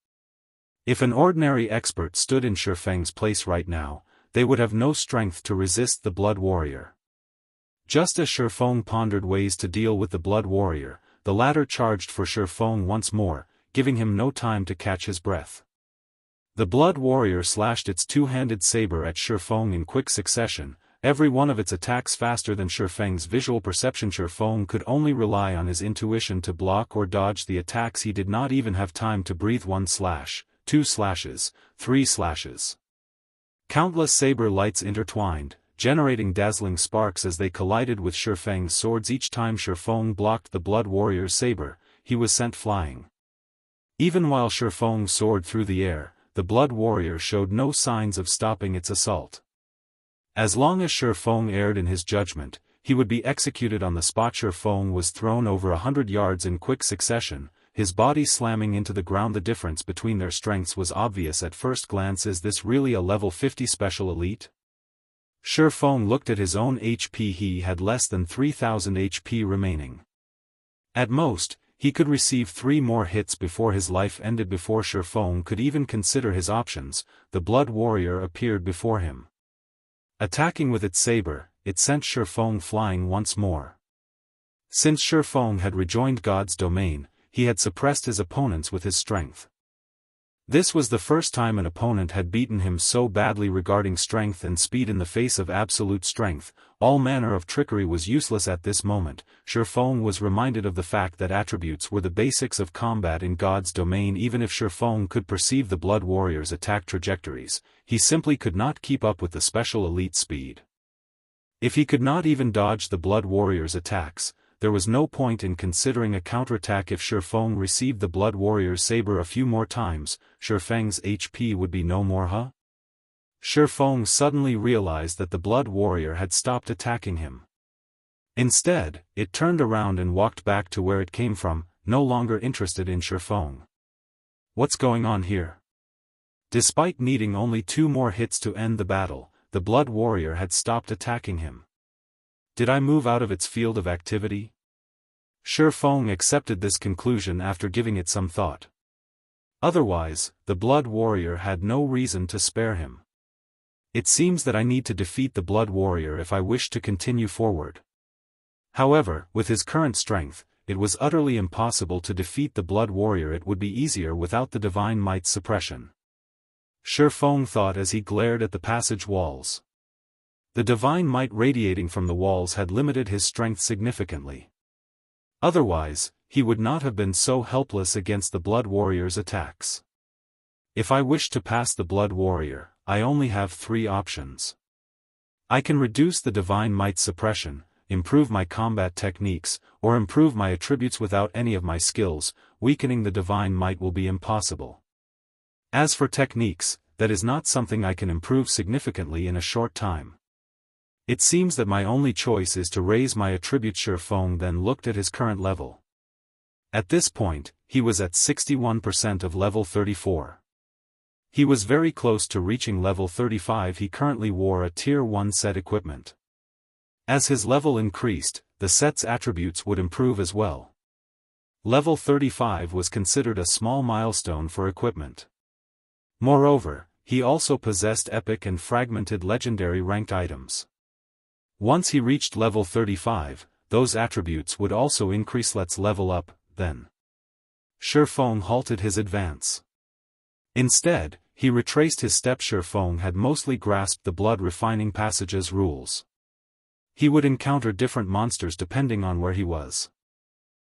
If an ordinary expert stood in Feng's place right now, they would have no strength to resist the Blood Warrior. Just as Feng pondered ways to deal with the Blood Warrior, the latter charged for Feng once more, giving him no time to catch his breath. The Blood Warrior slashed its two-handed saber at Feng in quick succession, every one of its attacks faster than Feng's visual perception. Feng could only rely on his intuition to block or dodge the attacks. He did not even have time to breathe. 1 slash, 2 slashes, 3 slashes. Countless saber lights intertwined, generating dazzling sparks as they collided with Feng's swords. Each time Feng blocked the Blood Warrior's saber, he was sent flying. Even while Feng soared through the air, the Blood Warrior showed no signs of stopping its assault. As long as Feng erred in his judgment, he would be executed on the spot. Feng was thrown over 100 yards in quick succession, his body slamming into the ground. The difference between their strengths was obvious at first glance. Is this really a level 50 special elite? Feng looked at his own HP. He had less than 3,000 HP remaining. At most, he could receive 3 more hits before his life ended. Before Feng could even consider his options, the Blood Warrior appeared before him. Attacking with its saber, it sent Feng flying once more. Since Feng had rejoined God's domain, he had suppressed his opponents with his strength. This was the first time an opponent had beaten him so badly. Regarding strength and speed, in the face of absolute strength, all manner of trickery was useless. At this moment, Feng was reminded of the fact that attributes were the basics of combat in God's domain. Even if Feng could perceive the Blood Warrior's attack trajectories, he simply could not keep up with the special elite speed. If he could not even dodge the Blood Warrior's attacks, there was no point in considering a counterattack. If Feng received the Blood Warrior's saber a few more times, Feng's HP would be no more. Feng suddenly realized that the Blood Warrior had stopped attacking him. Instead, it turned around and walked back to where it came from, no longer interested in Feng. What's going on here? Despite needing only 2 more hits to end the battle, the Blood Warrior had stopped attacking him. Did I move out of its field of activity? Feng accepted this conclusion after giving it some thought. Otherwise, the Blood Warrior had no reason to spare him. It seems that I need to defeat the Blood Warrior if I wish to continue forward. However, with his current strength, it was utterly impossible to defeat the Blood Warrior. It would be easier without the Divine Might's suppression. Feng thought as he glared at the passage walls. The Divine Might radiating from the walls had limited his strength significantly. Otherwise, he would not have been so helpless against the Blood Warrior's attacks. If I wish to pass the Blood Warrior, I only have 3 options. I can reduce the Divine Might's suppression, improve my combat techniques, or improve my attributes. Without any of my skills, weakening the Divine Might will be impossible. As for techniques, that is not something I can improve significantly in a short time. It seems that my only choice is to raise my attribute. Feng then looked at his current level. At this point, he was at 61% of level 34. He was very close to reaching level 35. He currently wore a tier 1 set equipment. As his level increased, the set's attributes would improve as well. Level 35 was considered a small milestone for equipment. Moreover, he also possessed epic and fragmented legendary ranked items. Once he reached level 35, those attributes would also increase. Let's level up, then. Feng halted his advance. Instead, he retraced his steps. Feng had mostly grasped the blood refining passage's rules. He would encounter different monsters depending on where he was.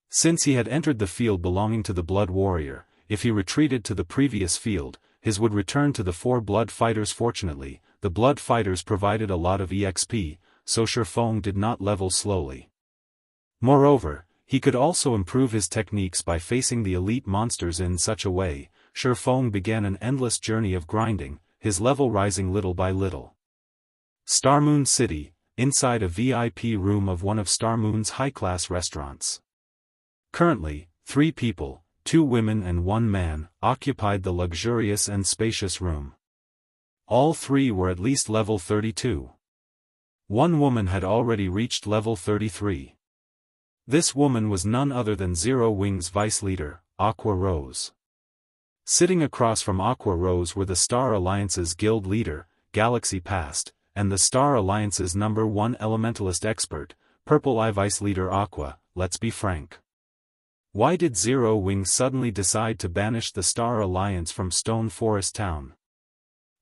Since he had entered the field belonging to the Blood Warrior, if he retreated to the previous field, his would return to the 4 Blood Fighters. Fortunately, the Blood Fighters provided a lot of EXP, so Feng did not level slowly. Moreover, he could also improve his techniques by facing the elite monsters in such a way. Feng began an endless journey of grinding, his level rising little by little. Starmoon City, inside a VIP room of one of Starmoon's high-class restaurants. Currently, 3 people, 2 women and 1 man, occupied the luxurious and spacious room. All 3 were at least level 32. One woman had already reached level 33. This woman was none other than Zero Wing's vice leader, Aqua Rose. Sitting across from Aqua Rose were the Star Alliance's guild leader, Galaxy Past, and the Star Alliance's #1 elementalist expert, Purple Eye vice leader Aqua. Let's be frank. Why did Zero Wing suddenly decide to banish the Star Alliance from Stone Forest Town?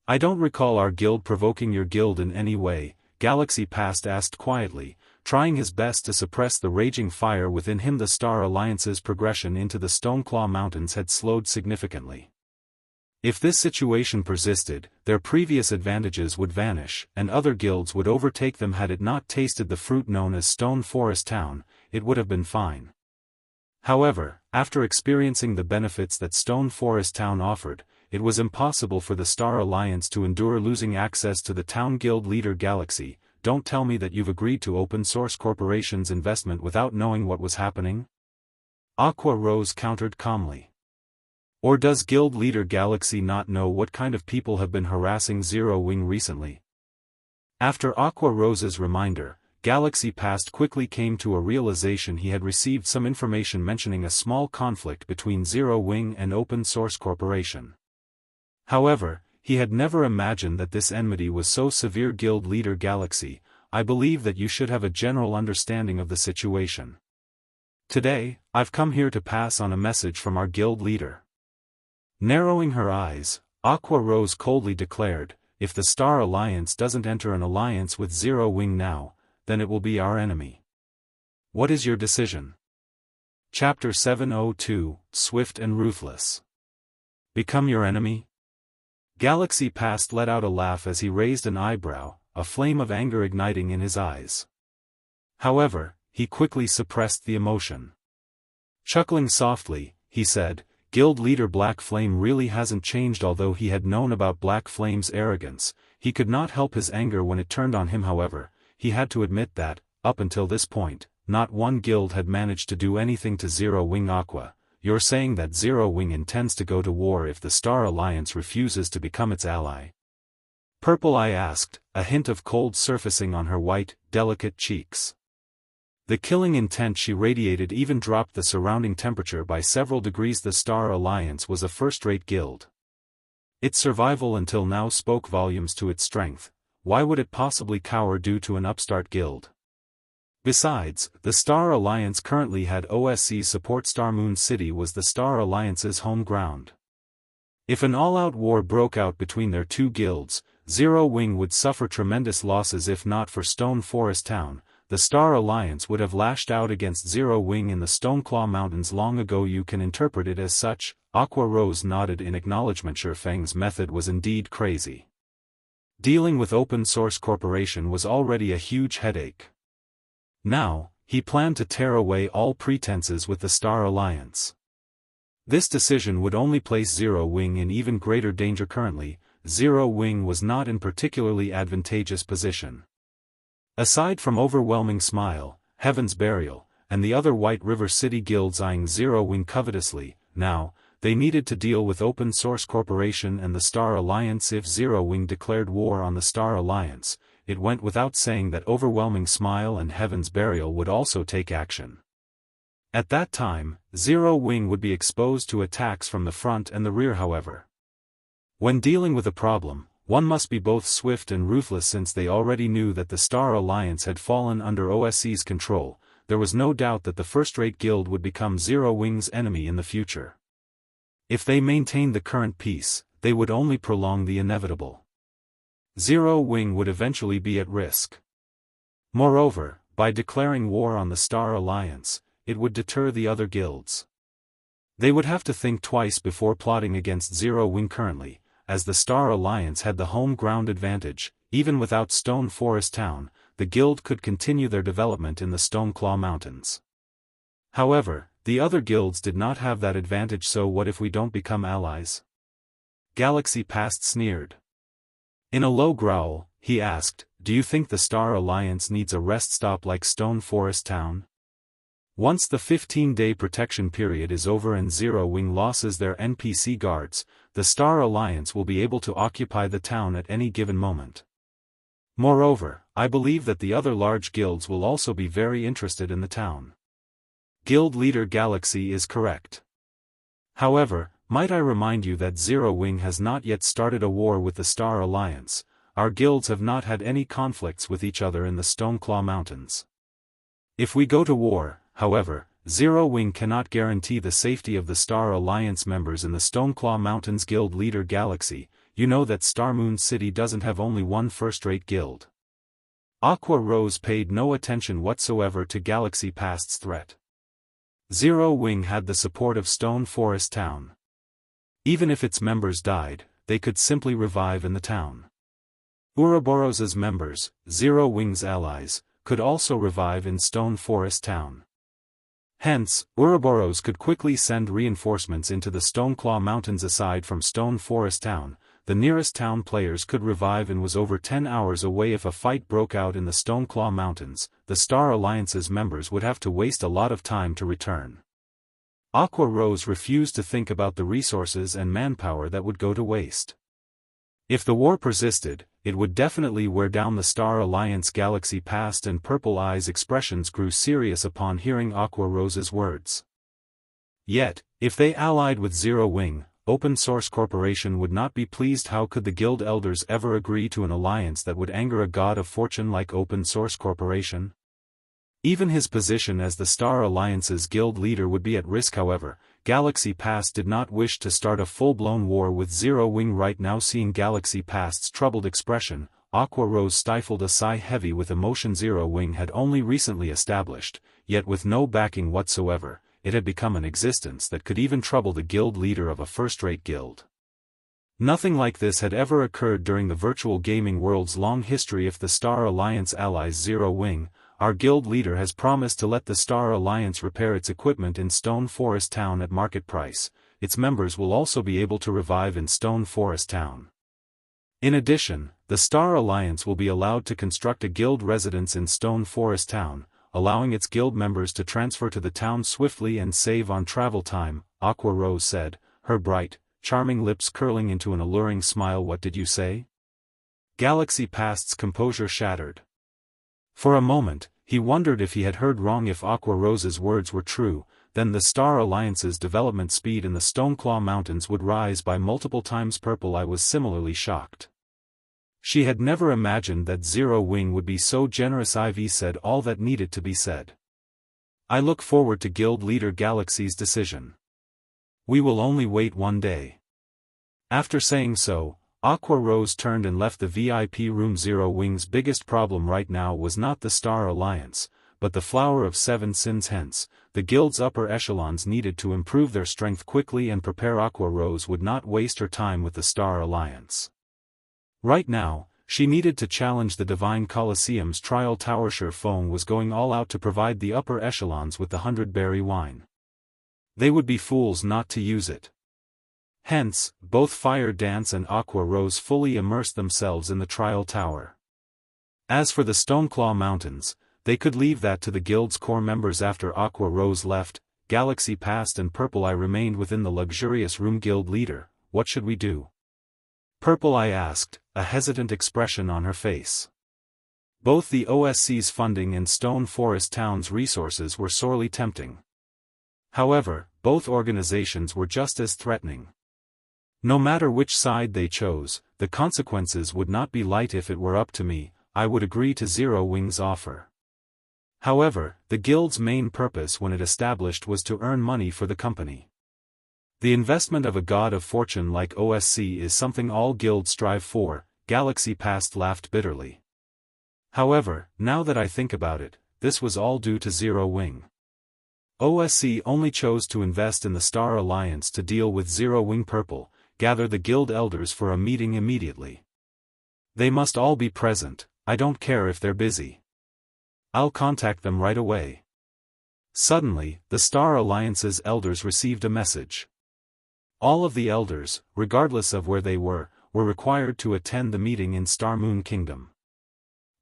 I don't recall our guild provoking your guild in any way, Galaxy Past asked quietly, trying his best to suppress the raging fire within him. The Star Alliance's progression into the Stoneclaw Mountains had slowed significantly. If this situation persisted, their previous advantages would vanish, and other guilds would overtake them. Had it not tasted the fruit known as Stone Forest Town, it would have been fine. However, after experiencing the benefits that Stone Forest Town offered, it was impossible for the Star Alliance to endure losing access to the town. Guild leader Galaxy, don't tell me that you've agreed to Open Source Corporation's investment without knowing what was happening? Aqua Rose countered calmly. Or does guild leader Galaxy not know what kind of people have been harassing Zero Wing recently? After Aqua Rose's reminder, Galaxy Past quickly came to a realization. He had received some information mentioning a small conflict between Zero Wing and Open Source Corporation. However, he had never imagined that this enmity was so severe. Guild leader Galaxy, I believe that you should have a general understanding of the situation. Today, I've come here to pass on a message from our guild leader. Narrowing her eyes, Aqua Rose coldly declared, if the Star Alliance doesn't enter an alliance with Zero Wing now, then it will be our enemy. What is your decision? Chapter 702, Swift and Ruthless. Become your enemy? Galaxy Past let out a laugh as he raised an eyebrow, a flame of anger igniting in his eyes. However, he quickly suppressed the emotion. Chuckling softly, he said, Guild leader Black Flame really hasn't changed. Although he had known about Black Flame's arrogance, he could not help his anger when it turned on him. However, he had to admit that, up until this point, not one guild had managed to do anything to Zero Wing. Aqua, you're saying that Zero Wing intends to go to war if the Star Alliance refuses to become its ally? Purple Eye asked, a hint of cold surfacing on her white, delicate cheeks. The killing intent she radiated even dropped the surrounding temperature by several degrees. The Star Alliance was a first-rate guild. Its survival until now spoke volumes to its strength. Why would it possibly cower due to an upstart guild? Besides, the Star Alliance currently had OSC support. Starmoon City was the Star Alliance's home ground. If an all-out war broke out between their 2 guilds, Zero Wing would suffer tremendous losses. If not for Stone Forest Town, the Star Alliance would have lashed out against Zero Wing in the Stoneclaw Mountains long ago. You can interpret it as such. Aqua Rose nodded in acknowledgement. Feng's method was indeed crazy. Dealing with Open Source Corporation was already a huge headache. Now, he planned to tear away all pretenses with the Star Alliance. This decision would only place Zero Wing in even greater danger. Currently, Zero Wing was not in particularly advantageous position. Aside from Overwhelming Smile, Heaven's Burial, and the other White River City guilds eyeing Zero Wing covetously, now, they needed to deal with Open Source Corporation and the Star Alliance. If Zero Wing declared war on the Star Alliance, it went without saying that Overwhelming Smile and Heaven's Burial would also take action. At that time, Zero Wing would be exposed to attacks from the front and the rear. However, when dealing with a problem, one must be both swift and ruthless. Since they already knew that the Star Alliance had fallen under OSC's control, there was no doubt that the first-rate guild would become Zero Wing's enemy in the future. If they maintained the current peace, they would only prolong the inevitable. Zero Wing would eventually be at risk. Moreover, by declaring war on the Star Alliance, it would deter the other guilds. They would have to think twice before plotting against Zero Wing currently, as the Star Alliance had the home ground advantage. Even without Stone Forest Town, the guild could continue their development in the Stoneclaw Mountains. However, the other guilds did not have that advantage. So what if we don't become allies? Galaxy Past sneered. In a low growl, he asked, do you think the Star Alliance needs a rest stop like Stone Forest Town? Once the 15-day protection period is over and Zero Wing loses their NPC guards, the Star Alliance will be able to occupy the town at any given moment. Moreover, I believe that the other large guilds will also be very interested in the town. Guild leader Galaxy is correct. However, might I remind you that Zero Wing has not yet started a war with the Star Alliance. Our guilds have not had any conflicts with each other in the Stoneclaw Mountains. If we go to war, however, Zero Wing cannot guarantee the safety of the Star Alliance members in the Stoneclaw Mountains. Guild leader Galaxy, you know that Starmoon City doesn't have only one first-rate guild. Aqua Rose paid no attention whatsoever to Galaxy Past's threat. Zero Wing had the support of Stone Forest Town. Even if its members died, they could simply revive in the town. Ouroboros's members, Zero Wing's allies, could also revive in Stone Forest Town. Hence, Ouroboros could quickly send reinforcements into the Stoneclaw Mountains. Aside from Stone Forest Town, the nearest town players could revive and was over 10 hours away. If a fight broke out in the Stoneclaw Mountains, the Star Alliance's members would have to waste a lot of time to return. Aqua Rose refused to think about the resources and manpower that would go to waste. If the war persisted, it would definitely wear down the Star Alliance. Galaxy Past and Purple Eye's expressions grew serious upon hearing Aqua Rose's words. Yet, if they allied with Zero Wing, Open Source Corporation would not be pleased. How could the guild elders ever agree to an alliance that would anger a god of fortune like Open Source Corporation? Even his position as the Star Alliance's guild leader would be at risk. However, Galaxy Past did not wish to start a full-blown war with Zero Wing right now. Seeing Galaxy Past's troubled expression, Aqua Rose stifled a sigh heavy with emotion. Zero Wing had only recently established, yet with no backing whatsoever, it had become an existence that could even trouble the guild leader of a first-rate guild. Nothing like this had ever occurred during the virtual gaming world's long history. If the Star Alliance allies Zero Wing, our guild leader has promised to let the Star Alliance repair its equipment in Stone Forest Town at market price. Its members will also be able to revive in Stone Forest Town. In addition, the Star Alliance will be allowed to construct a guild residence in Stone Forest Town, allowing its guild members to transfer to the town swiftly and save on travel time, Aqua Rose said, her bright, charming lips curling into an alluring smile. What did you say? Galaxy Past's composure shattered. For a moment, he wondered if he had heard wrong. If Aqua Rose's words were true, then the Star Alliance's development speed in the Stoneclaw Mountains would rise by multiple times. Purple Eye was similarly shocked. She had never imagined that Zero Wing would be so generous. Ivy said all that needed to be said. I look forward to Guild Leader Galaxy's decision. We will only wait one day. After saying so, Aqua Rose turned and left the VIP room. Zero Wing's biggest problem right now was not the Star Alliance, but the Flower of Seven Sins. Hence, the guild's upper echelons needed to improve their strength quickly and prepare. Aqua Rose would not waste her time with the Star Alliance. Right now, she needed to challenge the Divine Colosseum's trial tower. Feng was going all out to provide the upper echelons with the 100-berry wine. They would be fools not to use it. Hence, both Fire Dance and Aqua Rose fully immersed themselves in the trial tower. As for the Stoneclaw Mountains, they could leave that to the guild's core members. After Aqua Rose left, Galaxy Past and Purple Eye remained within the luxurious room. Guild leader, what should we do? Purple Eye asked, a hesitant expression on her face. Both the OSC's funding and Stone Forest Town's resources were sorely tempting. However, both organizations were just as threatening. No matter which side they chose, the consequences would not be light. If it were up to me, I would agree to Zero Wing's offer. However, the guild's main purpose when it established was to earn money for the company. The investment of a god of fortune like OSC is something all guilds strive for. Galaxy Past laughed bitterly. However, now that I think about it, this was all due to Zero Wing. OSC only chose to invest in the Star Alliance to deal with Zero Wing Purple, gather the guild elders for a meeting immediately. They must all be present, I don't care if they're busy. I'll contact them right away. Suddenly, the Star Alliance's elders received a message. All of the elders, regardless of where they were required to attend the meeting in Star Moon Kingdom.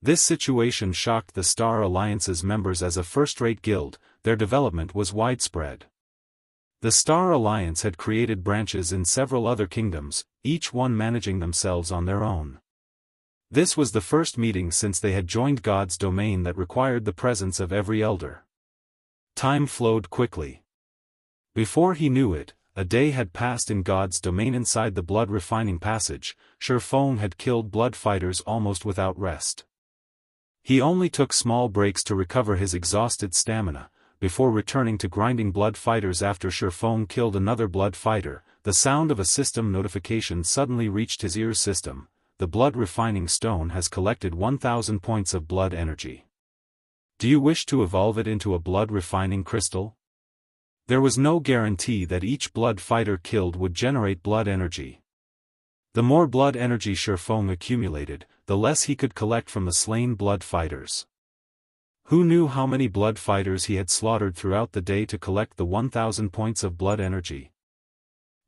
This situation shocked the Star Alliance's members. As a first-rate guild, their development was widespread. The Star Alliance had created branches in several other kingdoms, each one managing themselves on their own. This was the first meeting since they had joined God's domain that required the presence of every elder. Time flowed quickly. Before he knew it, a day had passed in God's domain. Inside the blood refining passage, Feng had killed blood fighters almost without rest. He only took small breaks to recover his exhausted stamina, before returning to grinding blood fighters. After Feng killed another blood fighter, the sound of a system notification suddenly reached his ear. System: the blood refining stone has collected 1000 points of blood energy. Do you wish to evolve it into a blood refining crystal? There was no guarantee that each blood fighter killed would generate blood energy. The more blood energy Feng accumulated, the less he could collect from the slain blood fighters. Who knew how many blood fighters he had slaughtered throughout the day to collect the 1000 points of blood energy?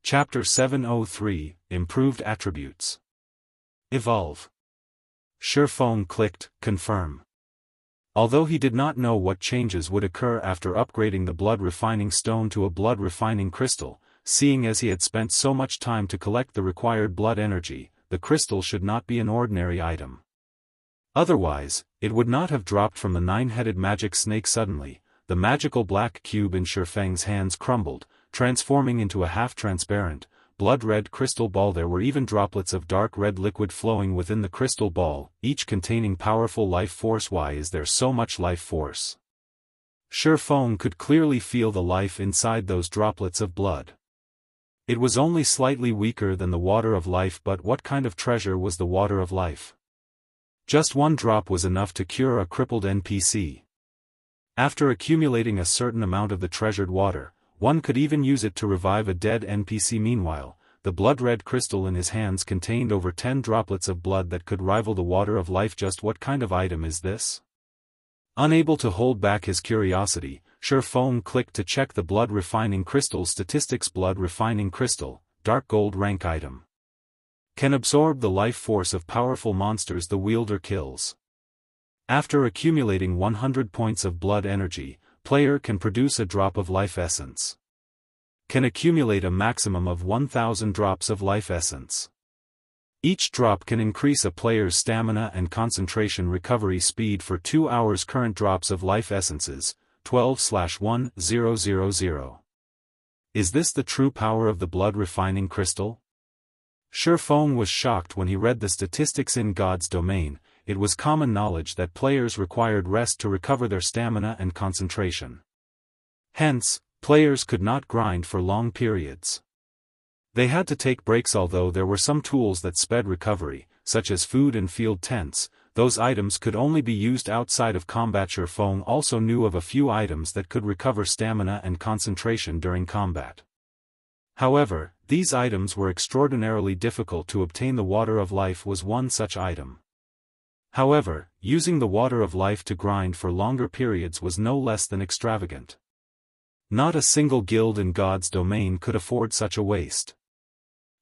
Chapter 703, Improved Attributes. Evolve. Feng clicked, confirm. Although he did not know what changes would occur after upgrading the blood refining stone to a blood refining crystal, seeing as he had spent so much time to collect the required blood energy, the crystal should not be an ordinary item. Otherwise, it would not have dropped from the 9-headed magic snake. Suddenly, the magical black cube in Feng's hands crumbled, transforming into a half-transparent, blood-red crystal ball. There were even droplets of dark red liquid flowing within the crystal ball, each containing powerful life force. Why is there so much life force? Feng could clearly feel the life inside those droplets of blood. It was only slightly weaker than the water of life. But what kind of treasure was the water of life? Just one drop was enough to cure a crippled NPC. After accumulating a certain amount of the treasured water, one could even use it to revive a dead NPC. Meanwhile, the blood-red crystal in his hands contained over 10 droplets of blood that could rival the water of life. Just what kind of item is this? Unable to hold back his curiosity, Feng clicked to check the blood refining crystal statistics. Blood refining crystal, dark gold rank item. Can absorb the life force of powerful monsters the wielder kills. After accumulating 100 points of blood energy, player can produce a drop of life essence. Can accumulate a maximum of 1000 drops of life essence. Each drop can increase a player's stamina and concentration recovery speed for 2 hours. Current drops of life essences, 12/1000. Is this the true power of the blood refining crystal? Feng was shocked when he read the statistics in God's domain. It was common knowledge that players required rest to recover their stamina and concentration. Hence, players could not grind for long periods. They had to take breaks. Although there were some tools that sped recovery, such as food and field tents, those items could only be used outside of combat. Feng also knew of a few items that could recover stamina and concentration during combat. However, these items were extraordinarily difficult to obtain. The water of life was one such item. However, using the water of life to grind for longer periods was no less than extravagant. Not a single guild in God's domain could afford such a waste.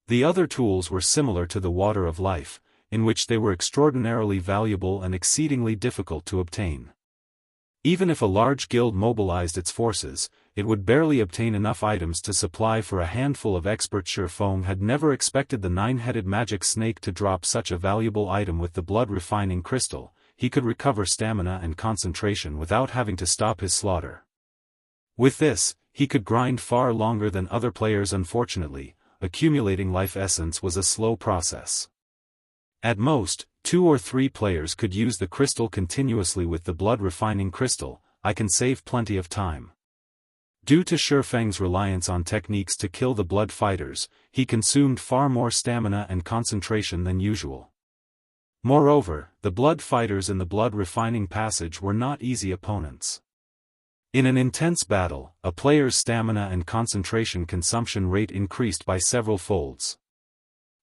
The other tools were similar to the water of life, in which they were extraordinarily valuable and exceedingly difficult to obtain. Even if a large guild mobilized its forces, it would barely obtain enough items to supply for a handful of experts. Feng had never expected the 9-headed magic snake to drop such a valuable item. With the blood refining crystal, he could recover stamina and concentration without having to stop his slaughter. With this, he could grind far longer than other players. Unfortunately, accumulating life essence was a slow process. At most, 2 or 3 players could use the crystal continuously. With the blood refining crystal, I can save plenty of time. Due to Feng's reliance on techniques to kill the blood fighters, he consumed far more stamina and concentration than usual. Moreover, the blood fighters in the blood refining passage were not easy opponents. In an intense battle, a player's stamina and concentration consumption rate increased by several folds.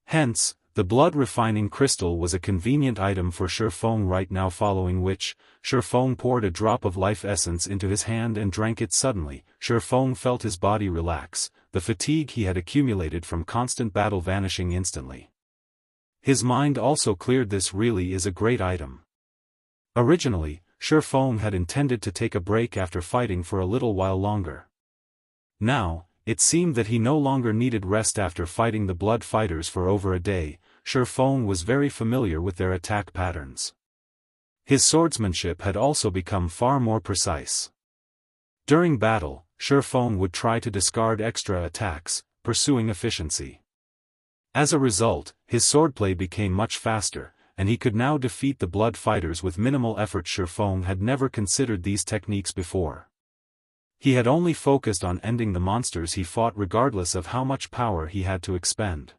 Hence, the blood refining crystal was a convenient item for Feng right now, following which, Feng poured a drop of life essence into his hand and drank it. Suddenly, Feng felt his body relax, the fatigue he had accumulated from constant battle vanishing instantly. His mind also cleared. This really is a great item. Originally, Feng had intended to take a break after fighting for a little while longer. Now, it seemed that he no longer needed rest after fighting the blood fighters for over a day. Feng was very familiar with their attack patterns. His swordsmanship had also become far more precise. During battle, Feng would try to discard extra attacks, pursuing efficiency. As a result, his swordplay became much faster, and he could now defeat the blood fighters with minimal effort. Feng had never considered these techniques before. He had only focused on ending the monsters he fought regardless of how much power he had to expend.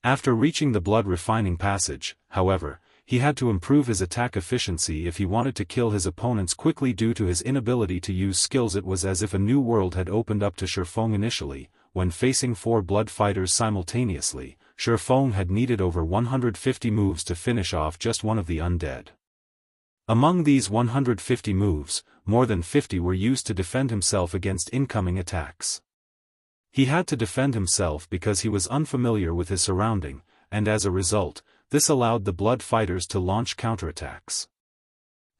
After reaching the blood refining passage, however, he had to improve his attack efficiency if he wanted to kill his opponents quickly. Due to his inability to use skills, it was as if a new world had opened up to Feng initially. When facing 4 blood fighters simultaneously, Feng had needed over 150 moves to finish off just one of the undead. Among these 150 moves, more than 50 were used to defend himself against incoming attacks. He had to defend himself because he was unfamiliar with his surrounding, and as a result, this allowed the blood fighters to launch counterattacks.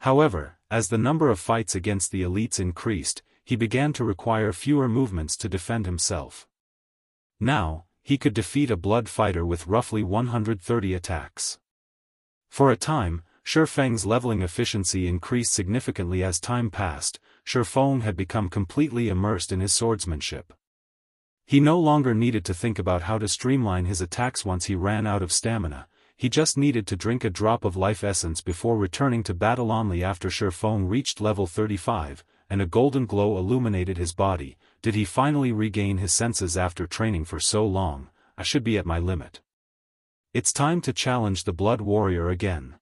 However, as the number of fights against the elites increased, he began to require fewer movements to defend himself. Now, he could defeat a blood fighter with roughly 130 attacks. For a time, Feng's leveling efficiency increased significantly. As time passed, Feng had become completely immersed in his swordsmanship. He no longer needed to think about how to streamline his attacks once he ran out of stamina. He just needed to drink a drop of life essence before returning to battle. Only after Feng reached level 35, and a golden glow illuminated his body, did he finally regain his senses. After training for so long, I should be at my limit. It's time to challenge the Blood Warrior again.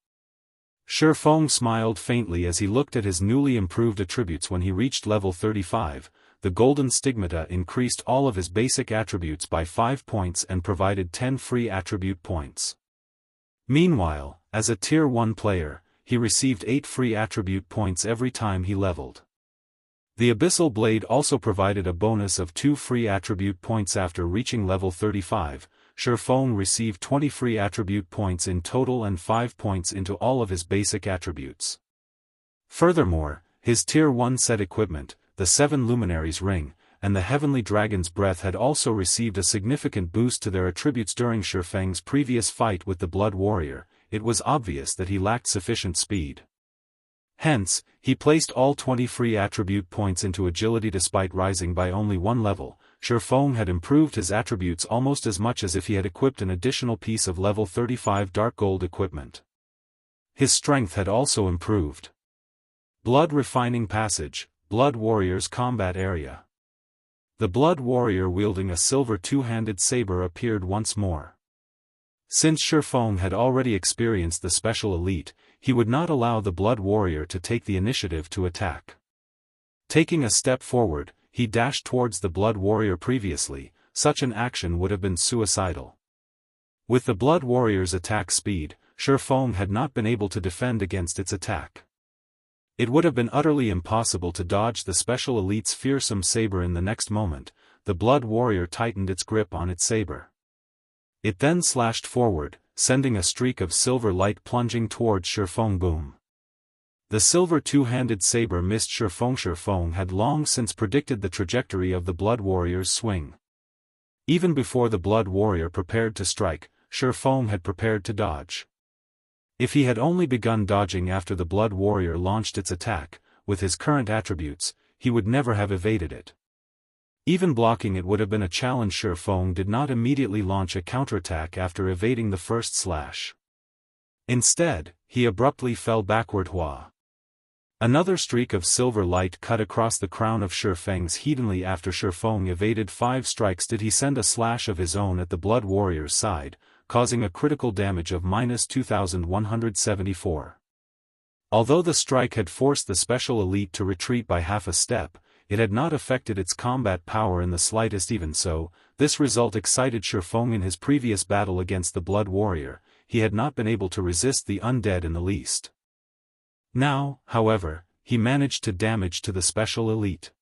Feng smiled faintly as he looked at his newly improved attributes. When he reached level 35, the golden stigmata increased all of his basic attributes by 5 points and provided 10 free attribute points. Meanwhile, as a tier 1 player, he received 8 free attribute points every time he leveled. The Abyssal Blade also provided a bonus of 2 free attribute points. After reaching level 35, Feng received 20 free attribute points in total and 5 points into all of his basic attributes. Furthermore, his tier 1 set equipment, the 7 Luminaries Ring, and the Heavenly Dragon's Breath had also received a significant boost to their attributes. During Feng's previous fight with the Blood Warrior, it was obvious that he lacked sufficient speed. Hence, he placed all 20 free attribute points into agility. Despite rising by only 1 level, Feng had improved his attributes almost as much as if he had equipped an additional piece of level 35 dark gold equipment. His strength had also improved. Blood Refining Passage, Blood Warrior's Combat Area. The Blood Warrior wielding a silver 2-handed saber appeared once more. Since Feng had already experienced the special elite, he would not allow the Blood Warrior to take the initiative to attack. Taking a step forward, he dashed towards the Blood Warrior. Previously, such an action would have been suicidal. With the Blood Warrior's attack speed, Feng had not been able to defend against its attack. It would have been utterly impossible to dodge the special elite's fearsome saber. In the next moment, the Blood Warrior tightened its grip on its saber. It then slashed forward, sending a streak of silver light plunging towards Feng. Boom! The silver 2-handed saber missed Feng. Feng had long since predicted the trajectory of the Blood Warrior's swing. Even before the Blood Warrior prepared to strike, Feng had prepared to dodge. If he had only begun dodging after the Blood Warrior launched its attack, with his current attributes, he would never have evaded it. Even blocking it would have been a challenge. Feng did not immediately launch a counterattack after evading the first slash. Instead, he abruptly fell backward. Hua. Another streak of silver light cut across the crown of Shi Feng's heatenly. After Shi Feng evaded 5 strikes did he send a slash of his own at the Blood Warrior's side, causing a critical damage of -2174. Although the strike had forced the special elite to retreat by half a step, it had not affected its combat power in the slightest. Even so, this result excited Shi Feng. In his previous battle against the Blood Warrior, he had not been able to resist the undead in the least. Now, however, he managed to damage to the special elite.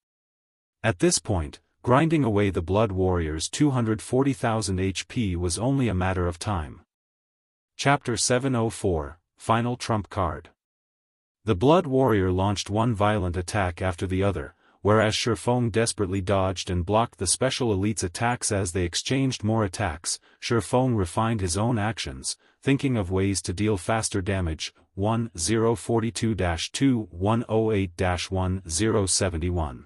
At this point, grinding away the Blood Warrior's 240,000 HP was only a matter of time. Chapter 704, Final Trump Card. The Blood Warrior launched one violent attack after the other, whereas Shi Feng desperately dodged and blocked the special elite's attacks. As they exchanged more attacks, Shi Feng refined his own actions, thinking of ways to deal faster damage. 1042-2108-1071.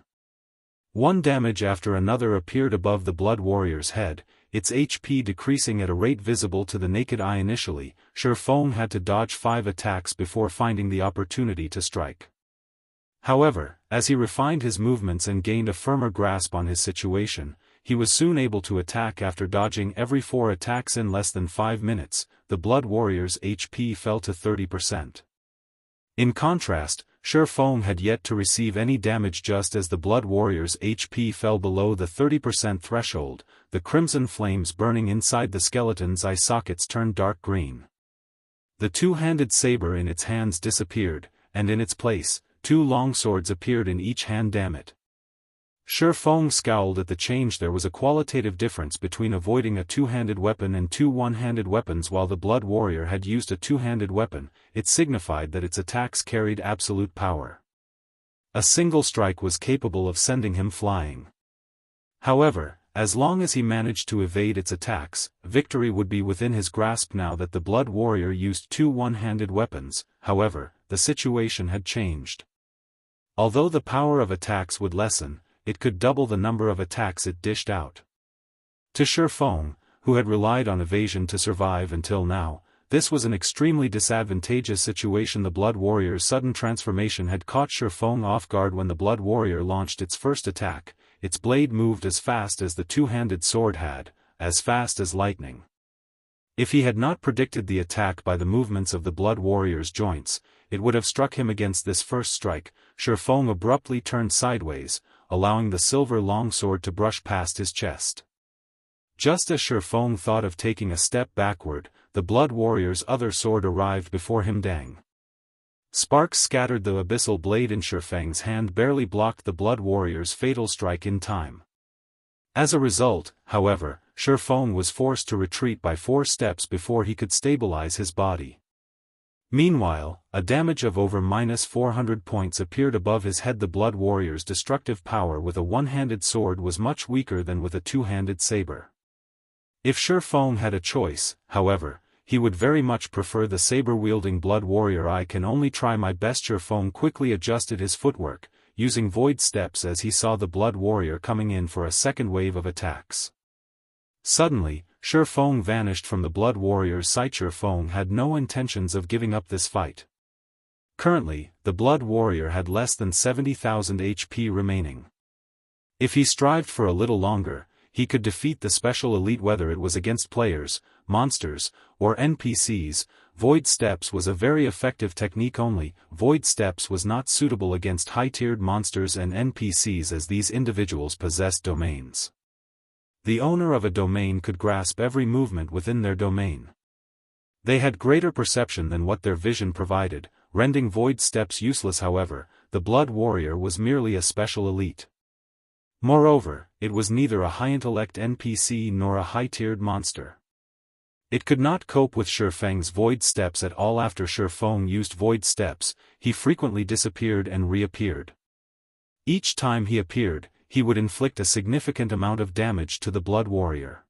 One damage after another appeared above the Blood Warrior's head, its HP decreasing at a rate visible to the naked eye. Initially, Shi Feng had to dodge 5 attacks before finding the opportunity to strike. However, as he refined his movements and gained a firmer grasp on his situation, he was soon able to attack. After dodging every 4 attacks in less than 5 minutes, the Blood Warrior's HP fell to 30%. In contrast, Shi Feng had yet to receive any damage. Just as the Blood Warrior's HP fell below the 30% threshold, the crimson flames burning inside the skeleton's eye sockets turned dark green. The two-handed saber in its hands disappeared, and in its place, 2 longswords appeared in each hand. Damn it. Shi Feng scowled at the change. There was a qualitative difference between avoiding a two-handed weapon and 2 one-handed weapons. While the Blood Warrior had used a two-handed weapon, it signified that its attacks carried absolute power. A single strike was capable of sending him flying. However, as long as he managed to evade its attacks, victory would be within his grasp. Now that the Blood Warrior used 2 one-handed weapons, however, the situation had changed. Although the power of attacks would lessen, it could double the number of attacks it dished out. To Shi Feng, who had relied on evasion to survive until now, this was an extremely disadvantageous situation. The Blood Warrior's sudden transformation had caught Shi Feng off guard. When the Blood Warrior launched its first attack, its blade moved as fast as the two-handed sword had, as fast as lightning. If he had not predicted the attack by the movements of the Blood Warrior's joints, it would have struck him. Against this first strike, Shi Feng abruptly turned sideways, allowing the silver longsword to brush past his chest. Just as Shi Feng thought of taking a step backward, the Blood Warrior's other sword arrived before him. Dang! Sparks scattered. The abyssal blade in Shi Feng's hand barely blocked the Blood Warrior's fatal strike in time. As a result, however, Shi Feng was forced to retreat by 4 steps before he could stabilize his body. Meanwhile, a damage of over -400 points appeared above his head. The Blood Warrior's destructive power with a one-handed sword was much weaker than with a two-handed saber. If Shi Feng had a choice, however, he would very much prefer the saber-wielding Blood Warrior. I can only try my best. Shi Feng quickly adjusted his footwork, using void steps as he saw the Blood Warrior coming in for a second wave of attacks. Suddenly, Shi Feng vanished from the Blood Warrior's sight. Shi Feng had no intentions of giving up this fight. Currently, the Blood Warrior had less than 70,000 HP remaining. If he strived for a little longer, he could defeat the special elite. Whether it was against players, monsters, or NPCs, Void Steps was a very effective technique. Only, Void Steps was not suitable against high-tiered monsters and NPCs as these individuals possessed domains. The owner of a domain could grasp every movement within their domain. They had greater perception than what their vision provided, rendering Void Steps useless. However, the Blood Warrior was merely a special elite. Moreover, it was neither a high-intellect NPC nor a high-tiered monster. It could not cope with Shi Feng's Void Steps at all. After Shi Feng used Void Steps, he frequently disappeared and reappeared. Each time he appeared, he would inflict a significant amount of damage to the Blood Warrior.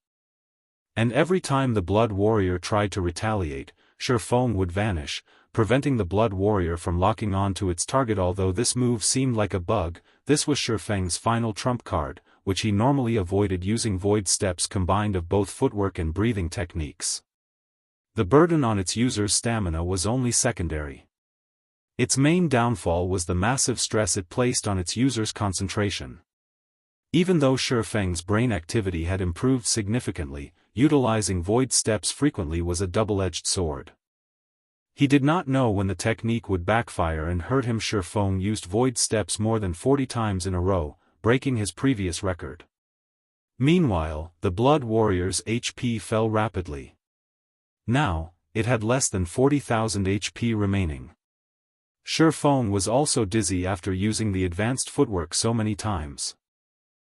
And every time the Blood Warrior tried to retaliate, Shi Feng would vanish, preventing the Blood Warrior from locking on to its target. Although this move seemed like a bug, this was Shi Feng's final trump card, which he normally avoided using Void Steps combined of both footwork and breathing techniques. The burden on its user's stamina was only secondary. Its main downfall was the massive stress it placed on its user's concentration. Even though Feng's brain activity had improved significantly, utilizing void steps frequently was a double-edged sword. He did not know when the technique would backfire and hurt him. Feng used void steps more than 40 times in a row, breaking his previous record. Meanwhile, the Blood Warrior's HP fell rapidly. Now, it had less than 40,000 HP remaining. Feng was also dizzy after using the advanced footwork so many times.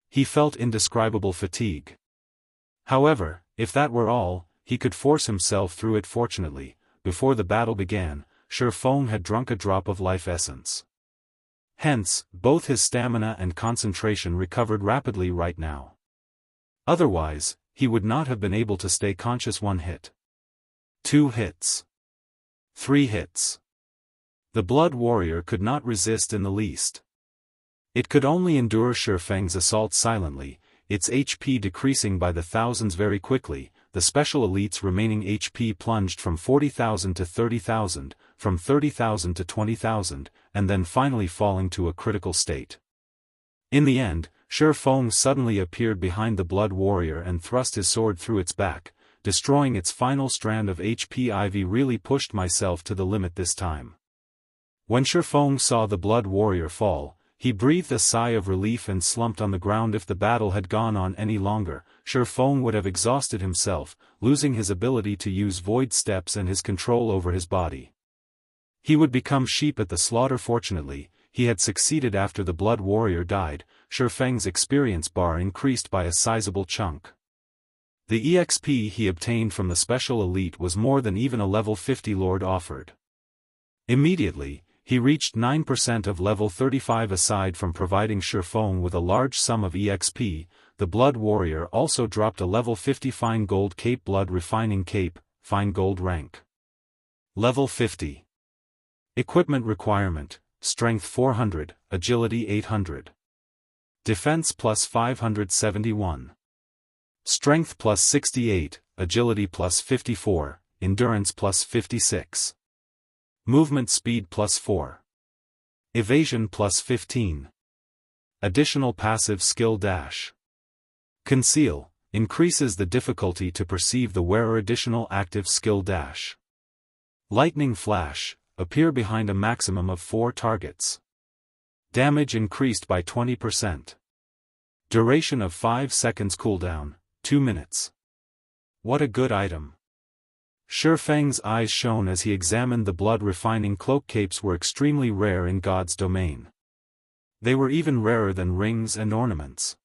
He felt indescribable fatigue. However, if that were all, he could force himself through it. Fortunately, before the battle began, Feng had drunk a drop of life essence. Hence, both his stamina and concentration recovered rapidly right now. Otherwise, he would not have been able to stay conscious. 1 hit. 2 hits. 3 hits. The Blood Warrior could not resist in the least. It could only endure Feng's assault silently, its HP decreasing by the thousands very quickly. The special elite's remaining HP plunged from 40,000 to 30,000, from 30,000 to 20,000, and then finally falling to a critical state. In the end, Feng suddenly appeared behind the Blood Warrior and thrust his sword through its back, destroying its final strand of HP. I've really pushed myself to the limit this time. When Feng saw the Blood Warrior fall, he breathed a sigh of relief and slumped on the ground. If the battle had gone on any longer, Feng would have exhausted himself, losing his ability to use void steps and his control over his body. He would become sheep at the slaughter. Fortunately, he had succeeded. After the Blood Warrior died, Feng's experience bar increased by a sizable chunk. The EXP he obtained from the special elite was more than even a level 50 lord offered. Immediately, he reached 9% of level 35. Aside from providing Feng with a large sum of EXP, the Blood Warrior also dropped a level 50 fine gold cape. Blood Refining Cape, fine gold rank. Level 50. Equipment requirement, Strength 400, Agility 800. Defense plus 571. Strength plus 68, Agility plus 54, Endurance plus 56. Movement speed plus 4. Evasion plus 15. Additional passive skill dash. Conceal, increases the difficulty to perceive the wearer. Additional active skill dash. Lightning Flash, appear behind a maximum of 4 targets. Damage increased by 20%. Duration of 5 seconds. Cooldown, 2 minutes. What a good item. Feng's eyes shone as he examined the Blood Refining Cloak. Capes were extremely rare in God's domain. They were even rarer than rings and ornaments.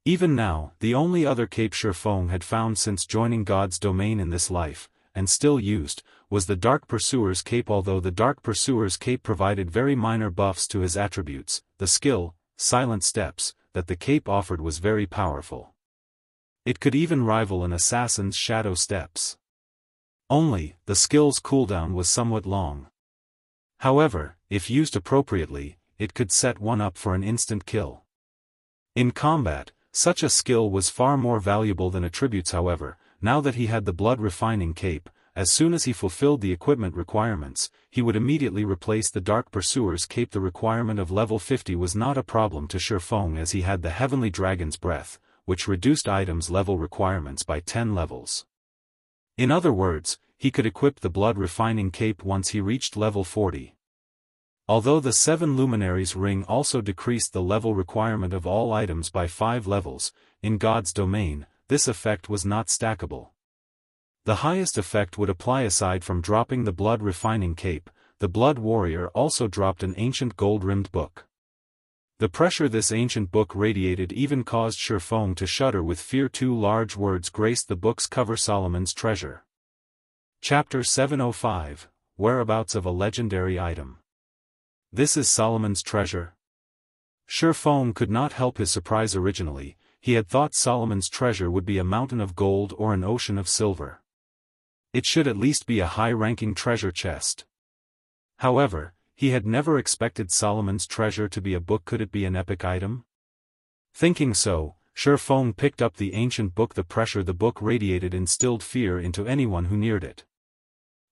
Even now, the only other cape Feng had found since joining God's domain in this life, and still used, was the Dark Pursuer's Cape. Although the Dark Pursuer's Cape provided very minor buffs to his attributes, the skill, Silent Steps, that the cape offered was very powerful. It could even rival an assassin's Shadow Steps. Only, the skill's cooldown was somewhat long. However, if used appropriately, it could set one up for an instant kill. In combat, such a skill was far more valuable than attributes. However, now that he had the Blood Refining Cape, as soon as he fulfilled the equipment requirements, he would immediately replace the Dark Pursuer's Cape. The requirement of level 50 was not a problem to Feng, as he had the Heavenly Dragon's Breath, which reduced items' level requirements by 10 levels. In other words, he could equip the Blood Refining Cape once he reached level 40. Although the 7 Luminaries ring also decreased the level requirement of all items by 5 levels, in God's domain, this effect was not stackable. The highest effect would apply. Aside from dropping the Blood Refining Cape, the Blood Warrior also dropped an ancient gold-rimmed book. The pressure this ancient book radiated even caused Feng to shudder with fear. 2 large words graced the book's cover: Solomon's Treasure. Chapter 705, Whereabouts of a Legendary Item. This is Solomon's Treasure? Feng could not help his surprise. Originally, he had thought Solomon's Treasure would be a mountain of gold or an ocean of silver. It should at least be a high-ranking treasure chest. However, he had never expected Solomon's Treasure to be a book. Could it be an epic item? Thinking so, Feng picked up the ancient book. The pressure the book radiated instilled fear into anyone who neared it.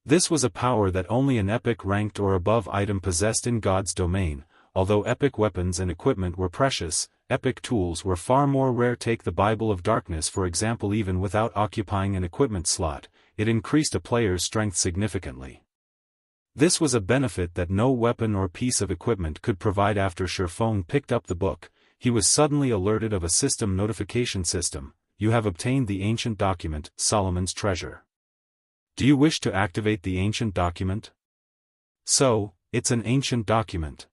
This was a power that only an epic ranked or above item possessed in God's domain. Although epic weapons and equipment were precious, epic tools were far more rare. Take the Bible of Darkness for example. Even without occupying an equipment slot, it increased a player's strength significantly. This was a benefit that no weapon or piece of equipment could provide. After Feng picked up the book, he was suddenly alerted of a system notification system. You have obtained the ancient document, Solomon's treasure. Do you wish to activate the ancient document? So, it's an ancient document.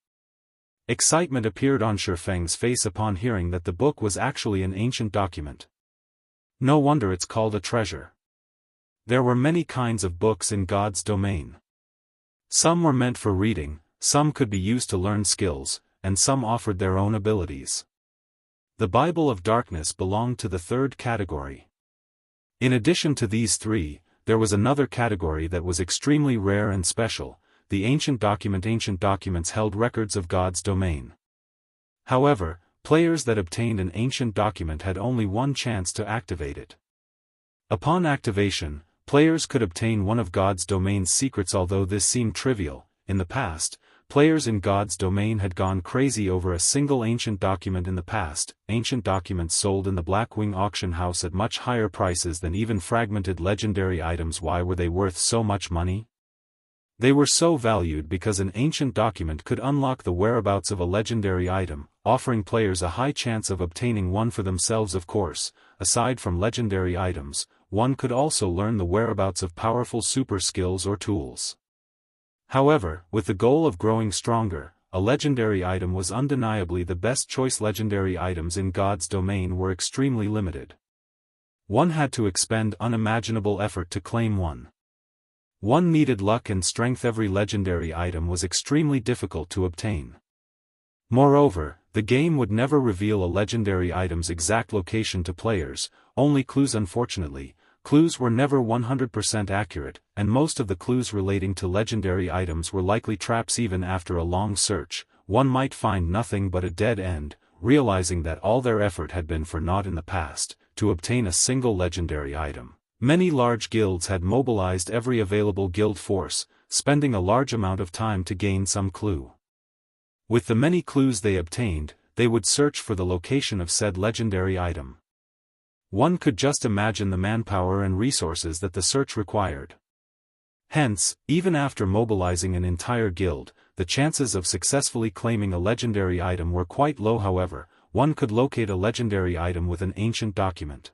Excitement appeared on Feng's face upon hearing that the book was actually an ancient document. No wonder it's called a treasure. There were many kinds of books in God's domain. Some were meant for reading, some could be used to learn skills, and some offered their own abilities. The Bible of Darkness belonged to the third category. In addition to these three, there was another category that was extremely rare and special, the ancient document. Ancient documents held records of God's domain. However, players that obtained an ancient document had only one chance to activate it. Upon activation, players could obtain one of God's domain's secrets. Although this seemed trivial, in the past, players in God's domain had gone crazy over a single ancient document. In the past, ancient documents sold in the Blackwing auction house at much higher prices than even fragmented legendary items. Why were they worth so much money? They were so valued because an ancient document could unlock the whereabouts of a legendary item, offering players a high chance of obtaining one for themselves. Of course, aside from legendary items, one could also learn the whereabouts of powerful super skills or tools. However, with the goal of growing stronger, a legendary item was undeniably the best choice. Legendary items in God's domain were extremely limited. One had to expend unimaginable effort to claim one. One needed luck and strength. Every legendary item was extremely difficult to obtain. Moreover, the game would never reveal a legendary item's exact location to players, only clues. Unfortunately, clues were never 100% accurate, and most of the clues relating to legendary items were likely traps. Even after a long search, one might find nothing but a dead end. Realizing that all their effort had been for naught in the past, to obtain a single legendary item, many large guilds had mobilized every available guild force, spending a large amount of time to gain some clue. With the many clues they obtained, they would search for the location of said legendary item. One could just imagine the manpower and resources that the search required. Hence, even after mobilizing an entire guild, the chances of successfully claiming a legendary item were quite low. However, one could locate a legendary item with an ancient document.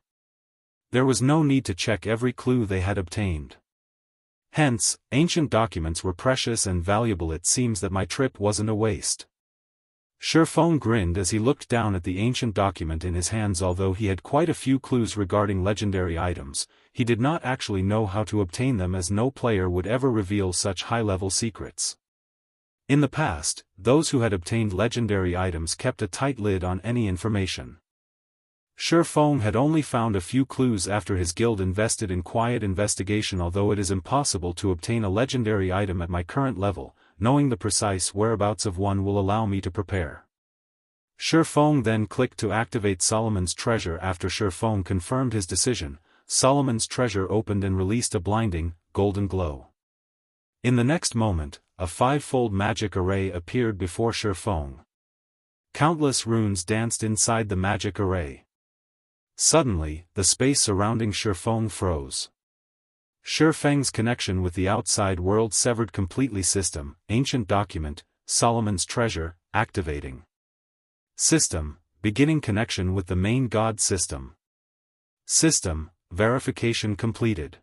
There was no need to check every clue they had obtained. Hence, ancient documents were precious and valuable. It seems that my trip wasn't a waste. Feng grinned as he looked down at the ancient document in his hands. Although he had quite a few clues regarding legendary items, he did not actually know how to obtain them, as no player would ever reveal such high-level secrets. In the past, those who had obtained legendary items kept a tight lid on any information. Feng had only found a few clues after his guild invested in quiet investigation. Although it is impossible to obtain a legendary item at my current level, knowing the precise whereabouts of one will allow me to prepare. Feng then clicked to activate Solomon's treasure. After Feng confirmed his decision, Solomon's treasure opened and released a blinding, golden glow. In the next moment, a five-fold magic array appeared before Feng. Countless runes danced inside the magic array. Suddenly, the space surrounding Feng froze. Feng's connection with the outside world severed completely. System, ancient document, Solomon's treasure, activating. System, beginning connection with the main god system. System, verification completed.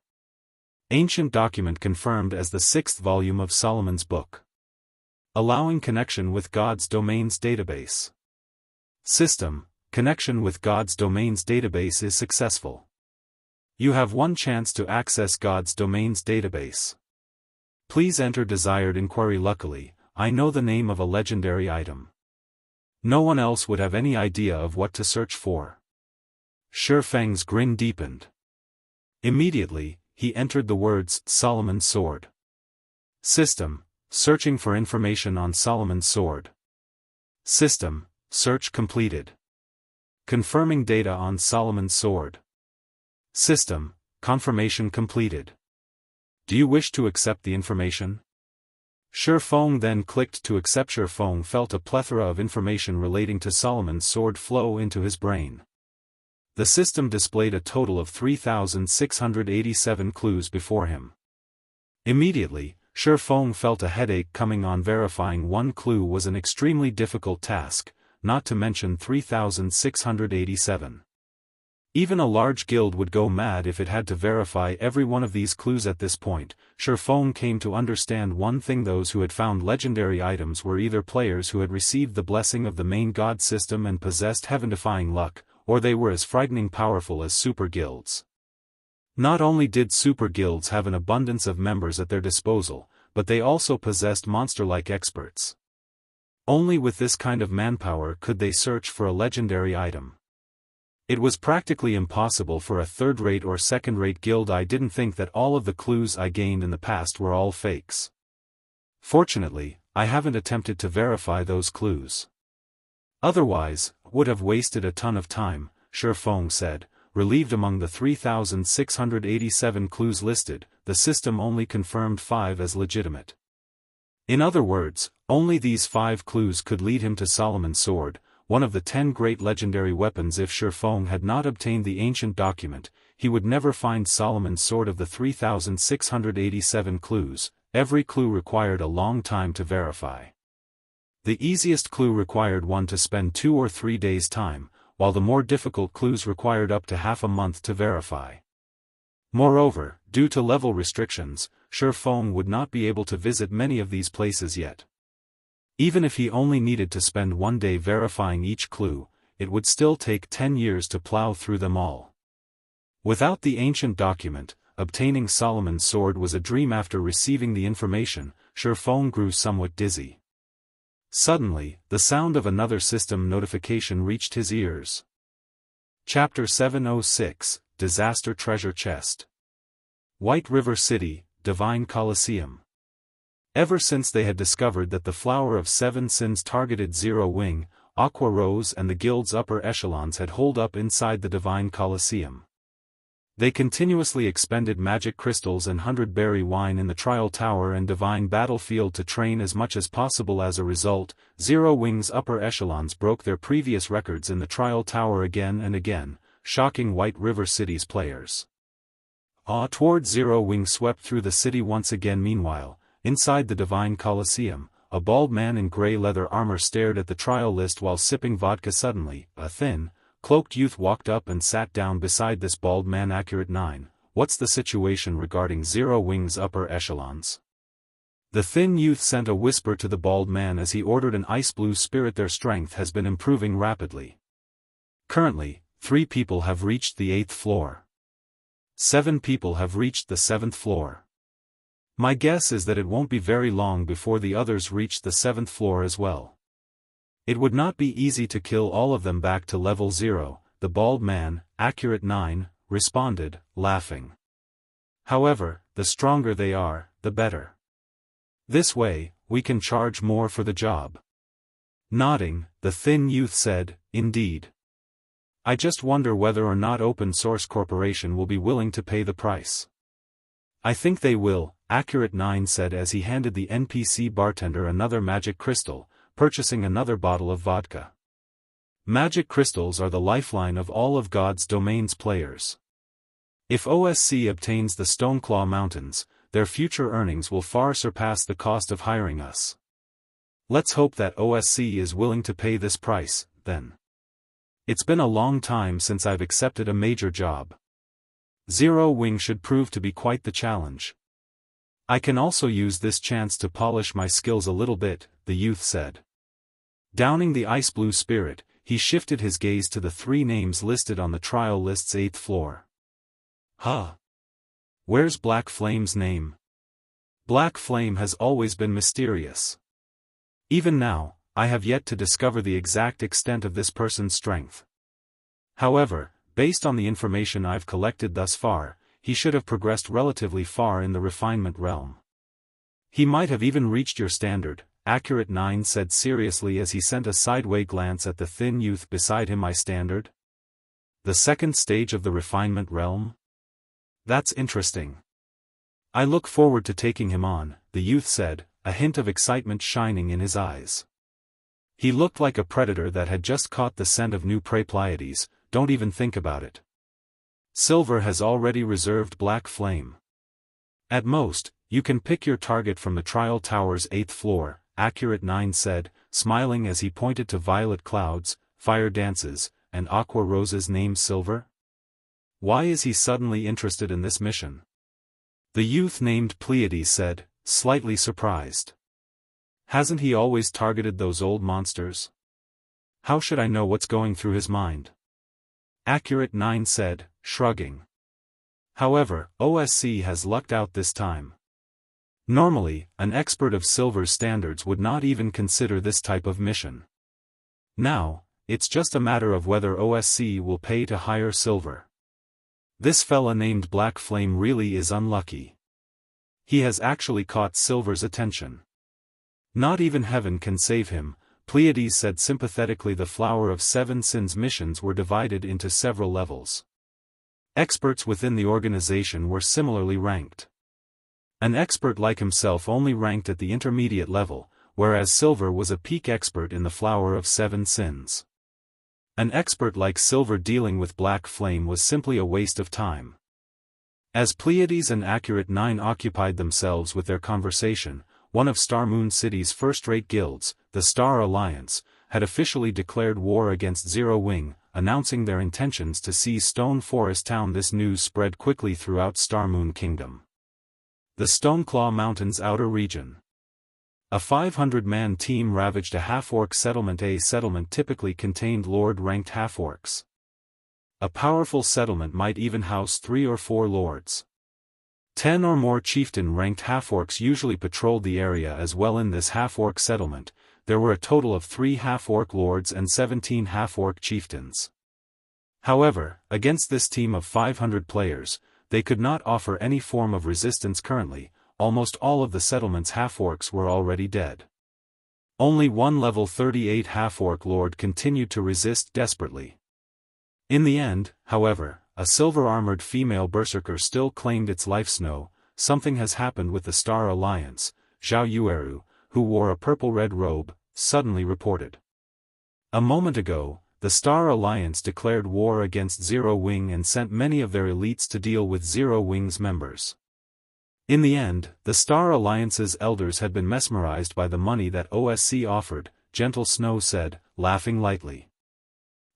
Ancient document confirmed as the 6th volume of Solomon's book. Allowing connection with God's domain's database. System, connection with God's domain's database is successful. You have one chance to access God's domain's database. Please enter desired inquiry. Luckily, I know the name of a legendary item. No one else would have any idea of what to search for. Feng's grin deepened. Immediately, he entered the words, Solomon's sword. System, searching for information on Solomon's sword. System, search completed. Confirming data on Solomon's sword. System, confirmation completed. Do you wish to accept the information? Feng then clicked to accept. Feng felt a plethora of information relating to Solomon's sword flow into his brain. The system displayed a total of 3,687 clues before him. Immediately, Feng felt a headache coming on. Verifying one clue was an extremely difficult task, not to mention 3,687. Even a large guild would go mad if it had to verify every one of these clues. At this point, Feng came to understand one thing: those who had found legendary items were either players who had received the blessing of the main god system and possessed heaven-defying luck, or they were as frightening powerful as super guilds. Not only did super guilds have an abundance of members at their disposal, but they also possessed monster-like experts. Only with this kind of manpower could they search for a legendary item. It was practically impossible for a third-rate or second-rate guild. I didn't think that all of the clues I gained in the past were all fakes. Fortunately, I haven't attempted to verify those clues. Otherwise, would have wasted a ton of time, Feng said, relieved. Among the 3,687 clues listed, the system only confirmed 5 as legitimate. In other words, only these 5 clues could lead him to Solomon's sword, one of the 10 great legendary weapons. If Feng had not obtained the ancient document, he would never find Solomon's sword. Of the 3,687 clues, every clue required a long time to verify. The easiest clue required one to spend 2 or 3 days' time, while the more difficult clues required up to half a month to verify. Moreover, due to level restrictions, Feng would not be able to visit many of these places yet. Even if he only needed to spend 1 day verifying each clue, it would still take 10 years to plow through them all. Without the ancient document, obtaining Solomon's sword was a dream. After receiving the information, Feng grew somewhat dizzy. Suddenly, the sound of another system notification reached his ears. Chapter 706, Disaster Treasure Chest. White River City, Divine Colosseum. Ever since they had discovered that the Flower of Seven Sins targeted Zero Wing, Aqua Rose and the guild's upper echelons had holed up inside the Divine Colosseum. They continuously expended magic crystals and 100-berry wine in the Trial Tower and Divine Battlefield to train as much as possible. As a result, Zero Wing's upper echelons broke their previous records in the Trial Tower again and again, shocking White River City's players. Awe toward Zero Wing swept through the city once again. Meanwhile, inside the Divine Colosseum, a bald man in gray leather armor stared at the trial list while sipping vodka. Suddenly, a thin, cloaked youth walked up and sat down beside this bald man. Accurate 9, what's the situation regarding Zero Wing's upper echelons? The thin youth sent a whisper to the bald man as he ordered an ice blue spirit. Their strength has been improving rapidly. Currently, 3 people have reached the 8th floor. 7 people have reached the 7th floor. My guess is that it won't be very long before the others reach the 7th floor as well. It would not be easy to kill all of them back to level 0, the bald man, accurate 9, responded, laughing. However, the stronger they are, the better. This way, we can charge more for the job. Nodding, the thin youth said, indeed. I just wonder whether or not Open Source Corporation will be willing to pay the price. I think they will, accurate 9 said as he handed the NPC bartender another magic crystal, purchasing another bottle of vodka. Magic crystals are the lifeline of all of God's Domain's players. If OSC obtains the Stoneclaw Mountains, their future earnings will far surpass the cost of hiring us. Let's hope that OSC is willing to pay this price, then. It's been a long time since I've accepted a major job. Zero Wing should prove to be quite the challenge. I can also use this chance to polish my skills a little bit, the youth said. Downing the ice blue spirit, he shifted his gaze to the 3 names listed on the trial list's 8th floor. Huh? Where's Black Flame's name? Black Flame has always been mysterious. Even now, I have yet to discover the exact extent of this person's strength. However, based on the information I've collected thus far, he should have progressed relatively far in the refinement realm. He might have even reached your standard, accurate 9 said seriously as he sent a sideway glance at the thin youth beside him. My standard? the second stage of the refinement realm? That's interesting. I look forward to taking him on, the youth said, a hint of excitement shining in his eyes. He looked like a predator that had just caught the scent of new prey. Pleiades, don't even think about it. Silver has already reserved Black Flame. At most, you can pick your target from the trial tower's 8th floor, Accurate 9 said, smiling as he pointed to violet clouds, fire dances, and aqua roses named Silver. Why is he suddenly interested in this mission? The youth named Pleiades said, slightly surprised. Hasn't he always targeted those old monsters? How should I know what's going through his mind? Accurate 9 said, shrugging. However, OSC has lucked out this time. Normally, an expert of Silver's standards would not even consider this type of mission. Now, it's just a matter of whether OSC will pay to hire Silver. This fella named Black Flame really is unlucky. He has actually caught Silver's attention. Not even heaven can save him, Pleiades said sympathetically. The Flower of Seven Sins missions were divided into several levels. Experts within the organization were similarly ranked. An expert like himself only ranked at the intermediate level, whereas Silver was a peak expert in the Flower of Seven Sins. An expert like Silver dealing with Black Flame was simply a waste of time. As Pleiades and Accurate 9 occupied themselves with their conversation, one of Star Moon City's first-rate guilds, the Star Alliance, had officially declared war against Zero Wing, announcing their intentions to seize Stone Forest Town. This news spread quickly throughout Star Moon Kingdom. The Stoneclaw Mountains outer region. A 500-man team ravaged a half-orc settlement. A settlement typically contained lord-ranked half-orcs. A powerful settlement might even house 3 or 4 lords. 10 or more chieftain-ranked half-orcs usually patrolled the area as well. In this half-orc settlement, there were a total of 3 half-orc lords and 17 half-orc chieftains. However, against this team of 500 players, they could not offer any form of resistance currently. Almost all of the settlement's half-orcs were already dead. Only one level 38 half-orc lord continued to resist desperately. In the end, however, a silver-armored female berserker still claimed its life. Snow, something has happened with the Star Alliance, Zhao Yueru, who wore a purple-red robe, suddenly reported. A moment ago, the Star Alliance declared war against Zero Wing and sent many of their elites to deal with Zero Wing's members. In the end, the Star Alliance's elders had been mesmerized by the money that OSC offered, Gentle Snow said, laughing lightly.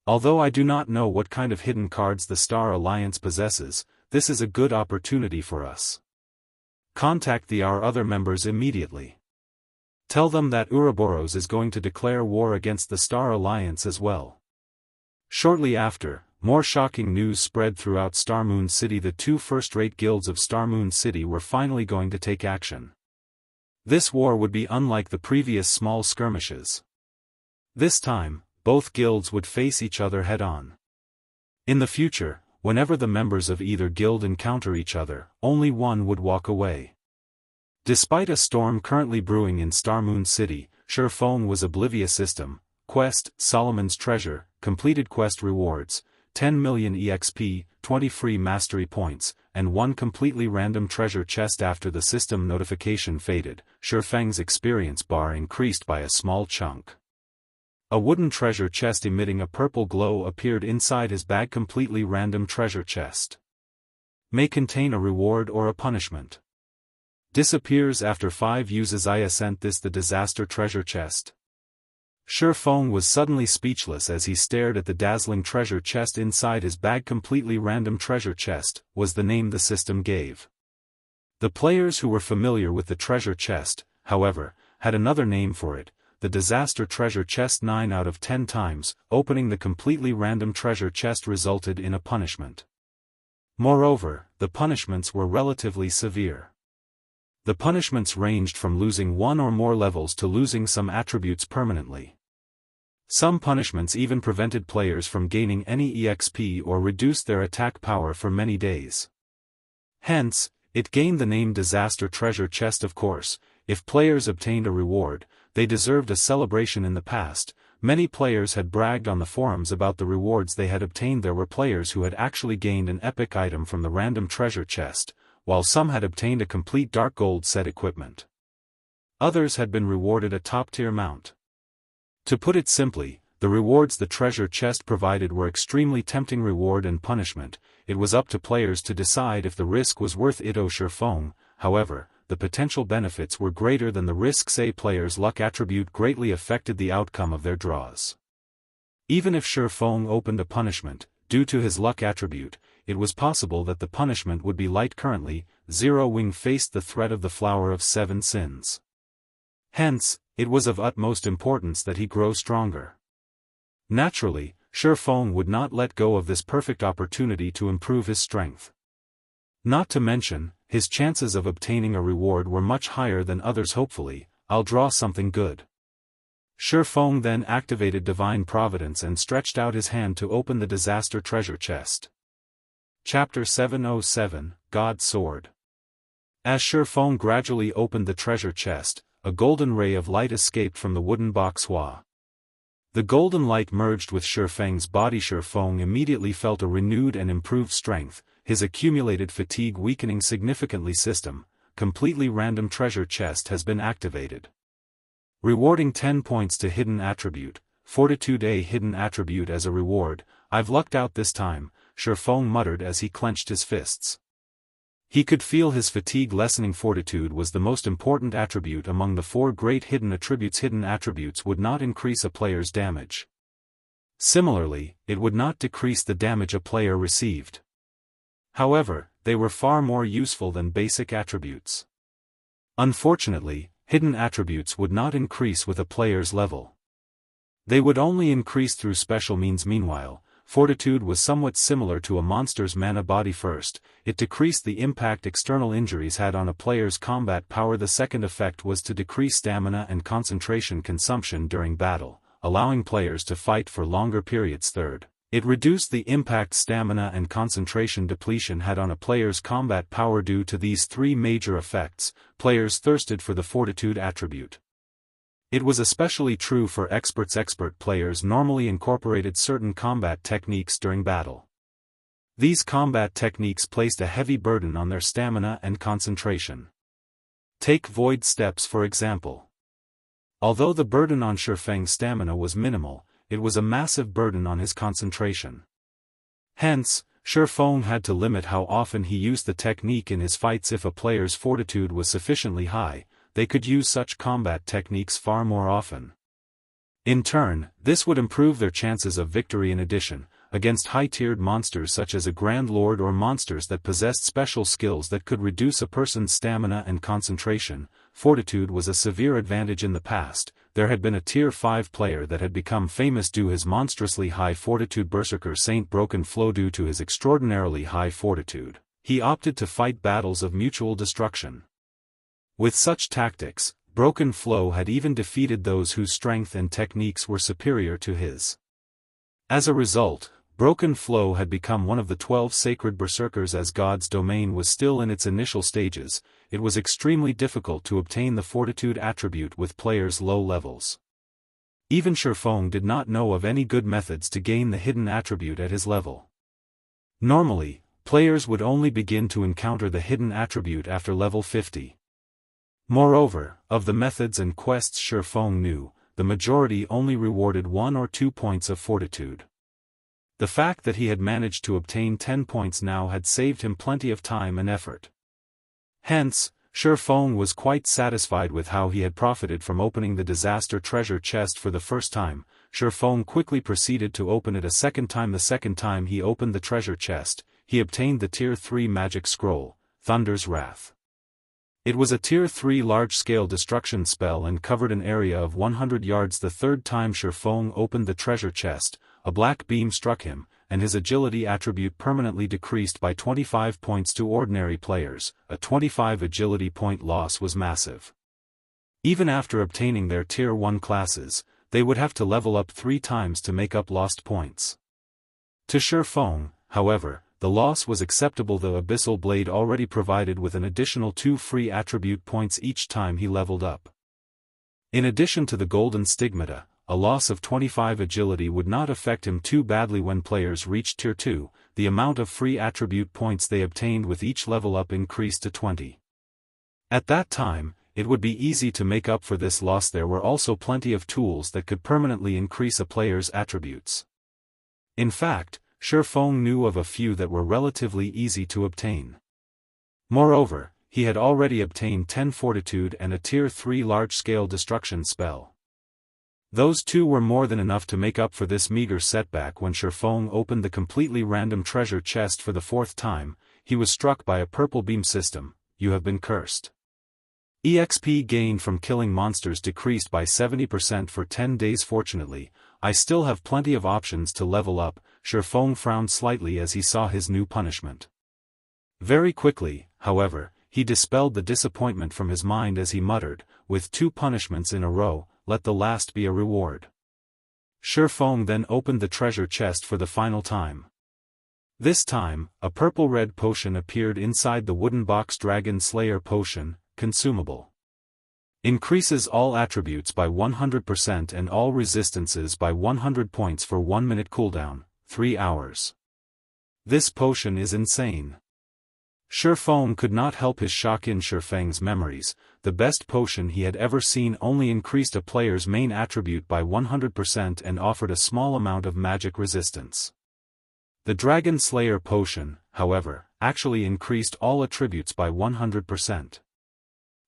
Although I do not know what kind of hidden cards the Star Alliance possesses, this is a good opportunity for us. Contact our other members immediately. Tell them that Ouroboros is going to declare war against the Star Alliance as well. Shortly after, more shocking news spread throughout Star Moon City. The 2 first-rate guilds of Star Moon City were finally going to take action. This war would be unlike the previous small skirmishes. This time, both guilds would face each other head-on. In the future, whenever the members of either guild encounter each other, only one would walk away. Despite a storm currently brewing in Star Moon City, Feng was oblivious. System, quest, Solomon's Treasure, completed quest rewards, 10 million EXP, 20 free mastery points, and 1 completely random treasure chest. After the system notification faded, Feng's experience bar increased by a small chunk. A wooden treasure chest emitting a purple glow appeared inside his bag. Completely random treasure chest. May contain a reward or a punishment. Disappears after 5 uses. I sent this the disaster treasure chest. Feng was suddenly speechless as he stared at the dazzling treasure chest inside his bag. Completely random treasure chest was the name the system gave. The players who were familiar with the treasure chest, however, had another name for it, the disaster treasure chest. 9 out of 10 times, opening the completely random treasure chest resulted in a punishment. Moreover, the punishments were relatively severe. The punishments ranged from losing 1 or more levels to losing some attributes permanently. Some punishments even prevented players from gaining any EXP or reduced their attack power for many days. Hence, it gained the name Disaster Treasure Chest. Of course, if players obtained a reward, they deserved a celebration. In the past, Many players had bragged on the forums about the rewards they had obtained. There were players who had actually gained an epic item from the random treasure chest, while some had obtained a complete dark gold set equipment. Others had been rewarded a top-tier mount. To put it simply, the rewards the treasure chest provided were extremely tempting. Reward and punishment, it was up to players to decide if the risk was worth it. Feng, however, the potential benefits were greater than the risks. A player's luck attribute greatly affected the outcome of their draws. Even if Feng opened a punishment, due to his luck attribute, it was possible that the punishment would be light. Currently, Zero Wing faced the threat of the Flower of Seven Sins. Hence, it was of utmost importance that he grow stronger. Naturally, Feng would not let go of this perfect opportunity to improve his strength. Not to mention, his chances of obtaining a reward were much higher than others. Hopefully, I'll draw something good. Feng then activated Divine Providence and stretched out his hand to open the disaster treasure chest. Chapter 707, God's Sword. As Feng gradually opened the treasure chest, a golden ray of light escaped from the wooden box. The golden light merged with Feng's body. Feng immediately felt a renewed and improved strength, his accumulated fatigue weakening significantly. System, completely random treasure chest has been activated. Rewarding 10 points to hidden attribute, Fortitude. A hidden attribute as a reward. I've lucked out this time, Feng muttered as he clenched his fists. He could feel his fatigue lessening. Fortitude was the most important attribute among the 4 great hidden attributes. Hidden attributes would not increase a player's damage. Similarly, it would not decrease the damage a player received. However, they were far more useful than basic attributes. Unfortunately, hidden attributes would not increase with a player's level. They would only increase through special means. Meanwhile, Fortitude was somewhat similar to a monster's mana body. First, it decreased the impact external injuries had on a player's combat power. The second effect was to decrease stamina and concentration consumption during battle, allowing players to fight for longer periods. Third, it reduced the impact stamina and concentration depletion had on a player's combat power. Due to these 3 major effects, players thirsted for the Fortitude attribute. It was especially true for experts. Expert players normally incorporated certain combat techniques during battle. These combat techniques placed a heavy burden on their stamina and concentration. Take Void Steps for example. Although the burden on Feng's stamina was minimal, it was a massive burden on his concentration. Hence, Feng had to limit how often he used the technique in his fights. If a player's fortitude was sufficiently high, they could use such combat techniques far more often. In turn, this would improve their chances of victory. In addition, against high-tiered monsters such as a Grand Lord or monsters that possessed special skills that could reduce a person's stamina and concentration, fortitude was a severe advantage. In the past, there had been a Tier 5 player that had become famous due his monstrously high fortitude, Berserker Saint Broken Flow. Due to his extraordinarily high fortitude, he opted to fight battles of mutual destruction. With such tactics, Broken Flow had even defeated those whose strength and techniques were superior to his. As a result, Broken Flow had become one of the 12 sacred berserkers. As God's domain was still in its initial stages, it was extremely difficult to obtain the fortitude attribute with players' low levels. Even Feng did not know of any good methods to gain the hidden attribute at his level. Normally, players would only begin to encounter the hidden attribute after level 50. Moreover, of the methods and quests Feng knew, the majority only rewarded 1 or 2 points of fortitude. The fact that he had managed to obtain 10 points now had saved him plenty of time and effort. Hence, Feng was quite satisfied with how he had profited from opening the disaster treasure chest for the first time. Feng quickly proceeded to open it a second time. The second time he opened the treasure chest, he obtained the Tier 3 magic scroll, Thunder's Wrath. It was a Tier 3 large-scale destruction spell and covered an area of 100 yards. The third time Feng opened the treasure chest, a black beam struck him, and his agility attribute permanently decreased by 25 points to ordinary players. A 25 agility point loss was massive. Even after obtaining their Tier 1 classes, they would have to level up 3 times to make up lost points. To Feng, however, the loss was acceptable. The Abyssal Blade already provided with an additional 2 free attribute points each time he leveled up. In addition to the Golden Stigmata, a loss of 25 agility would not affect him too badly when players reached Tier 2, the amount of free attribute points they obtained with each level up increased to 20. At that time, it would be easy to make up for this loss. There were also plenty of tools that could permanently increase a player's attributes. In fact, Feng knew of a few that were relatively easy to obtain. Moreover, he had already obtained 10 Fortitude and a Tier 3 large-scale destruction spell. Those two were more than enough to make up for this meager setback. When Feng opened the completely random treasure chest for the 4th time, he was struck by a purple beam system. You have been cursed. EXP gained from killing monsters decreased by 70% for 10 days. Fortunately, I still have plenty of options to level up. Feng frowned slightly as he saw his new punishment. Very quickly, however, he dispelled the disappointment from his mind as he muttered, with 2 punishments in a row, let the last be a reward. Feng then opened the treasure chest for the final time. This time, a purple-red potion appeared inside the wooden box. Dragon Slayer Potion, consumable. Increases all attributes by 100% and all resistances by 100 points for 1 minute cooldown, 3 hours. This potion is insane. Feng could not help his shock. In Feng's memories, the best potion he had ever seen only increased a player's main attribute by 100% and offered a small amount of magic resistance. The Dragon Slayer Potion, however, actually increased all attributes by 100%.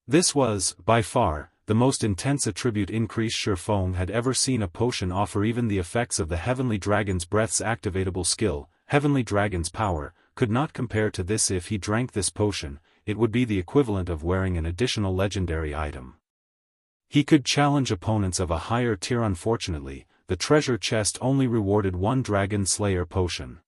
This was, by far, the most intense attribute increase Feng had ever seen a potion offer. Even the effects of the Heavenly Dragon's Breath's activatable skill, Heavenly Dragon's Power, could not compare to this. If he drank this potion, it would be the equivalent of wearing an additional legendary item. He could challenge opponents of a higher tier. Unfortunately, the treasure chest only rewarded 1 Dragon Slayer Potion.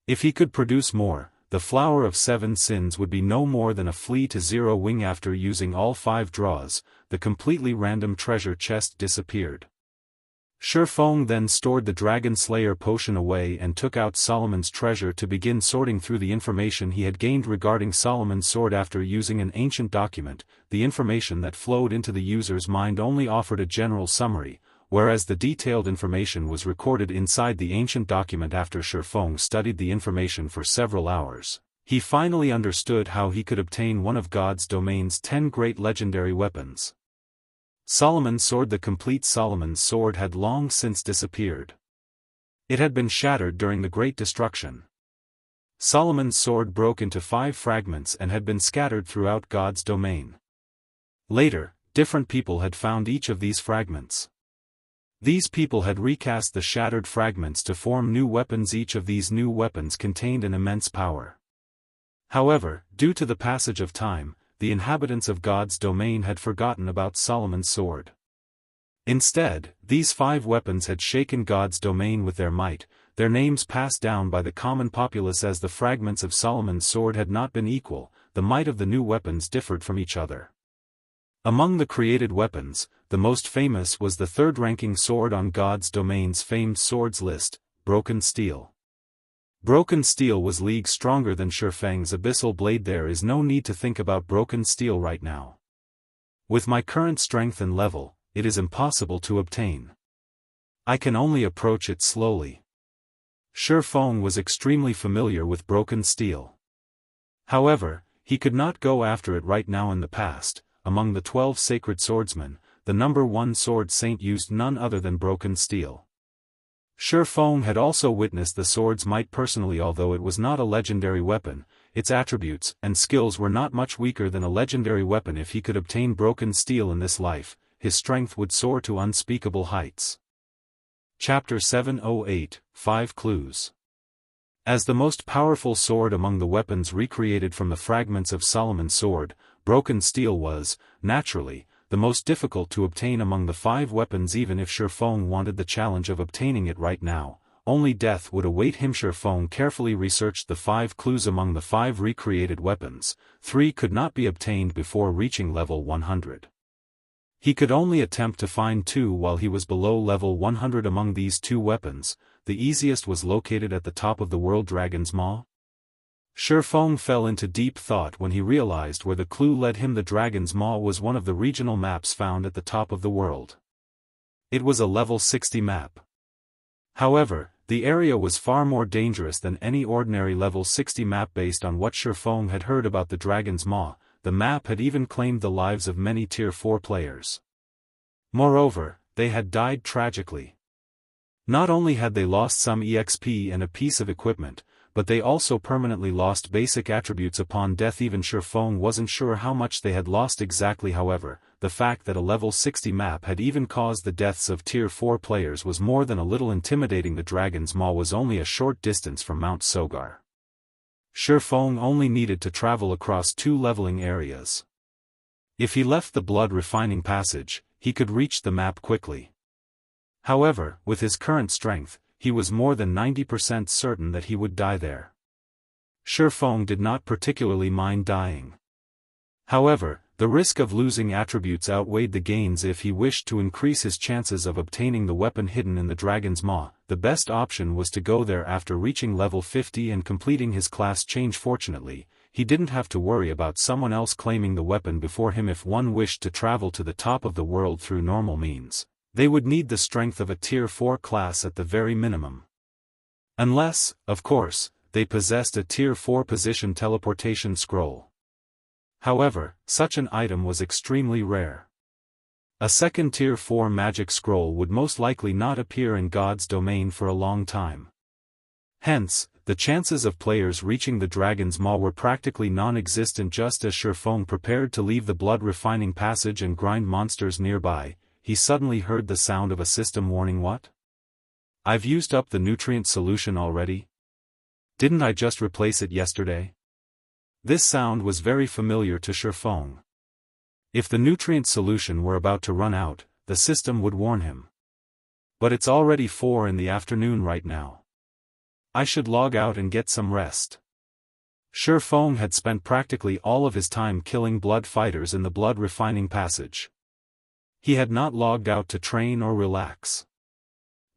If he could produce more, the Flower of 7 Sins would be no more than a flea to 0 wing. After using all 5 draws, the completely random treasure chest disappeared. Feng then stored the Dragon Slayer Potion away and took out Solomon's treasure to begin sorting through the information he had gained regarding Solomon's sword. After using an ancient document, the information that flowed into the user's mind only offered a general summary, whereas the detailed information was recorded inside the ancient document. After Feng studied the information for several hours, he finally understood how he could obtain one of God's domain's 10 great legendary weapons. Solomon's sword. The complete Solomon's sword had long since disappeared. It had been shattered during the Great Destruction. Solomon's sword broke into 5 fragments and had been scattered throughout God's domain. Later, different people had found each of these fragments. These people had recast the shattered fragments to form new weapons. Each of these new weapons contained an immense power. However, due to the passage of time, the inhabitants of God's domain had forgotten about Solomon's sword. Instead, these 5 weapons had shaken God's domain with their might, their names passed down by the common populace. As the fragments of Solomon's sword had not been equal, the might of the new weapons differed from each other. Among the created weapons, the most famous was the 3rd-ranking sword on God's domain's famed swords list, Broken Steel. Broken Steel was leagues stronger than Feng's Abyssal Blade. There is no need to think about Broken Steel right now. With my current strength and level, it is impossible to obtain. I can only approach it slowly. Feng was extremely familiar with Broken Steel. However, he could not go after it right now. In the past, among the 12 sacred swordsmen, the number 1 sword saint used none other than Broken Steel. Feng had also witnessed the sword's might personally. Although it was not a legendary weapon, its attributes and skills were not much weaker than a legendary weapon. If he could obtain Broken Steel in this life, his strength would soar to unspeakable heights. Chapter 708, 5 Clues. As the most powerful sword among the weapons recreated from the fragments of Solomon's sword, Broken Steel was, naturally, the most difficult to obtain among the 5 weapons. Even if Feng wanted the challenge of obtaining it right now, only death would await him. Feng carefully researched the 5 clues among the 5 recreated weapons. 3 could not be obtained before reaching level 100. He could only attempt to find 2 while he was below level 100. Among these 2 weapons, the easiest was located at the top of the world, Dragon's Maw. Feng fell into deep thought when he realized where the clue led him. The Dragon's Maw was one of the regional maps found at the top of the world. It was a level 60 map. However, the area was far more dangerous than any ordinary level 60 map based on what Feng had heard about the Dragon's Maw. The map had even claimed the lives of many Tier 4 players. Moreover, they had died tragically. Not only had they lost some EXP and a piece of equipment, but they also permanently lost basic attributes upon death. Even Feng wasn't sure how much they had lost exactly. However, the fact that a level 60 map had even caused the deaths of Tier 4 players was more than a little intimidating. The Dragon's Maw was only a short distance from Mount Sogar. Feng only needed to travel across 2 leveling areas. If he left the blood refining passage, he could reach the map quickly. However, with his current strength, he was more than 90% certain that he would die there. Feng did not particularly mind dying. However, the risk of losing attributes outweighed the gains. If he wished to increase his chances of obtaining the weapon hidden in the Dragon's Maw, the best option was to go there after reaching level 50 and completing his class change. Fortunately, he didn't have to worry about someone else claiming the weapon before him. If one wished to travel to the top of the world through normal means, they would need the strength of a Tier 4 class at the very minimum. Unless, of course, they possessed a Tier 4 position teleportation scroll. However, such an item was extremely rare. A second Tier 4 magic scroll would most likely not appear in God's domain for a long time. Hence, the chances of players reaching the Dragon's Maw were practically non-existent. Just as Feng prepared to leave the blood refining passage and grind monsters nearby, he suddenly heard the sound of a system warning. What? I've used up the nutrient solution already? Didn't I just replace it yesterday? This sound was very familiar to Feng. If the nutrient solution were about to run out, the system would warn him. But it's already 4 in the afternoon right now. I should log out and get some rest. Feng had spent practically all of his time killing blood fighters in the blood refining passage. He had not logged out to train or relax.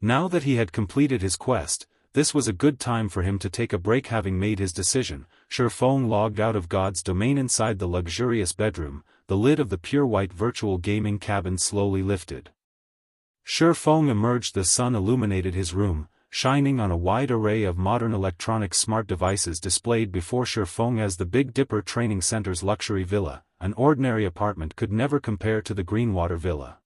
Now that he had completed his quest, this was a good time for him to take a break. Having made his decision, Feng logged out of God's domain. Inside the luxurious bedroom, the lid of the pure white virtual gaming cabin slowly lifted. Feng emerged. The sun illuminated his room, shining on a wide array of modern electronic smart devices displayed before Feng. As the Big Dipper Training Center's luxury villa, an ordinary apartment could never compare to the Greenwater Villa.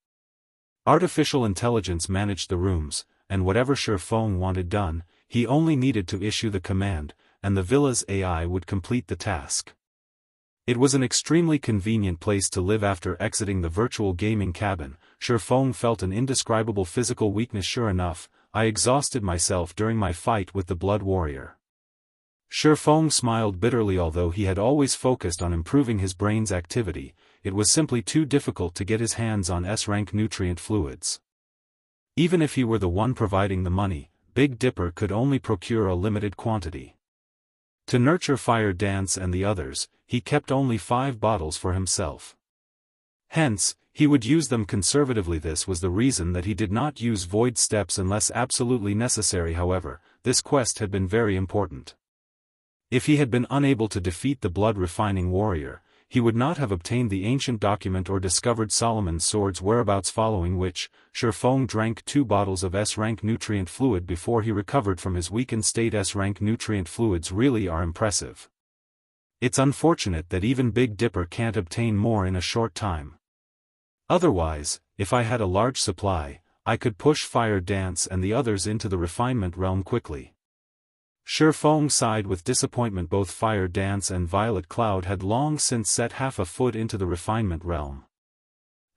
Artificial intelligence managed the rooms, and whatever Feng wanted done, he only needed to issue the command, and the villa's AI would complete the task. It was an extremely convenient place to live. After exiting the virtual gaming cabin, Feng felt an indescribable physical weakness. Sure enough, I exhausted myself during my fight with the Blood Warrior. Feng smiled bitterly. Although he had always focused on improving his brain's activity, it was simply too difficult to get his hands on S-rank nutrient fluids. Even if he were the one providing the money, Big Dipper could only procure a limited quantity. To nurture Fire Dance and the others, he kept only 5 bottles for himself. Hence, he would use them conservatively. This was the reason that he did not use Void Steps unless absolutely necessary. However, this quest had been very important. If he had been unable to defeat the blood refining warrior, he would not have obtained the ancient document or discovered Solomon's sword's whereabouts. Following which, Feng drank 2 bottles of S-rank nutrient fluid before he recovered from his weakened state. S-rank nutrient fluids really are impressive. It's unfortunate that even Big Dipper can't obtain more in a short time. Otherwise, if I had a large supply, I could push Fire Dance and the others into the refinement realm quickly. Feng sighed with disappointment. Both Fire Dance and Violet Cloud had long since set half a foot into the refinement realm.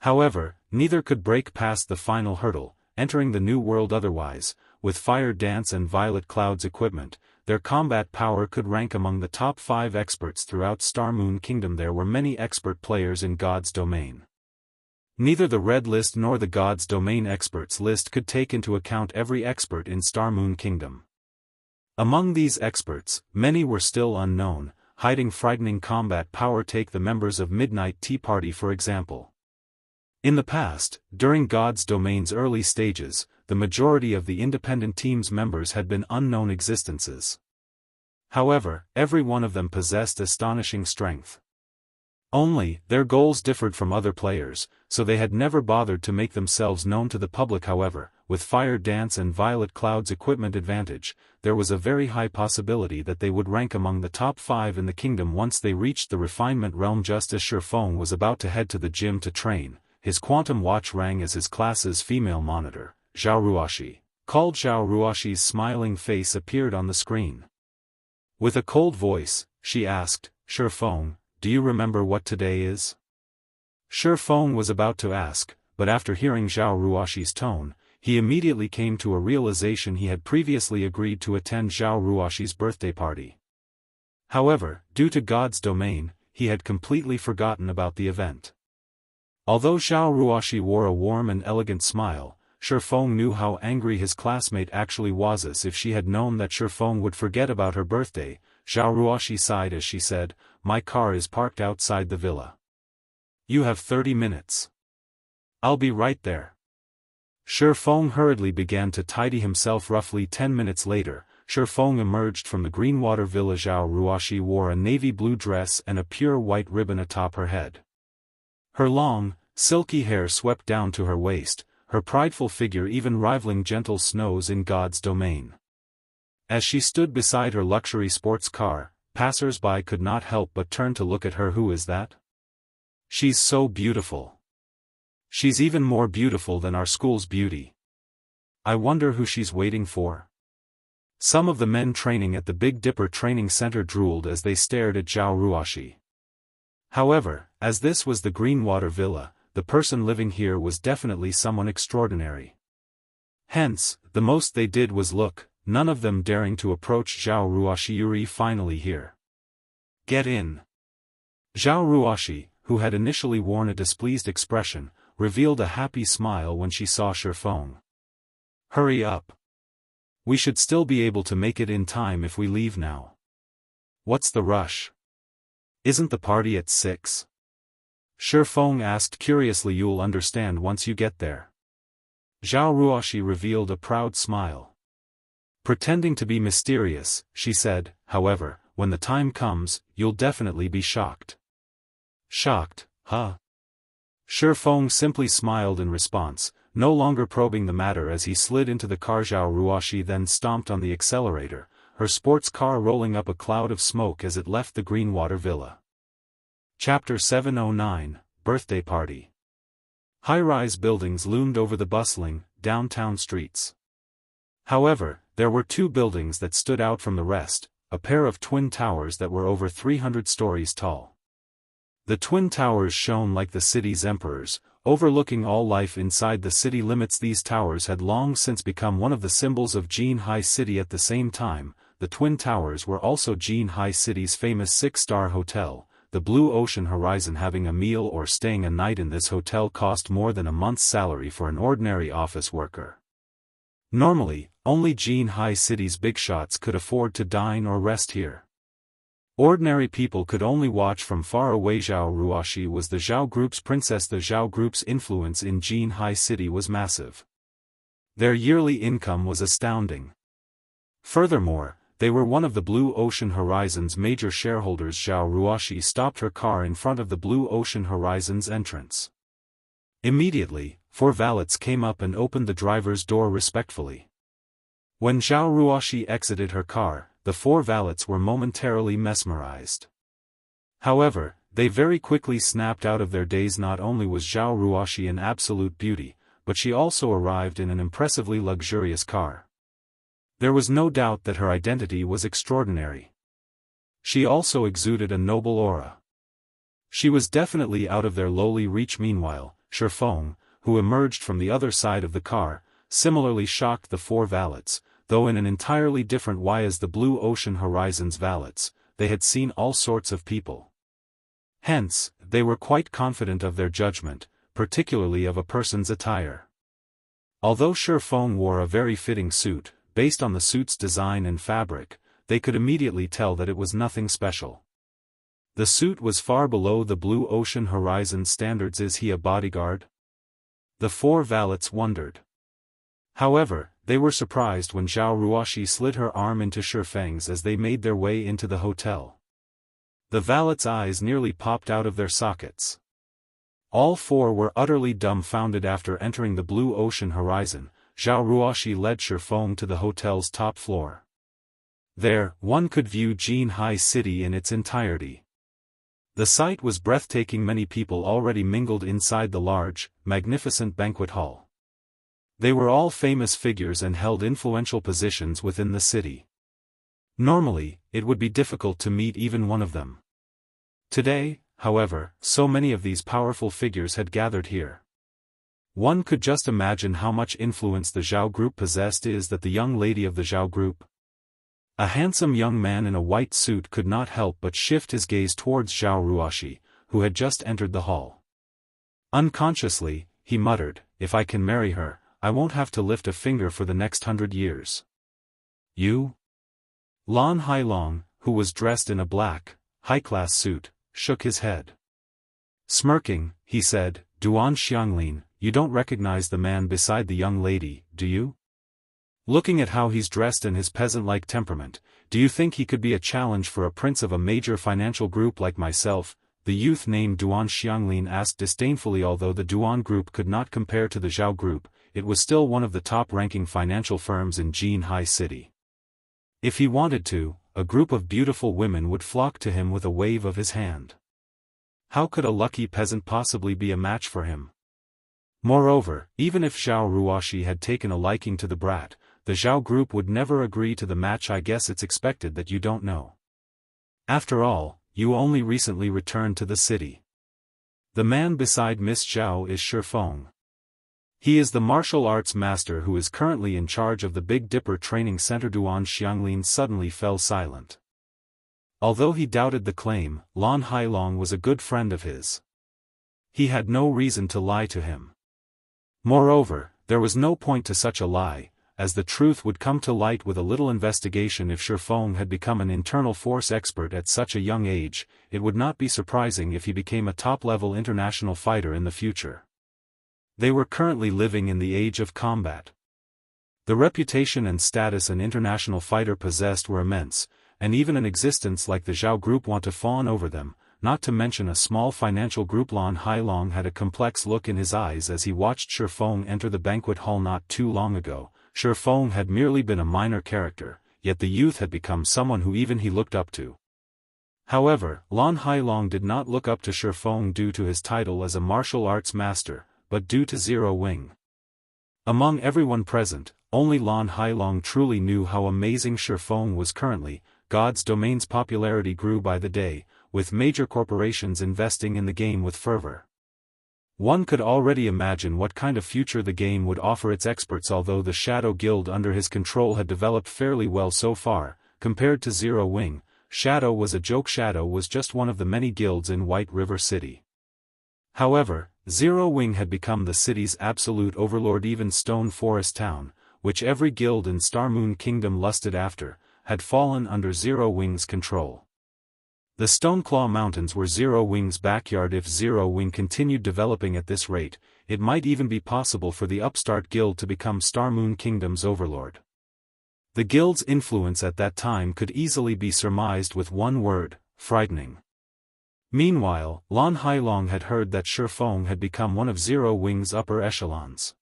However, neither could break past the final hurdle, entering the new world. Otherwise, with Fire Dance and Violet Cloud's equipment, their combat power could rank among the top 5 experts throughout Star Moon Kingdom. There were many expert players in God's domain. Neither the Red List nor the God's Domain Experts list could take into account every expert in Star Moon Kingdom. Among these experts, many were still unknown, hiding frightening combat power. Take the members of Midnight Tea Party for example. In the past, during God's Domain's early stages, the majority of the independent team's members had been unknown existences. However, every one of them possessed astonishing strength. Only, their goals differed from other players, so they had never bothered to make themselves known to the public. However, with Fire Dance and Violet Cloud's equipment advantage, there was a very high possibility that they would rank among the top 5 in the kingdom once they reached the refinement realm. Just as Feng was about to head to the gym to train, his quantum watch rang as his class's female monitor, Zhao Ruoxi, called. Zhao Ruoxi's smiling face appeared on the screen. With a cold voice, she asked, Feng, do you remember what today is? Feng was about to ask, but after hearing Zhao Ruoxi's tone, he immediately came to a realization. He had previously agreed to attend Zhao Ruoxi's birthday party. However, due to God's domain, he had completely forgotten about the event. Although Zhao Ruoxi wore a warm and elegant smile, Feng knew how angry his classmate actually was. As if she had known that Feng would forget about her birthday, Zhao Ruoxi sighed as she said, my car is parked outside the villa. You have 30 minutes. I'll be right there. Feng hurriedly began to tidy himself. Roughly 10 minutes later, Feng emerged from the Greenwater Villa. Zhao Ruoxi wore a navy blue dress and a pure white ribbon atop her head. Her long, silky hair swept down to her waist, her prideful figure even rivaling gentle snows in God's domain. As she stood beside her luxury sports car, passers-by could not help but turn to look at her. Who is that? She's so beautiful. She's even more beautiful than our school's beauty. I wonder who she's waiting for. Some of the men training at the Big Dipper Training Center drooled as they stared at Zhao Ruoxi. However, as this was the Greenwater Villa, the person living here was definitely someone extraordinary. Hence, the most they did was look, none of them daring to approach Zhao Ruoxi. Yuri finally here. Get in. Zhao Ruoxi, who had initially worn a displeased expression, revealed a happy smile when she saw Feng. Hurry up. We should still be able to make it in time if we leave now. What's the rush? Isn't the party at 6? Feng asked curiously. You'll understand once you get there. Zhao Ruoxi revealed a proud smile. Pretending to be mysterious, she said, however, when the time comes, you'll definitely be shocked. Shocked, huh? Feng simply smiled in response, no longer probing the matter as he slid into the car. Zhao Ruoxi then stomped on the accelerator, her sports car rolling up a cloud of smoke as it left the Greenwater Villa. Chapter 709, Birthday Party. High-rise buildings loomed over the bustling, downtown streets. However, there were 2 buildings that stood out from the rest, a pair of twin towers that were over 300 stories tall. The twin towers shone like the city's emperors, overlooking all life inside the city limits. These towers had long since become one of the symbols of Jianghu City. At the same time, the twin towers were also Jianghu City's famous 6-star hotel, the Blue Ocean Horizon. Having a meal or staying a night in this hotel cost more than a month's salary for an ordinary office worker. Normally, only Jianghu City's big shots could afford to dine or rest here. Ordinary people could only watch from far away. Zhao Ruoxi was the Zhao Group's princess. The Zhao Group's influence in Jianghu City was massive. Their yearly income was astounding. Furthermore, they were one of the Blue Ocean Horizon's major shareholders. Zhao Ruoxi stopped her car in front of the Blue Ocean Horizon's entrance. Immediately, 4 valets came up and opened the driver's door respectfully. When Zhao Ruoxi exited her car, the 4 valets were momentarily mesmerized. However, they very quickly snapped out of their daze. Not only was Zhao Ruoxi an absolute beauty, but she also arrived in an impressively luxurious car. There was no doubt that her identity was extraordinary. She also exuded a noble aura. She was definitely out of their lowly reach. Meanwhile, Feng, who emerged from the other side of the car, similarly shocked the 4 valets, though in an entirely different way. As the Blue Ocean Horizon's valets, they had seen all sorts of people. Hence, they were quite confident of their judgment, particularly of a person's attire. Although Feng wore a very fitting suit, based on the suit's design and fabric, they could immediately tell that it was nothing special. The suit was far below the Blue Ocean Horizon's standards. Is he a bodyguard? The 4 valets wondered. However, they were surprised when Zhao Ruoxi slid her arm into Feng's as they made their way into the hotel. The valet's eyes nearly popped out of their sockets. All four were utterly dumbfounded after entering the blue ocean horizon. Zhao Ruoxi led Feng to the hotel's top floor. There, one could view Jianghu city in its entirety. The sight was breathtaking. Many people already mingled inside the large, magnificent banquet hall. They were all famous figures and held influential positions within the city. Normally, it would be difficult to meet even one of them. Today, however, so many of these powerful figures had gathered here. One could just imagine how much influence the Zhao group possessed. Is that the young lady of the Zhao group? A handsome young man in a white suit could not help but shift his gaze towards Zhao Ruoxi, who had just entered the hall. Unconsciously, he muttered, "If I can marry her, I won't have to lift a finger for the next 100 years. You?" Lan Hailong, who was dressed in a black, high-class suit, shook his head. Smirking, he said, "Duan Xianglin, you don't recognize the man beside the young lady, do you? Looking at how he's dressed and his peasant-like temperament, do you think he could be a challenge for a prince of a major financial group like myself?" The youth named Duan Xianglin asked disdainfully. Although the Duan group could not compare to the Zhao group, it was still one of the top-ranking financial firms in Jianghu city. If he wanted to, a group of beautiful women would flock to him with a wave of his hand. How could a lucky peasant possibly be a match for him? Moreover, even if Zhao Ruoxi had taken a liking to the brat, the Zhao group would never agree to the match. I guess it's expected that you don't know. After all, you only recently returned to the city. The man beside Miss Zhao is Feng. He is the martial arts master who is currently in charge of the Big Dipper training center. Duan Xianglin suddenly fell silent. Although he doubted the claim, Lan Hailong was a good friend of his. He had no reason to lie to him. Moreover, there was no point to such a lie, as the truth would come to light with a little investigation. If Feng had become an internal force expert at such a young age, it would not be surprising if he became a top-level international fighter in the future. They were currently living in the age of combat. The reputation and status an international fighter possessed were immense, and even an existence like the Zhao group want to fawn over them, not to mention a small financial group. Lan Hailong had a complex look in his eyes as he watched Feng enter the banquet hall. Not too long ago, Feng had merely been a minor character, yet the youth had become someone who even he looked up to. However, Lan Hailong did not look up to Feng due to his title as a martial arts master, but due to Zero Wing. Among everyone present, only Lan Hailong truly knew how amazing Feng was currently. God's domain's popularity grew by the day, with major corporations investing in the game with fervor. One could already imagine what kind of future the game would offer its experts. Although the Shadow Guild under his control had developed fairly well so far, compared to Zero Wing, Shadow was a joke. Shadow was just one of the many guilds in White River City. However, Zero Wing had become the city's absolute overlord. Even Stone Forest Town, which every guild in Star Moon Kingdom lusted after, had fallen under Zero Wing's control. The Stoneclaw Mountains were Zero Wing's backyard. If Zero Wing continued developing at this rate, it might even be possible for the upstart guild to become Star Moon Kingdom's overlord. The guild's influence at that time could easily be surmised with one word: frightening. Meanwhile, Lan Hailong had heard that Feng had become one of Zero Wing's upper echelons.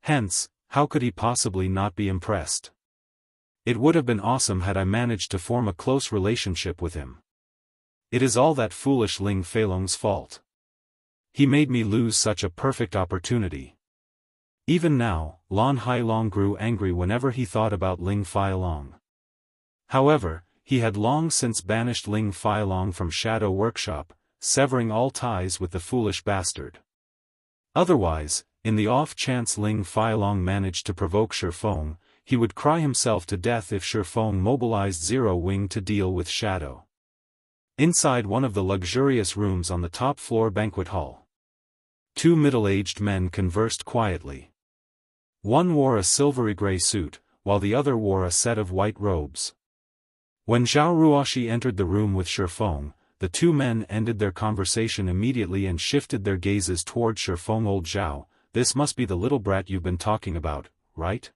Hence, how could he possibly not be impressed? It would have been awesome had I managed to form a close relationship with him. It is all that foolish Ling Feilong's fault. He made me lose such a perfect opportunity. Even now, Lan Hailong grew angry whenever he thought about Ling Feilong. However, he had long since banished Ling Feilong from Shadow Workshop, severing all ties with the foolish bastard. Otherwise, in the off chance Ling Feilong managed to provoke Feng, he would cry himself to death if Feng mobilized Zero Wing to deal with Shadow. Inside one of the luxurious rooms on the top floor banquet hall, two middle-aged men conversed quietly. One wore a silvery gray suit, while the other wore a set of white robes. When Zhao Ruoxi entered the room with Feng, the two men ended their conversation immediately and shifted their gazes toward Feng. "Old Zhao, this must be the little brat you've been talking about, right?"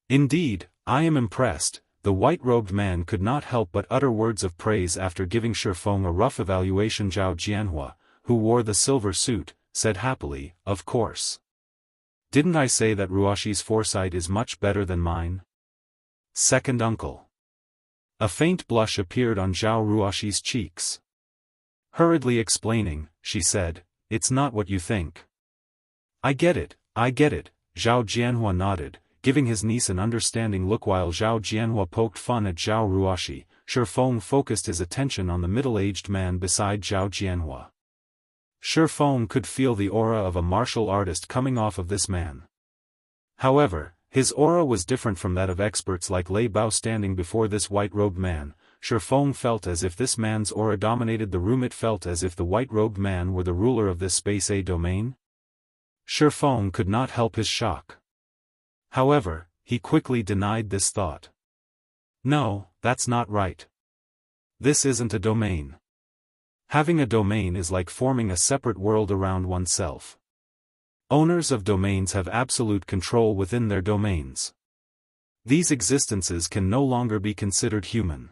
"Indeed, I am impressed," the white-robed man could not help but utter words of praise after giving Feng a rough evaluation. Zhao Jianhua, who wore the silver suit, said happily, "Of course. Didn't I say that Ruashi's foresight is much better than mine?" Second uncle. A faint blush appeared on Zhao Ruashi's cheeks. Hurriedly explaining, she said, "It's not what you think." I get it, Zhao Jianhua nodded, giving his niece an understanding look while Zhao Jianhua poked fun at Zhao Ruashi. Feng focused his attention on the middle-aged man beside Zhao Jianhua. Feng could feel the aura of a martial artist coming off of this man. However, his aura was different from that of experts like Lei Bao standing before this white-robed man. Feng felt as if this man's aura dominated the room. It felt as if the white-robed man were the ruler of this Space A domain. Feng could not help his shock. However, he quickly denied this thought. No, that's not right. This isn't a domain. Having a domain is like forming a separate world around oneself. Owners of domains have absolute control within their domains. These existences can no longer be considered human.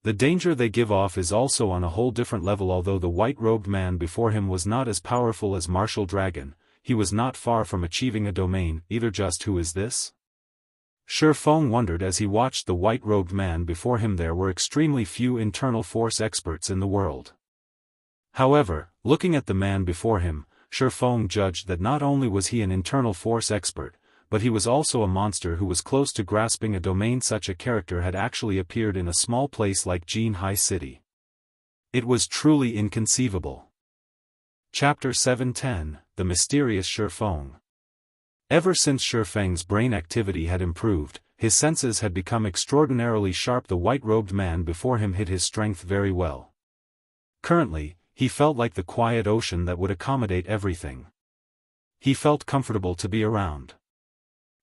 The danger they give off is also on a whole different level. Although the white-robed man before him was not as powerful as Martial Dragon, he was not far from achieving a domain. Either just who is this? Feng wondered as he watched the white-robed man before him. There were extremely few internal force experts in the world. However, looking at the man before him, Feng judged that not only was he an internal force expert, but he was also a monster who was close to grasping a domain. Such a character had actually appeared in a small place like Jianghu City. It was truly inconceivable. Chapter 710, The Mysterious Feng. Ever since Feng's brain activity had improved, his senses had become extraordinarily sharp. The white-robed man before him hid his strength very well. Currently, he felt like the quiet ocean that would accommodate everything. He felt comfortable to be around.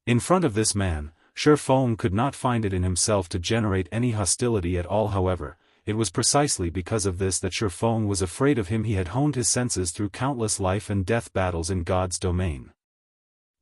In front of this man, Feng could not find it in himself to generate any hostility at all. However, it was precisely because of this that Feng was afraid of him. He had honed his senses through countless life and death battles in God's domain.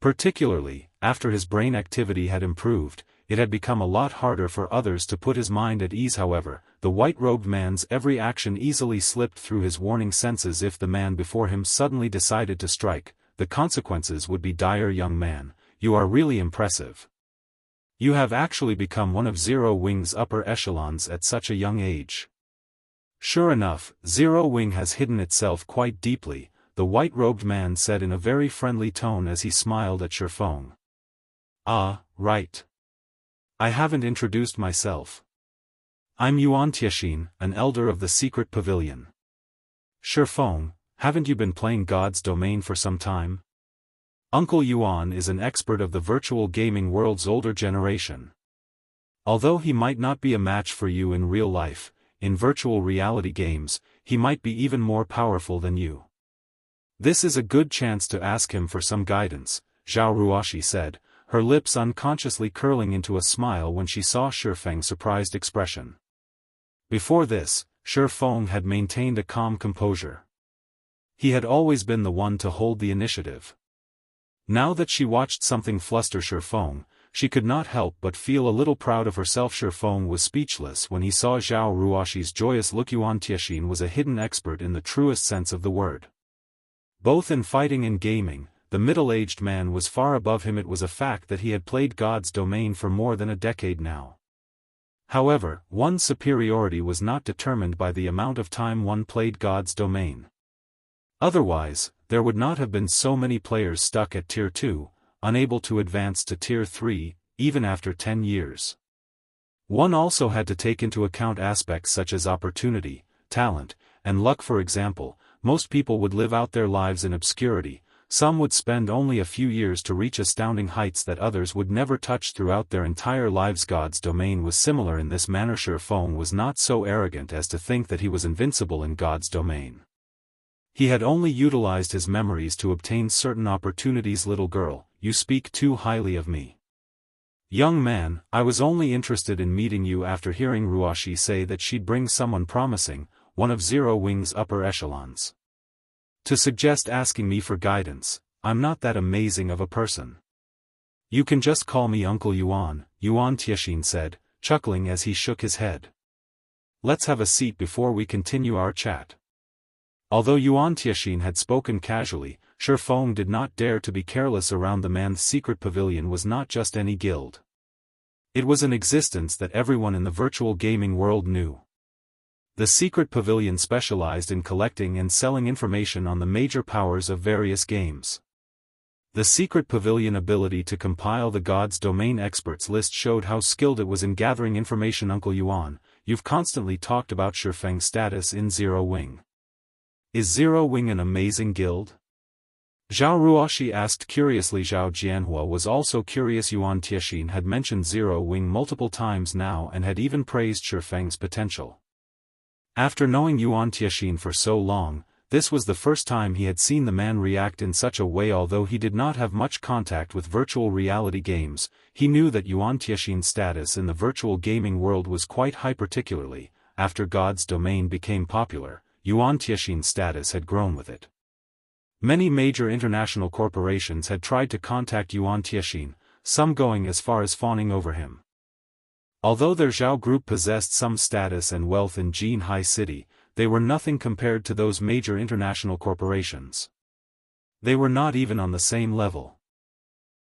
Particularly, after his brain activity had improved, it had become a lot harder for others to put his mind at ease. However, the white-robed man's every action easily slipped through his warning senses. If the man before him suddenly decided to strike, the consequences would be dire. Young man, you are really impressive. You have actually become one of Zero Wing's upper echelons at such a young age. Sure enough, Zero Wing has hidden itself quite deeply, the white-robed man said in a very friendly tone as he smiled at Feng. Ah, right. I haven't introduced myself. I'm Xianxia, an elder of the secret pavilion. Feng, haven't you been playing God's domain for some time? Uncle Yuan is an expert of the virtual gaming world's older generation. Although he might not be a match for you in real life, in virtual reality games, he might be even more powerful than you. This is a good chance to ask him for some guidance, Zhao Ruashi said, her lips unconsciously curling into a smile when she saw Feng's surprised expression. Before this, Feng had maintained a calm composure. He had always been the one to hold the initiative. Now that she watched something fluster Feng, she could not help but feel a little proud of herself. Feng was speechless when he saw Zhao Ruashi's joyous look. Xianxia was a hidden expert in the truest sense of the word. Both in fighting and gaming, the middle-aged man was far above him. It was a fact that he had played God's domain for more than a decade now. However, one's superiority was not determined by the amount of time one played God's domain. Otherwise, there would not have been so many players stuck at Tier 2, unable to advance to Tier 3, even after 10 years. One also had to take into account aspects such as opportunity, talent, and luck. For example, most people would live out their lives in obscurity, some would spend only a few years to reach astounding heights that others would never touch throughout their entire lives. God's domain was similar in this manner. Feng was not so arrogant as to think that he was invincible in God's domain. He had only utilized his memories to obtain certain opportunities. Little girl, you speak too highly of me. Young man, I was only interested in meeting you after hearing Ruashi say that she'd bring someone promising, one of Zero Wing's upper echelons. To suggest asking me for guidance, I'm not that amazing of a person. You can just call me Uncle Yuan, Xianxia said. chuckling as he shook his head. Let's have a seat before we continue our chat. Although Yuan Tianxin had spoken casually, Feng did not dare to be careless around the man's secret pavilion was not just any guild. It was an existence that everyone in the virtual gaming world knew. The secret pavilion specialized in collecting and selling information on the major powers of various games. The secret pavilion ability to compile the God's domain experts list showed how skilled it was in gathering information. Uncle Yuan, you've constantly talked about Feng's status in Zero Wing. Is Zero Wing an amazing guild? Zhao Ruoxi asked curiously. Zhao Jianhua was also curious. Yuan Tianxin had mentioned Zero Wing multiple times now and had even praised Feng's potential. After knowing Yuan Tianxin for so long, this was the first time he had seen the man react in such a way. Although he did not have much contact with virtual reality games, he knew that Yuan Tianxin's status in the virtual gaming world was quite high. Particularly, after God's domain became popular, Yuan Tianxin's status had grown with it. Many major international corporations had tried to contact Yuan Tianxin, some going as far as fawning over him. Although their Zhao group possessed some status and wealth in Jianghu City, they were nothing compared to those major international corporations. They were not even on the same level.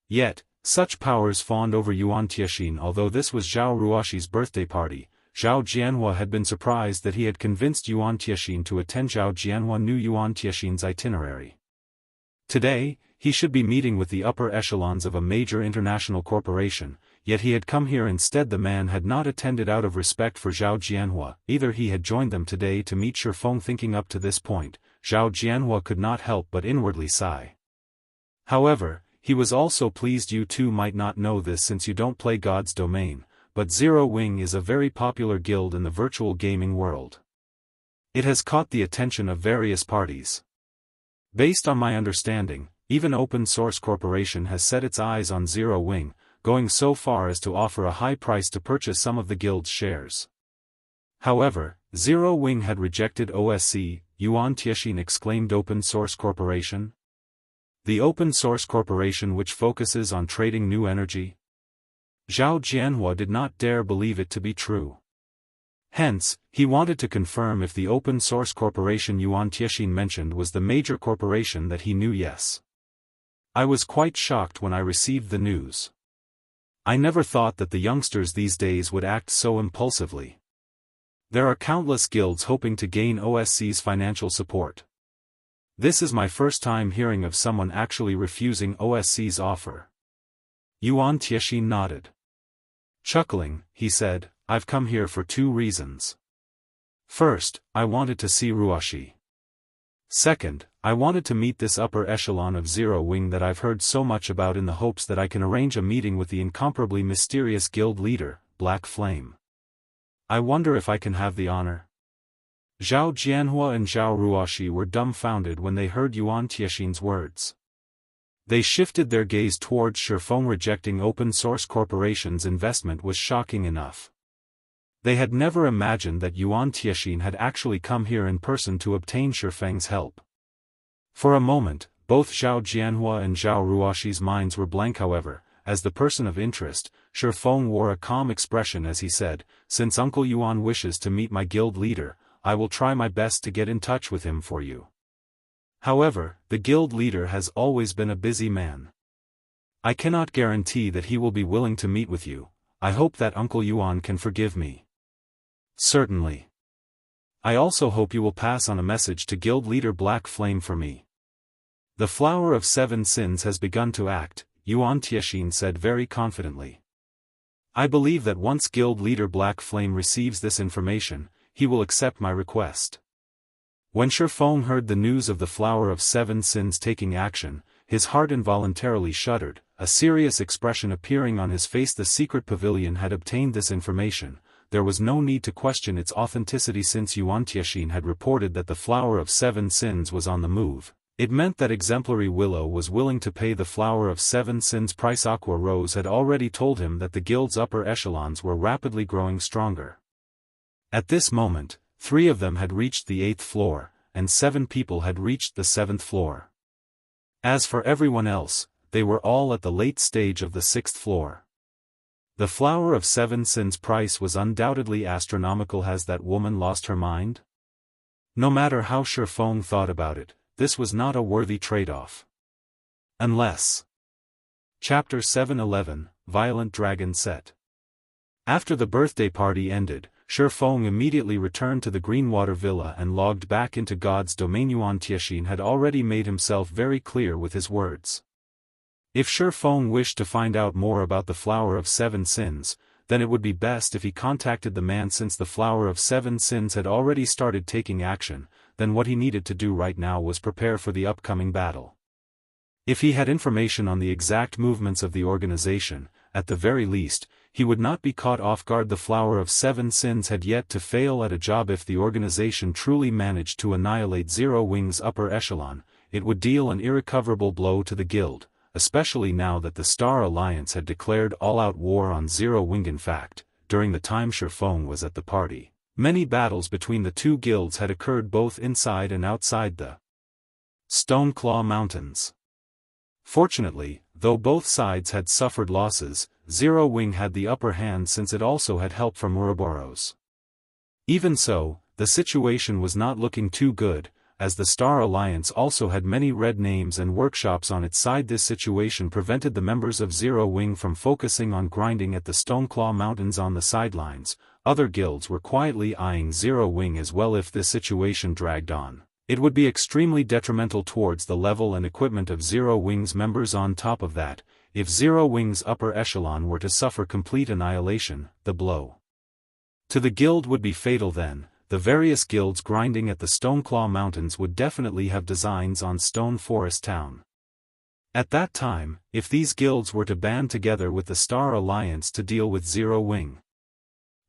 Yet, such powers fawned over Yuan Tianxin. Although this was Zhao Ruoxi's birthday party, Zhao Jianhua had been surprised that he had convinced Yuan Tianxin to attend. Zhao Jianhua knew Yuan Tianxin's itinerary. Today, he should be meeting with the upper echelons of a major international corporation, yet he had come here instead. The man had not attended out of respect for Zhao Jianhua, either he had joined them today to meet Feng. Thinking up to this point, Zhao Jianhua could not help but inwardly sigh. However, he was also pleased. You two might not know this since you don't play God's domain, but Zero Wing is a very popular guild in the virtual gaming world. It has caught the attention of various parties. Based on my understanding, even Open Source Corporation has set its eyes on Zero Wing, going so far as to offer a high price to purchase some of the guild's shares. However, Zero Wing had rejected OSC. Yuan Tianxin exclaimed. Open Source Corporation? The Open Source Corporation which focuses on trading new energy? Zhao Jianhua did not dare believe it to be true. Hence, he wanted to confirm if the Open Source Corporation Yuan Tianxin mentioned was the major corporation that he knew. Yes. I was quite shocked when I received the news. I never thought that the youngsters these days would act so impulsively. There are countless guilds hoping to gain OSC's financial support. This is my first time hearing of someone actually refusing OSC's offer. Yuan Tianxin nodded. Chuckling, he said, I've come here for two reasons. First, I wanted to see Ruoxi. Second, I wanted to meet this upper echelon of Zero Wing that I've heard so much about in the hopes that I can arrange a meeting with the incomparably mysterious guild leader, Black Flame. I wonder if I can have the honor. Zhao Jianhua and Zhao Ruoxi were dumbfounded when they heard Yuan Tianxin's words. They shifted their gaze towards Feng. Rejecting Open Source Corporation's investment was shocking enough. They had never imagined that Yuan Tianxin had actually come here in person to obtain Feng's help. For a moment, both Zhao Jianhua and Zhao Ruoxi's minds were blank. However, as the person of interest, Feng wore a calm expression as he said, since Uncle Yuan wishes to meet my guild leader, I will try my best to get in touch with him for you. However, the guild leader has always been a busy man. I cannot guarantee that he will be willing to meet with you. I hope that Uncle Yuan can forgive me. Certainly. I also hope you will pass on a message to guild leader Black Flame for me. The Flower of Seven Sins has begun to act, Yuan Tianxin said very confidently. I believe that once guild leader Black Flame receives this information, he will accept my request. When Feng heard the news of the Flower of Seven Sins taking action, his heart involuntarily shuddered, a serious expression appearing on his face. The secret pavilion had obtained this information. There was no need to question its authenticity since Yuan Tianxin had reported that the Flower of Seven Sins was on the move. It meant that Exemplary Willow was willing to pay the Flower of Seven Sins price. Aqua Rose had already told him that the guild's upper echelons were rapidly growing stronger. At this moment, 3 of them had reached the 8th floor, and 7 people had reached the 7th floor. As for everyone else, they were all at the late stage of the 6th floor. The Flower of Seven Sins' price was undoubtedly astronomical. Has that woman lost her mind? No matter how Feng thought about it, this was not a worthy trade-off. Unless. Chapter 711, Violent Dragon Set. After the birthday party ended, Feng immediately returned to the Greenwater Villa and logged back into God's domain. Xianxia had already made himself very clear with his words. If Feng wished to find out more about the Flower of Seven Sins, then it would be best if he contacted the man. Since the Flower of Seven Sins had already started taking action, then what he needed to do right now was prepare for the upcoming battle. If he had information on the exact movements of the organization, at the very least, he would not be caught off guard. The Flower of Seven Sins had yet to fail at a job. If the organization truly managed to annihilate Zero Wing's upper echelon, it would deal an irrecoverable blow to the guild, especially now that the Star Alliance had declared all-out war on Zero Wing. In fact, during the time Feng was at the party, many battles between the two guilds had occurred both inside and outside the Stoneclaw Mountains. Fortunately, though both sides had suffered losses, Zero Wing had the upper hand since it also had help from Ouroboros. Even so, the situation was not looking too good, as the Star Alliance also had many red names and workshops on its side. This situation prevented the members of Zero Wing from focusing on grinding at the Stoneclaw Mountains on the sidelines. Other guilds were quietly eyeing Zero Wing as well. If this situation dragged on, it would be extremely detrimental towards the level and equipment of Zero Wing's members. On top of that, if Zero Wing's upper echelon were to suffer complete annihilation, the blow to the guild would be fatal. Then, the various guilds grinding at the Stoneclaw Mountains would definitely have designs on Stone Forest Town. At that time, if these guilds were to band together with the Star Alliance to deal with Zero Wing,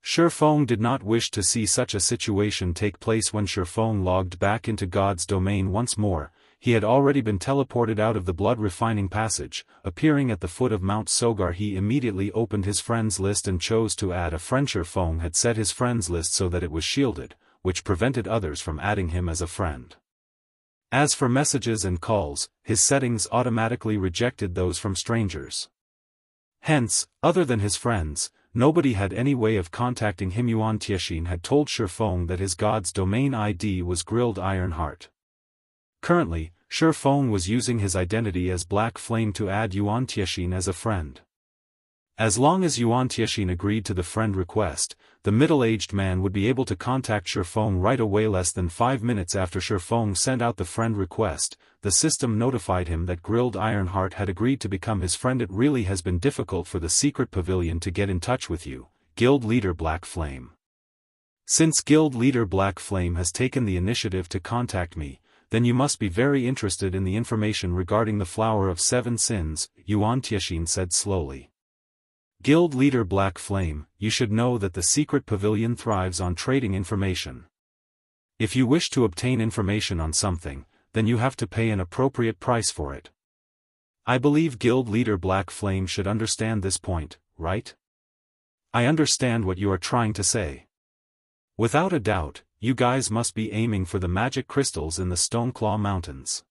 Feng did not wish to see such a situation take place. When Feng logged back into God's domain once more, he had already been teleported out of the blood refining passage. Appearing at the foot of Mount Sogar, he immediately opened his friends list and chose to add a friend. Feng had set his friends list so that it was shielded, which prevented others from adding him as a friend. As for messages and calls, his settings automatically rejected those from strangers. Hence, other than his friends, nobody had any way of contacting him. Xianxia had told Feng that his God's domain ID was Grilled Ironheart. Currently, Feng was using his identity as Black Flame to add Xianxia as a friend. As long as Xianxia agreed to the friend request, the middle-aged man would be able to contact Feng right away. Less than 5 minutes after Feng sent out the friend request, the system notified him that Grilled Ironheart had agreed to become his friend. It really has been difficult for the secret pavilion to get in touch with you, Guild Leader Black Flame. Since Guild Leader Black Flame has taken the initiative to contact me, then you must be very interested in the information regarding the Flower of Seven Sins, Xianxia said slowly. Guild Leader Black Flame, you should know that the secret pavilion thrives on trading information. If you wish to obtain information on something, then you have to pay an appropriate price for it. I believe Guild Leader Black Flame should understand this point, right? I understand what you are trying to say. Without a doubt, you guys must be aiming for the magic crystals in the Stoneclaw Mountains.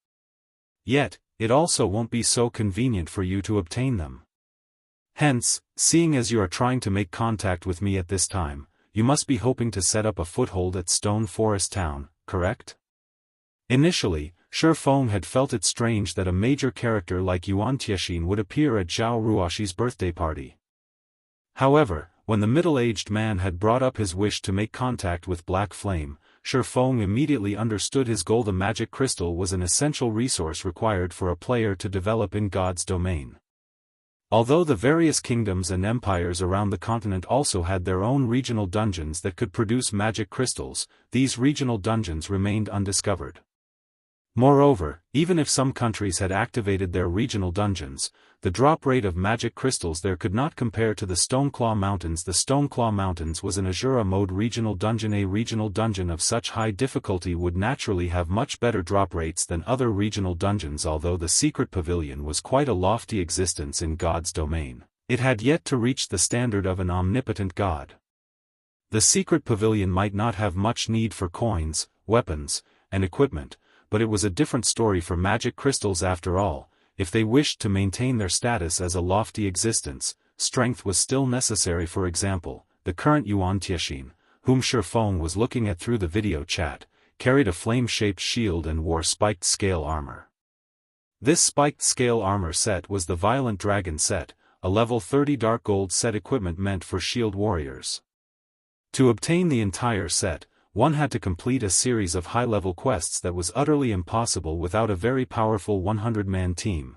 Yet, it also won't be so convenient for you to obtain them. Hence, seeing as you are trying to make contact with me at this time, you must be hoping to set up a foothold at Stone Forest Town, correct? Initially, Feng had felt it strange that a major character like Xianxia would appear at Zhao Ruoshi's birthday party. However, when the middle-aged man had brought up his wish to make contact with Black Flame, Feng immediately understood his goal. The magic crystal was an essential resource required for a player to develop in God's domain. Although the various kingdoms and empires around the continent also had their own regional dungeons that could produce magic crystals, these regional dungeons remained undiscovered. Moreover, even if some countries had activated their regional dungeons, the drop rate of magic crystals there could not compare to the Stoneclaw Mountains. The Stoneclaw Mountains was an Azura mode regional dungeon. A regional dungeon of such high difficulty would naturally have much better drop rates than other regional dungeons. Although the secret pavilion was quite a lofty existence in God's domain, it had yet to reach the standard of an omnipotent god. The secret pavilion might not have much need for coins, weapons, and equipment, but it was a different story for magic crystals. After all, if they wished to maintain their status as a lofty existence, strength was still necessary. For example, the current Yuan Tianxin, whom Feng was looking at through the video chat, carried a flame-shaped shield and wore spiked scale armor. This spiked scale armor set was the Violent Dragon set, a level 30 dark gold set equipment meant for shield warriors. To obtain the entire set, one had to complete a series of high-level quests that was utterly impossible without a very powerful 100-man team.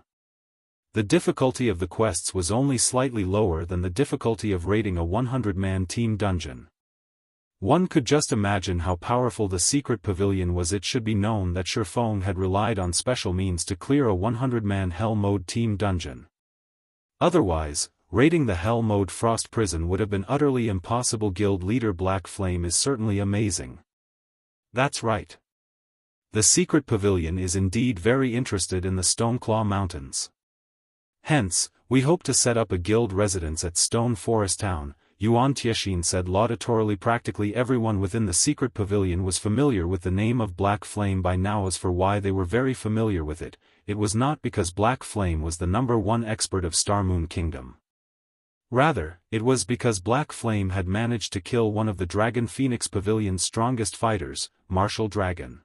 The difficulty of the quests was only slightly lower than the difficulty of raiding a 100-man team dungeon. One could just imagine how powerful the secret pavilion was. It should be known that Feng had relied on special means to clear a 100-man Hell Mode team dungeon. Otherwise, raiding the Hell Mode Frost Prison would have been utterly impossible. Guild leader Black Flame is certainly amazing. That's right. The secret pavilion is indeed very interested in the Stoneclaw Mountains. Hence, we hope to set up a guild residence at Stone Forest Town, Yuan Tianxin said laudatorily. Practically everyone within the secret pavilion was familiar with the name of Black Flame by now. As for why they were very familiar with it, it was not because Black Flame was the #1 expert of Starmoon Kingdom. Rather, it was because Black Flame had managed to kill one of the Dragon Phoenix Pavilion's strongest fighters, Martial Dragon.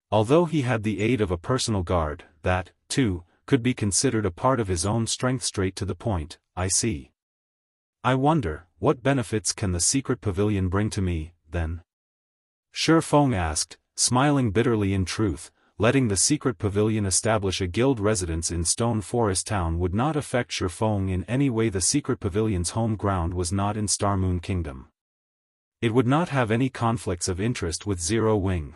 Although he had the aid of a personal guard, that, too, could be considered a part of his own strength. Straight to the point, I see. I wonder, what benefits can the secret pavilion bring to me, then? Feng asked, smiling bitterly. In truth, letting the secret pavilion establish a guild residence in Stone Forest Town would not affect Feng in any way. The secret pavilion's home ground was not in Starmoon Kingdom. It would not have any conflicts of interest with Zero Wing.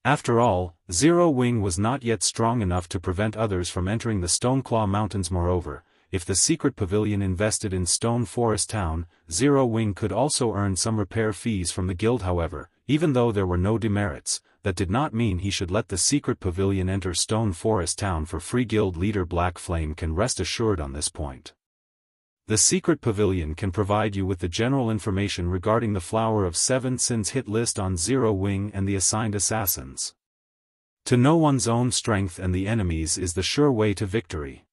After all, Zero Wing was not yet strong enough to prevent others from entering the Stoneclaw Mountains. Moreover, if the secret pavilion invested in Stone Forest Town, Zero Wing could also earn some repair fees from the guild. However, even though there were no demerits, that did not mean he should let the secret pavilion enter Stone Forest Town for free. Guild leader Black Flame can rest assured on this point. The secret pavilion can provide you with the general information regarding the Flower of Seven Sins hit list on Zero Wing and the assigned assassins. To know one's own strength and the enemy's is the sure way to victory.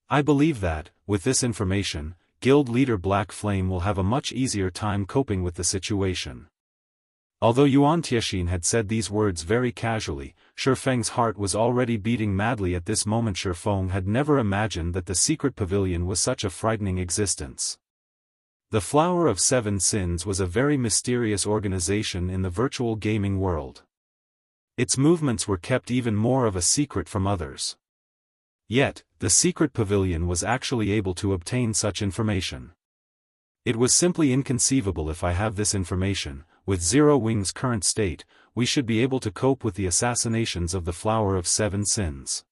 I believe that, with this information, Guild leader Black Flame will have a much easier time coping with the situation. Although Yuan Tianxin had said these words very casually, Feng's heart was already beating madly at this moment. Feng had never imagined that the secret pavilion was such a frightening existence. The Flower of Seven Sins was a very mysterious organization in the virtual gaming world. Its movements were kept even more of a secret from others. Yet, the secret pavilion was actually able to obtain such information. It was simply inconceivable. If I have this information, with Zero Wing's current state, we should be able to cope with the assassinations of the Flower of Seven Sins.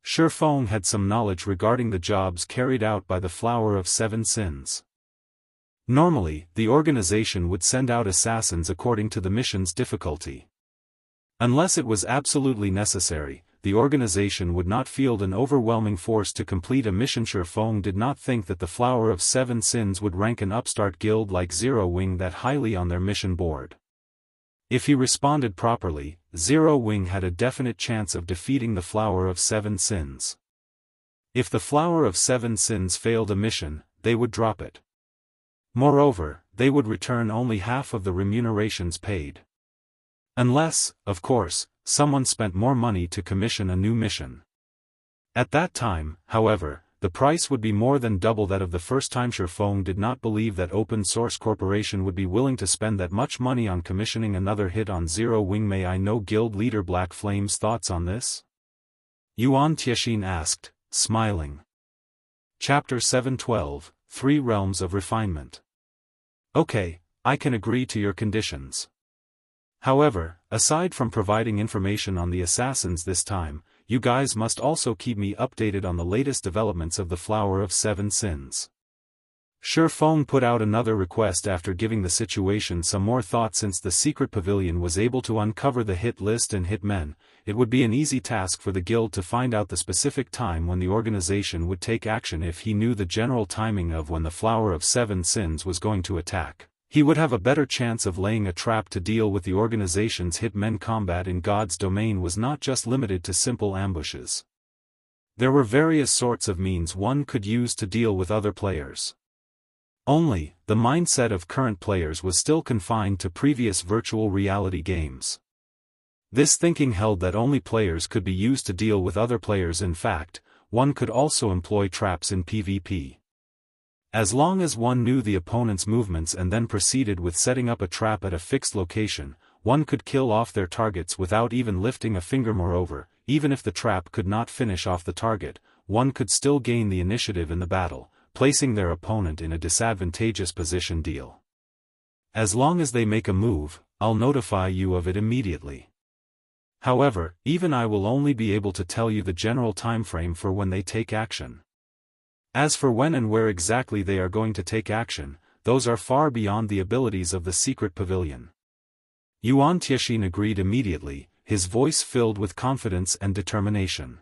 Feng had some knowledge regarding the jobs carried out by the Flower of Seven Sins. Normally, the organization would send out assassins according to the mission's difficulty. Unless it was absolutely necessary, the organization would not field an overwhelming force to complete a mission. Feng did not think that the Flower of Seven Sins would rank an upstart guild like Zero Wing that highly on their mission board. If he responded properly, Zero Wing had a definite chance of defeating the Flower of Seven Sins. If the Flower of Seven Sins failed a mission, they would drop it. Moreover, they would return only half of the remunerations paid. Unless, of course, someone spent more money to commission a new mission. At that time, however, the price would be more than double that of the first time. Feng did not believe that Open Source Corporation would be willing to spend that much money on commissioning another hit on Zero Wing. May I know Guild leader Black Flame's thoughts on this? Yuan Tianxin asked, smiling. Chapter 712, 3 Realms of Refinement. Okay, I can agree to your conditions. However, aside from providing information on the assassins this time, you guys must also keep me updated on the latest developments of the Flower of Seven Sins. Feng put out another request after giving the situation some more thought. Since the secret pavilion was able to uncover the hit list and hit men, it would be an easy task for the guild to find out the specific time when the organization would take action. If he knew the general timing of when the Flower of Seven Sins was going to attack, he would have a better chance of laying a trap to deal with the organization's hit men. Combat in God's domain was not just limited to simple ambushes. There were various sorts of means one could use to deal with other players. Only, the mindset of current players was still confined to previous virtual reality games. This thinking held that only players could be used to deal with other players. In fact, one could also employ traps in PvP. As long as one knew the opponent's movements and then proceeded with setting up a trap at a fixed location, one could kill off their targets without even lifting a finger. Moreover, even if the trap could not finish off the target, one could still gain the initiative in the battle, placing their opponent in a disadvantageous position. Deal. As long as they make a move, I'll notify you of it immediately. However, even I will only be able to tell you the general timeframe for when they take action. As for when and where exactly they are going to take action, those are far beyond the abilities of the secret pavilion. Xianxia agreed immediately, his voice filled with confidence and determination.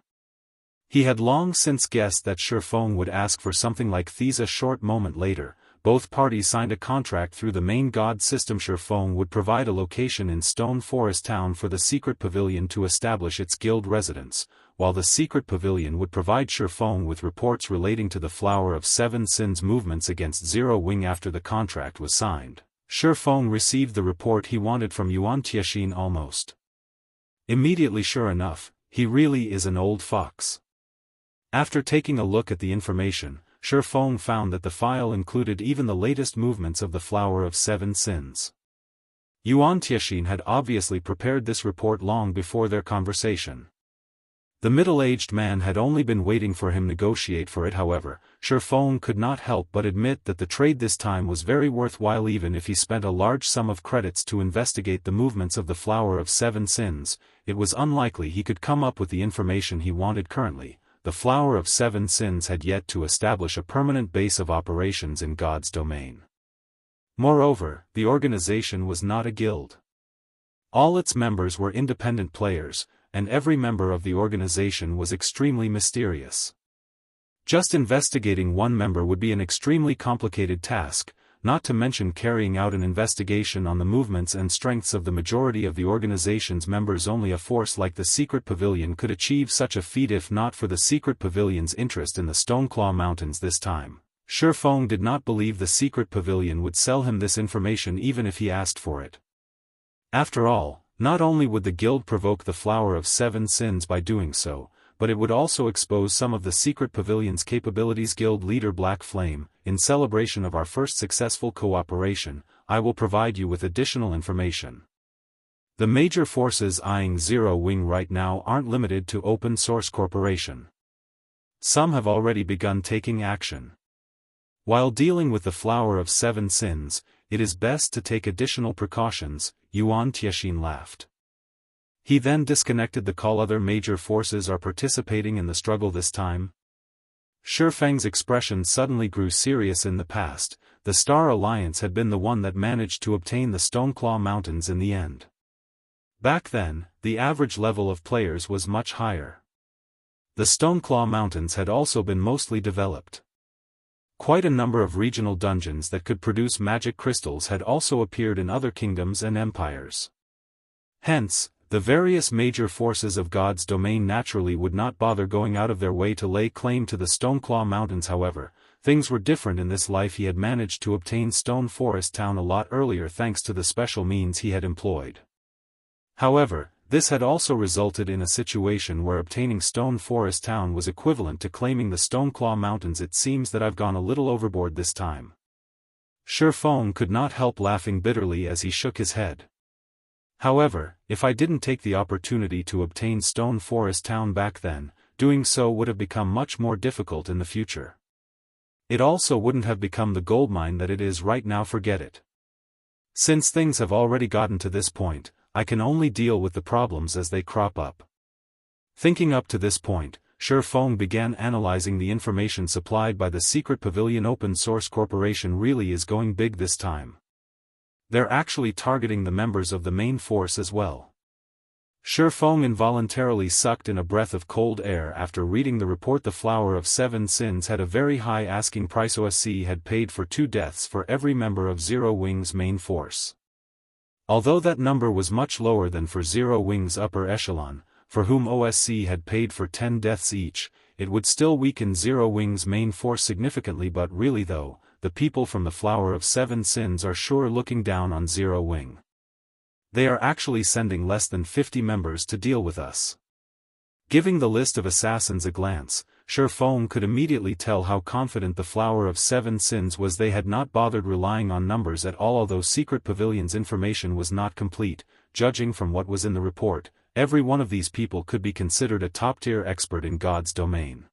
He had long since guessed that Feng would ask for something like this. A short moment later, both parties signed a contract through the main god system. Feng would provide a location in Stone Forest Town for the secret pavilion to establish its guild residence, while the secret pavilion would provide Feng with reports relating to the Flower of Seven Sins movements against Zero Wing. After the contract was signed, Feng received the report he wanted from Xianxia almost immediately. Sure enough, he really is an old fox. After taking a look at the information, Feng found that the file included even the latest movements of the Flower of Seven Sins. Xianxia had obviously prepared this report long before their conversation. The middle-aged man had only been waiting for him to negotiate for it. However, Feng could not help but admit that the trade this time was very worthwhile. Even if he spent a large sum of credits to investigate the movements of the Flower of Seven Sins, it was unlikely he could come up with the information he wanted. Currently, the Flower of Seven Sins had yet to establish a permanent base of operations in God's domain. Moreover, the organization was not a guild. All its members were independent players, and every member of the organization was extremely mysterious. Just investigating one member would be an extremely complicated task, not to mention carrying out an investigation on the movements and strengths of the majority of the organization's members. Only a force like the Secret Pavilion could achieve such a feat. If not for the Secret Pavilion's interest in the Stoneclaw Mountains this time, Feng did not believe the Secret Pavilion would sell him this information even if he asked for it. After all, not only would the guild provoke the Flower of Seven Sins by doing so, but it would also expose some of the Secret Pavilion's capabilities. Guild leader Black Flame, in celebration of our first successful cooperation, I will provide you with additional information. The major forces eyeing Zero Wing right now aren't limited to Open Source Corporation. Some have already begun taking action. While dealing with the Flower of Seven Sins, it is best to take additional precautions. Xianxia laughed. He then disconnected the call. Other major forces are participating in the struggle this time. Feng's expression suddenly grew serious. In the past, the Star Alliance had been the one that managed to obtain the Stoneclaw Mountains in the end. Back then, the average level of players was much higher. The Stoneclaw Mountains had also been mostly developed. Quite a number of regional dungeons that could produce magic crystals had also appeared in other kingdoms and empires. Hence, the various major forces of God's domain naturally would not bother going out of their way to lay claim to the Stoneclaw Mountains. However, things were different in this life. He had managed to obtain Stone Forest Town a lot earlier thanks to the special means he had employed. However, this had also resulted in a situation where obtaining Stone Forest Town was equivalent to claiming the Stoneclaw Mountains. It seems that I've gone a little overboard this time. Feng could not help laughing bitterly as he shook his head. However, if I didn't take the opportunity to obtain Stone Forest Town back then, doing so would have become much more difficult in the future. It also wouldn't have become the goldmine that it is right now. Forget it. Since things have already gotten to this point, I can only deal with the problems as they crop up. Thinking up to this point, Feng began analyzing the information supplied by the Secret Pavilion. Open Source Corporation really is going big this time. They're actually targeting the members of the main force as well. Feng involuntarily sucked in a breath of cold air after reading the report. The Flower of Seven Sins had a very high asking price. OSC had paid for 2 deaths for every member of Zero Wing's main force. Although that number was much lower than for Zero Wing's upper echelon, for whom OSC had paid for 10 deaths each, it would still weaken Zero Wing's main force significantly, but really though, the people from the Flower of Seven Sins are sure looking down on Zero Wing. They are actually sending less than 50 members to deal with us. Giving the list of assassins a glance, Feng could immediately tell how confident the Flower of Seven Sins was. They had not bothered relying on numbers at all, although Secret Pavilion's information was not complete. Judging from what was in the report, every one of these people could be considered a top-tier expert in God's domain.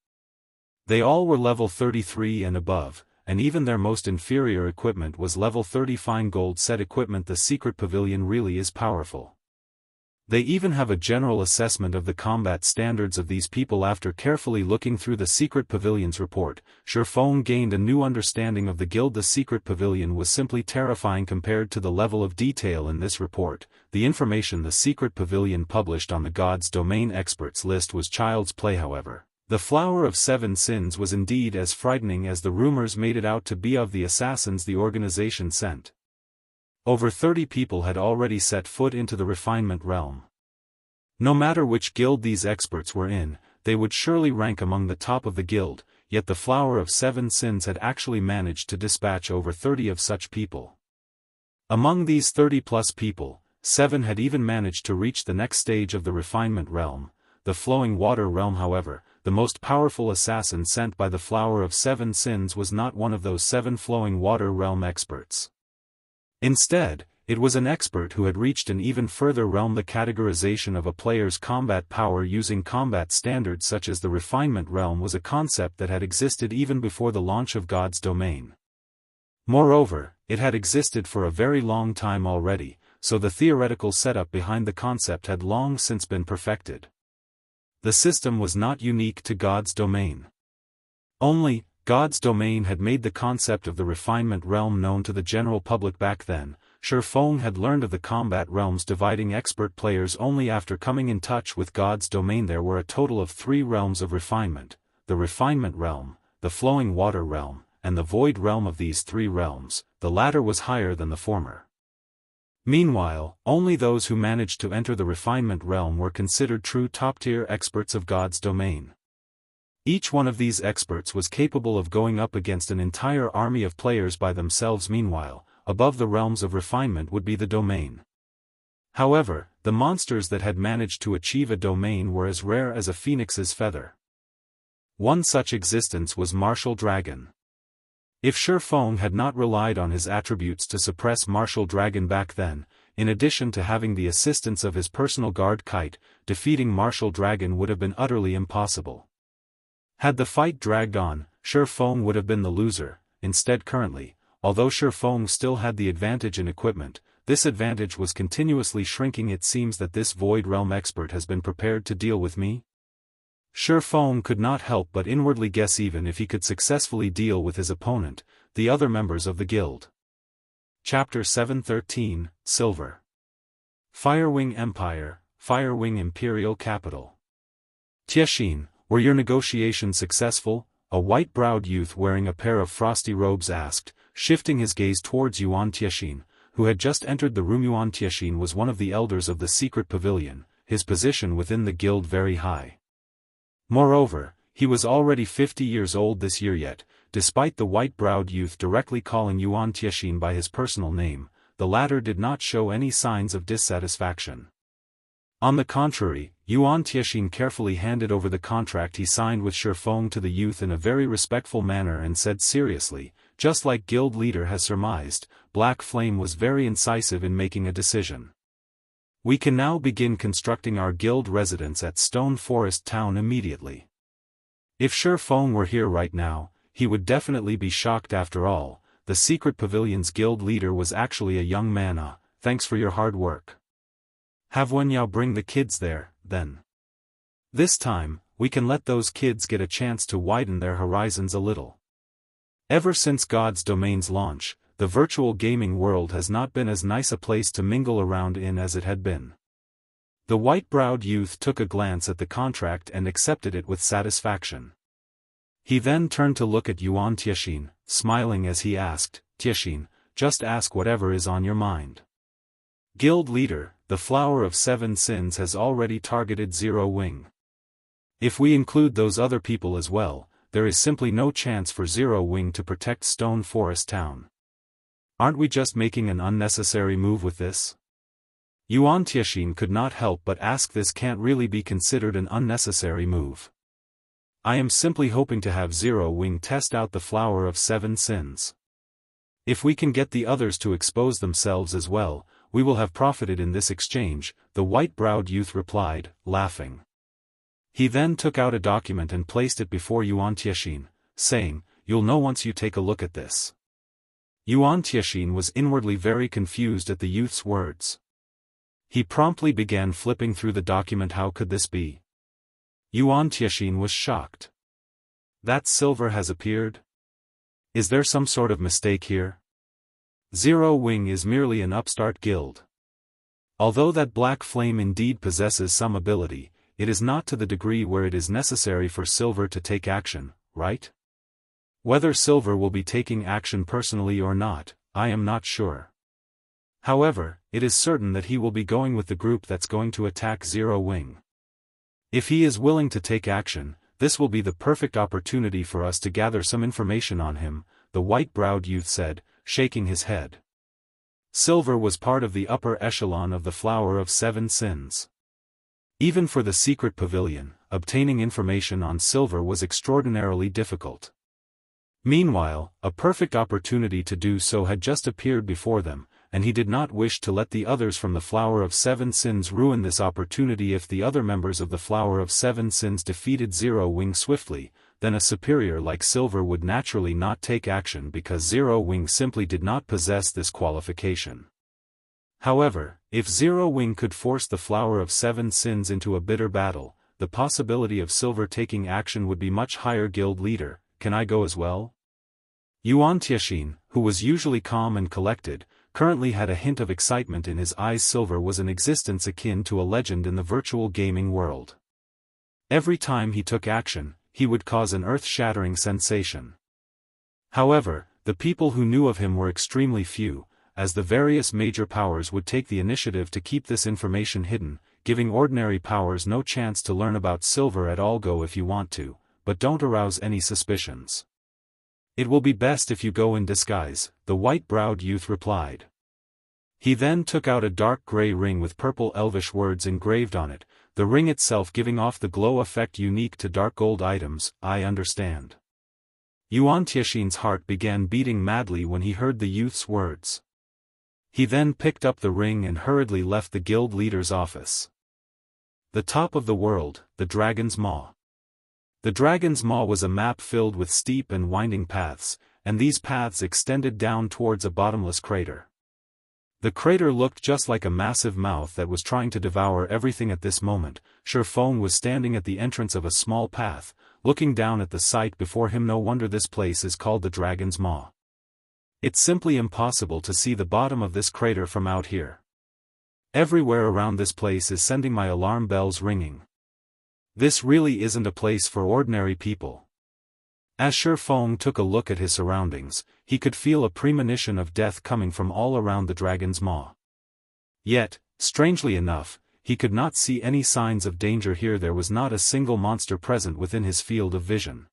They all were level 33 and above, and even their most inferior equipment was level 30 fine gold set equipment. The Secret Pavilion really is powerful. They even have a general assessment of the combat standards of these people. After carefully looking through the Secret Pavilion's report, Feng gained a new understanding of the guild. The Secret Pavilion was simply terrifying compared to the level of detail in this report. The information the Secret Pavilion published on the God's Domain experts list was child's play. However, the Flower of Seven Sins was indeed as frightening as the rumors made it out to be of the assassins the organization sent. Over 30 people had already set foot into the Refinement realm. No matter which guild these experts were in, they would surely rank among the top of the guild, yet the Flower of Seven Sins had actually managed to dispatch over 30 of such people. Among these 30-plus people, 7 had even managed to reach the next stage of the Refinement realm, the Flowing Water realm. However, the most powerful assassin sent by the Flower of Seven Sins was not one of those 7 Flowing Water realm experts. Instead, it was an expert who had reached an even further realm. The categorization of a player's combat power using combat standards such as the Refinement realm was a concept that had existed even before the launch of God's Domain. Moreover, it had existed for a very long time already, so the theoretical setup behind the concept had long since been perfected. The system was not unique to God's Domain. Only, God's Domain had made the concept of the Refinement realm known to the general public back then. Feng had learned of the combat realms dividing expert players only after coming in touch with God's Domain. There were a total of 3 realms of refinement: the Refinement realm, the Flowing Water realm, and the Void realm. Of these 3 realms, the latter was higher than the former. Meanwhile, only those who managed to enter the Refinement realm were considered true top-tier experts of God's Domain. Each one of these experts was capable of going up against an entire army of players by themselves. Meanwhile, above the realms of refinement would be the domain. However, the monsters that had managed to achieve a domain were as rare as a phoenix's feather. One such existence was Martial Dragon. If Feng had not relied on his attributes to suppress Martial Dragon back then, in addition to having the assistance of his personal guard Kite, defeating Martial Dragon would have been utterly impossible. Had the fight dragged on, Feng would have been the loser. Instead, currently, although Feng still had the advantage in equipment, this advantage was continuously shrinking. It seems that this Void Realm expert has been prepared to deal with me. Feng could not help but inwardly guess, even if he could successfully deal with his opponent, the other members of the guild. Chapter 713, Silver. Firewing Empire, Firewing Imperial Capital. Tiexin, were your negotiations successful? A white-browed youth wearing a pair of frosty robes asked, shifting his gaze towards Yuan Tiexin, who had just entered the room. Yuan Tiexin was one of the elders of the Secret Pavilion, his position within the guild very high. Moreover, he was already 50 years old this year. Yet, despite the white-browed youth directly calling Yuan Tiexin by his personal name, the latter did not show any signs of dissatisfaction. On the contrary, Yuan Tiexin carefully handed over the contract he signed with Feng to the youth in a very respectful manner and said seriously, just like guild leader has surmised, Black Flame was very incisive in making a decision. We can now begin constructing our guild residence at Stone Forest Town immediately. If Feng were here right now, he would definitely be shocked. After all, the Secret Pavilion's guild leader was actually a young man. Thanks for your hard work. Have Wenyao bring the kids there, then. This time, we can let those kids get a chance to widen their horizons a little. Ever since God's Domain's launch, the virtual gaming world has not been as nice a place to mingle around in as it had been. The white-browed youth took a glance at the contract and accepted it with satisfaction. He then turned to look at Yuan Tiexin, smiling as he asked, Tiexin, just ask whatever is on your mind. Guild leader, the Flower of Seven Sins has already targeted Zero Wing. If we include those other people as well, there is simply no chance for Zero Wing to protect Stone Forest Town. Aren't we just making an unnecessary move with this? Yuan Tianxin could not help but ask, this can't really be considered an unnecessary move. I am simply hoping to have Zero Wing test out the Flower of Seven Sins. If we can get the others to expose themselves as well, we will have profited in this exchange, the white-browed youth replied, laughing. He then took out a document and placed it before Yuan Tianxin, saying, "You'll know once you take a look at this." Yuan Tianxin was inwardly very confused at the youth's words. He promptly began flipping through the document. How could this be? Yuan Tianxin was shocked. That silver has appeared? Is there some sort of mistake here? Zero Wing is merely an upstart guild. Although that black flame indeed possesses some ability, it is not to the degree where it is necessary for Silver to take action, right? Whether Silver will be taking action personally or not, I am not sure. However, it is certain that he will be going with the group that's going to attack Zero Wing. If he is willing to take action, this will be the perfect opportunity for us to gather some information on him, the white-browed youth said, shaking his head. Silver was part of the upper echelon of the Flower of Seven Sins. Even for the secret pavilion, obtaining information on Silver was extraordinarily difficult. Meanwhile, a perfect opportunity to do so had just appeared before them, and he did not wish to let the others from the Flower of Seven Sins ruin this opportunity. If the other members of the Flower of Seven Sins defeated Zero Wing swiftly, then a superior like Silver would naturally not take action because Zero Wing simply did not possess this qualification. However, if Zero Wing could force the Flower of Seven Sins into a bitter battle, the possibility of Silver taking action would be much higher. Guild leader, can I go as well? Yuan Tianxin, who was usually calm and collected, currently had a hint of excitement in his eyes. Silver was an existence akin to a legend in the virtual gaming world. Every time he took action, he would cause an earth-shattering sensation. However, the people who knew of him were extremely few, as the various major powers would take the initiative to keep this information hidden, giving ordinary powers no chance to learn about Silver at all. Go if you want to, but don't arouse any suspicions. It will be best if you go in disguise, the white-browed youth replied. He then took out a dark gray ring with purple elvish words engraved on it, the ring itself giving off the glow effect unique to dark gold items. I understand. Yuan Tianxin's heart began beating madly when he heard the youth's words. He then picked up the ring and hurriedly left the guild leader's office. The top of the world, the Dragon's Maw. The Dragon's Maw was a map filled with steep and winding paths, and these paths extended down towards a bottomless crater. The crater looked just like a massive mouth that was trying to devour everything. At this moment, Feng was standing at the entrance of a small path, looking down at the sight before him. No wonder this place is called the Dragon's Maw. It's simply impossible to see the bottom of this crater from out here. Everywhere around this place is sending my alarm bells ringing. This really isn't a place for ordinary people. As Feng took a look at his surroundings, he could feel a premonition of death coming from all around the Dragon's Maw. Yet, strangely enough, he could not see any signs of danger here. There was not a single monster present within his field of vision.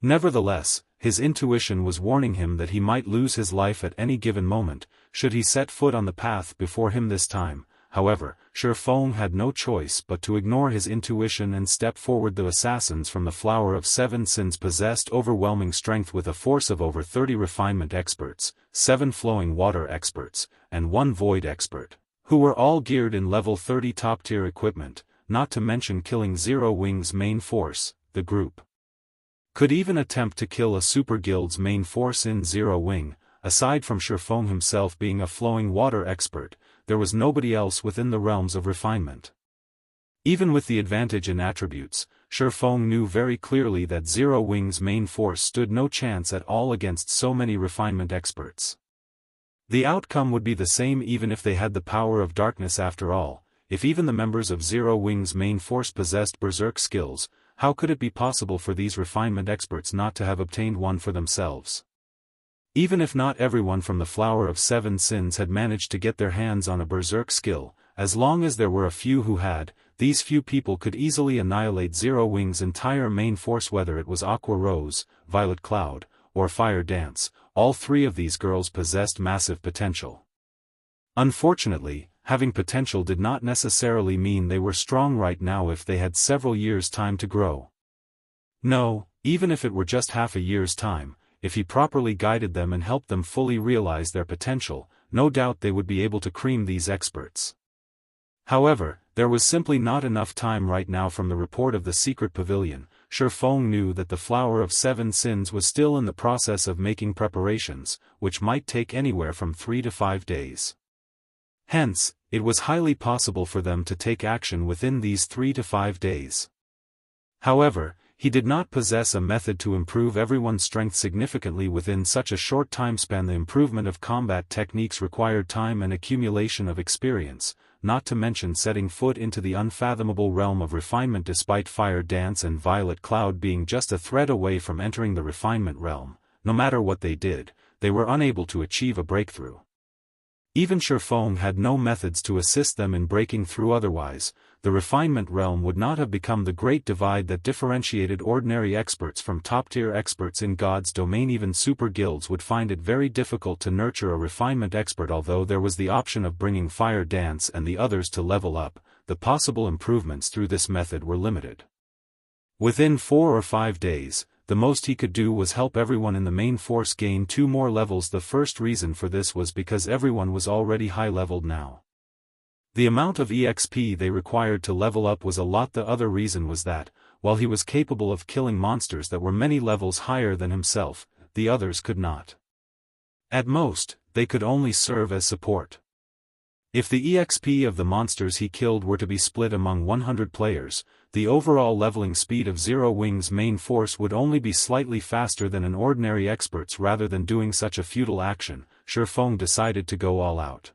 Nevertheless, his intuition was warning him that he might lose his life at any given moment, should he set foot on the path before him this time. However, Feng had no choice but to ignore his intuition and step forward. The assassins from the Flower of Seven Sins possessed overwhelming strength with a force of over 30 refinement experts, 7 flowing water experts, and 1 void expert, who were all geared in level 30 top-tier equipment, not to mention killing Zero Wing's main force. The group could even attempt to kill a super guild's main force in Zero Wing. Aside from Feng himself being a flowing water expert, there was nobody else within the realms of refinement. Even with the advantage in attributes, Feng knew very clearly that Zero Wing's main force stood no chance at all against so many refinement experts. The outcome would be the same even if they had the power of darkness. After all, if even the members of Zero Wing's main force possessed berserk skills, how could it be possible for these refinement experts not to have obtained one for themselves? Even if not everyone from the Flower of Seven Sins had managed to get their hands on a berserk skill, as long as there were a few who had, these few people could easily annihilate Zero Wing's entire main force, whether it was Aqua Rose, Violet Cloud, or Fire Dance. All three of these girls possessed massive potential. Unfortunately, having potential did not necessarily mean they were strong right now if they had several years' time to grow. No, even if it were just half a year's time, if he properly guided them and helped them fully realize their potential, no doubt they would be able to cream these experts. However, there was simply not enough time right now. From the report of the secret pavilion, Feng knew that the Flower of Seven Sins was still in the process of making preparations, which might take anywhere from 3 to 5 days. Hence, it was highly possible for them to take action within these 3 to 5 days. However, he did not possess a method to improve everyone's strength significantly within such a short time span. The improvement of combat techniques required time and accumulation of experience, not to mention setting foot into the unfathomable realm of refinement. Despite Fire Dance and Violet Cloud being just a thread away from entering the refinement realm, no matter what they did, they were unable to achieve a breakthrough. Even Feng had no methods to assist them in breaking through. Otherwise, the refinement realm would not have become the great divide that differentiated ordinary experts from top-tier experts in God's domain. Even super guilds would find it very difficult to nurture a refinement expert. Although there was the option of bringing Fire Dance and the others to level up, the possible improvements through this method were limited. Within 4 or 5 days, the most he could do was help everyone in the main force gain 2 more levels. The first reason for this was because everyone was already high-leveled now. The amount of EXP they required to level up was a lot. The other reason was that, while he was capable of killing monsters that were many levels higher than himself, the others could not. At most, they could only serve as support. If the EXP of the monsters he killed were to be split among 100 players, the overall leveling speed of Zero Wing's main force would only be slightly faster than an ordinary expert's. Rather than doing such a futile action, Feng decided to go all out.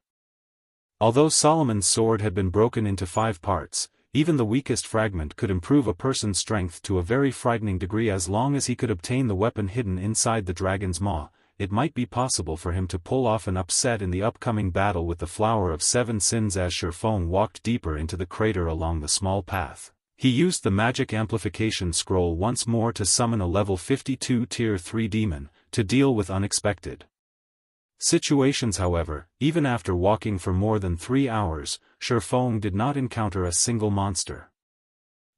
Although Solomon's sword had been broken into 5 parts, even the weakest fragment could improve a person's strength to a very frightening degree. As long as he could obtain the weapon hidden inside the dragon's maw, it might be possible for him to pull off an upset in the upcoming battle with the Flower of Seven Sins. As Feng walked deeper into the crater along the small path, he used the magic amplification scroll once more to summon a level 52 tier 3 demon, to deal with unexpected situations. However, even after walking for more than 3 hours, Feng did not encounter a single monster.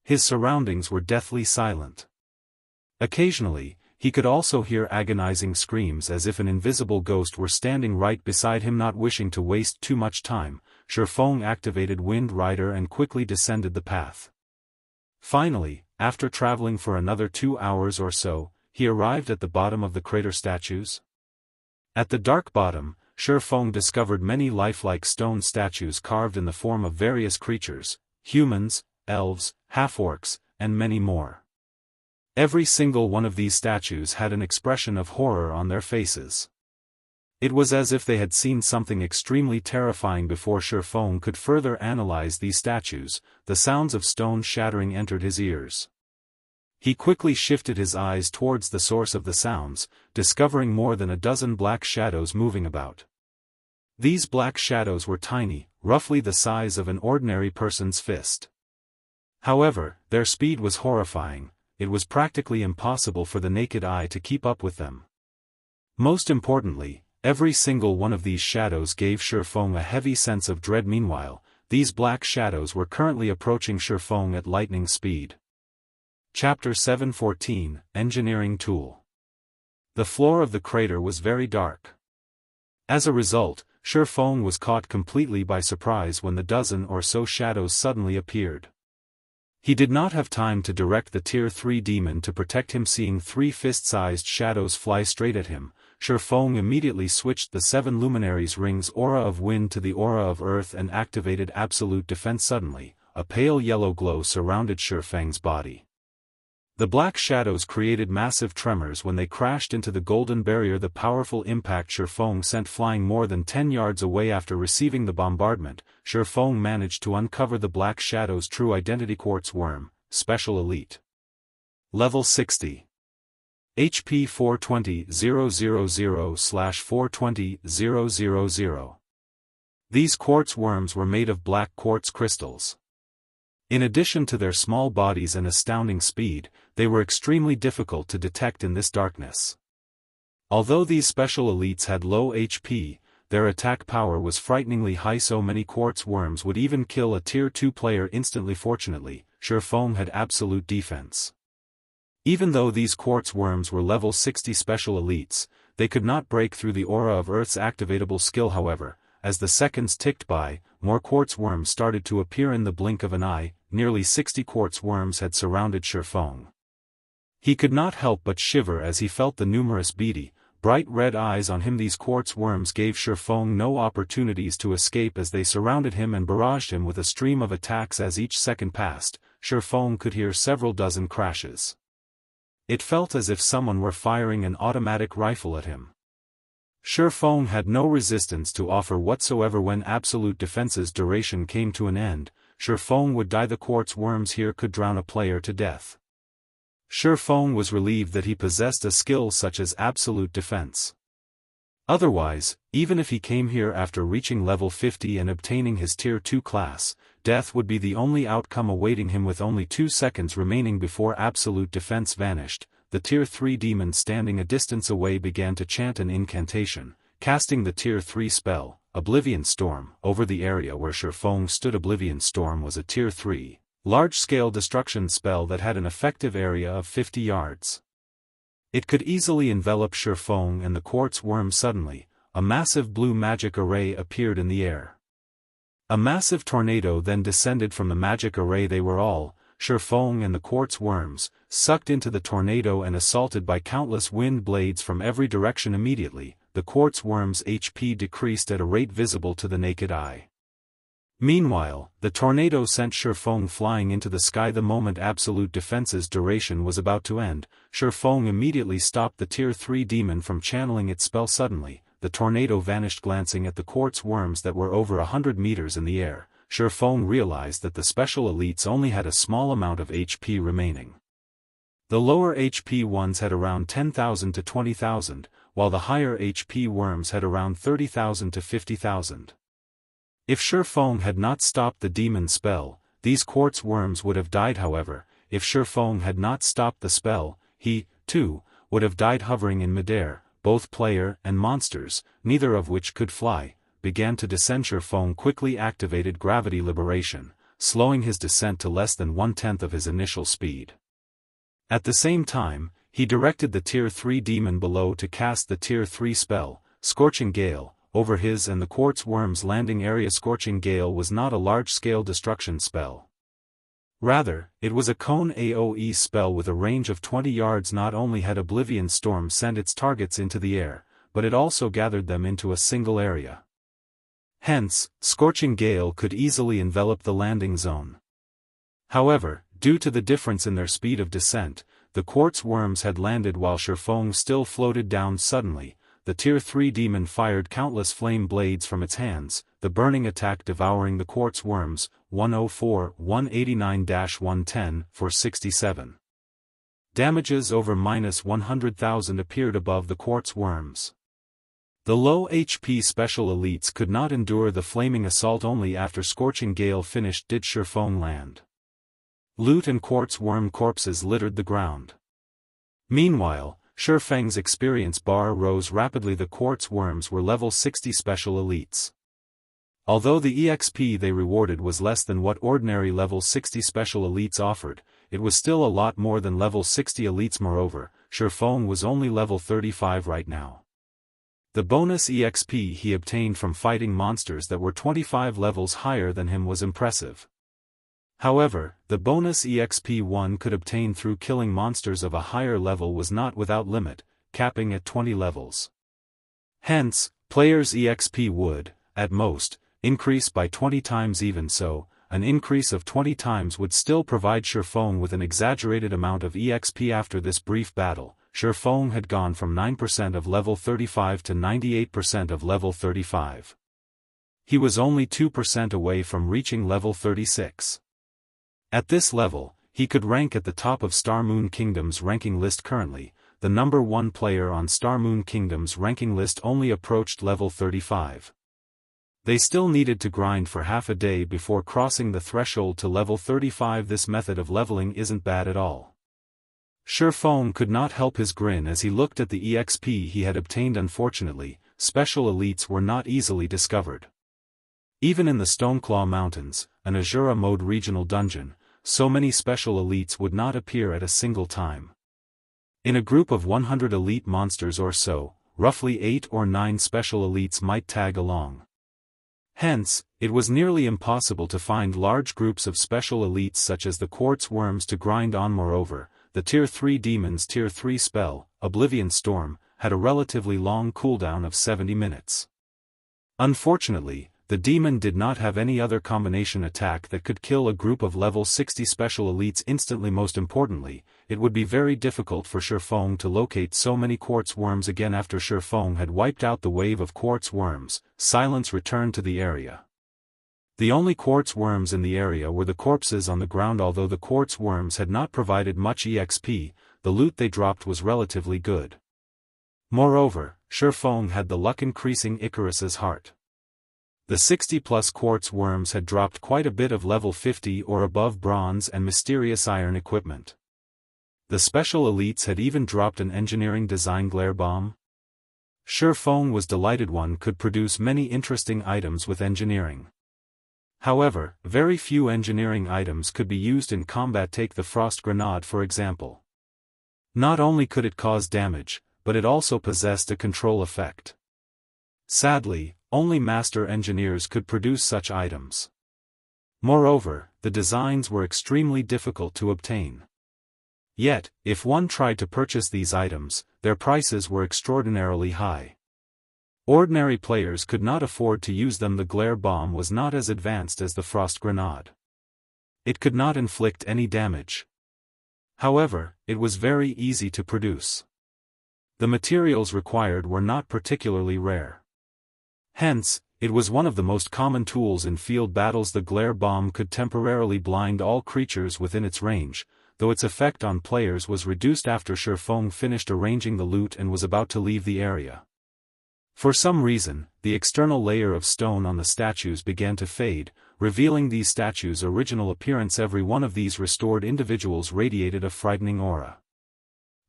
His surroundings were deathly silent. Occasionally, he could also hear agonizing screams as if an invisible ghost were standing right beside him. Not wishing to waste too much time, Feng activated Wind Rider and quickly descended the path. Finally, after traveling for another 2 hours or so, he arrived at the bottom of the crater statues. At the dark bottom, Feng discovered many lifelike stone statues carved in the form of various creatures, humans, elves, half-orcs, and many more. Every single one of these statues had an expression of horror on their faces. It was as if they had seen something extremely terrifying. Before Feng could further analyze these statues, the sounds of stone shattering entered his ears. He quickly shifted his eyes towards the source of the sounds, discovering more than a dozen black shadows moving about. These black shadows were tiny, roughly the size of an ordinary person's fist. However, their speed was horrifying. It was practically impossible for the naked eye to keep up with them. Most importantly, every single one of these shadows gave Feng a heavy sense of dread. Meanwhile, these black shadows were currently approaching Feng at lightning speed. Chapter 714, Engineering Tool. The floor of the crater was very dark. As a result, Feng was caught completely by surprise when the dozen or so shadows suddenly appeared. He did not have time to direct the Tier 3 demon to protect him. Seeing 3 fist-sized shadows fly straight at him, Feng immediately switched the 7 luminaries' rings aura of wind to the aura of earth and activated absolute defense. Suddenly, a pale yellow glow surrounded Feng's body. The black shadows created massive tremors when they crashed into the golden barrier. The powerful impact Feng sent flying more than 10 yards away. After receiving the bombardment, Feng managed to uncover the black shadow's true identity. Quartz Worm, Special Elite. Level 60. HP 420,000/420,000. These quartz worms were made of black quartz crystals. In addition to their small bodies and astounding speed, they were extremely difficult to detect in this darkness. Although these special elites had low HP, their attack power was frighteningly high, so many quartz worms would even kill a tier 2 player instantly. Fortunately, Feng had absolute defense. Even though these quartz worms were level 60 special elites, they could not break through the aura of Earth's activatable skill. However, as the seconds ticked by, more quartz worms started to appear in the blink of an eye. Nearly 60 quartz worms had surrounded Feng. He could not help but shiver as he felt the numerous beady, bright red eyes on him. These quartz worms gave Feng no opportunities to escape as they surrounded him and barraged him with a stream of attacks. As each second passed, Feng could hear several dozen crashes. It felt as if someone were firing an automatic rifle at him. Feng had no resistance to offer whatsoever. When absolute defense's duration came to an end, Feng would die. The quartz worms here could drown a player to death. Feng was relieved that he possessed a skill such as absolute defense. Otherwise, even if he came here after reaching level 50 and obtaining his tier 2 class, death would be the only outcome awaiting him. With only 2 seconds remaining before absolute defense vanished, the tier 3 demon standing a distance away began to chant an incantation, casting the tier 3 spell, Oblivion Storm, over the area where Feng stood. Oblivion Storm was a tier 3, large-scale destruction spell that had an effective area of 50 yards. It could easily envelop Feng and the quartz worm. Suddenly, a massive blue magic array appeared in the air. A massive tornado then descended from the magic array. They were all, Feng and the quartz worms, sucked into the tornado and assaulted by countless wind blades from every direction. Immediately, the quartz worms' HP decreased at a rate visible to the naked eye. Meanwhile, the tornado sent Feng flying into the sky. The moment absolute defense's duration was about to end, Feng immediately stopped the tier 3 demon from channeling its spell. Suddenly, the tornado vanished. Glancing at the quartz worms that were over 100 meters in the air, Feng realized that the special elites only had a small amount of HP remaining. The lower HP ones had around 10,000 to 20,000, while the higher HP worms had around 30,000 to 50,000. If Feng had not stopped the demon spell, these quartz worms would have died. However, if Feng had not stopped the spell, he, too, would have died. Hovering in midair, both player and monsters, neither of which could fly, began to descend. Feng quickly activated gravity liberation, slowing his descent to less than 1/10 of his initial speed. At the same time, he directed the tier 3 demon below to cast the tier 3 spell, Scorching Gale, over his and the quartz worm's landing area. Scorching Gale was not a large-scale destruction spell. Rather, it was a cone AoE spell with a range of 20 yards. Not only had Oblivion Storm sent its targets into the air, but it also gathered them into a single area. Hence, Scorching Gale could easily envelop the landing zone. However, due to the difference in their speed of descent, the quartz worms had landed while Feng still floated down. Suddenly, the tier 3 demon fired countless flame blades from its hands, the burning attack devouring the quartz worms. 104-189-110 for 67. Damages over -100,000 appeared above the quartz worms. The low HP special elites could not endure the flaming assault. Only after Scorching Gale finished did Feng land. Loot and quartz worm corpses littered the ground. Meanwhile, Feng's experience bar rose rapidly. The quartz worms were level 60 special elites. Although the EXP they rewarded was less than what ordinary level 60 special elites offered, it was still a lot more than level 60 elites. Moreover, Feng was only level 35 right now. The bonus EXP he obtained from fighting monsters that were 25 levels higher than him was impressive. However, the bonus EXP one could obtain through killing monsters of a higher level was not without limit, capping at 20 levels. Hence, players' EXP would, at most, increase by 20 times. Even so, an increase of 20 times would still provide Feng with an exaggerated amount of EXP. After this brief battle, Feng had gone from 9% of level 35 to 98% of level 35. He was only 2% away from reaching level 36. At this level, he could rank at the top of Star Moon Kingdom's ranking list. Currently, the number 1 player on Star Moon Kingdom's ranking list only approached level 35. They still needed to grind for half a day before crossing the threshold to level 35. This method of leveling isn't bad at all. Feng could not help his grin as he looked at the EXP he had obtained. Unfortunately, special elites were not easily discovered. Even in the Stoneclaw Mountains, an Azura mode regional dungeon, so many special elites would not appear at a single time. In a group of 100 elite monsters or so, roughly 8 or 9 special elites might tag along. Hence, it was nearly impossible to find large groups of special elites such as the quartz worms to grind on. Moreover, the Tier 3 demon's Tier 3 spell, Oblivion Storm, had a relatively long cooldown of 70 minutes. Unfortunately, the demon did not have any other combination attack that could kill a group of level 60 special elites instantly. Most importantly, it would be very difficult for Feng to locate so many quartz worms again. After Feng had wiped out the wave of quartz worms, silence returned to the area. The only quartz worms in the area were the corpses on the ground. Although the quartz worms had not provided much EXP, the loot they dropped was relatively good. Moreover, Feng had the luck increasing Icarus's heart. The 60-plus quartz worms had dropped quite a bit of level 50 or above bronze and mysterious iron equipment. The special elites had even dropped an engineering design glare bomb. Feng was delighted one could produce many interesting items with engineering. However, very few engineering items could be used in combat. Take the frost grenade for example. Not only could it cause damage, but it also possessed a control effect. Sadly, only master engineers could produce such items. Moreover, the designs were extremely difficult to obtain. Yet, if one tried to purchase these items, their prices were extraordinarily high. Ordinary players could not afford to use them. The glare bomb was not as advanced as the frost grenade. It could not inflict any damage. However, it was very easy to produce. The materials required were not particularly rare. Hence, it was one of the most common tools in field battles. The glare bomb could temporarily blind all creatures within its range, though its effect on players was reduced after Feng finished arranging the loot and was about to leave the area. For some reason, the external layer of stone on the statues began to fade, revealing these statues' original appearance. Every one of these restored individuals radiated a frightening aura.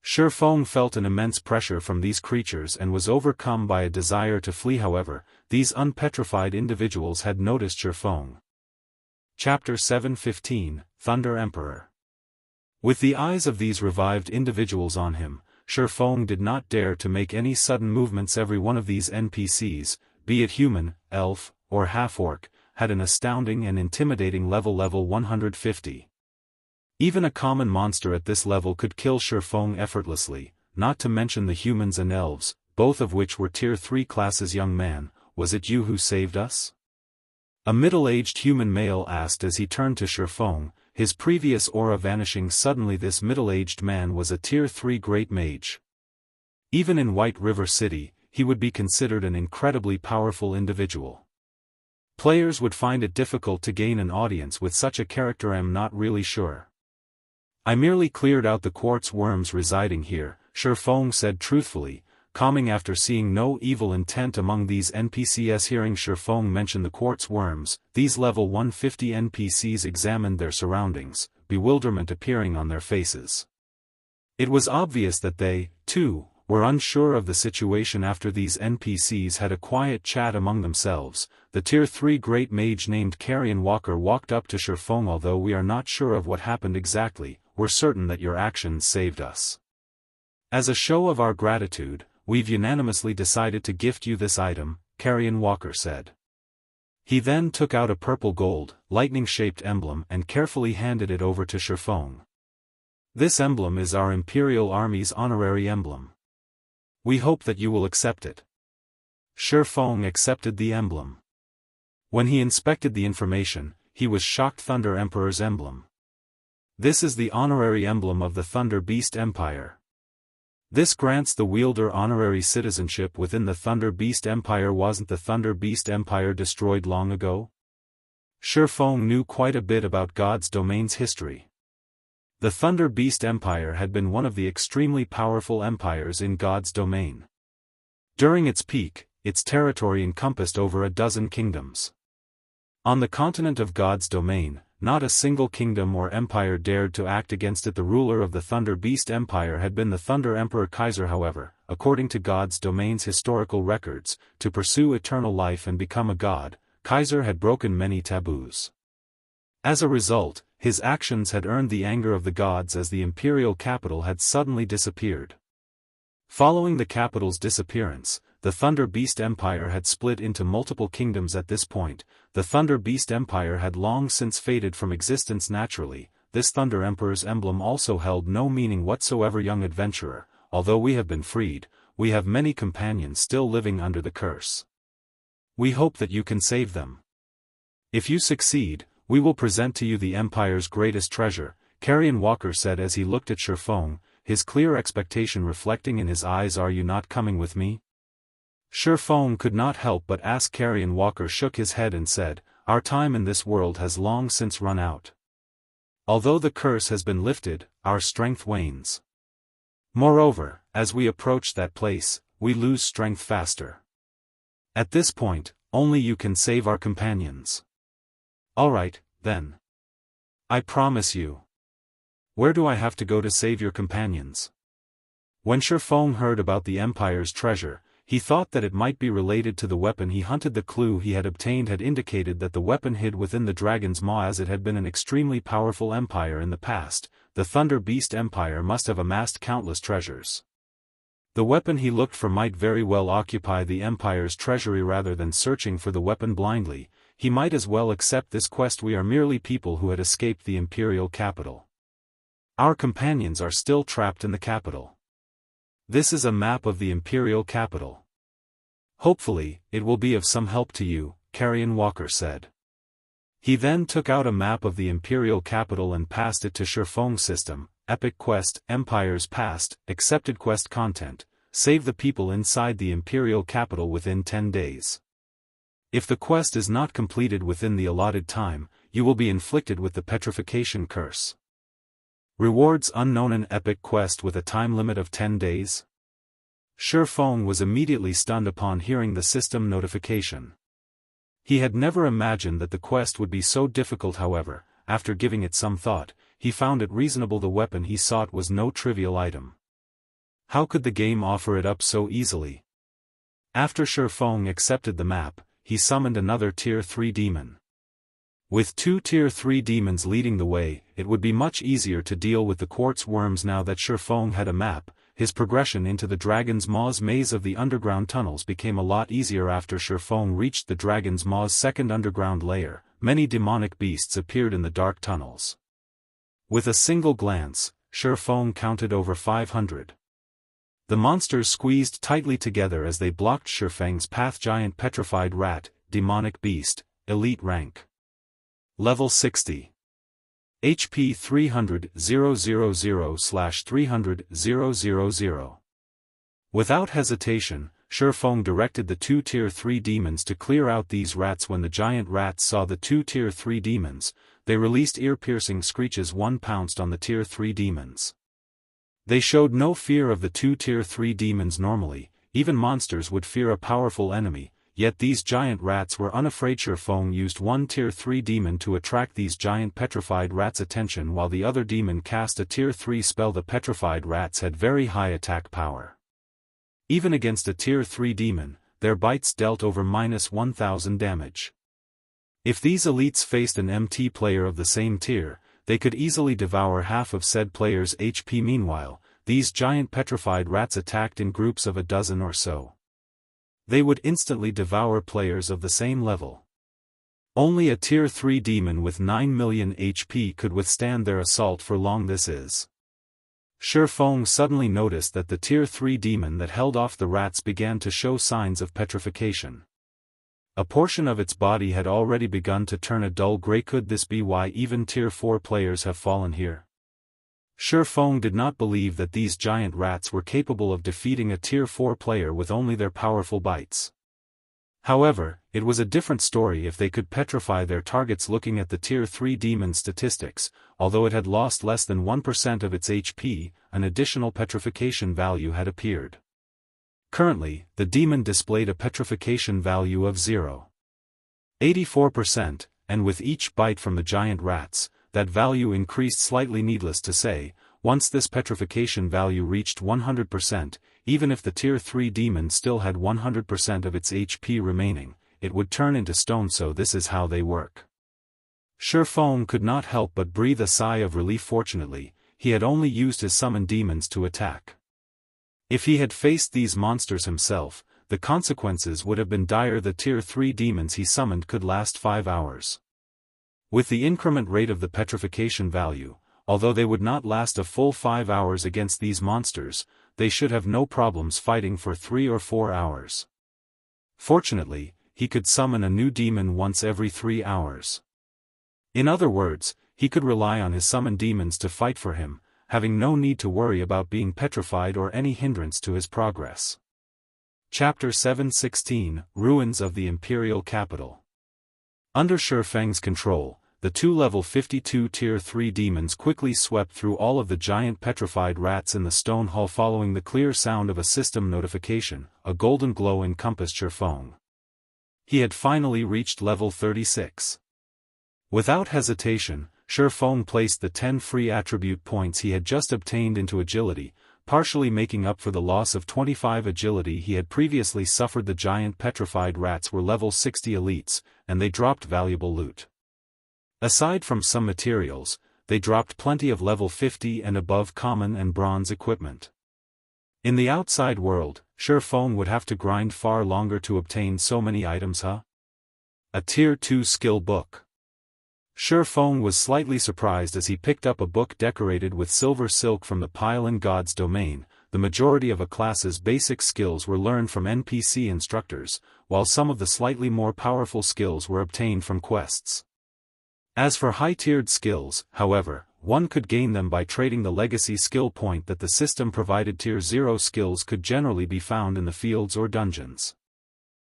Feng felt an immense pressure from these creatures and was overcome by a desire to flee. However, these unpetrified individuals had noticed Feng. Chapter 7:15, Thunder Emperor. With the eyes of these revived individuals on him, Feng did not dare to make any sudden movements. Every one of these NPCs, be it human, elf, or half-orc, had an astounding and intimidating level 150. Even a common monster at this level could kill Feng effortlessly, not to mention the humans and elves, both of which were Tier 3 classes. Young man, was it you who saved us? A middle-aged human male asked as he turned to Feng, his previous aura vanishing suddenly. This middle-aged man was a Tier 3 great mage. Even in White River City, he would be considered an incredibly powerful individual. Players would find it difficult to gain an audience with such a character. I'm not really sure. I merely cleared out the quartz worms residing here, Feng said truthfully, calming after seeing no evil intent among these NPCs. Hearing Feng mention the quartz worms, these level 150 NPCs examined their surroundings, bewilderment appearing on their faces. It was obvious that they, too, were unsure of the situation. After these NPCs had a quiet chat among themselves, the Tier 3 great mage named Carrion Walker walked up to Feng. Although we are not sure of what happened exactly, we're certain that your actions saved us. As a show of our gratitude, we've unanimously decided to gift you this item, Carrion Walker said. He then took out a purple gold, lightning-shaped emblem and carefully handed it over to Feng. This emblem is our Imperial Army's honorary emblem. We hope that you will accept it. Feng accepted the emblem. When he inspected the information, he was shocked. Thunder Emperor's emblem. This is the honorary emblem of the Thunder Beast Empire. This grants the wielder honorary citizenship within the Thunder Beast Empire. Wasn't the Thunder Beast Empire destroyed long ago? Feng knew quite a bit about God's domain's history. The Thunder Beast Empire had been one of the extremely powerful empires in God's domain. During its peak, its territory encompassed over a dozen kingdoms. On the continent of God's domain, not a single kingdom or empire dared to act against it. The ruler of the Thunder Beast Empire had been the Thunder Emperor Kaiser. However, according to God's domain's historical records, to pursue eternal life and become a god, Kaiser had broken many taboos. As a result, his actions had earned the anger of the gods as the imperial capital had suddenly disappeared. Following the capital's disappearance, the Thunder Beast Empire had split into multiple kingdoms. At this point, the Thunder Beast Empire had long since faded from existence naturally. This Thunder Emperor's emblem also held no meaning whatsoever. Young adventurer, although we have been freed, we have many companions still living under the curse. We hope that you can save them. If you succeed, we will present to you the Empire's greatest treasure, Carrion Walker said as he looked at Feng, his clear expectation reflecting in his eyes. Are you not coming with me? Feng could not help but ask. Carrion Walker shook his head and said, our time in this world has long since run out. Although the curse has been lifted, our strength wanes. Moreover, as we approach that place, we lose strength faster. At this point, only you can save our companions. Alright, then. I promise you. Where do I have to go to save your companions? When Feng heard about the Empire's treasure, he thought that it might be related to the weapon he hunted. The clue he had obtained had indicated that the weapon hid within the dragon's maw. As it had been an extremely powerful empire in the past, the Thunder Beast Empire must have amassed countless treasures. The weapon he looked for might very well occupy the Empire's treasury. Rather than searching for the weapon blindly, he might as well accept this quest. We are merely people who had escaped the Imperial capital. Our companions are still trapped in the capital. This is a map of the Imperial capital. Hopefully, it will be of some help to you, Carrion Walker said. He then took out a map of the Imperial capital and passed it to Feng's system. Epic quest, Empire's past, accepted quest content, save the people inside the Imperial capital within 10 days. If the quest is not completed within the allotted time, you will be inflicted with the petrification curse. Rewards unknown. An epic quest with a time limit of 10 days? Feng was immediately stunned upon hearing the system notification. He had never imagined that the quest would be so difficult. However, after giving it some thought, he found it reasonable. The weapon he sought was no trivial item. How could the game offer it up so easily? After Feng accepted the map, he summoned another Tier 3 demon. With 2 Tier 3 demons leading the way, it would be much easier to deal with the quartz worms. Now that Feng had a map, his progression into the Dragon's Maw's maze of the underground tunnels became a lot easier. After Feng reached the Dragon's Maw's second underground layer, many demonic beasts appeared in the dark tunnels. With a single glance, Feng counted over 500. The monsters squeezed tightly together as they blocked Feng's path. Giant petrified rat, demonic beast, elite rank. Level 60. HP 300,000/300,000. Without hesitation, Feng directed the 2 Tier 3 demons to clear out these rats. When the giant rats saw the 2 Tier 3 demons, they released ear-piercing screeches. One pounced on the Tier 3 demons. They showed no fear of the 2 Tier 3 demons. Normally, even monsters would fear a powerful enemy, yet these giant rats were unafraid. Feng used one Tier 3 demon to attract these giant petrified rats' attention while the other demon cast a Tier 3 spell. The petrified rats had very high attack power. Even against a Tier 3 demon, their bites dealt over -1000 damage. If these elites faced an MT player of the same tier, they could easily devour half of said player's HP. Meanwhile, these giant petrified rats attacked in groups of a dozen or so. They would instantly devour players of the same level. Only a Tier 3 demon with 9 million HP could withstand their assault for long. This is. Feng suddenly noticed that the Tier 3 demon that held off the rats began to show signs of petrification. A portion of its body had already begun to turn a dull gray. Could this be why even Tier 4 players have fallen here? Feng did not believe that these giant rats were capable of defeating a Tier 4 player with only their powerful bites. However, it was a different story if they could petrify their targets. Looking at the Tier 3 demon statistics, although it had lost less than 1% of its HP, an additional petrification value had appeared. Currently, the demon displayed a petrification value of 0.84%, and with each bite from the giant rats, that value increased slightly. Needless to say, once this petrification value reached 100%, even if the Tier 3 demon still had 100% of its HP remaining, it would turn into stone. So this is how they work. Feng could not help but breathe a sigh of relief. Fortunately, he had only used his summoned demons to attack. If he had faced these monsters himself, the consequences would have been dire. The Tier 3 demons he summoned could last 5 hours. With the increment rate of the petrification value, although they would not last a full 5 hours against these monsters, they should have no problems fighting for 3 or 4 hours. Fortunately, he could summon a new demon once every 3 hours. In other words, he could rely on his summoned demons to fight for him, having no need to worry about being petrified or any hindrance to his progress. Chapter 716, Ruins of the Imperial Capital. Under Feng's control, the 2 level 52 Tier 3 demons quickly swept through all of the giant petrified rats in the stone hall. Following the clear sound of a system notification, a golden glow encompassed Feng. He had finally reached level 36. Without hesitation, Feng placed the 10 free attribute points he had just obtained into agility, partially making up for the loss of 25 agility he had previously suffered. The giant petrified rats were level 60 elites, and they dropped valuable loot. Aside from some materials, they dropped plenty of level 50 and above common and bronze equipment. In the outside world, Feng would have to grind far longer to obtain so many items. A Tier 2 skill book. Feng was slightly surprised as he picked up a book decorated with silver silk from the pile in God's domain. The majority of a class's basic skills were learned from NPC instructors, while some of the slightly more powerful skills were obtained from quests. As for high-tiered skills, however, one could gain them by trading the legacy skill point that the system provided. Tier 0 skills could generally be found in the fields or dungeons.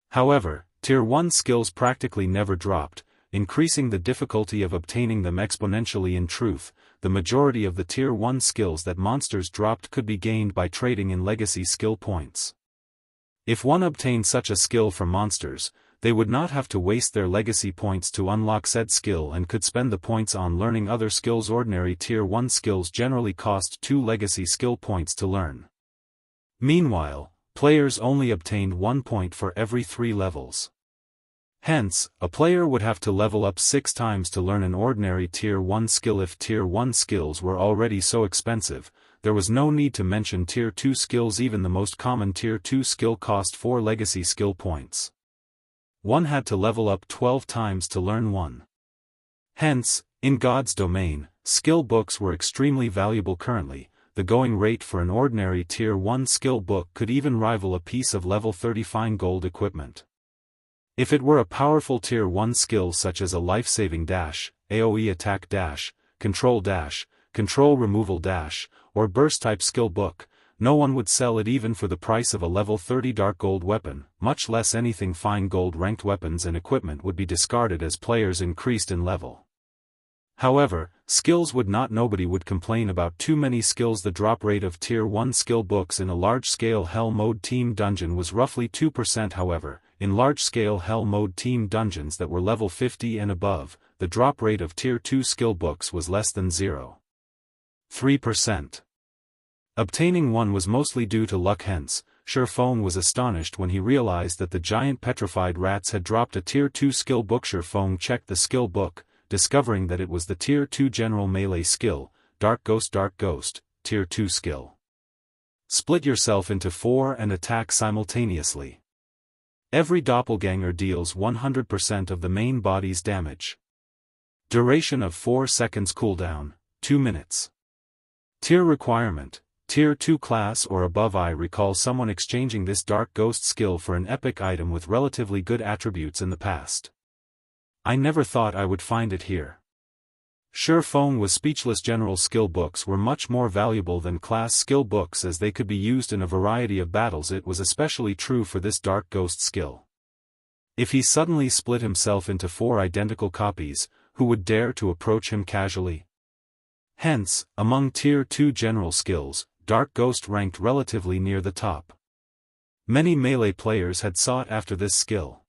However, Tier 1 skills practically never dropped, increasing the difficulty of obtaining them exponentially. In truth, the majority of the Tier 1 skills that monsters dropped could be gained by trading in legacy skill points. If one obtained such a skill from monsters, they would not have to waste their legacy points to unlock said skill and could spend the points on learning other skills. Ordinary Tier 1 skills generally cost 2 legacy skill points to learn. Meanwhile, players only obtained 1 point for every 3 levels. Hence, a player would have to level up 6 times to learn an ordinary Tier 1 skill. If Tier 1 skills were already so expensive, there was no need to mention Tier 2 skills. Even the most common Tier 2 skill cost 4 legacy skill points. One had to level up 12 times to learn one. Hence, in God's domain, skill books were extremely valuable. Currently, the going rate for an ordinary Tier 1 skill book could even rival a piece of level 30 fine gold equipment. If it were a powerful Tier 1 skill such as a life-saving dash, AoE attack dash, control removal dash, or burst-type skill book, no one would sell it even for the price of a level 30 dark gold weapon. Much less anything fine gold. Ranked weapons and equipment would be discarded as players increased in level. However, skills would not. Nobody would complain about too many skills. The drop rate of Tier 1 skill books in a large-scale Hell Mode team dungeon was roughly 2%. However, in large-scale Hell Mode team dungeons that were level 50 and above, the drop rate of Tier 2 skill books was less than 0.3%. Obtaining one was mostly due to luck. Hence, Feng was astonished when he realized that the giant petrified rats had dropped a Tier 2 skill book. Feng checked the skill book, discovering that it was the Tier 2 general melee skill, Dark Ghost, Tier 2 skill. Split yourself into 4 and attack simultaneously. Every doppelganger deals 100% of the main body's damage. Duration of 4 seconds. Cooldown, 2 minutes. Tier requirement, Tier 2 class or above. I recall someone exchanging this Dark Ghost skill for an epic item with relatively good attributes in the past. I never thought I would find it here. Feng was speechless. General skill books were much more valuable than class skill books as they could be used in a variety of battles. It was especially true for this Dark Ghost skill. If he suddenly split himself into 4 identical copies, who would dare to approach him casually? Hence, among Tier 2 general skills, Dark Ghost ranked relatively near the top. Many melee players had sought after this skill.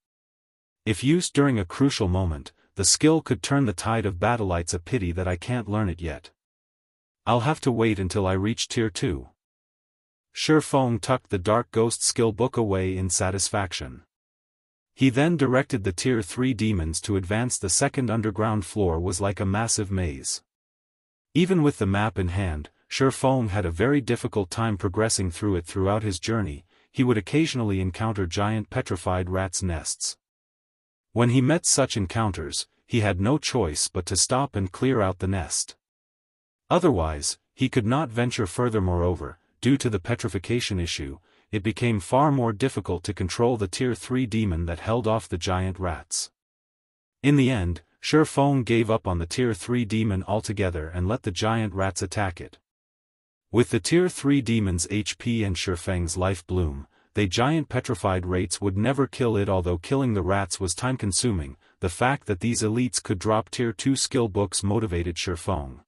If used during a crucial moment, the skill could turn the tide of battle. It's a pity that I can't learn it yet. I'll have to wait until I reach Tier 2. Feng tucked the Dark Ghost skill book away in satisfaction. He then directed the Tier 3 demons to advance. The second underground floor was like a massive maze. Even with the map in hand, Feng had a very difficult time progressing through it. Throughout his journey, he would occasionally encounter giant petrified rats' nests. When he met such encounters, he had no choice but to stop and clear out the nest. Otherwise, he could not venture further. Moreover, due to the petrification issue, it became far more difficult to control the Tier 3 demon that held off the giant rats. In the end, Feng gave up on the Tier 3 demon altogether and let the giant rats attack it. With the Tier 3 demon's HP and Feng's life bloom, the giant petrified rates would never kill it. Although killing the rats was time-consuming, the fact that these elites could drop Tier 2 skill books motivated Feng.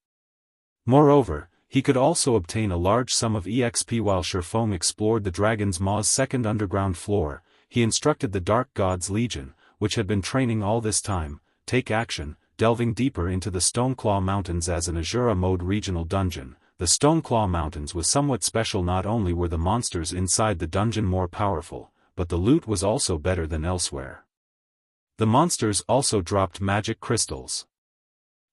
Moreover, he could also obtain a large sum of EXP. While Feng explored the Dragon's Maw's second underground floor, he instructed the Dark God's Legion, which had been training all this time, take action, delving deeper into the Stoneclaw Mountains. As an Azura mode regional dungeon, the Stoneclaw Mountains was somewhat special. Not only were the monsters inside the dungeon more powerful, but the loot was also better than elsewhere. The monsters also dropped magic crystals.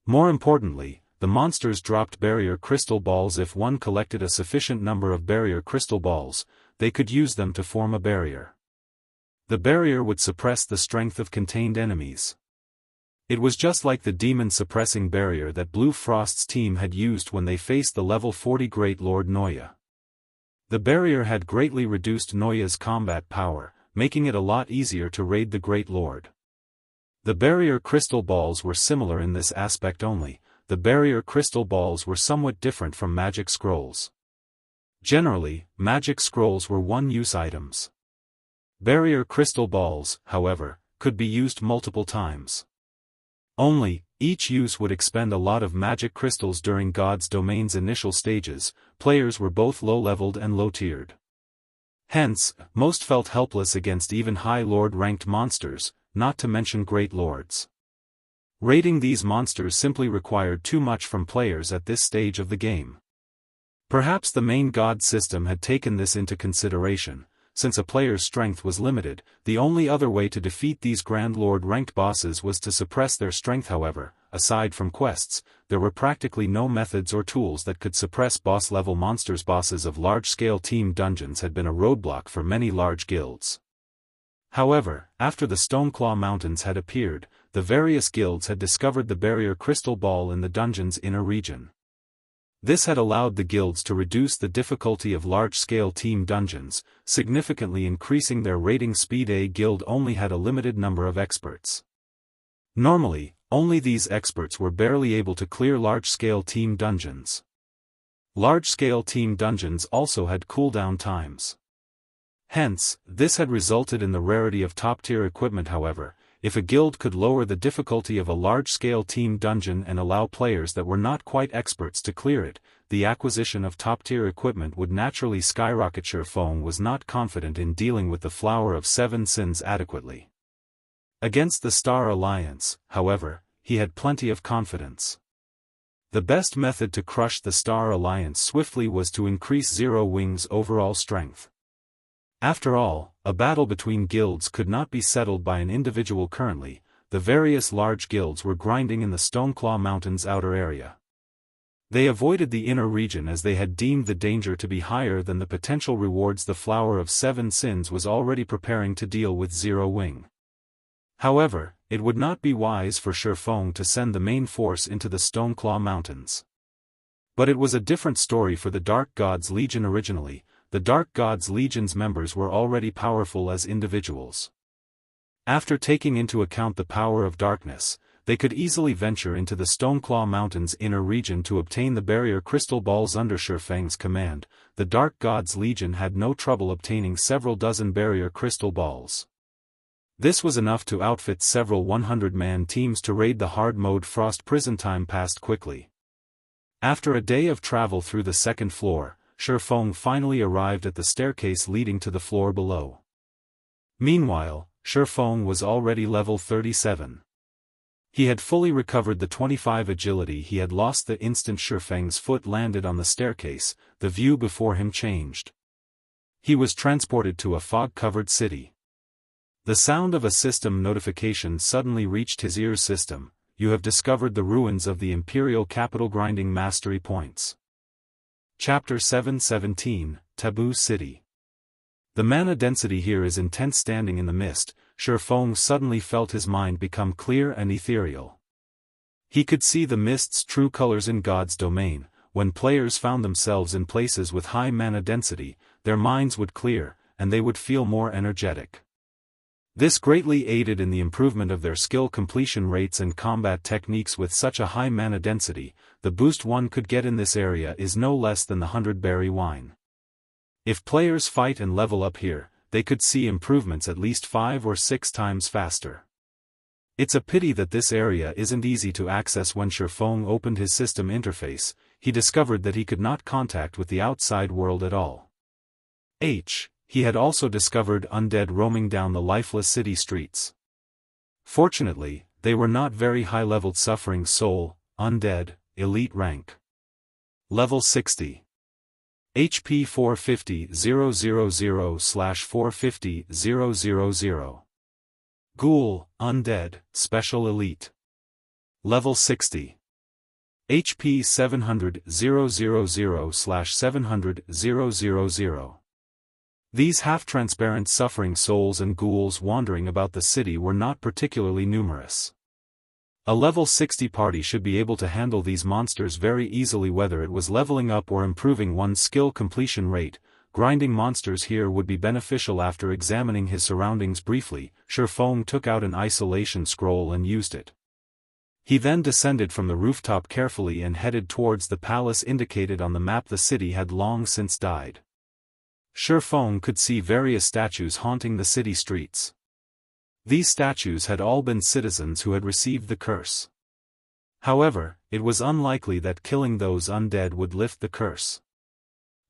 More importantly, the monsters dropped barrier crystal balls. If one collected a sufficient number of barrier crystal balls, they could use them to form a barrier. The barrier would suppress the strength of contained enemies. It was just like the demon-suppressing barrier that Blue Frost's team had used when they faced the level 40 Great Lord Noya. The barrier had greatly reduced Noya's combat power, making it a lot easier to raid the Great Lord. The barrier crystal balls were similar in this aspect only. The barrier crystal balls were somewhat different from magic scrolls. Generally, magic scrolls were one-use items. Barrier crystal balls, however, could be used multiple times. Only, each use would expend a lot of magic crystals. During God's Domain's initial stages, players were both low-leveled and low-tiered. Hence, most felt helpless against even high Lord-ranked monsters, not to mention Great Lords. Raiding these monsters simply required too much from players at this stage of the game. Perhaps the main god system had taken this into consideration. Since a player's strength was limited, the only other way to defeat these Grand Lord-ranked bosses was to suppress their strength. However, aside from quests, there were practically no methods or tools that could suppress boss-level monsters. Bosses of large-scale team dungeons had been a roadblock for many large guilds. However, after the Stoneclaw Mountains had appeared, the various guilds had discovered the barrier crystal ball in the dungeon's inner region. This had allowed the guilds to reduce the difficulty of large-scale team dungeons, significantly increasing their raiding speed. A guild only had a limited number of experts. Normally, only these experts were barely able to clear large-scale team dungeons. Large-scale team dungeons also had cooldown times. Hence, this had resulted in the rarity of top-tier equipment. However, if a guild could lower the difficulty of a large-scale team dungeon and allow players that were not quite experts to clear it, the acquisition of top-tier equipment would naturally skyrocket. Feng was not confident in dealing with the Flower of Seven Sins adequately. Against the Star Alliance, however, he had plenty of confidence. The best method to crush the Star Alliance swiftly was to increase Zero Wing's overall strength. After all, a battle between guilds could not be settled by an individual. Currently, the various large guilds were grinding in the Stoneclaw Mountains outer area. They avoided the inner region as they had deemed the danger to be higher than the potential rewards. The Flower of Seven Sins was already preparing to deal with Zero Wing. However, it would not be wise for Feng to send the main force into the Stoneclaw Mountains. But it was a different story for the Dark God's Legion. Originally, the Dark God's Legion's members were already powerful as individuals. After taking into account the power of darkness, they could easily venture into the Stoneclaw Mountains inner region to obtain the barrier crystal balls. Under Feng's command, the Dark God's Legion had no trouble obtaining several dozen barrier crystal balls. This was enough to outfit several 100-man teams to raid the hard mode Frost Prison. Time passed quickly. After a day of travel through the second floor, Feng finally arrived at the staircase leading to the floor below. Meanwhile, Feng was already level 37. He had fully recovered the 25 agility he had lost the instant Feng's foot landed on the staircase. The view before him changed. He was transported to a fog-covered city. The sound of a system notification suddenly reached his ear system. You have discovered the ruins of the Imperial capital grinding mastery points. Chapter 717, Taboo City. The mana density here is intense. Standing in the mist, Feng suddenly felt his mind become clear and ethereal. He could see the mist's true colors in God's domain. When players found themselves in places with high mana density, their minds would clear, and they would feel more energetic. This greatly aided in the improvement of their skill completion rates and combat techniques. With such a high mana density, the boost one could get in this area is no less than the 100-berry wine. If players fight and level up here, they could see improvements at least 5 or 6 times faster. It's a pity that this area isn't easy to access. When Feng opened his system interface, he discovered that he could not contact with the outside world at all. He had also discovered undead roaming down the lifeless city streets. Fortunately, they were not very high-leveled suffering soul, undead, elite rank. Level 60. HP 450,000/450,000. Ghoul, undead, special elite. Level 60. HP 700,000/700,000. These half-transparent suffering souls and ghouls wandering about the city were not particularly numerous. A level 60 party should be able to handle these monsters very easily. Whether it was leveling up or improving one's skill completion rate, grinding monsters here would be beneficial. After examining his surroundings briefly, Feng took out an isolation scroll and used it. He then descended from the rooftop carefully and headed towards the palace indicated on the map. The city had long since died. Feng could see various statues haunting the city streets. These statues had all been citizens who had received the curse. However, it was unlikely that killing those undead would lift the curse.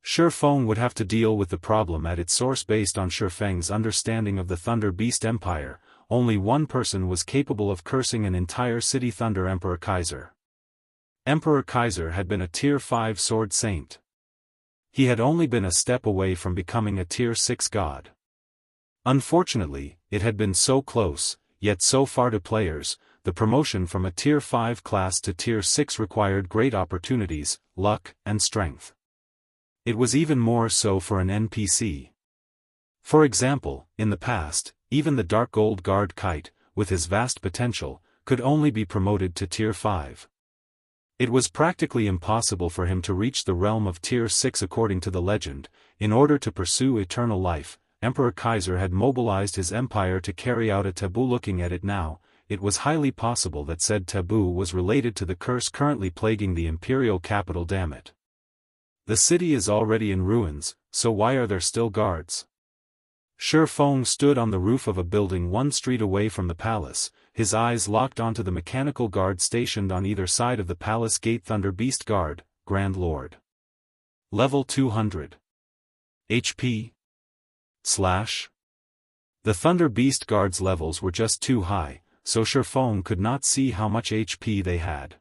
Feng would have to deal with the problem at its source. Based on Feng's understanding of the Thunder Beast Empire, only one person was capable of cursing an entire city: Thunder Emperor Kaiser. Emperor Kaiser had been a Tier 5 sword saint. He had only been a step away from becoming a Tier 6 god. Unfortunately, it had been so close, yet so far to players. The promotion from a Tier 5 class to Tier 6 required great opportunities, luck, and strength. It was even more so for an NPC. For example, in the past, even the Dark Gold Guard Kite, with his vast potential, could only be promoted to Tier 5. It was practically impossible for him to reach the realm of Tier 6 according to the legend. In order to pursue eternal life, Emperor Kaiser had mobilized his empire to carry out a taboo. Looking at it now, it was highly possible that said taboo was related to the curse currently plaguing the Imperial capital. Damn it. The city is already in ruins, so why are there still guards? Feng stood on the roof of a building 1 street away from the palace, his eyes locked onto the mechanical guard stationed on either side of the palace gate. Thunder Beast Guard, Grand Lord. Level 200. HP. The Thunder Beast Guard's levels were just too high, so Feng could not see how much HP they had.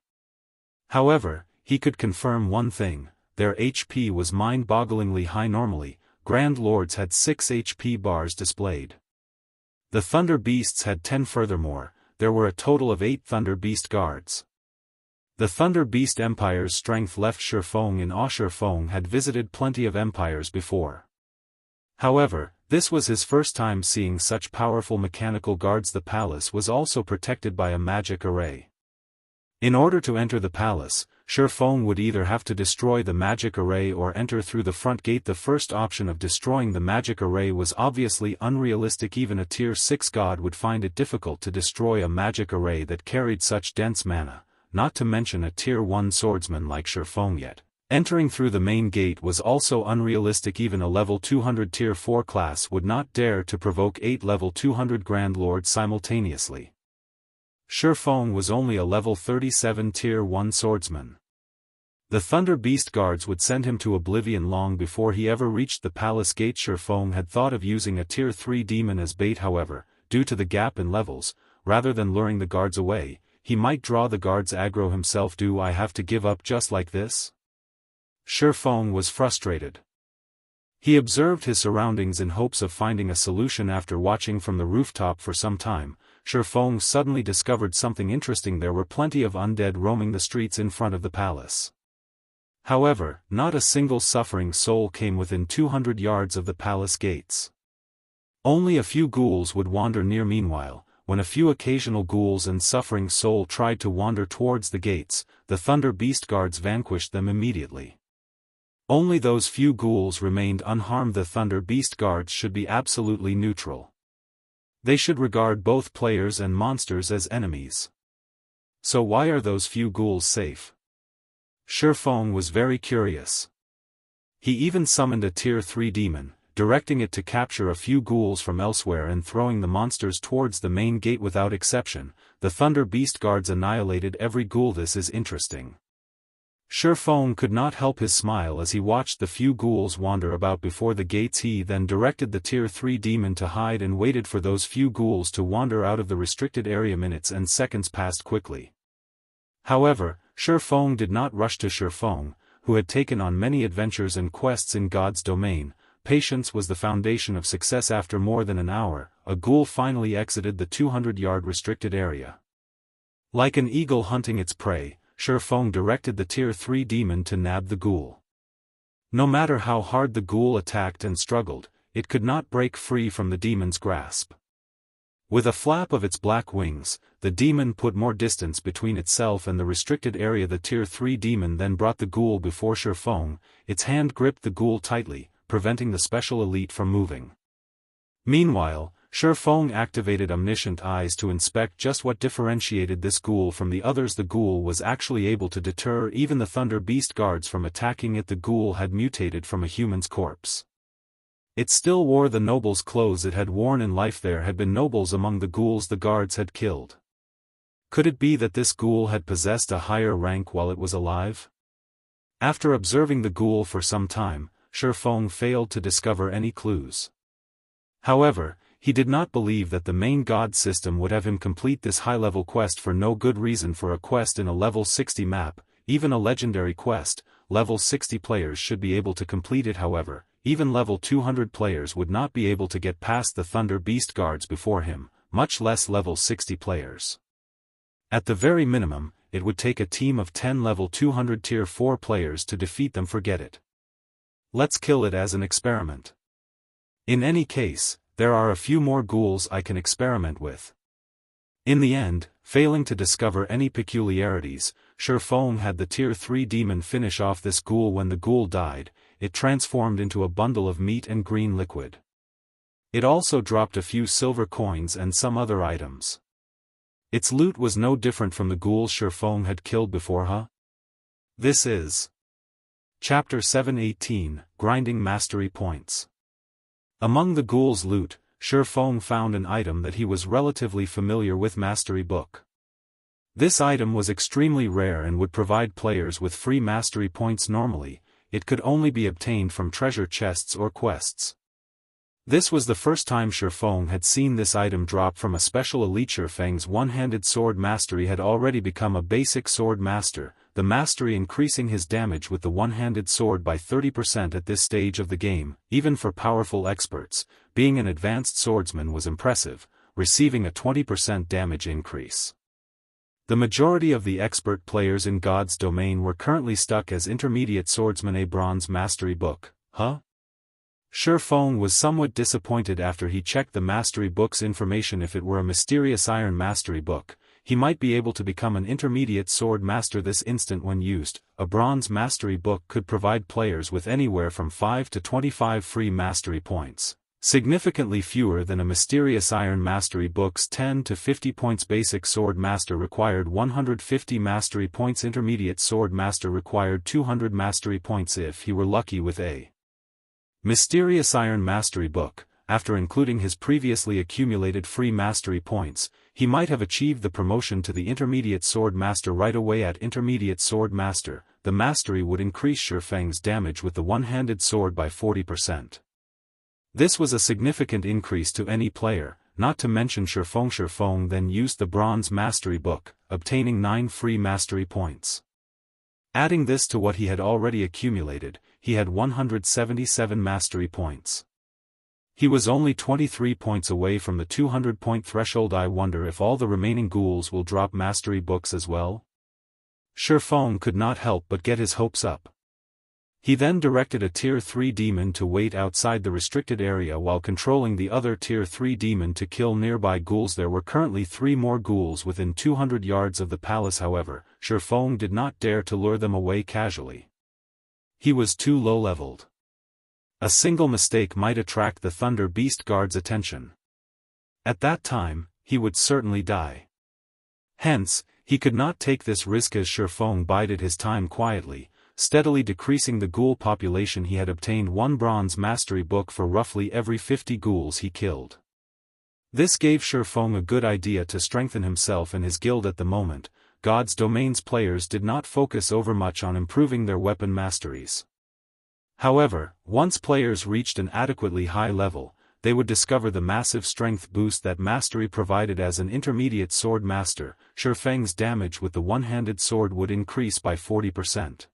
However, he could confirm one thing: their HP was mind-bogglingly high. Normally, Grand Lords had 6 HP bars displayed. The Thunder Beasts had 10. Furthermore, there were a total of 8 Thunder Beast Guards. The Thunder Beast Empire's strength left Feng in awe. Feng had visited plenty of empires before. However, this was his first time seeing such powerful mechanical guards. The palace was also protected by a magic array. In order to enter the palace, Feng would either have to destroy the magic array or enter through the front gate. The first option of destroying the magic array was obviously unrealistic. Even a Tier 6 god would find it difficult to destroy a magic array that carried such dense mana, not to mention a Tier 1 swordsman like Feng. Yet entering through the main gate was also unrealistic. Even a level 200 Tier 4 class would not dare to provoke 8 level 200 Grand Lords simultaneously. Feng was only a level 37 Tier 1 swordsman. The Thunder Beast guards would send him to oblivion long before he ever reached the palace gate. Feng had thought of using a tier 3 demon as bait. However, due to the gap in levels, rather than luring the guards away, he might draw the guards aggro himself. Do I have to give up just like this? Feng was frustrated. He observed his surroundings in hopes of finding a solution. After watching from the rooftop for some time, Feng suddenly discovered something interesting. There were plenty of undead roaming the streets in front of the palace. However, not a single suffering soul came within 200 yards of the palace gates. Only a few ghouls would wander near. Meanwhile, when a few occasional ghouls and suffering soul tried to wander towards the gates, the Thunder Beast guards vanquished them immediately. Only those few ghouls remained unharmed. The Thunder Beast guards should be absolutely neutral. They should regard both players and monsters as enemies. So why are those few ghouls safe? Feng was very curious. He even summoned a tier 3 demon, directing it to capture a few ghouls from elsewhere and throwing the monsters towards the main gate. Without exception, the Thunder Beast guards annihilated every ghoul. This is interesting. Feng could not help his smile as he watched the few ghouls wander about before the gates. He then directed the tier 3 demon to hide and waited for those few ghouls to wander out of the restricted area. Minutes and seconds passed quickly. However, Feng did not rush to Feng, who had taken on many adventures and quests in God's domain. Patience was the foundation of success. After more than an hour, a ghoul finally exited the 200-yard restricted area. Like an eagle hunting its prey, Feng directed the tier 3 demon to nab the ghoul. No matter how hard the ghoul attacked and struggled, it could not break free from the demon's grasp. With a flap of its black wings, the demon put more distance between itself and the restricted area. The tier 3 demon then brought the ghoul before Feng. Its hand gripped the ghoul tightly, preventing the special elite from moving. Meanwhile, Feng activated omniscient eyes to inspect just what differentiated this ghoul from the others. The ghoul was actually able to deter even the Thunder Beast guards from attacking it. The ghoul had mutated from a human's corpse. It still wore the noble's clothes it had worn in life. There had been nobles among the ghouls the guards had killed. Could it be that this ghoul had possessed a higher rank while it was alive? After observing the ghoul for some time, Feng failed to discover any clues. However, he did not believe that the main god system would have him complete this high-level quest for no good reason. For a quest in a level 60 map, even a legendary quest, level 60 players should be able to complete it. However, even level 200 players would not be able to get past the Thunder Beast guards before him, much less level 60 players. At the very minimum, it would take a team of 10 level 200 tier 4 players to defeat them. Forget it. Let's kill it as an experiment. In any case, there are a few more ghouls I can experiment with. In the end, failing to discover any peculiarities, Feng had the tier 3 demon finish off this ghoul. When the ghoul died, it transformed into a bundle of meat and green liquid. It also dropped a few silver coins and some other items. Its loot was no different from the ghouls Feng had killed before, huh? This is Chapter 718, Grinding Mastery Points. Among the ghouls' loot, Feng found an item that he was relatively familiar with: Mastery Book. This item was extremely rare and would provide players with free mastery points. Normally, it could only be obtained from treasure chests or quests. This was the first time Feng had seen this item drop from a special elite. Feng's one-handed sword mastery had already become a basic sword master, the mastery increasing his damage with the one-handed sword by 30% at this stage of the game. Even for powerful experts, being an advanced swordsman was impressive, receiving a 20% damage increase. The majority of the expert players in God's domain were currently stuck as intermediate swordsmen. A bronze mastery book, huh? Feng was somewhat disappointed after he checked the mastery book's information. If it were a mysterious iron mastery book, he might be able to become an intermediate sword master this instant. When used, a bronze mastery book could provide players with anywhere from 5 to 25 free mastery points, significantly fewer than a mysterious iron mastery book's 10 to 50 points. Basic sword master required 150 mastery points. Intermediate sword master required 200 mastery points. If he were lucky with a mysterious iron mastery book, after including his previously accumulated free mastery points, he might have achieved the promotion to the intermediate sword master right away. At intermediate sword master, the mastery would increase Feng's damage with the one-handed sword by 40%. This was a significant increase to any player, not to mention Feng then used the Bronze Mastery Book, obtaining 9 free mastery points. Adding this to what he had already accumulated, he had 177 mastery points. He was only 23 points away from the 200-point threshold. I wonder if all the remaining ghouls will drop mastery books as well? Feng could not help but get his hopes up. He then directed a Tier 3 demon to wait outside the restricted area while controlling the other Tier 3 demon to kill nearby ghouls. There were currently 3 more ghouls within 200 yards of the palace. However, Feng did not dare to lure them away casually. He was too low-leveled. A single mistake might attract the Thunder Beast Guard's attention. At that time, he would certainly die. Hence, he could not take this risk as Feng bided his time quietly, steadily decreasing the ghoul population. He had obtained 1 bronze mastery book for roughly every 50 ghouls he killed. This gave Feng a good idea to strengthen himself and his guild. At the moment, God's Domain's players did not focus overmuch on improving their weapon masteries. However, once players reached an adequately high level, they would discover the massive strength boost that mastery provided. As an intermediate sword master, Feng's damage with the one-handed sword would increase by 40%.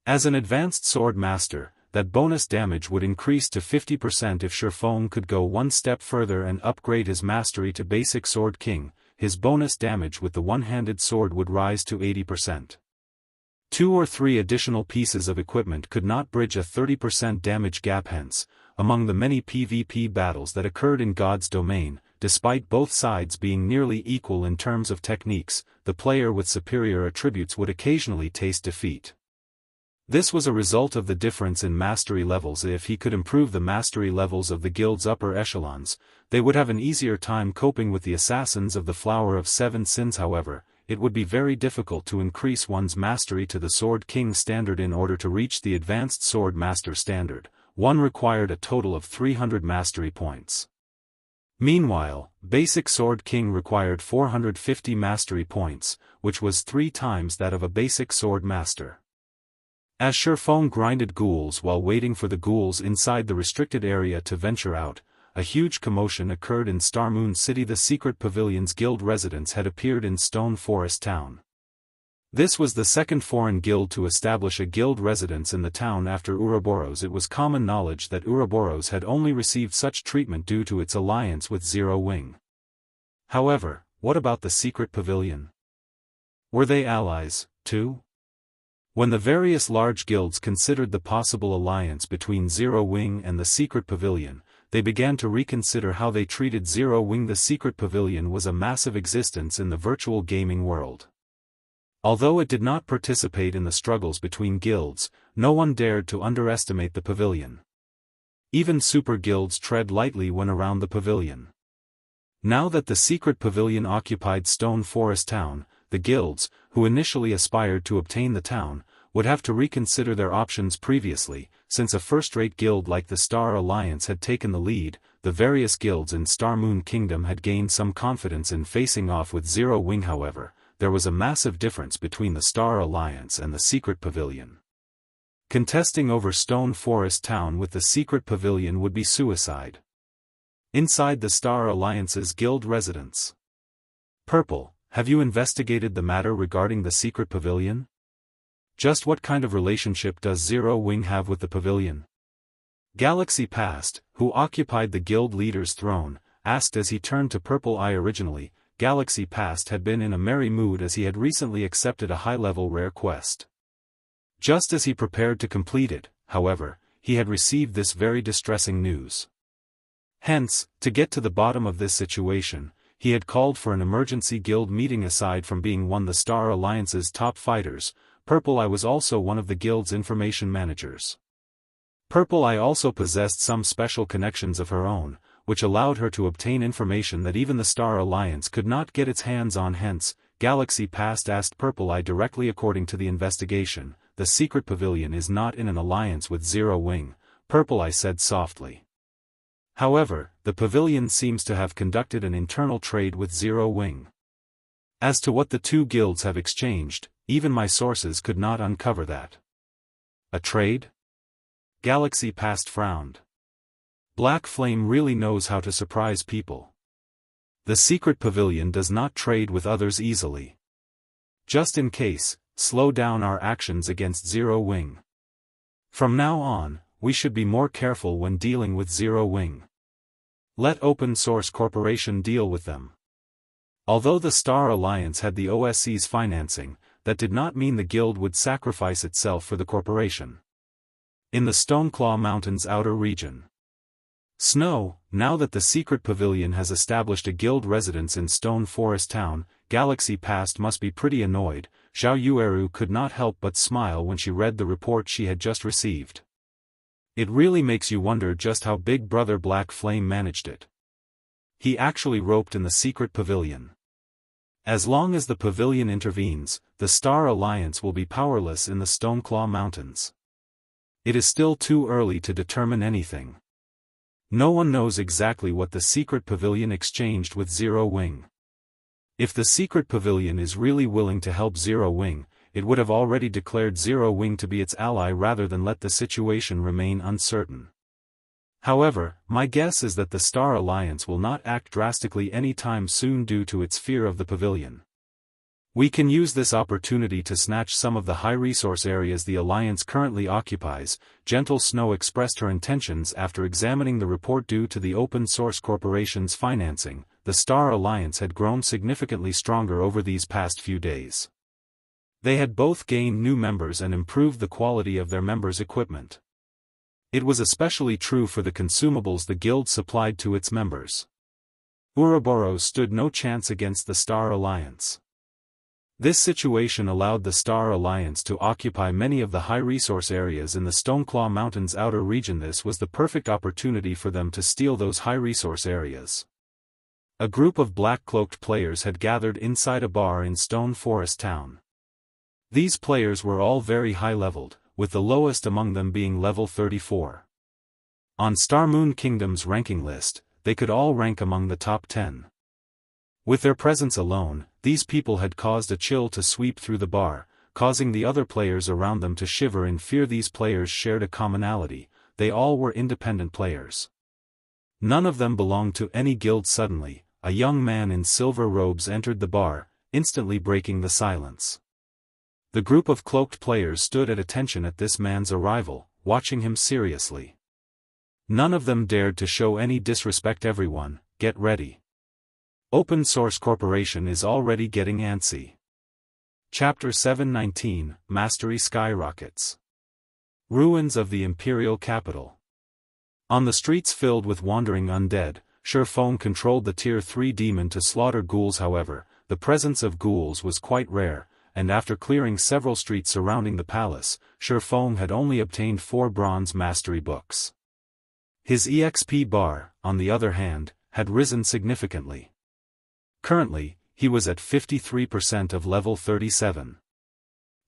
As an advanced sword master, that bonus damage would increase to 50% if Feng could go one step further and upgrade his mastery to Basic Sword King. His bonus damage with the one-handed sword would rise to 80%. 2 or 3 additional pieces of equipment could not bridge a 30% damage gap. Hence, among the many PvP battles that occurred in God's Domain, despite both sides being nearly equal in terms of techniques, the player with superior attributes would occasionally taste defeat. This was a result of the difference in mastery levels. If he could improve the mastery levels of the guild's upper echelons, they would have an easier time coping with the assassins of the Flower of 7 Sins. However, it would be very difficult to increase one's mastery to the Sword King standard. In order to reach the Advanced Sword Master standard, one required a total of 300 mastery points. Meanwhile, Basic Sword King required 450 mastery points, which was 3 times that of a Basic Sword Master. As Feng grinded ghouls while waiting for the ghouls inside the restricted area to venture out, a huge commotion occurred in Starmoon City. The Secret Pavilion's guild residents had appeared in Stone Forest Town. This was the second foreign guild to establish a guild residence in the town after Ouroboros. It was common knowledge that Ouroboros had only received such treatment due to its alliance with Zero Wing. However, what about the Secret Pavilion? Were they allies, too? When the various large guilds considered the possible alliance between Zero Wing and the Secret Pavilion, they began to reconsider how they treated Zero Wing. The Secret Pavilion was a massive existence in the virtual gaming world. Although it did not participate in the struggles between guilds, no one dared to underestimate the pavilion. Even super guilds tread lightly when around the pavilion. Now that the Secret Pavilion occupied Stone Forest Town, the guilds, who initially aspired to obtain the town, would have to reconsider their options. Previously, since a first-rate guild like the Star Alliance had taken the lead, the various guilds in Starmoon Kingdom had gained some confidence in facing off with Zero Wing. However, there was a massive difference between the Star Alliance and the Secret Pavilion. Contesting over Stone Forest Town with the Secret Pavilion would be suicide. Inside the Star Alliance's guild residence. Purple, have you investigated the matter regarding the Secret Pavilion? Just what kind of relationship does Zero Wing have with the pavilion? Galaxy Past, who occupied the guild leader's throne, asked as he turned to Purple Eye. Originally, Galaxy Past had been in a merry mood as he had recently accepted a high-level rare quest. Just as he prepared to complete it, however, he had received this very distressing news. Hence, to get to the bottom of this situation, he had called for an emergency guild meeting. Aside from being one of the Star Alliance's top fighters, Purple Eye was also one of the guild's information managers. Purple Eye also possessed some special connections of her own, which allowed her to obtain information that even the Star Alliance could not get its hands on. Hence, Galaxy Past asked Purple Eye directly. According to the investigation, the Secret Pavilion is not in an alliance with Zero Wing, Purple Eye said softly. However, the pavilion seems to have conducted an internal trade with Zero Wing. As to what the two guilds have exchanged, even my sources could not uncover that. A trade? Galaxy Past frowned. Black Flame really knows how to surprise people. The secret pavilion does not trade with others easily. Just in case, slow down our actions against Zero Wing. From now on, we should be more careful when dealing with Zero Wing. Let Open Source Corporation deal with them. Although the Star Alliance had the OSC's financing, that did not mean the guild would sacrifice itself for the corporation. In the Stoneclaw Mountains outer region. Snow, now that the secret pavilion has established a guild residence in Stone Forest Town, Galaxy Past must be pretty annoyed. Zhao Yueru could not help but smile when she read the report she had just received. It really makes you wonder just how Big Brother Black Flame managed it. He actually roped in the secret pavilion. As long as the pavilion intervenes, the Star Alliance will be powerless in the Stoneclaw Mountains. It is still too early to determine anything. No one knows exactly what the secret pavilion exchanged with Zero Wing. If the secret pavilion is really willing to help Zero Wing, it would have already declared Zero Wing to be its ally rather than let the situation remain uncertain. However, my guess is that the Star Alliance will not act drastically anytime soon due to its fear of the pavilion. We can use this opportunity to snatch some of the high-resource areas the Alliance currently occupies. Gentle Snow expressed her intentions after examining the report. Due to the Open Source Corporation's financing, the Star Alliance had grown significantly stronger over these past few days. They had both gained new members and improved the quality of their members' equipment. It was especially true for the consumables the guild supplied to its members. Ouroboros stood no chance against the Star Alliance. This situation allowed the Star Alliance to occupy many of the high-resource areas in the Stoneclaw Mountains outer region. This was the perfect opportunity for them to steal those high-resource areas. A group of black-cloaked players had gathered inside a bar in Stone Forest Town. These players were all very high-leveled, with the lowest among them being level 34. On Star Moon Kingdom's ranking list, they could all rank among the top 10. With their presence alone, these people had caused a chill to sweep through the bar, causing the other players around them to shiver in fear. These players shared a commonality: they all were independent players. None of them belonged to any guild. Suddenly, a young man in silver robes entered the bar, instantly breaking the silence. The group of cloaked players stood at attention at this man's arrival, watching him seriously. None of them dared to show any disrespect. Everyone, get ready. Open Source Corporation is already getting antsy. Chapter 719, Mastery Skyrockets. Ruins of the Imperial Capital. On the streets filled with wandering undead, Feng controlled the Tier 3 demon to slaughter ghouls. However, the presence of ghouls was quite rare, and after clearing several streets surrounding the palace, Feng had only obtained 4 bronze mastery books. His EXP bar, on the other hand, had risen significantly. Currently, he was at 53% of level 37.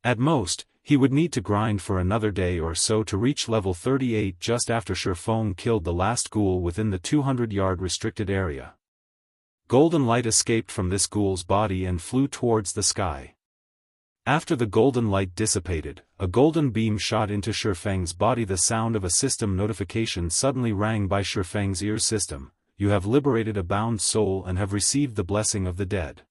At most, he would need to grind for another day or so to reach level 38 just after Feng killed the last ghoul within the 200-yard restricted area. Golden light escaped from this ghoul's body and flew towards the sky. After the golden light dissipated, a golden beam shot into Feng's body. The sound of a system notification suddenly rang by Feng's ear. System: you have liberated a bound soul and have received the blessing of the dead.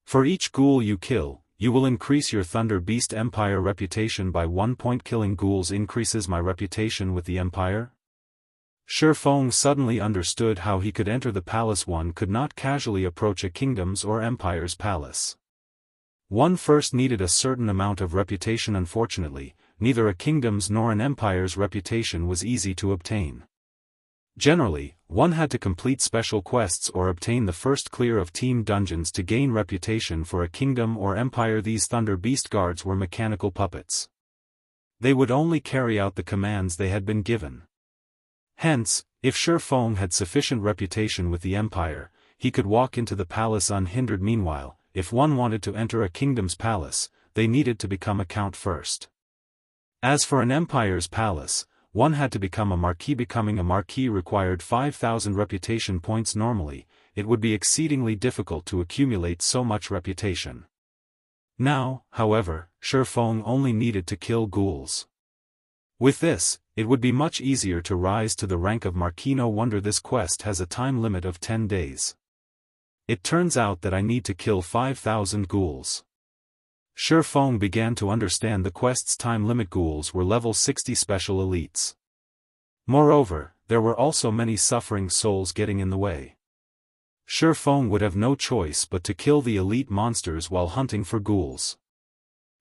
For each ghoul you kill, you will increase your Thunder Beast Empire reputation by 1 point. Killing ghouls increases my reputation with the Empire? Feng suddenly understood how he could enter the palace. One could not casually approach a kingdom's or empire's palace. One first needed a certain amount of reputation. Unfortunately, neither a kingdom's nor an empire's reputation was easy to obtain. Generally, one had to complete special quests or obtain the first clear of team dungeons to gain reputation for a kingdom or empire. These Thunder Beast guards were mechanical puppets. They would only carry out the commands they had been given. Hence, if Feng had sufficient reputation with the empire, he could walk into the palace unhindered. Meanwhile, if one wanted to enter a kingdom's palace, they needed to become a count first. As for an empire's palace, one had to become a Marquis. Becoming a Marquis required 5,000 reputation points. Normally, it would be exceedingly difficult to accumulate so much reputation. Now, however, Feng only needed to kill ghouls. With this, it would be much easier to rise to the rank of Marquis. No wonder this quest has a time limit of 10 days. It turns out that I need to kill 5,000 ghouls. Feng began to understand the quest's time limit. Ghouls were level 60 special elites. Moreover, there were also many suffering souls getting in the way. Feng would have no choice but to kill the elite monsters while hunting for ghouls.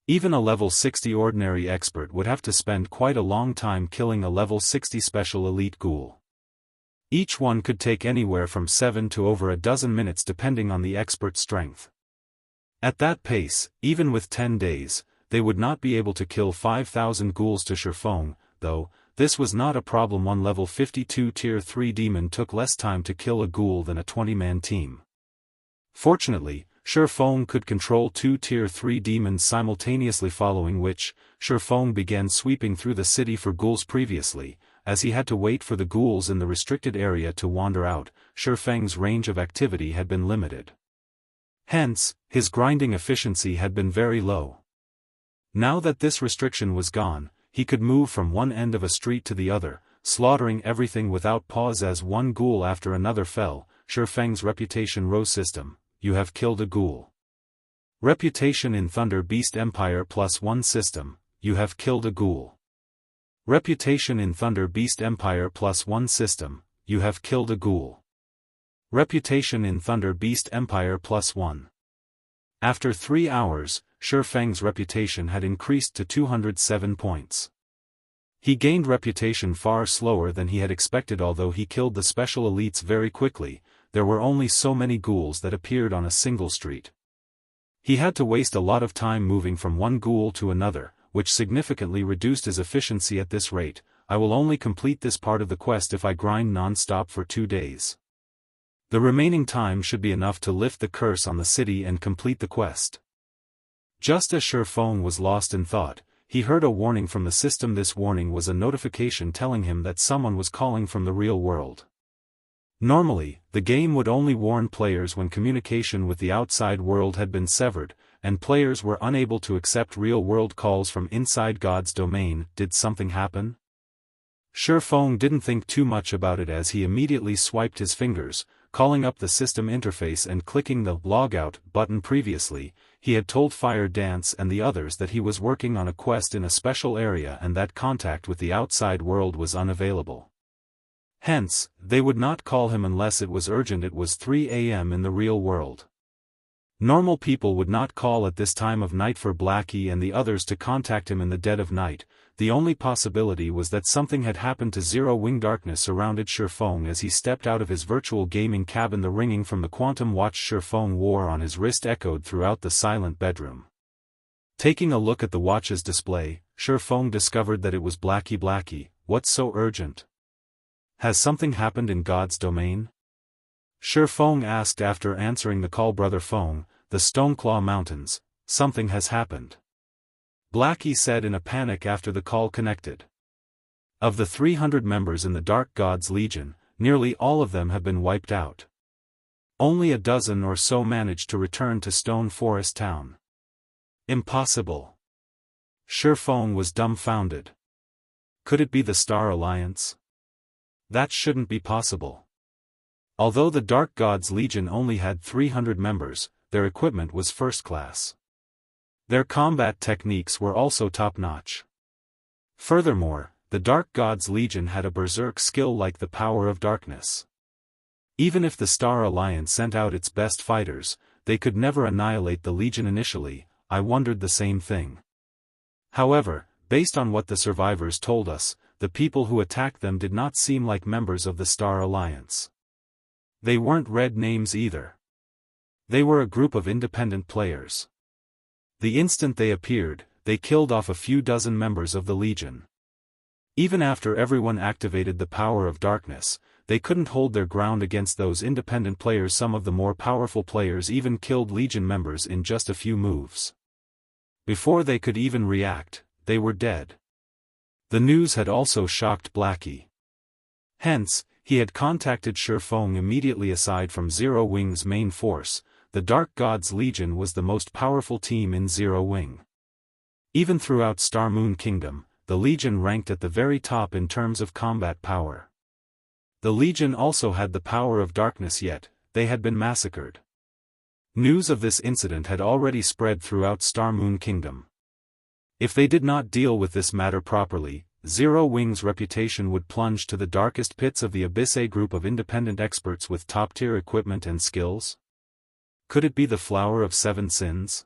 Even a level 60 ordinary expert would have to spend quite a long time killing a level 60 special elite ghoul. Each one could take anywhere from 7 to over a dozen minutes depending on the expert's strength. At that pace, even with 10 days, they would not be able to kill 5,000 ghouls. To Feng, though, this was not a problem. One level 52 tier 3 demon took less time to kill a ghoul than a 20-man team. Fortunately, Feng could control 2 tier 3 demons simultaneously, following which, Feng began sweeping through the city for ghouls. Previously, as he had to wait for the ghouls in the restricted area to wander out, Feng's range of activity had been limited. Hence, his grinding efficiency had been very low. Now that this restriction was gone, he could move from one end of a street to the other, slaughtering everything without pause as one ghoul after another fell. Feng's reputation rose. System: you have killed a ghoul. Reputation in Thunder Beast Empire +1. System: you have killed a ghoul. Reputation in Thunder Beast Empire +1. System: you have killed a ghoul. Reputation in Thunder Beast Empire +1. After 3 hours, Feng's reputation had increased to 207 points. He gained reputation far slower than he had expected. Although he killed the special elites very quickly, there were only so many ghouls that appeared on a single street. He had to waste a lot of time moving from one ghoul to another, which significantly reduced his efficiency. At this rate, I will only complete this part of the quest if I grind non-stop for 2 days. The remaining time should be enough to lift the curse on the city and complete the quest. Just as Feng was lost in thought, he heard a warning from the system. This warning was a notification telling him that someone was calling from the real world. Normally, the game would only warn players when communication with the outside world had been severed, and players were unable to accept real-world calls from inside God's domain. Did something happen? Feng didn't think too much about it as he immediately swiped his fingers, calling up the system interface and clicking the logout button. Previously, he had told Fire Dance and the others that he was working on a quest in a special area and that contact with the outside world was unavailable. Hence, they would not call him unless it was urgent. It was 3 a.m. in the real world. Normal people would not call at this time of night for Blackie and the others to contact him in the dead of night. The only possibility was that something had happened to Zero Wing. Darkness surrounded Feng as he stepped out of his virtual gaming cabin. The ringing from the quantum watch Feng wore on his wrist echoed throughout the silent bedroom. Taking a look at the watch's display, Feng discovered that it was Blackie. Blackie, what's so urgent? Has something happened in God's domain? Feng asked after answering the call. Brother Feng, the Stoneclaw Mountains, something has happened. Blackie said in a panic after the call connected. Of the 300 members in the Dark Gods Legion, nearly all of them have been wiped out. Only a dozen or so managed to return to Stone Forest Town. Impossible. Feng was dumbfounded. Could it be the Star Alliance? That shouldn't be possible. Although the Dark Gods Legion only had 300 members, their equipment was first class. Their combat techniques were also top-notch. Furthermore, the Dark Gods Legion had a berserk skill like the power of darkness. Even if the Star Alliance sent out its best fighters, they could never annihilate the Legion initially. I wondered the same thing. However, based on what the survivors told us, the people who attacked them did not seem like members of the Star Alliance. They weren't red names either. They were a group of independent players. The instant they appeared, they killed off a few dozen members of the Legion. Even after everyone activated the power of darkness, they couldn't hold their ground against those independent players. Some of the more powerful players even killed Legion members in just a few moves. Before they could even react, they were dead. The news had also shocked Blackie. Hence, he had contacted Feng immediately. Aside from Zero Wing's main force, the Dark God's Legion was the most powerful team in Zero Wing. Even throughout Star Moon Kingdom, the Legion ranked at the very top in terms of combat power. The Legion also had the power of darkness, yet they had been massacred. News of this incident had already spread throughout Star Moon Kingdom. If they did not deal with this matter properly, Zero Wing's reputation would plunge to the darkest pits of the Abyss. A group of independent experts with top-tier equipment and skills? Could it be the Flower of Seven Sins?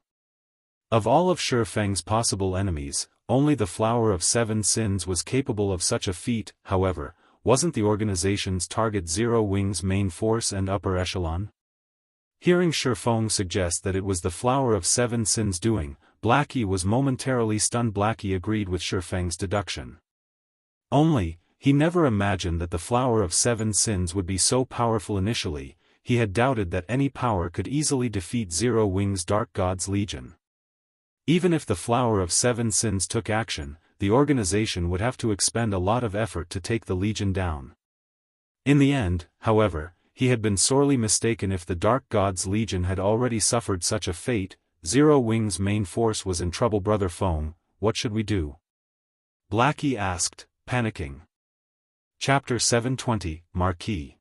Of all of Feng's possible enemies, only the Flower of Seven Sins was capable of such a feat. However, wasn't the organization's target Zero Wing's main force and upper echelon? Hearing Feng suggest that it was the Flower of Seven Sins doing, Blackie was momentarily stunned. Blackie agreed with Feng's deduction. Only, he never imagined that the Flower of Seven Sins would be so powerful initially. He had doubted that any power could easily defeat Zero Wing's Dark God's Legion. Even if the Flower of Seven Sins took action, the organization would have to expend a lot of effort to take the Legion down. In the end, however, he had been sorely mistaken. If the Dark God's Legion had already suffered such a fate, Zero Wing's main force was in trouble. Brother Feng, what should we do? Blackie asked, panicking. Chapter 720, Marquis.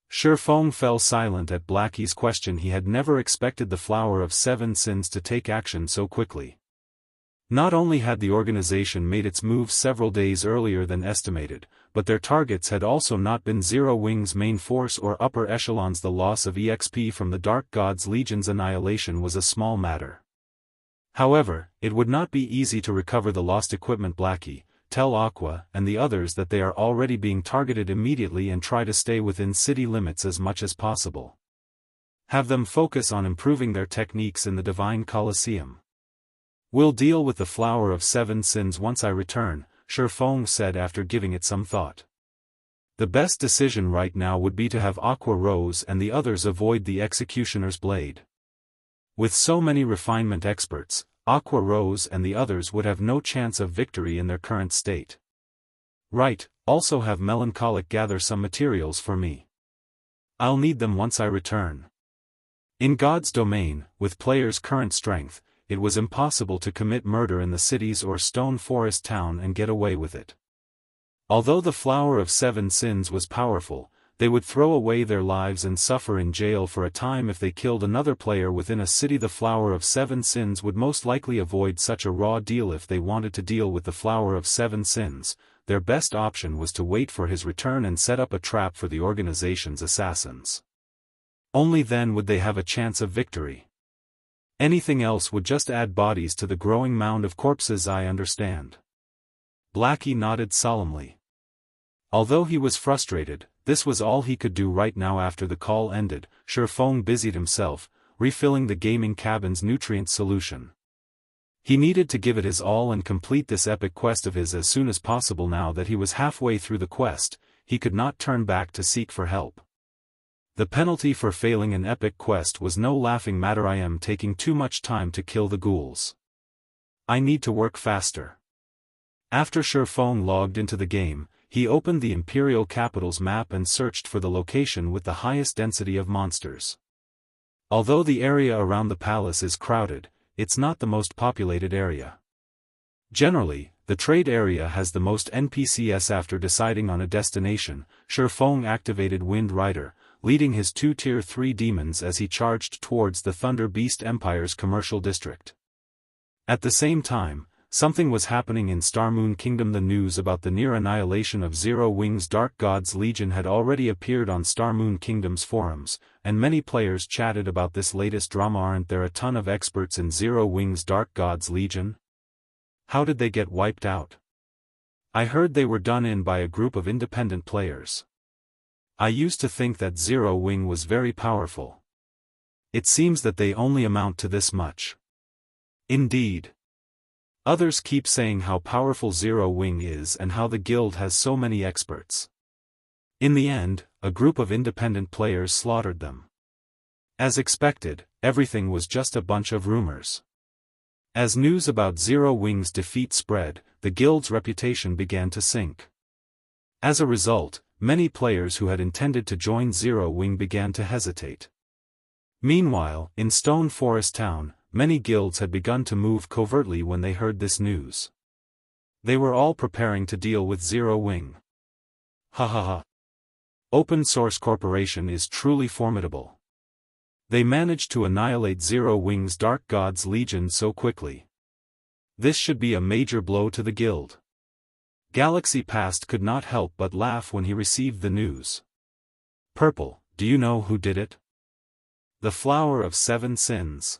Feng fell silent at Blackie's question. He had never expected the Flower of Seven Sins to take action so quickly. Not only had the organization made its move several days earlier than estimated, but their targets had also not been Zero Wing's main force or upper echelons. The loss of EXP from the Dark God's Legion's annihilation was a small matter. However, it would not be easy to recover the lost equipment. Blackie, tell Aqua and the others that they are already being targeted immediately and try to stay within city limits as much as possible. Have them focus on improving their techniques in the Divine Colosseum. We'll deal with the Flower of Seven Sins once I return, Feng said after giving it some thought. The best decision right now would be to have Aqua Rose and the others avoid the Executioner's Blade. With so many refinement experts, Aqua Rose and the others would have no chance of victory in their current state. Right, also have Melancholic gather some materials for me. I'll need them once I return. In God's domain, with players' current strength, it was impossible to commit murder in the cities or Stone Forest town and get away with it. Although the Flower of Seven Sins was powerful, they would throw away their lives and suffer in jail for a time if they killed another player within a city. The Flower of Seven Sins would most likely avoid such a raw deal. If they wanted to deal with the Flower of Seven Sins, their best option was to wait for his return and set up a trap for the organization's assassins. Only then would they have a chance of victory. Anything else would just add bodies to the growing mound of corpses. I understand. Blackie nodded solemnly. Although he was frustrated, this was all he could do right now. After the call ended, Feng busied himself, refilling the gaming cabin's nutrient solution. He needed to give it his all and complete this epic quest of his as soon as possible. Now that he was halfway through the quest, he could not turn back to seek for help. The penalty for failing an epic quest was no laughing matter. I am taking too much time to kill the ghouls. I need to work faster. After Feng logged into the game, he opened the Imperial capital's map and searched for the location with the highest density of monsters. Although the area around the palace is crowded, it's not the most populated area. Generally, the trade area has the most NPCs. After deciding on a destination, Feng activated Wind Rider, leading his 2 Tier 3 demons as he charged towards the Thunder Beast Empire's commercial district. At the same time, something was happening in Star Moon Kingdom. The news about the near annihilation of Zero Wing's Dark God's Legion had already appeared on Star Moon Kingdom's forums, and many players chatted about this latest drama. Aren't there a ton of experts in Zero Wing's Dark God's Legion? How did they get wiped out? I heard they were done in by a group of independent players. I used to think that Zero Wing was very powerful. It seems that they only amount to this much. Indeed. Others keep saying how powerful Zero Wing is and how the guild has so many experts. In the end, a group of independent players slaughtered them. As expected, everything was just a bunch of rumors. As news about Zero Wing's defeat spread, the guild's reputation began to sink. As a result, many players who had intended to join Zero Wing began to hesitate. Meanwhile, in Stone Forest Town, many guilds had begun to move covertly when they heard this news. They were all preparing to deal with Zero Wing. Ha ha ha. Open Source Corporation is truly formidable. They managed to annihilate Zero Wing's Dark God's Legion so quickly. This should be a major blow to the guild. Galaxy Past could not help but laugh when he received the news. Purple, do you know who did it? The Flower of Seven Sins.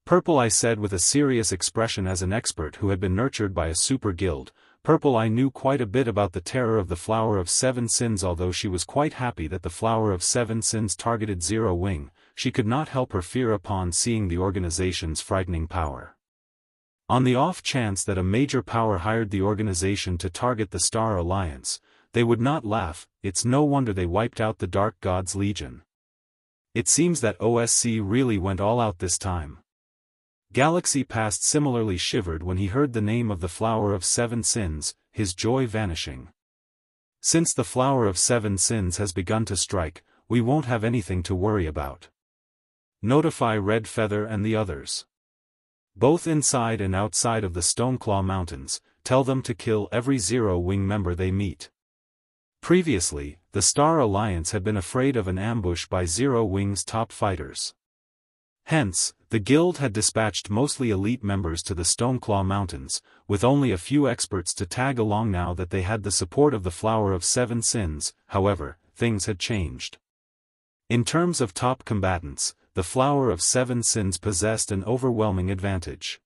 Purple, I said with a serious expression. As an expert who had been nurtured by a super guild, Purple, I knew quite a bit about the terror of the Flower of Seven Sins. Although she was quite happy that the Flower of Seven Sins targeted Zero Wing, she could not help her fear upon seeing the organization's frightening power. On the off chance that a major power hired the organization to target the Star Alliance, they would not laugh. It's no wonder they wiped out the Dark God's Legion. It seems that OSC really went all out this time. Galaxy Past similarly shivered when he heard the name of the Flower of Seven Sins, his joy vanishing. Since the Flower of Seven Sins has begun to strike, we won't have anything to worry about. Notify Red Feather and the others. Both inside and outside of the Stoneclaw Mountains, tell them to kill every Zero Wing member they meet. Previously, the Star Alliance had been afraid of an ambush by Zero Wing's top fighters. Hence, the guild had dispatched mostly elite members to the Stoneclaw Mountains, with only a few experts to tag along. Now that they had the support of the Flower of Seven Sins, however, things had changed. In terms of top combatants, the Flower of Seven Sins possessed an overwhelming advantage.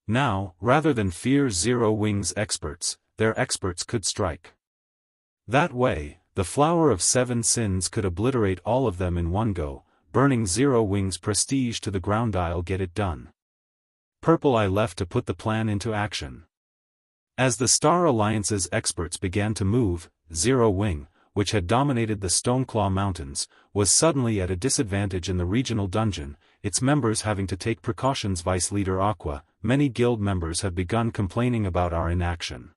Now, rather than fear Zero Wing's experts, their experts could strike. That way, the Flower of Seven Sins could obliterate all of them in one go, burning Zero Wing's prestige to the ground. I'll get it done. Purple, I left to put the plan into action. As the Star Alliance's experts began to move, Zero Wing, which had dominated the Stoneclaw Mountains, was suddenly at a disadvantage in the regional dungeon, its members having to take precautions. Vice Leader Aqua, many guild members have begun complaining about our inaction.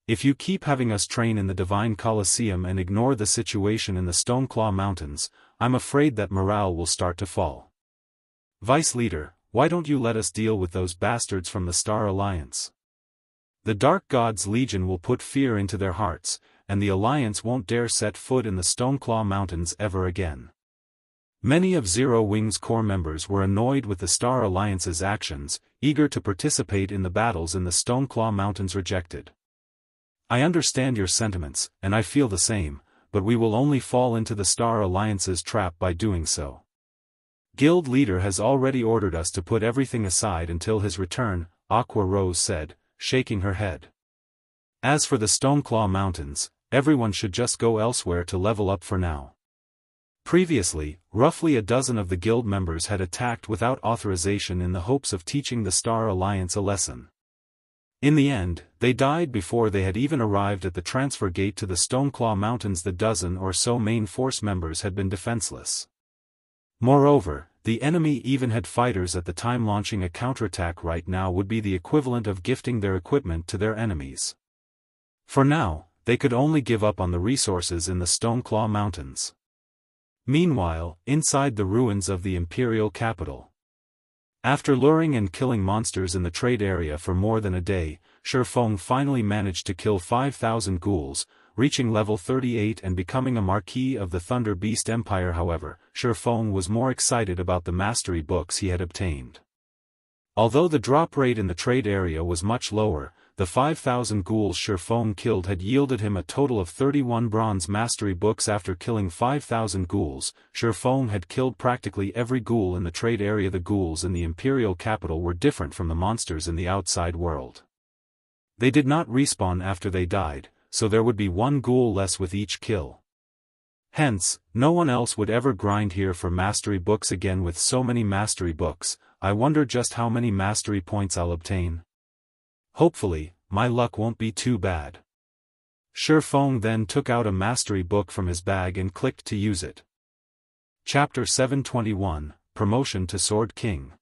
If you keep having us train in the Divine Colosseum and ignore the situation in the Stoneclaw Mountains, I'm afraid that morale will start to fall. Vice Leader, why don't you let us deal with those bastards from the Star Alliance? The Dark God's Legion will put fear into their hearts, and the Alliance won't dare set foot in the Stoneclaw Mountains ever again. Many of Zero Wing's core members were annoyed with the Star Alliance's actions, eager to participate in the battles in the Stoneclaw Mountains. Rejected. I understand your sentiments, and I feel the same, but we will only fall into the Star Alliance's trap by doing so. Guild Leader has already ordered us to put everything aside until his return, Aqua Rose said, shaking her head. As for the Stoneclaw Mountains, everyone should just go elsewhere to level up for now. Previously, roughly a dozen of the guild members had attacked without authorization in the hopes of teaching the Star Alliance a lesson. In the end, they died before they had even arrived at the transfer gate to the Stoneclaw Mountains. The dozen or so main force members had been defenseless. Moreover, the enemy even had fighters at the time. Launching a counterattack right now would be the equivalent of gifting their equipment to their enemies. For now, they could only give up on the resources in the Stoneclaw Mountains. Meanwhile, inside the ruins of the Imperial capital. After luring and killing monsters in the trade area for more than a day, Feng finally managed to kill 5,000 ghouls, reaching level 38 and becoming a Marquis of the Thunder Beast Empire. However, Feng was more excited about the mastery books he had obtained. Although the drop rate in the trade area was much lower, the 5,000 ghouls Feng killed had yielded him a total of 31 bronze mastery books. After killing 5,000 ghouls, Feng had killed practically every ghoul in the trade area. The ghouls in the Imperial capital were different from the monsters in the outside world. They did not respawn after they died, so there would be one ghoul less with each kill. Hence, no one else would ever grind here for mastery books again. With so many mastery books, I wonder just how many mastery points I'll obtain. Hopefully, my luck won't be too bad. Feng then took out a mastery book from his bag and clicked to use it. Chapter 721, Promotion to Sword King.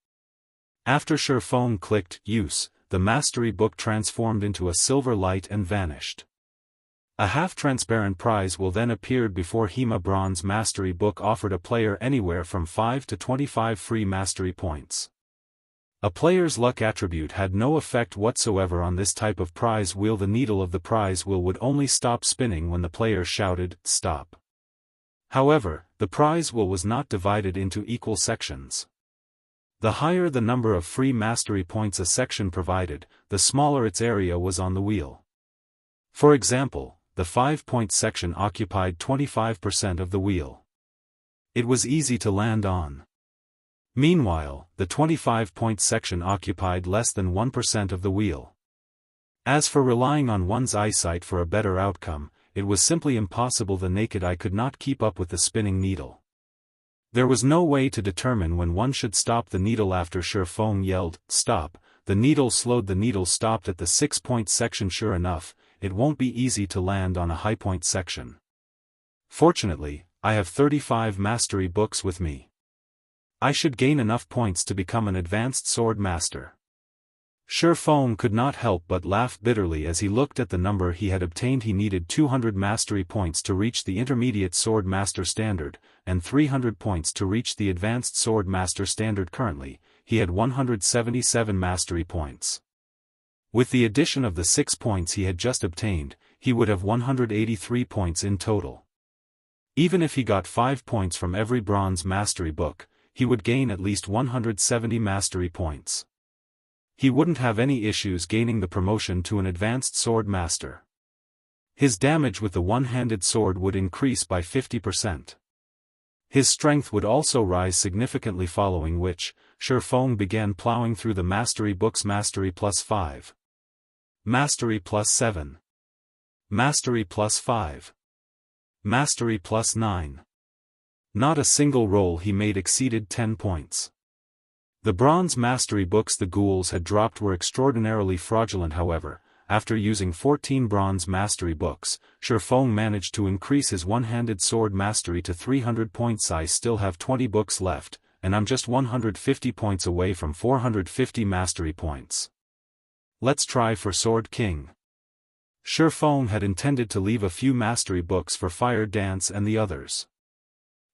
After Feng clicked Use, the mastery book transformed into a silver light and vanished. A half-transparent prize will then appear before Hema Bronze Mastery Book offered a player anywhere from 5 to 25 free mastery points. A player's luck attribute had no effect whatsoever on this type of prize wheel. The needle of the prize wheel would only stop spinning when the player shouted, "Stop." However, the prize wheel was not divided into equal sections. The higher the number of free mastery points a section provided, the smaller its area was on the wheel. For example, the 5-point section occupied 25% of the wheel. It was easy to land on. Meanwhile, the 25-point section occupied less than 1% of the wheel. As for relying on one's eyesight for a better outcome, it was simply impossible. The naked eye could not keep up with the spinning needle. There was no way to determine when one should stop the needle. After Feng yelled, "Stop," the needle slowed. The needle stopped at the 6-point section. Sure enough, it won't be easy to land on a high-point section. Fortunately, I have 35 mastery books with me. I should gain enough points to become an advanced sword master. Feng could not help but laugh bitterly as he looked at the number he had obtained. He needed 200 mastery points to reach the intermediate sword master standard, and 300 points to reach the advanced sword master standard. Currently, he had 177 mastery points. With the addition of the 6 points he had just obtained, he would have 183 points in total. Even if he got 5 points from every bronze mastery book, he would gain at least 170 mastery points. He wouldn't have any issues gaining the promotion to an advanced sword master. His damage with the one-handed sword would increase by 50%. His strength would also rise significantly, following which, Feng began plowing through the mastery books. Mastery +5. Mastery +7. Mastery +5. Mastery +9. Not a single roll he made exceeded 10 points. The bronze mastery books the ghouls had dropped were extraordinarily fraudulent. However, after using 14 bronze mastery books, Feng managed to increase his one-handed sword mastery to 300 points. I still have 20 books left, and I'm just 150 points away from 450 mastery points. Let's try for Sword King. Feng had intended to leave a few mastery books for Fire Dance and the others.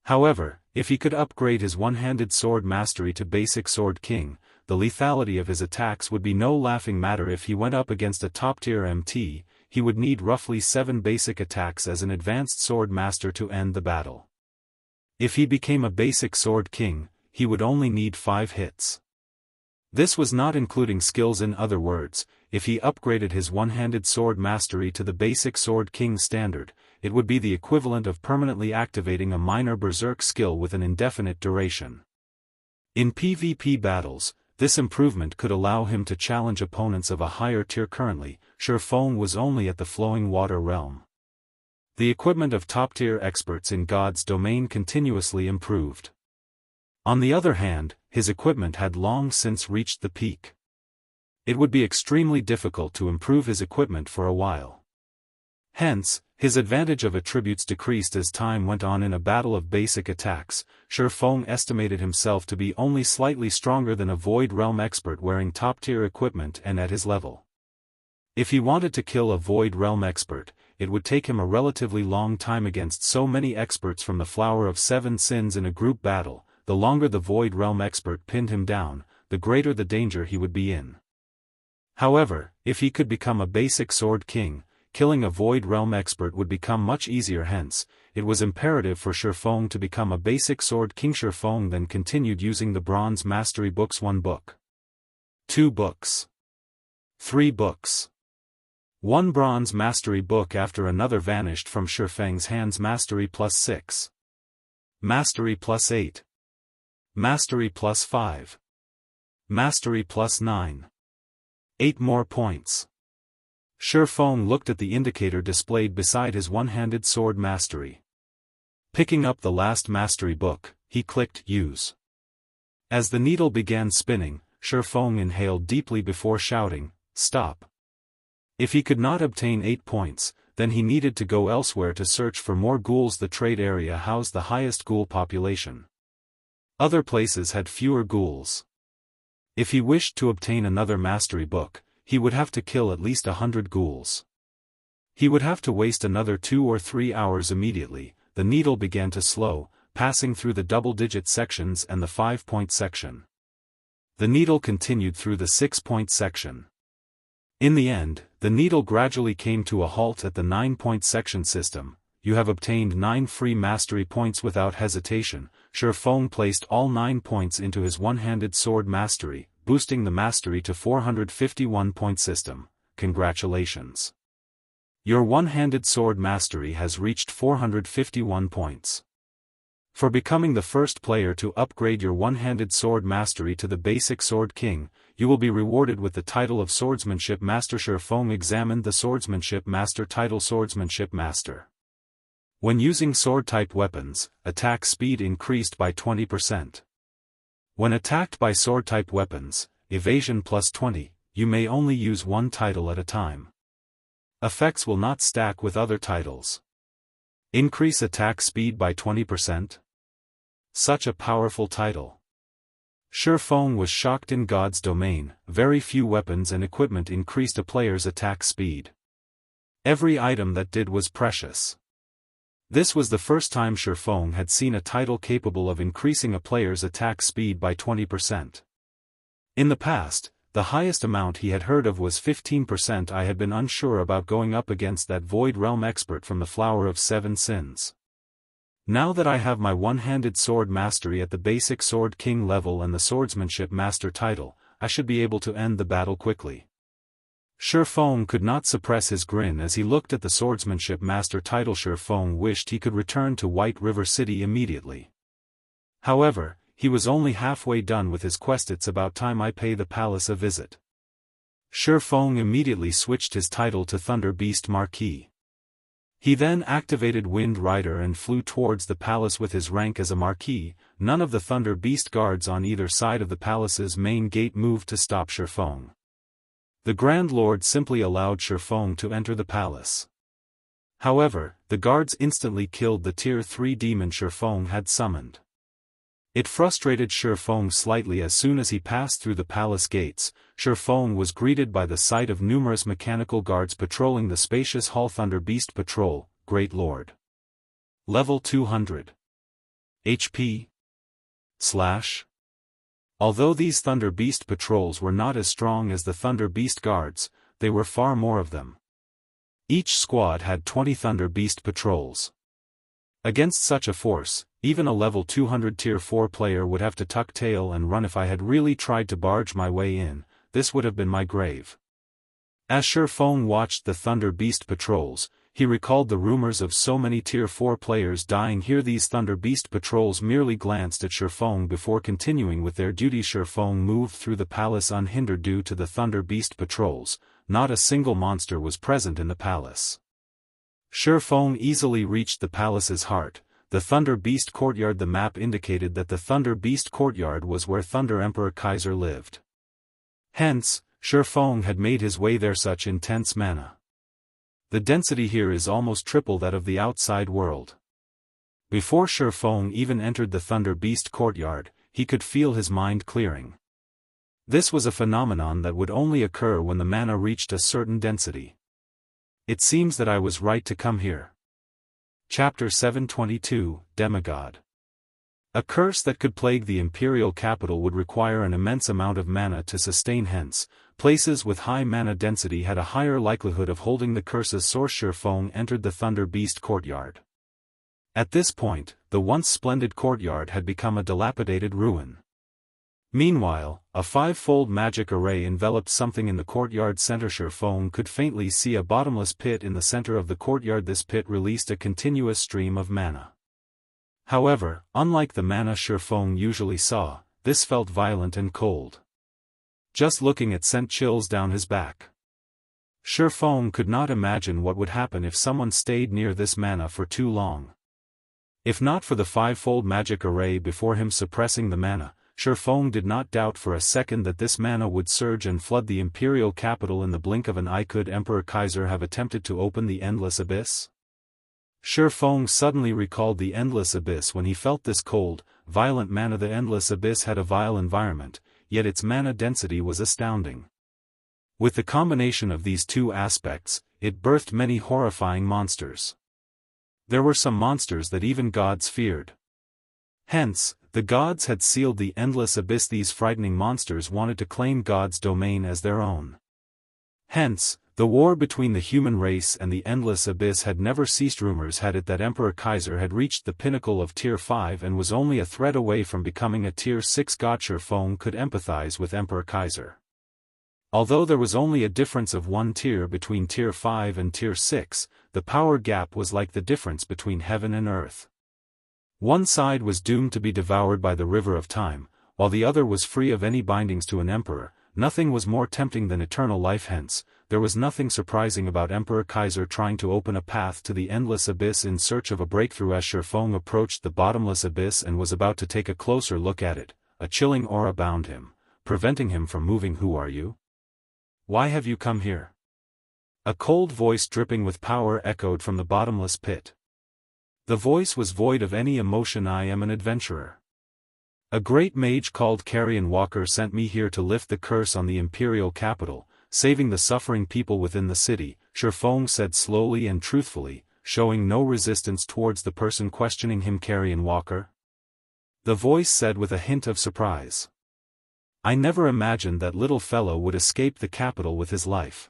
However, if he could upgrade his one-handed sword mastery to basic Sword King, the lethality of his attacks would be no laughing matter. If he went up against a top-tier MT, he would need roughly 7 basic attacks as an advanced sword master to end the battle. If he became a basic Sword King, he would only need 5 hits. This was not including skills. In other words, if he upgraded his one-handed sword mastery to the basic Sword King standard, it would be the equivalent of permanently activating a minor berserk skill with an indefinite duration. In PvP battles, this improvement could allow him to challenge opponents of a higher tier. Currently, Feng was only at the flowing water realm. The equipment of top-tier experts in God's domain continuously improved. On the other hand, his equipment had long since reached the peak. It would be extremely difficult to improve his equipment for a while. Hence, his advantage of attributes decreased as time went on. In a battle of basic attacks, Feng estimated himself to be only slightly stronger than a Void Realm expert wearing top-tier equipment and at his level. If he wanted to kill a Void Realm expert, it would take him a relatively long time. Against so many experts from the Flower of Seven Sins in a group battle, the longer the Void Realm expert pinned him down, the greater the danger he would be in. However, if he could become a basic Sword King, killing a Void Realm expert would become much easier. Hence, it was imperative for Feng to become a basic Sword King. Feng then continued using the bronze mastery books. 1 book. 2 books. 3 books. 1 bronze mastery book after another vanished from Feng's hands. Mastery +6. Mastery +8. Mastery +5. Mastery +9. 8 more points. Feng looked at the indicator displayed beside his one-handed sword mastery. Picking up the last mastery book, he clicked Use. As the needle began spinning, Feng inhaled deeply before shouting, "Stop." If he could not obtain 8 points, then he needed to go elsewhere to search for more ghouls. The trade area housed the highest ghoul population. Other places had fewer ghouls. If he wished to obtain another mastery book, he would have to kill at least 100 ghouls. He would have to waste another 2 or 3 hours immediately. The needle began to slow, passing through the double-digit sections and the 5-point section. The needle continued through the 6-point section. In the end, the needle gradually came to a halt at the 9-point section system. You have obtained 9 free mastery points without hesitation. Feng placed all 9 points into his one-handed sword mastery, boosting the mastery to 451-point system. Congratulations. Your one-handed sword mastery has reached 451 points. For becoming the first player to upgrade your one-handed sword mastery to the basic Sword King, you will be rewarded with the title of Swordsmanship Master. Feng examined the Swordsmanship Master title. Swordsmanship Master. When using sword-type weapons, attack speed increased by 20%. When attacked by sword-type weapons, evasion plus 20, you may only use one title at a time. Effects will not stack with other titles. Increase attack speed by 20%? Such a powerful title. Feng was shocked. In God's domain, very few weapons and equipment increased a player's attack speed. Every item that did was precious. This was the first time Feng had seen a title capable of increasing a player's attack speed by 20%. In the past, the highest amount he had heard of was 15%. I had been unsure about going up against that Void Realm expert from the Flower of Seven Sins. Now that I have my one-handed sword mastery at the basic Sword King level and the Swordsmanship Master title, I should be able to end the battle quickly. Feng could not suppress his grin as he looked at the Swordsmanship Master title. Feng wished he could return to White River City immediately. However, he was only halfway done with his quest. It's about time I pay the palace a visit. Feng immediately switched his title to Thunder Beast Marquis. He then activated Wind Rider and flew towards the palace with his rank as a Marquis. None of the Thunder Beast guards on either side of the palace's main gate moved to stop Feng. The Grand Lord simply allowed Feng to enter the palace. However, the guards instantly killed the Tier 3 demon Feng had summoned. It frustrated Feng slightly. As soon as he passed through the palace gates, Feng was greeted by the sight of numerous mechanical guards patrolling the spacious hall. Thunder Beast Patrol, Great Lord. Level 200. HP. / Although these Thunder Beast patrols were not as strong as the Thunder Beast guards, they were far more of them. Each squad had 20 Thunder Beast patrols. Against such a force, even a level 200 Tier 4 player would have to tuck tail and run. If I had really tried to barge my way in, this would have been my grave. As Feng watched the Thunder Beast patrols, he recalled the rumors of so many Tier 4 players dying here. These Thunder Beast patrols merely glanced at Feng before continuing with their duties. Feng moved through the palace unhindered due to the Thunder Beast patrols. Not a single monster was present in the palace. Feng easily reached the palace's heart, the Thunder Beast Courtyard. The map indicated that the Thunder Beast Courtyard was where Thunder Emperor Kaiser lived. Hence, Feng had made his way there. Such intense mana. The density here is almost triple that of the outside world. Before Feng even entered the Thunder Beast Courtyard, he could feel his mind clearing. This was a phenomenon that would only occur when the mana reached a certain density. It seems that I was right to come here. Chapter 722, Demigod. A curse that could plague the Imperial capital would require an immense amount of mana to sustain. Hence, places with high mana density had a higher likelihood of holding the curse's source. Feng entered the Thunder Beast Courtyard. At this point, the once splendid courtyard had become a dilapidated ruin. Meanwhile, a 5-fold magic array enveloped something in the courtyard center. Feng could faintly see a bottomless pit in the center of the courtyard. This pit released a continuous stream of mana. However, unlike the mana Feng usually saw, this felt violent and cold. Just looking at sent chills down his back. Feng could not imagine what would happen if someone stayed near this mana for too long. If not for the 5-fold magic array before him suppressing the mana, Feng did not doubt for a second that this mana would surge and flood the Imperial capital in the blink of an eye. Could Emperor Kaiser have attempted to open the Endless Abyss? Feng suddenly recalled the Endless Abyss when he felt this cold, violent mana. The Endless Abyss had a vile environment, yet its mana density was astounding. With the combination of these two aspects, it birthed many horrifying monsters. There were some monsters that even gods feared. Hence, the gods had sealed the endless abyss. These frightening monsters wanted to claim God's domain as their own. Hence, the war between the human race and the endless abyss had never ceased. Rumors had it that Emperor Kaiser had reached the pinnacle of Tier 5 and was only a thread away from becoming a Tier 6 god. Feng could empathize with Emperor Kaiser. Although there was only a difference of one tier between Tier 5 and Tier 6, the power gap was like the difference between heaven and earth. One side was doomed to be devoured by the river of time, while the other was free of any bindings to an emperor. Nothing was more tempting than eternal life. Hence, there was nothing surprising about Emperor Kaiser trying to open a path to the endless abyss in search of a breakthrough. As Feng approached the bottomless abyss and was about to take a closer look at it, a chilling aura bound him, preventing him from moving. Who are you? Why have you come here? A cold voice dripping with power echoed from the bottomless pit. The voice was void of any emotion. I am an adventurer. A great mage called Carrion Walker sent me here to lift the curse on the Imperial capital, saving the suffering people within the city, Feng said slowly and truthfully, showing no resistance towards the person questioning him. Carrion Walker? The voice said with a hint of surprise. I never imagined that little fellow would escape the capital with his life.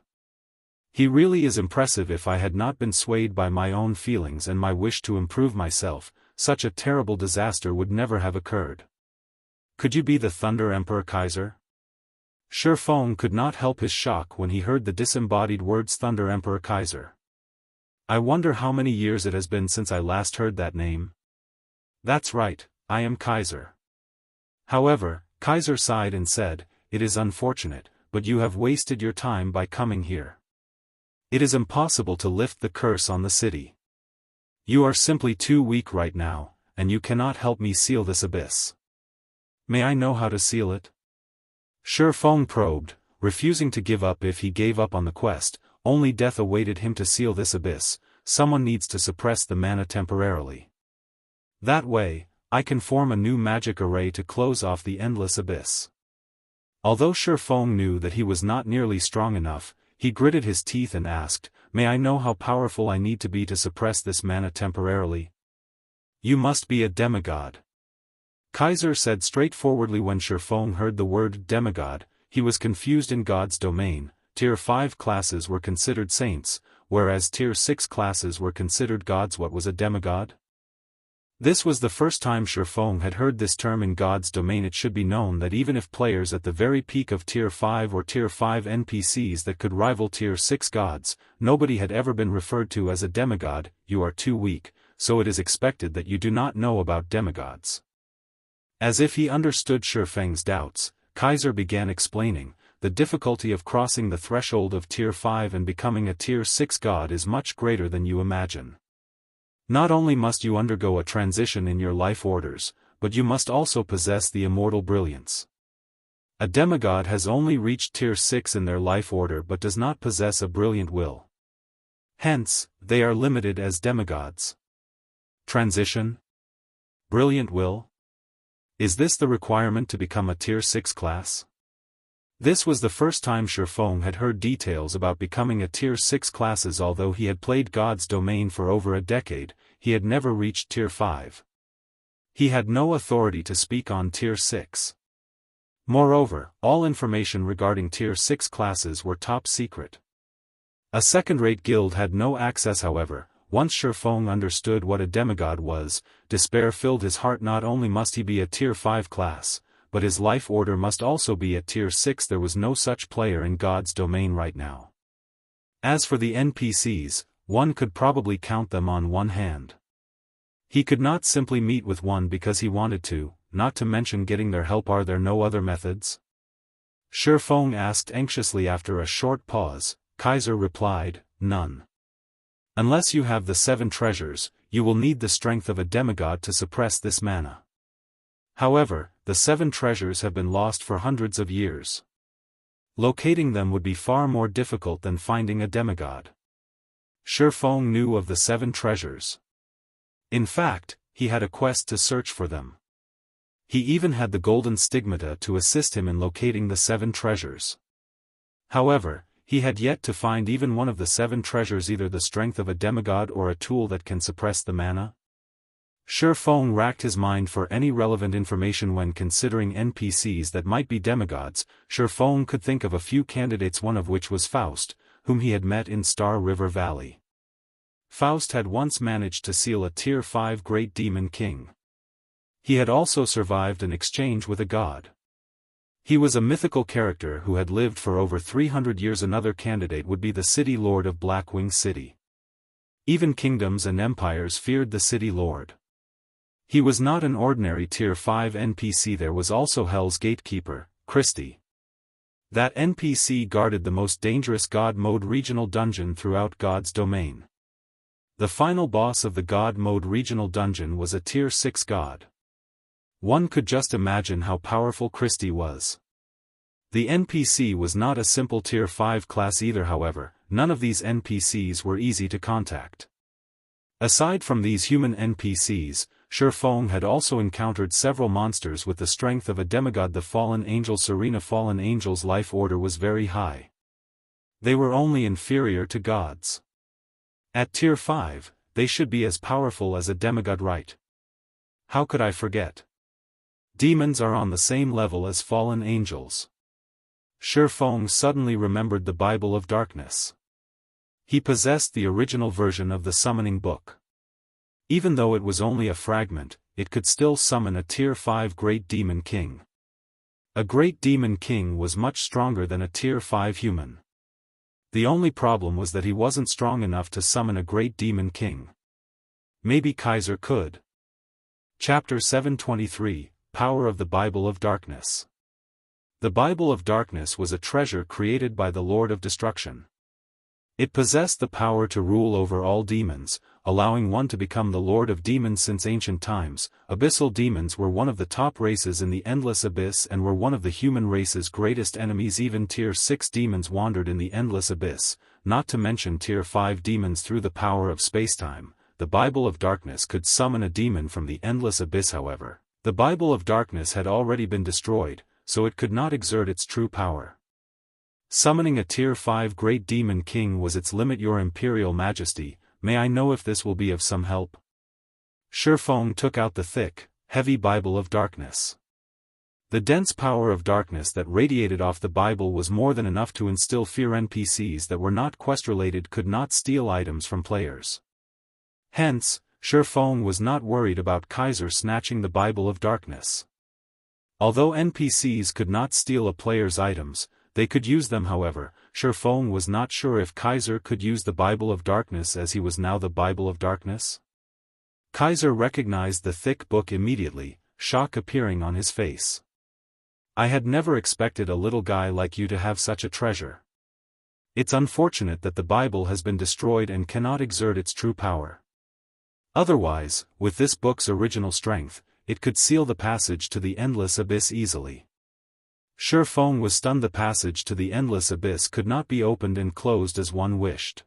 He really is impressive. If I had not been swayed by my own feelings and my wish to improve myself, such a terrible disaster would never have occurred. Could you be the Thunder Emperor Kaiser? Feng could not help his shock when he heard the disembodied words Thunder Emperor Kaiser. I wonder how many years it has been since I last heard that name. That's right, I am Kaiser. However, Kaiser sighed and said, it is unfortunate, but you have wasted your time by coming here. It is impossible to lift the curse on the city. You are simply too weak right now, and you cannot help me seal this abyss. May I know how to seal it? Feng probed, refusing to give up. If he gave up on the quest, only death awaited him. To seal this abyss, someone needs to suppress the mana temporarily. That way, I can form a new magic array to close off the endless abyss. Although Feng knew that he was not nearly strong enough, he gritted his teeth and asked, may I know how powerful I need to be to suppress this mana temporarily? You must be a demigod. Kaiser said straightforwardly. When Feng heard the word demigod, he was confused. In God's domain, Tier 5 classes were considered saints, whereas Tier 6 classes were considered gods. What was a demigod? This was the first time Feng had heard this term in God's domain. It should be known that even if players at the very peak of Tier 5 or Tier 5 NPCs that could rival Tier 6 gods, nobody had ever been referred to as a demigod. You are too weak, so it is expected that you do not know about demigods. As if he understood Feng's doubts, Kaiser began explaining, the difficulty of crossing the threshold of Tier 5 and becoming a Tier 6 god is much greater than you imagine. Not only must you undergo a transition in your life orders, but you must also possess the immortal brilliance. A demigod has only reached Tier 6 in their life order but does not possess a brilliant will. Hence, they are limited as demigods. Transition? Brilliant will? Is this the requirement to become a Tier 6 class? This was the first time Feng had heard details about becoming a Tier 6 classes. Although he had played God's domain for over a decade, he had never reached Tier 5. He had no authority to speak on Tier 6. Moreover, all information regarding Tier 6 classes were top secret. A second-rate guild had no access. However, once Feng understood what a demigod was, despair filled his heart. Not only must he be a Tier 5 class, but his life order must also be at Tier 6. There was no such player in God's domain right now. As for the NPCs, one could probably count them on one hand. He could not simply meet with one because he wanted to, not to mention getting their help. Are there no other methods? Feng asked anxiously. After a short pause, Kaiser replied, none. Unless you have the 7 treasures, you will need the strength of a demigod to suppress this mana. However, the 7 treasures have been lost for hundreds of years. Locating them would be far more difficult than finding a demigod. Feng knew of the 7 treasures. In fact, he had a quest to search for them. He even had the golden stigmata to assist him in locating the 7 treasures. However, he had yet to find even one of the 7 treasures, either the strength of a demigod or a tool that can suppress the mana. Feng racked his mind for any relevant information when considering NPCs that might be demigods. Feng could think of a few candidates, one of which was Faust, whom he had met in Star River Valley. Faust had once managed to seal a Tier 5 Great Demon King. He had also survived an exchange with a god. He was a mythical character who had lived for over 300 years. Another candidate would be the City Lord of Blackwing City. Even kingdoms and empires feared the City Lord. He was not an ordinary Tier 5 NPC. There was also Hell's Gatekeeper, Christie. That NPC guarded the most dangerous God Mode regional dungeon throughout God's domain. The final boss of the God Mode regional dungeon was a Tier 6 god. One could just imagine how powerful Christie was. The NPC was not a simple Tier 5 class either. However, none of these NPCs were easy to contact. Aside from these human NPCs, Feng had also encountered several monsters with the strength of a demigod. The Fallen Angel Serena Fallen Angel's life order was very high. They were only inferior to gods. At Tier 5, they should be as powerful as a demigod, right? How could I forget? Demons are on the same level as fallen angels. Feng suddenly remembered the Bible of Darkness. He possessed the original version of the summoning book. Even though it was only a fragment, it could still summon a Tier 5 Great Demon King. A Great Demon King was much stronger than a Tier 5 human. The only problem was that he wasn't strong enough to summon a Great Demon King. Maybe Kaiser could. Chapter 723, Power of the Bible of Darkness. The Bible of Darkness was a treasure created by the Lord of Destruction. It possessed the power to rule over all demons, allowing one to become the Lord of Demons. Since ancient times, abyssal demons were one of the top races in the Endless Abyss and were one of the human race's greatest enemies. Even Tier 6 demons wandered in the Endless Abyss, not to mention Tier 5 demons. Through the power of spacetime, the Bible of Darkness could summon a demon from the Endless Abyss. However, the Bible of Darkness had already been destroyed, so it could not exert its true power. Summoning a Tier 5 Great Demon King was its limit. Your Imperial Majesty, may I know if this will be of some help? Feng took out the thick, heavy Bible of Darkness. The dense power of darkness that radiated off the Bible was more than enough to instill fear. NPCs that were not quest-related could not steal items from players. Hence, Feng was not worried about Kaiser snatching the Bible of Darkness. Although NPCs could not steal a player's items, they could use them. However, Feng was not sure if Kaiser could use the Bible of Darkness, as he was now the Bible of Darkness. Kaiser recognized the thick book immediately, shock appearing on his face. I had never expected a little guy like you to have such a treasure. It's unfortunate that the Bible has been destroyed and cannot exert its true power. Otherwise, with this book's original strength, it could seal the passage to the Endless Abyss easily. Feng was stunned. The passage to the Endless Abyss could not be opened and closed as one wished.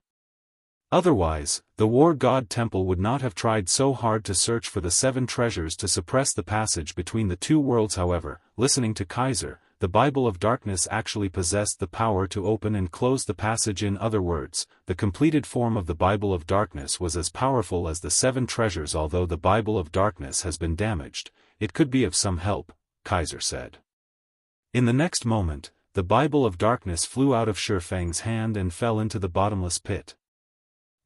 Otherwise, the War God Temple would not have tried so hard to search for the 7 treasures to suppress the passage between the 2 worlds. However, listening to Kaiser, the Bible of Darkness actually possessed the power to open and close the passage. In other words, the completed form of the Bible of Darkness was as powerful as the 7 treasures. Although the Bible of Darkness has been damaged, it could be of some help, Kaiser said. In the next moment, the Bible of Darkness flew out of Feng's hand and fell into the bottomless pit.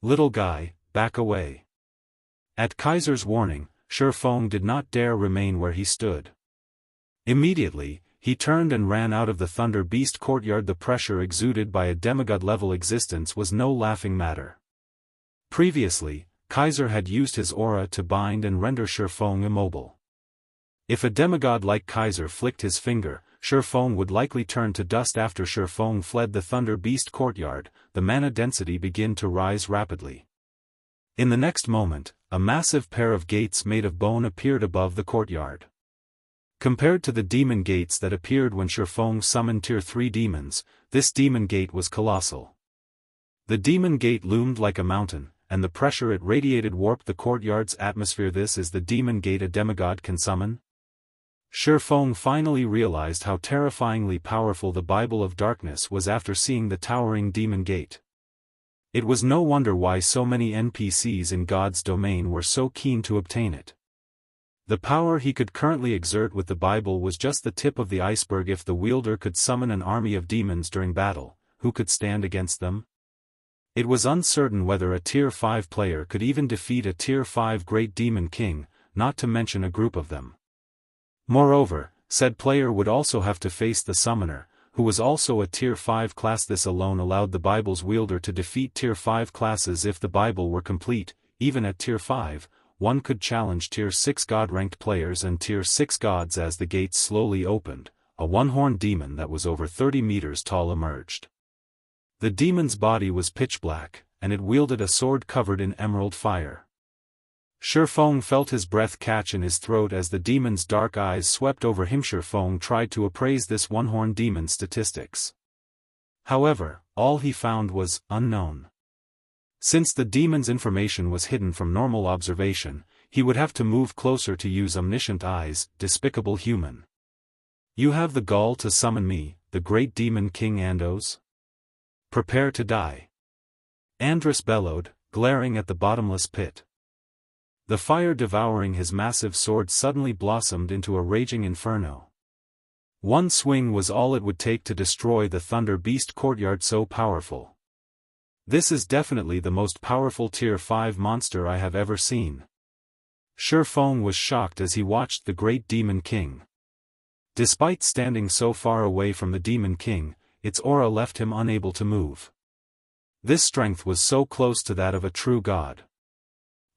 Little guy, back away. At Kaiser's warning, Feng did not dare remain where he stood. Immediately, he turned and ran out of the Thunder Beast courtyard. The pressure exuded by a demigod-level existence was no laughing matter. Previously, Kaiser had used his aura to bind and render Feng immobile. If a demigod like Kaiser flicked his finger, Feng would likely turn to dust. After Feng fled the Thunder Beast courtyard, the mana density began to rise rapidly. In the next moment, a massive pair of gates made of bone appeared above the courtyard. Compared to the demon gates that appeared when Feng summoned Tier 3 demons, this demon gate was colossal. The demon gate loomed like a mountain, and the pressure it radiated warped the courtyard's atmosphere. This is the demon gate a demigod can summon? Feng finally realized how terrifyingly powerful the Bible of Darkness was after seeing the towering demon gate. It was no wonder why so many NPCs in God's domain were so keen to obtain it. The power he could currently exert with the Bible was just the tip of the iceberg. If the wielder could summon an army of demons during battle, who could stand against them? It was uncertain whether a Tier 5 player could even defeat a Tier 5 Great Demon King, not to mention a group of them. Moreover, said player would also have to face the Summoner, who was also a Tier 5 class. This alone allowed the Bible's wielder to defeat Tier 5 classes. If the Bible were complete, even at Tier 5, one could challenge Tier 6 God-ranked players and Tier 6 gods. As the gates slowly opened, a one-horned demon that was over 30 meters tall emerged. The demon's body was pitch black, and it wielded a sword covered in emerald fire. Feng felt his breath catch in his throat as the demon's dark eyes swept over him. Feng tried to appraise this one-horned demon's statistics. However, all he found was unknown. Since the demon's information was hidden from normal observation, he would have to move closer to use omniscient eyes. Despicable human. You have the gall to summon me, the great demon King Andos? Prepare to die. Andrus bellowed, glaring at the bottomless pit. The fire devouring his massive sword suddenly blossomed into a raging inferno. One swing was all it would take to destroy the Thunder Beast courtyard. So powerful. This is definitely the most powerful Tier 5 monster I have ever seen. Feng was shocked as he watched the Great Demon King. Despite standing so far away from the Demon King, its aura left him unable to move. This strength was so close to that of a true god.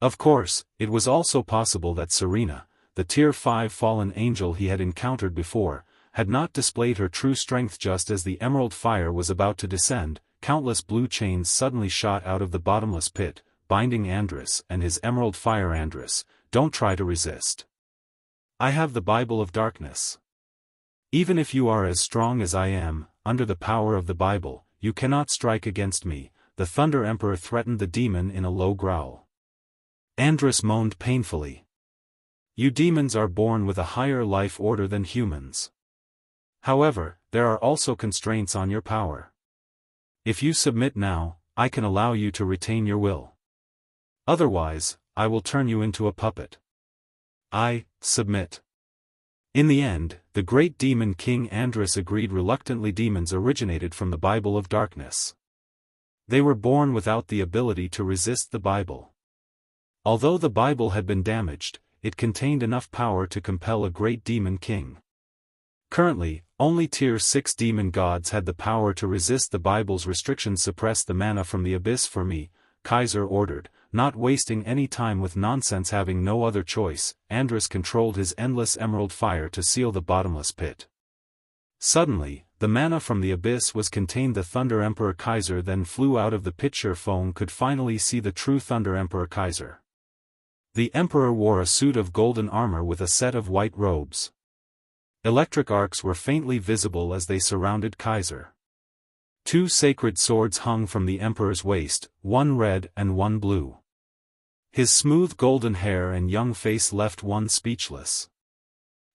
Of course, it was also possible that Serena, the Tier 5 fallen angel he had encountered before, had not displayed her true strength. Just as the emerald fire was about to descend, countless blue chains suddenly shot out of the bottomless pit, binding Andrus and his emerald fire. Andrus, don't try to resist. I have the Bible of Darkness. Even if you are as strong as I am, under the power of the Bible, you cannot strike against me. The Thunder Emperor threatened the demon in a low growl. Andrus moaned painfully. You demons are born with a higher life order than humans. However, there are also constraints on your power. If you submit now, I can allow you to retain your will. Otherwise, I will turn you into a puppet. I submit. In the end, the great demon King Andrus agreed reluctantly. Demons originated from the Bible of Darkness. They were born without the ability to resist the Bible. Although the Bible had been damaged, it contained enough power to compel a great demon king. Currently, only Tier 6 demon gods had the power to resist the Bible's restrictions. Suppress the mana from the abyss for me, Kaiser ordered, not wasting any time with nonsense. Having no other choice, Andrus controlled his endless emerald fire to seal the bottomless pit. Suddenly, the mana from the abyss was contained. The Thunder Emperor Kaiser then flew out of the pit. Feng could finally see the true Thunder Emperor Kaiser. The Emperor wore a suit of golden armor with a set of white robes. Electric arcs were faintly visible as they surrounded Kaiser. Two sacred swords hung from the Emperor's waist, one red and one blue. His smooth golden hair and young face left one speechless.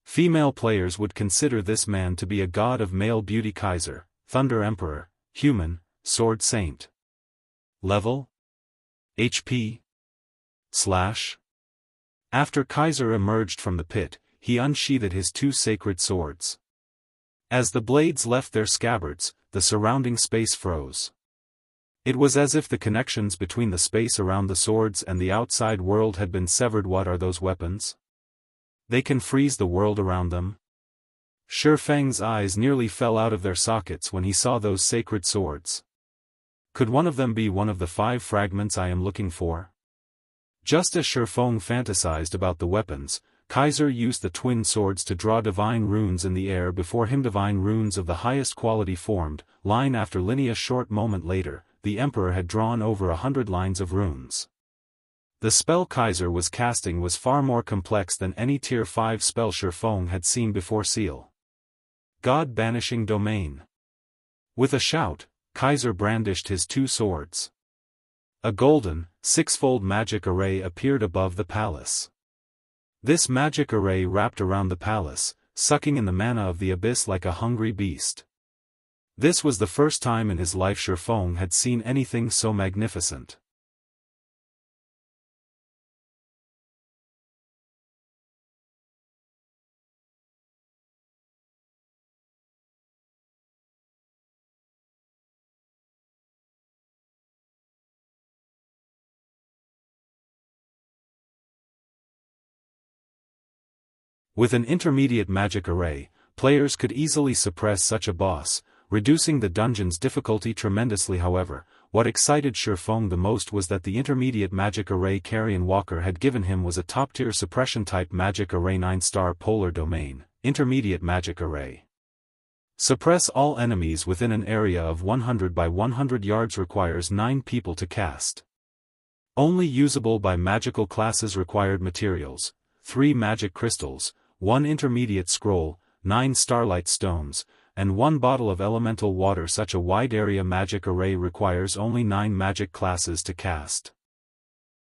Female players would consider this man to be a god of male beauty. Kaiser, Thunder Emperor, human, sword saint. Level? HP? / After Kaiser emerged from the pit, he unsheathed his two sacred swords. As the blades left their scabbards, the surrounding space froze. It was as if the connections between the space around the swords and the outside world had been severed. What are those weapons? They can freeze the world around them? Feng's eyes nearly fell out of their sockets when he saw those sacred swords. Could one of them be one of the 5 fragments I am looking for? Just as Feng fantasized about the weapons, Kaiser used the twin swords to draw divine runes in the air before him. Divine runes of the highest quality formed, line after line. A short moment later, the Emperor had drawn over 100 lines of runes. The spell Kaiser was casting was far more complex than any Tier 5 spell Feng had seen before. Seal. God Banishing Domain. With a shout, Kaiser brandished his two swords. A golden, 6-fold magic array appeared above the palace. This magic array wrapped around the palace, sucking in the mana of the abyss like a hungry beast. This was the first time in his life Feng had seen anything so magnificent. With an intermediate magic array, players could easily suppress such a boss, reducing the dungeon's difficulty tremendously. However, what excited Feng the most was that the intermediate magic array Carrion Walker had given him was a top-tier suppression-type magic array 9-star polar domain, intermediate magic array. Suppress all enemies within an area of 100 by 100 yards requires 9 people to cast. Only usable by magical classes. Required materials: 3 magic crystals, 1 intermediate scroll, 9 starlight stones, and 1 bottle of elemental water. Such a wide area magic array requires only 9 magic classes to cast.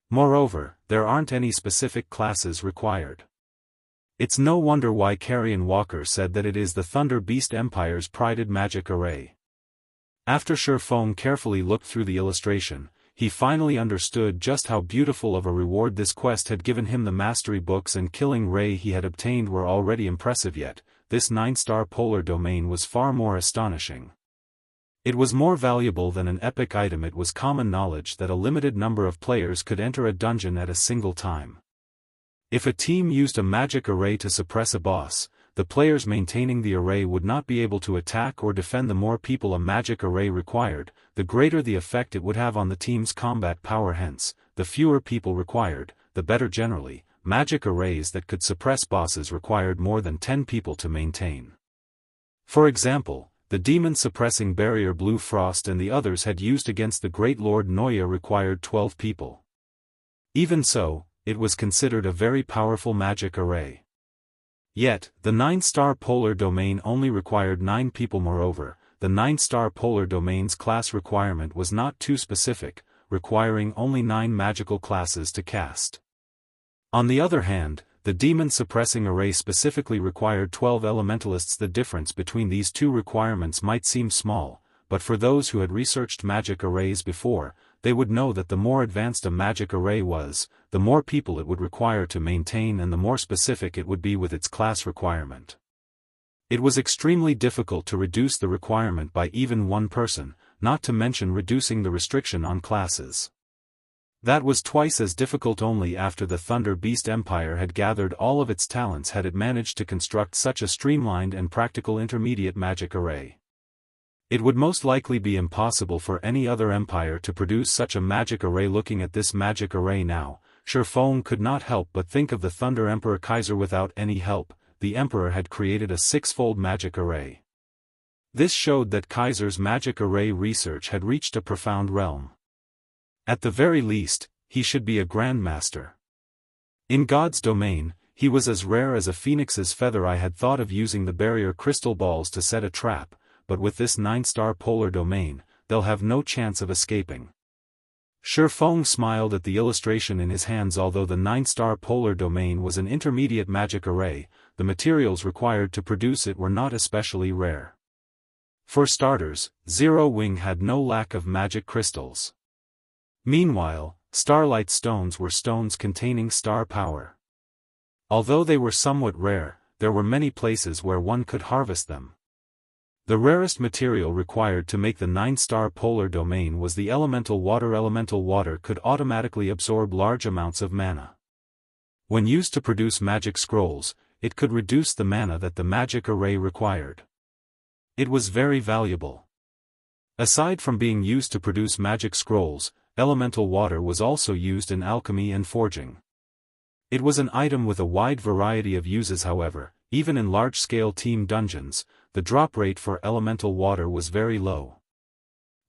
Moreover, there aren't any specific classes required. It's no wonder why Carrion Walker said that it is the Thunder Beast Empire's prided magic array. After Feng carefully looked through the illustration, he finally understood just how beautiful of a reward this quest had given him. The mastery books and killing ray he had obtained were already impressive, yet this 9-star polar domain was far more astonishing. It was more valuable than an epic item. It was common knowledge that a limited number of players could enter a dungeon at a single time. If a team used a magic array to suppress a boss, the players maintaining the array would not be able to attack or defend. The more people a magic array required, the greater the effect it would have on the team's combat power. Hence, the fewer people required, the better. Generally, magic arrays that could suppress bosses required more than 10 people to maintain. For example, the demon-suppressing barrier Blue Frost and the others had used against the Great Lord Noya required 12 people. Even so, it was considered a very powerful magic array. Yet, the 9-star polar domain only required 9 people. Moreover, the 9-star polar domain's class requirement was not too specific, requiring only 9 magical classes to cast. On the other hand, the demon-suppressing array specifically required 12 elementalists. The difference between these two requirements might seem small, but for those who had researched magic arrays before, they would know that the more advanced a magic array was, the more people it would require to maintain and the more specific it would be with its class requirement. It was extremely difficult to reduce the requirement by even 1 person, not to mention reducing the restriction on classes. That was twice as difficult. Only after the Thunder Beast Empire had gathered all of its talents had it managed to construct such a streamlined and practical intermediate magic array. It would most likely be impossible for any other empire to produce such a magic array. Looking at this magic array now, Feng could not help but think of the Thunder Emperor Kaiser. Without any help, the Emperor had created a 6-fold magic array. This showed that Kaiser's magic array research had reached a profound realm. At the very least, he should be a grandmaster. In God's domain, he was as rare as a phoenix's feather. I had thought of using the barrier crystal balls to set a trap, but with this 9-star polar domain, they'll have no chance of escaping. Feng smiled at the illustration in his hands. Although the 9-star polar domain was an intermediate magic array, the materials required to produce it were not especially rare. For starters, Zero Wing had no lack of magic crystals. Meanwhile, starlight stones were stones containing star power. Although they were somewhat rare, there were many places where one could harvest them. The rarest material required to make the 9-star polar domain was the elemental water. Elemental water could automatically absorb large amounts of mana. When used to produce magic scrolls, it could reduce the mana that the magic array required. It was very valuable. Aside from being used to produce magic scrolls, elemental water was also used in alchemy and forging. It was an item with a wide variety of uses. However, even in large-scale team dungeons, the drop rate for elemental water was very low.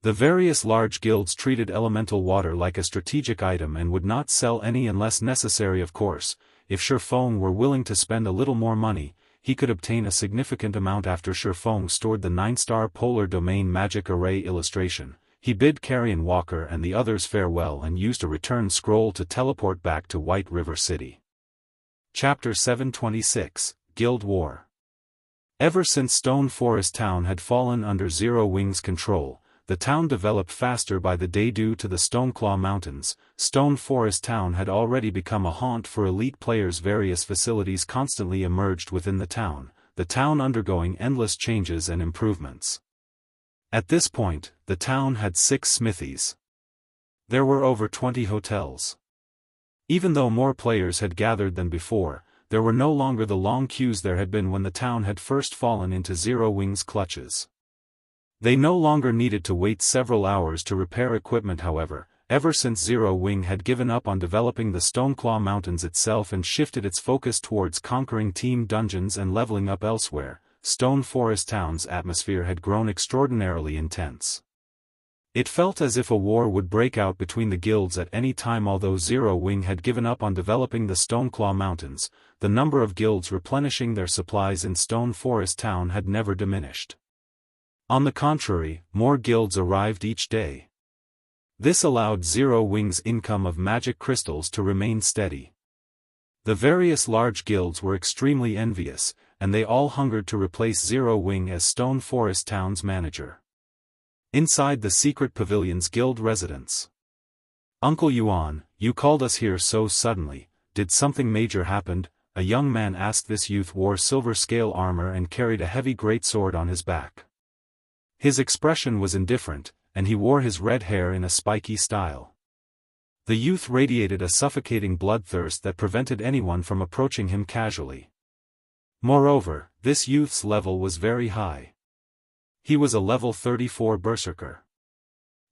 The various large guilds treated elemental water like a strategic item and would not sell any unless necessary. Of course, if Feng were willing to spend a little more money, he could obtain a significant amount. After Feng stored the 9-star polar domain magic array illustration, he bid Carrion Walker and the others farewell and used a return scroll to teleport back to White River City. Chapter 726, Guild War. Ever since Stone Forest Town had fallen under Zero Wing's control, the town developed faster by the day due to the Stoneclaw Mountains. Stone Forest Town had already become a haunt for elite players. Various facilities constantly emerged within the town undergoing endless changes and improvements. At this point, the town had 6 smithies. There were over 20 hotels. Even though more players had gathered than before, there were no longer the long queues there had been when the town had first fallen into Zero Wing's clutches. They no longer needed to wait several hours to repair equipment. However, ever since Zero Wing had given up on developing the Stoneclaw Mountains itself and shifted its focus towards conquering team dungeons and leveling up elsewhere, Stone Forest Town's atmosphere had grown extraordinarily intense. It felt as if a war would break out between the guilds at any time. Although Zero Wing had given up on developing the Stoneclaw Mountains, the number of guilds replenishing their supplies in Stone Forest Town had never diminished. On the contrary, more guilds arrived each day. This allowed Zero Wing's income of magic crystals to remain steady. The various large guilds were extremely envious, and they all hungered to replace Zero Wing as Stone Forest Town's manager. Inside the secret pavilion's guild residence. "Uncle Yuan, you called us here so suddenly, did something major happen?" a young man asked. This youth wore silver scale armor and carried a heavy greatsword on his back. His expression was indifferent, and he wore his red hair in a spiky style. The youth radiated a suffocating bloodthirst that prevented anyone from approaching him casually. Moreover, this youth's level was very high. He was a level 34 berserker.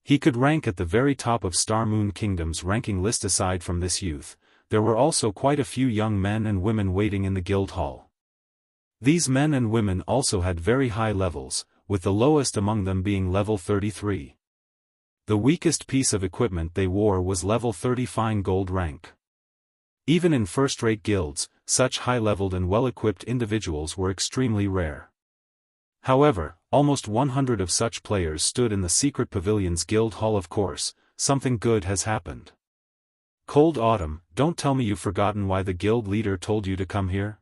He could rank at the very top of Star Moon Kingdom's ranking list. Aside from this youth, there were also quite a few young men and women waiting in the guild hall. These men and women also had very high levels, with the lowest among them being level 33. The weakest piece of equipment they wore was level 30 fine gold rank. Even in first-rate guilds, such high-leveled and well-equipped individuals were extremely rare. However, almost 100 of such players stood in the secret pavilion's guild hall. Of course, something good has happened. Cold Autumn, don't tell me you've forgotten why the guild leader told you to come here?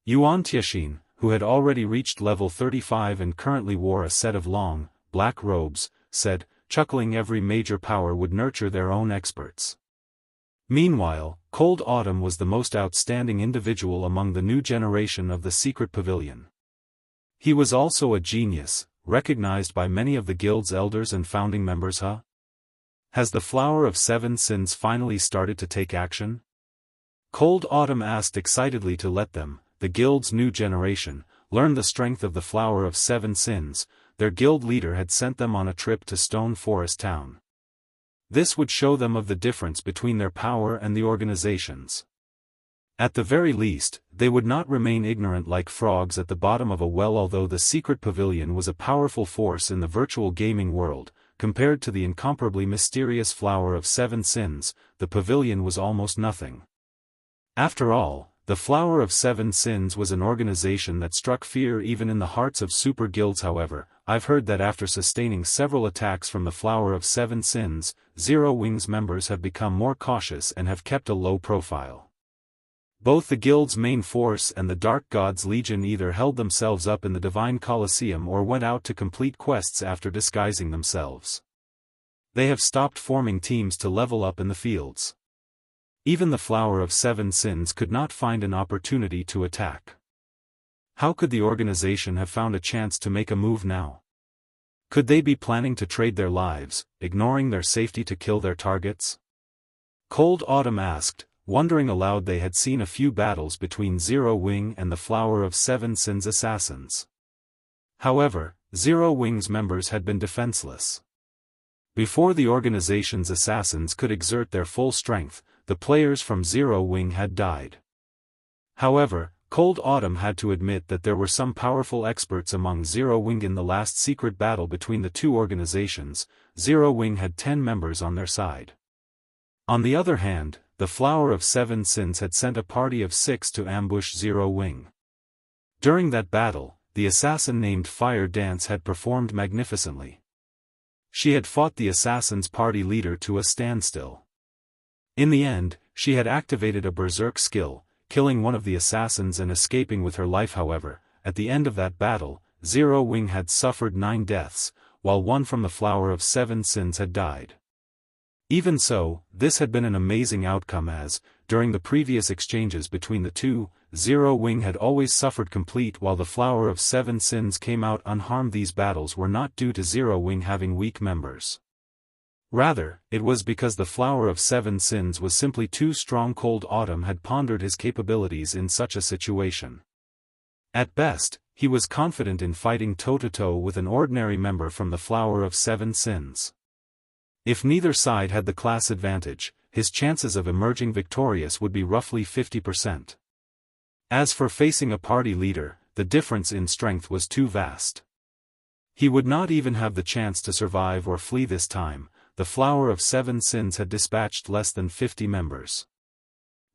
Yuan Tianxin, who had already reached level 35 and currently wore a set of long, black robes, said, chuckling. Every major power would nurture their own experts. Meanwhile, Cold Autumn was the most outstanding individual among the new generation of the secret pavilion. He was also a genius, recognized by many of the guild's elders and founding members. Has the Flower of Seven Sins finally started to take action? Cold Autumn asked excitedly. To let them, the guild's new generation, learn the strength of the Flower of Seven Sins, their guild leader had sent them on a trip to Stone Forest Town. This would show them of the difference between their power and the organization's. At the very least, they would not remain ignorant like frogs at the bottom of a well. Although the secret pavilion was a powerful force in the virtual gaming world, compared to the incomparably mysterious Flower of Seven Sins, the pavilion was almost nothing. After all, the Flower of Seven Sins was an organization that struck fear even in the hearts of super guilds. However, I've heard that after sustaining several attacks from the Flower of Seven Sins, Zero Wing's members have become more cautious and have kept a low profile. Both the guild's main force and the Dark God's Legion either held themselves up in the Divine Colosseum or went out to complete quests after disguising themselves. They have stopped forming teams to level up in the fields. Even the Flower of Seven Sins could not find an opportunity to attack. How could the organization have found a chance to make a move now? Could they be planning to trade their lives, ignoring their safety to kill their targets? Cold Autumn asked, wondering aloud. They had seen a few battles between Zero Wing and the Flower of Seven Sins assassins. However, Zero Wing's members had been defenseless. Before the organization's assassins could exert their full strength, the players from Zero Wing had died. However, Cold Autumn had to admit that there were some powerful experts among Zero Wing. In the last secret battle between the two organizations, Zero Wing had 10 members on their side. On the other hand, the Flower of Seven Sins had sent a party of 6 to ambush Zero Wing. During that battle, the assassin named Fire Dance had performed magnificently. She had fought the assassin's party leader to a standstill. In the end, she had activated a berserk skill, killing one of the assassins and escaping with her life. However, at the end of that battle, Zero Wing had suffered 9 deaths, while one from the Flower of 7 Sins had died. Even so, this had been an amazing outcome as, during the previous exchanges between the two, Zero Wing had always suffered complete while the Flower of 7 Sins came out unharmed. These battles were not due to Zero Wing having weak members. Rather, it was because the Flower of 7 Sins was simply too strong. Cold Autumn had pondered his capabilities in such a situation. At best, he was confident in fighting toe-to-toe with an ordinary member from the Flower of 7 Sins. If neither side had the class advantage, his chances of emerging victorious would be roughly 50%. As for facing a party leader, the difference in strength was too vast. He would not even have the chance to survive or flee this time. The Flower of 7 Sins had dispatched less than 50 members.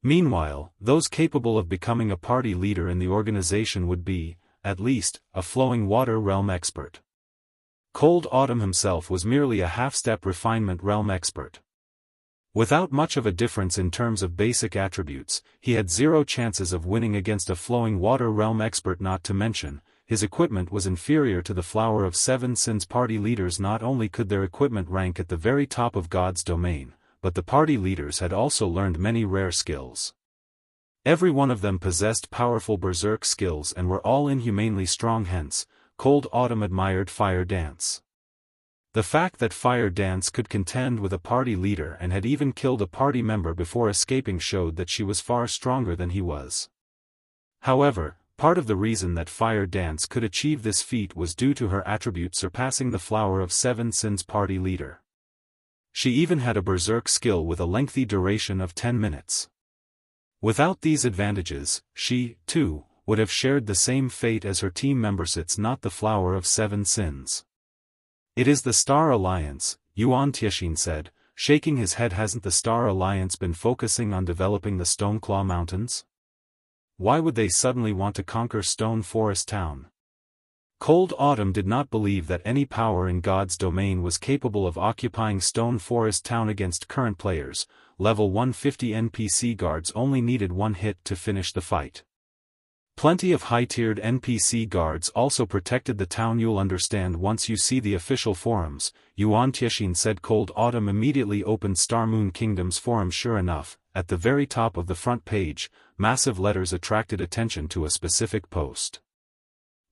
Meanwhile, those capable of becoming a party leader in the organization would be, at least, a Flowing Water Realm expert. Cold Autumn himself was merely a half-step Refinement Realm expert. Without much of a difference in terms of basic attributes, he had 0 chances of winning against a Flowing Water Realm expert. Not to mention, his equipment was inferior to the Flower of 7 Sins party leaders. Not only could their equipment rank at the very top of God's domain, but the party leaders had also learned many rare skills. Every one of them possessed powerful berserk skills and were all inhumanely strong. Hence, Cold Autumn admired Fire Dance. The fact that Fire Dance could contend with a party leader and had even killed a party member before escaping showed that she was far stronger than he was. However, part of the reason that Fire Dance could achieve this feat was due to her attribute surpassing the Flower of 7 Sins party leader. She even had a berserk skill with a lengthy duration of 10 minutes. Without these advantages, she, too, would have shared the same fate as her team members. It's not the Flower of 7 Sins. It is the Star Alliance, Xianxia said, shaking his head. Hasn't the Star Alliance been focusing on developing the Stoneclaw Mountains? Why would they suddenly want to conquer Stone Forest Town? Cold Autumn did not believe that any power in God's domain was capable of occupying Stone Forest Town against current players. Level 150 NPC guards only needed 1 hit to finish the fight. Plenty of high-tiered NPC guards also protected the town. You'll understand once you see the official forums, Xianxia said. Cold Autumn immediately opened Star Moon Kingdom's forum. Sure enough, at the very top of the front page, massive letters attracted attention to a specific post.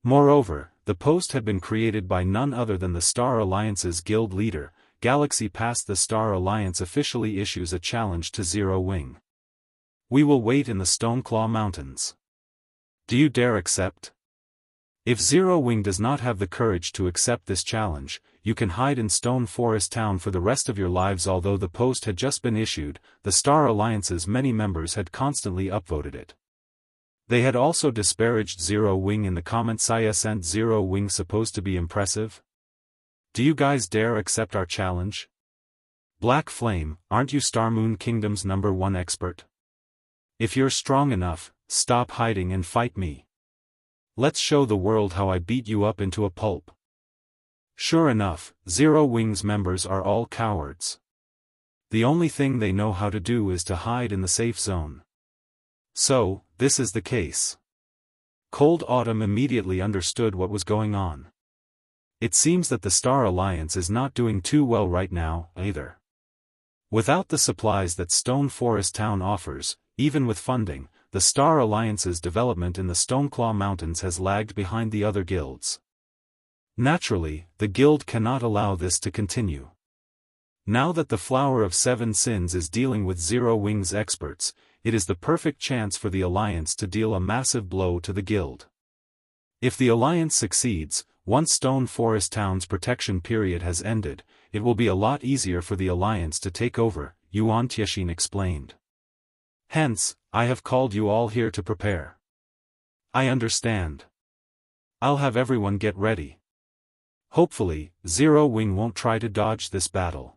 Moreover, the post had been created by none other than the Star Alliance's guild leader. Galaxy past the Star Alliance officially issues a challenge to Zero Wing. We will wait in the Stoneclaw Mountains. Do you dare accept? If Zero Wing does not have the courage to accept this challenge, you can hide in Stone Forest Town for the rest of your lives. Although the post had just been issued, the Star Alliance's many members had constantly upvoted it. They had also disparaged Zero Wing in the comments. Isn't Zero Wing supposed to be impressive? Do you guys dare accept our challenge? Black Flame, aren't you Star Moon Kingdom's #1 expert? If you're strong enough, stop hiding and fight me. Let's show the world how I beat you up into a pulp. Sure enough, Zero Wing's members are all cowards. The only thing they know how to do is to hide in the safe zone. So, this is the case. Cold Autumn immediately understood what was going on. It seems that the Star Alliance is not doing too well right now, either. Without the supplies that Stone Forest Town offers, even with funding, the Star Alliance's development in the Stoneclaw Mountains has lagged behind the other guilds. Naturally, the guild cannot allow this to continue. Now that the Flower of 7 Sins is dealing with Zero Wing's experts, it is the perfect chance for the Alliance to deal a massive blow to the guild. If the Alliance succeeds, once Stone Forest Town's protection period has ended, it will be a lot easier for the Alliance to take over, Xianxia explained. Hence, I have called you all here to prepare. I understand. I'll have everyone get ready. Hopefully, Zero Wing won't try to dodge this battle.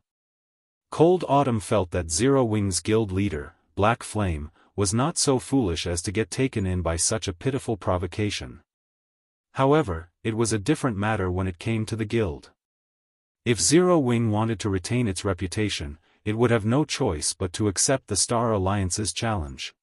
Cold Autumn felt that Zero Wing's guild leader, Black Flame, was not so foolish as to get taken in by such a pitiful provocation. However, it was a different matter when it came to the guild. If Zero Wing wanted to retain its reputation, it would have no choice but to accept the Star Alliance's challenge.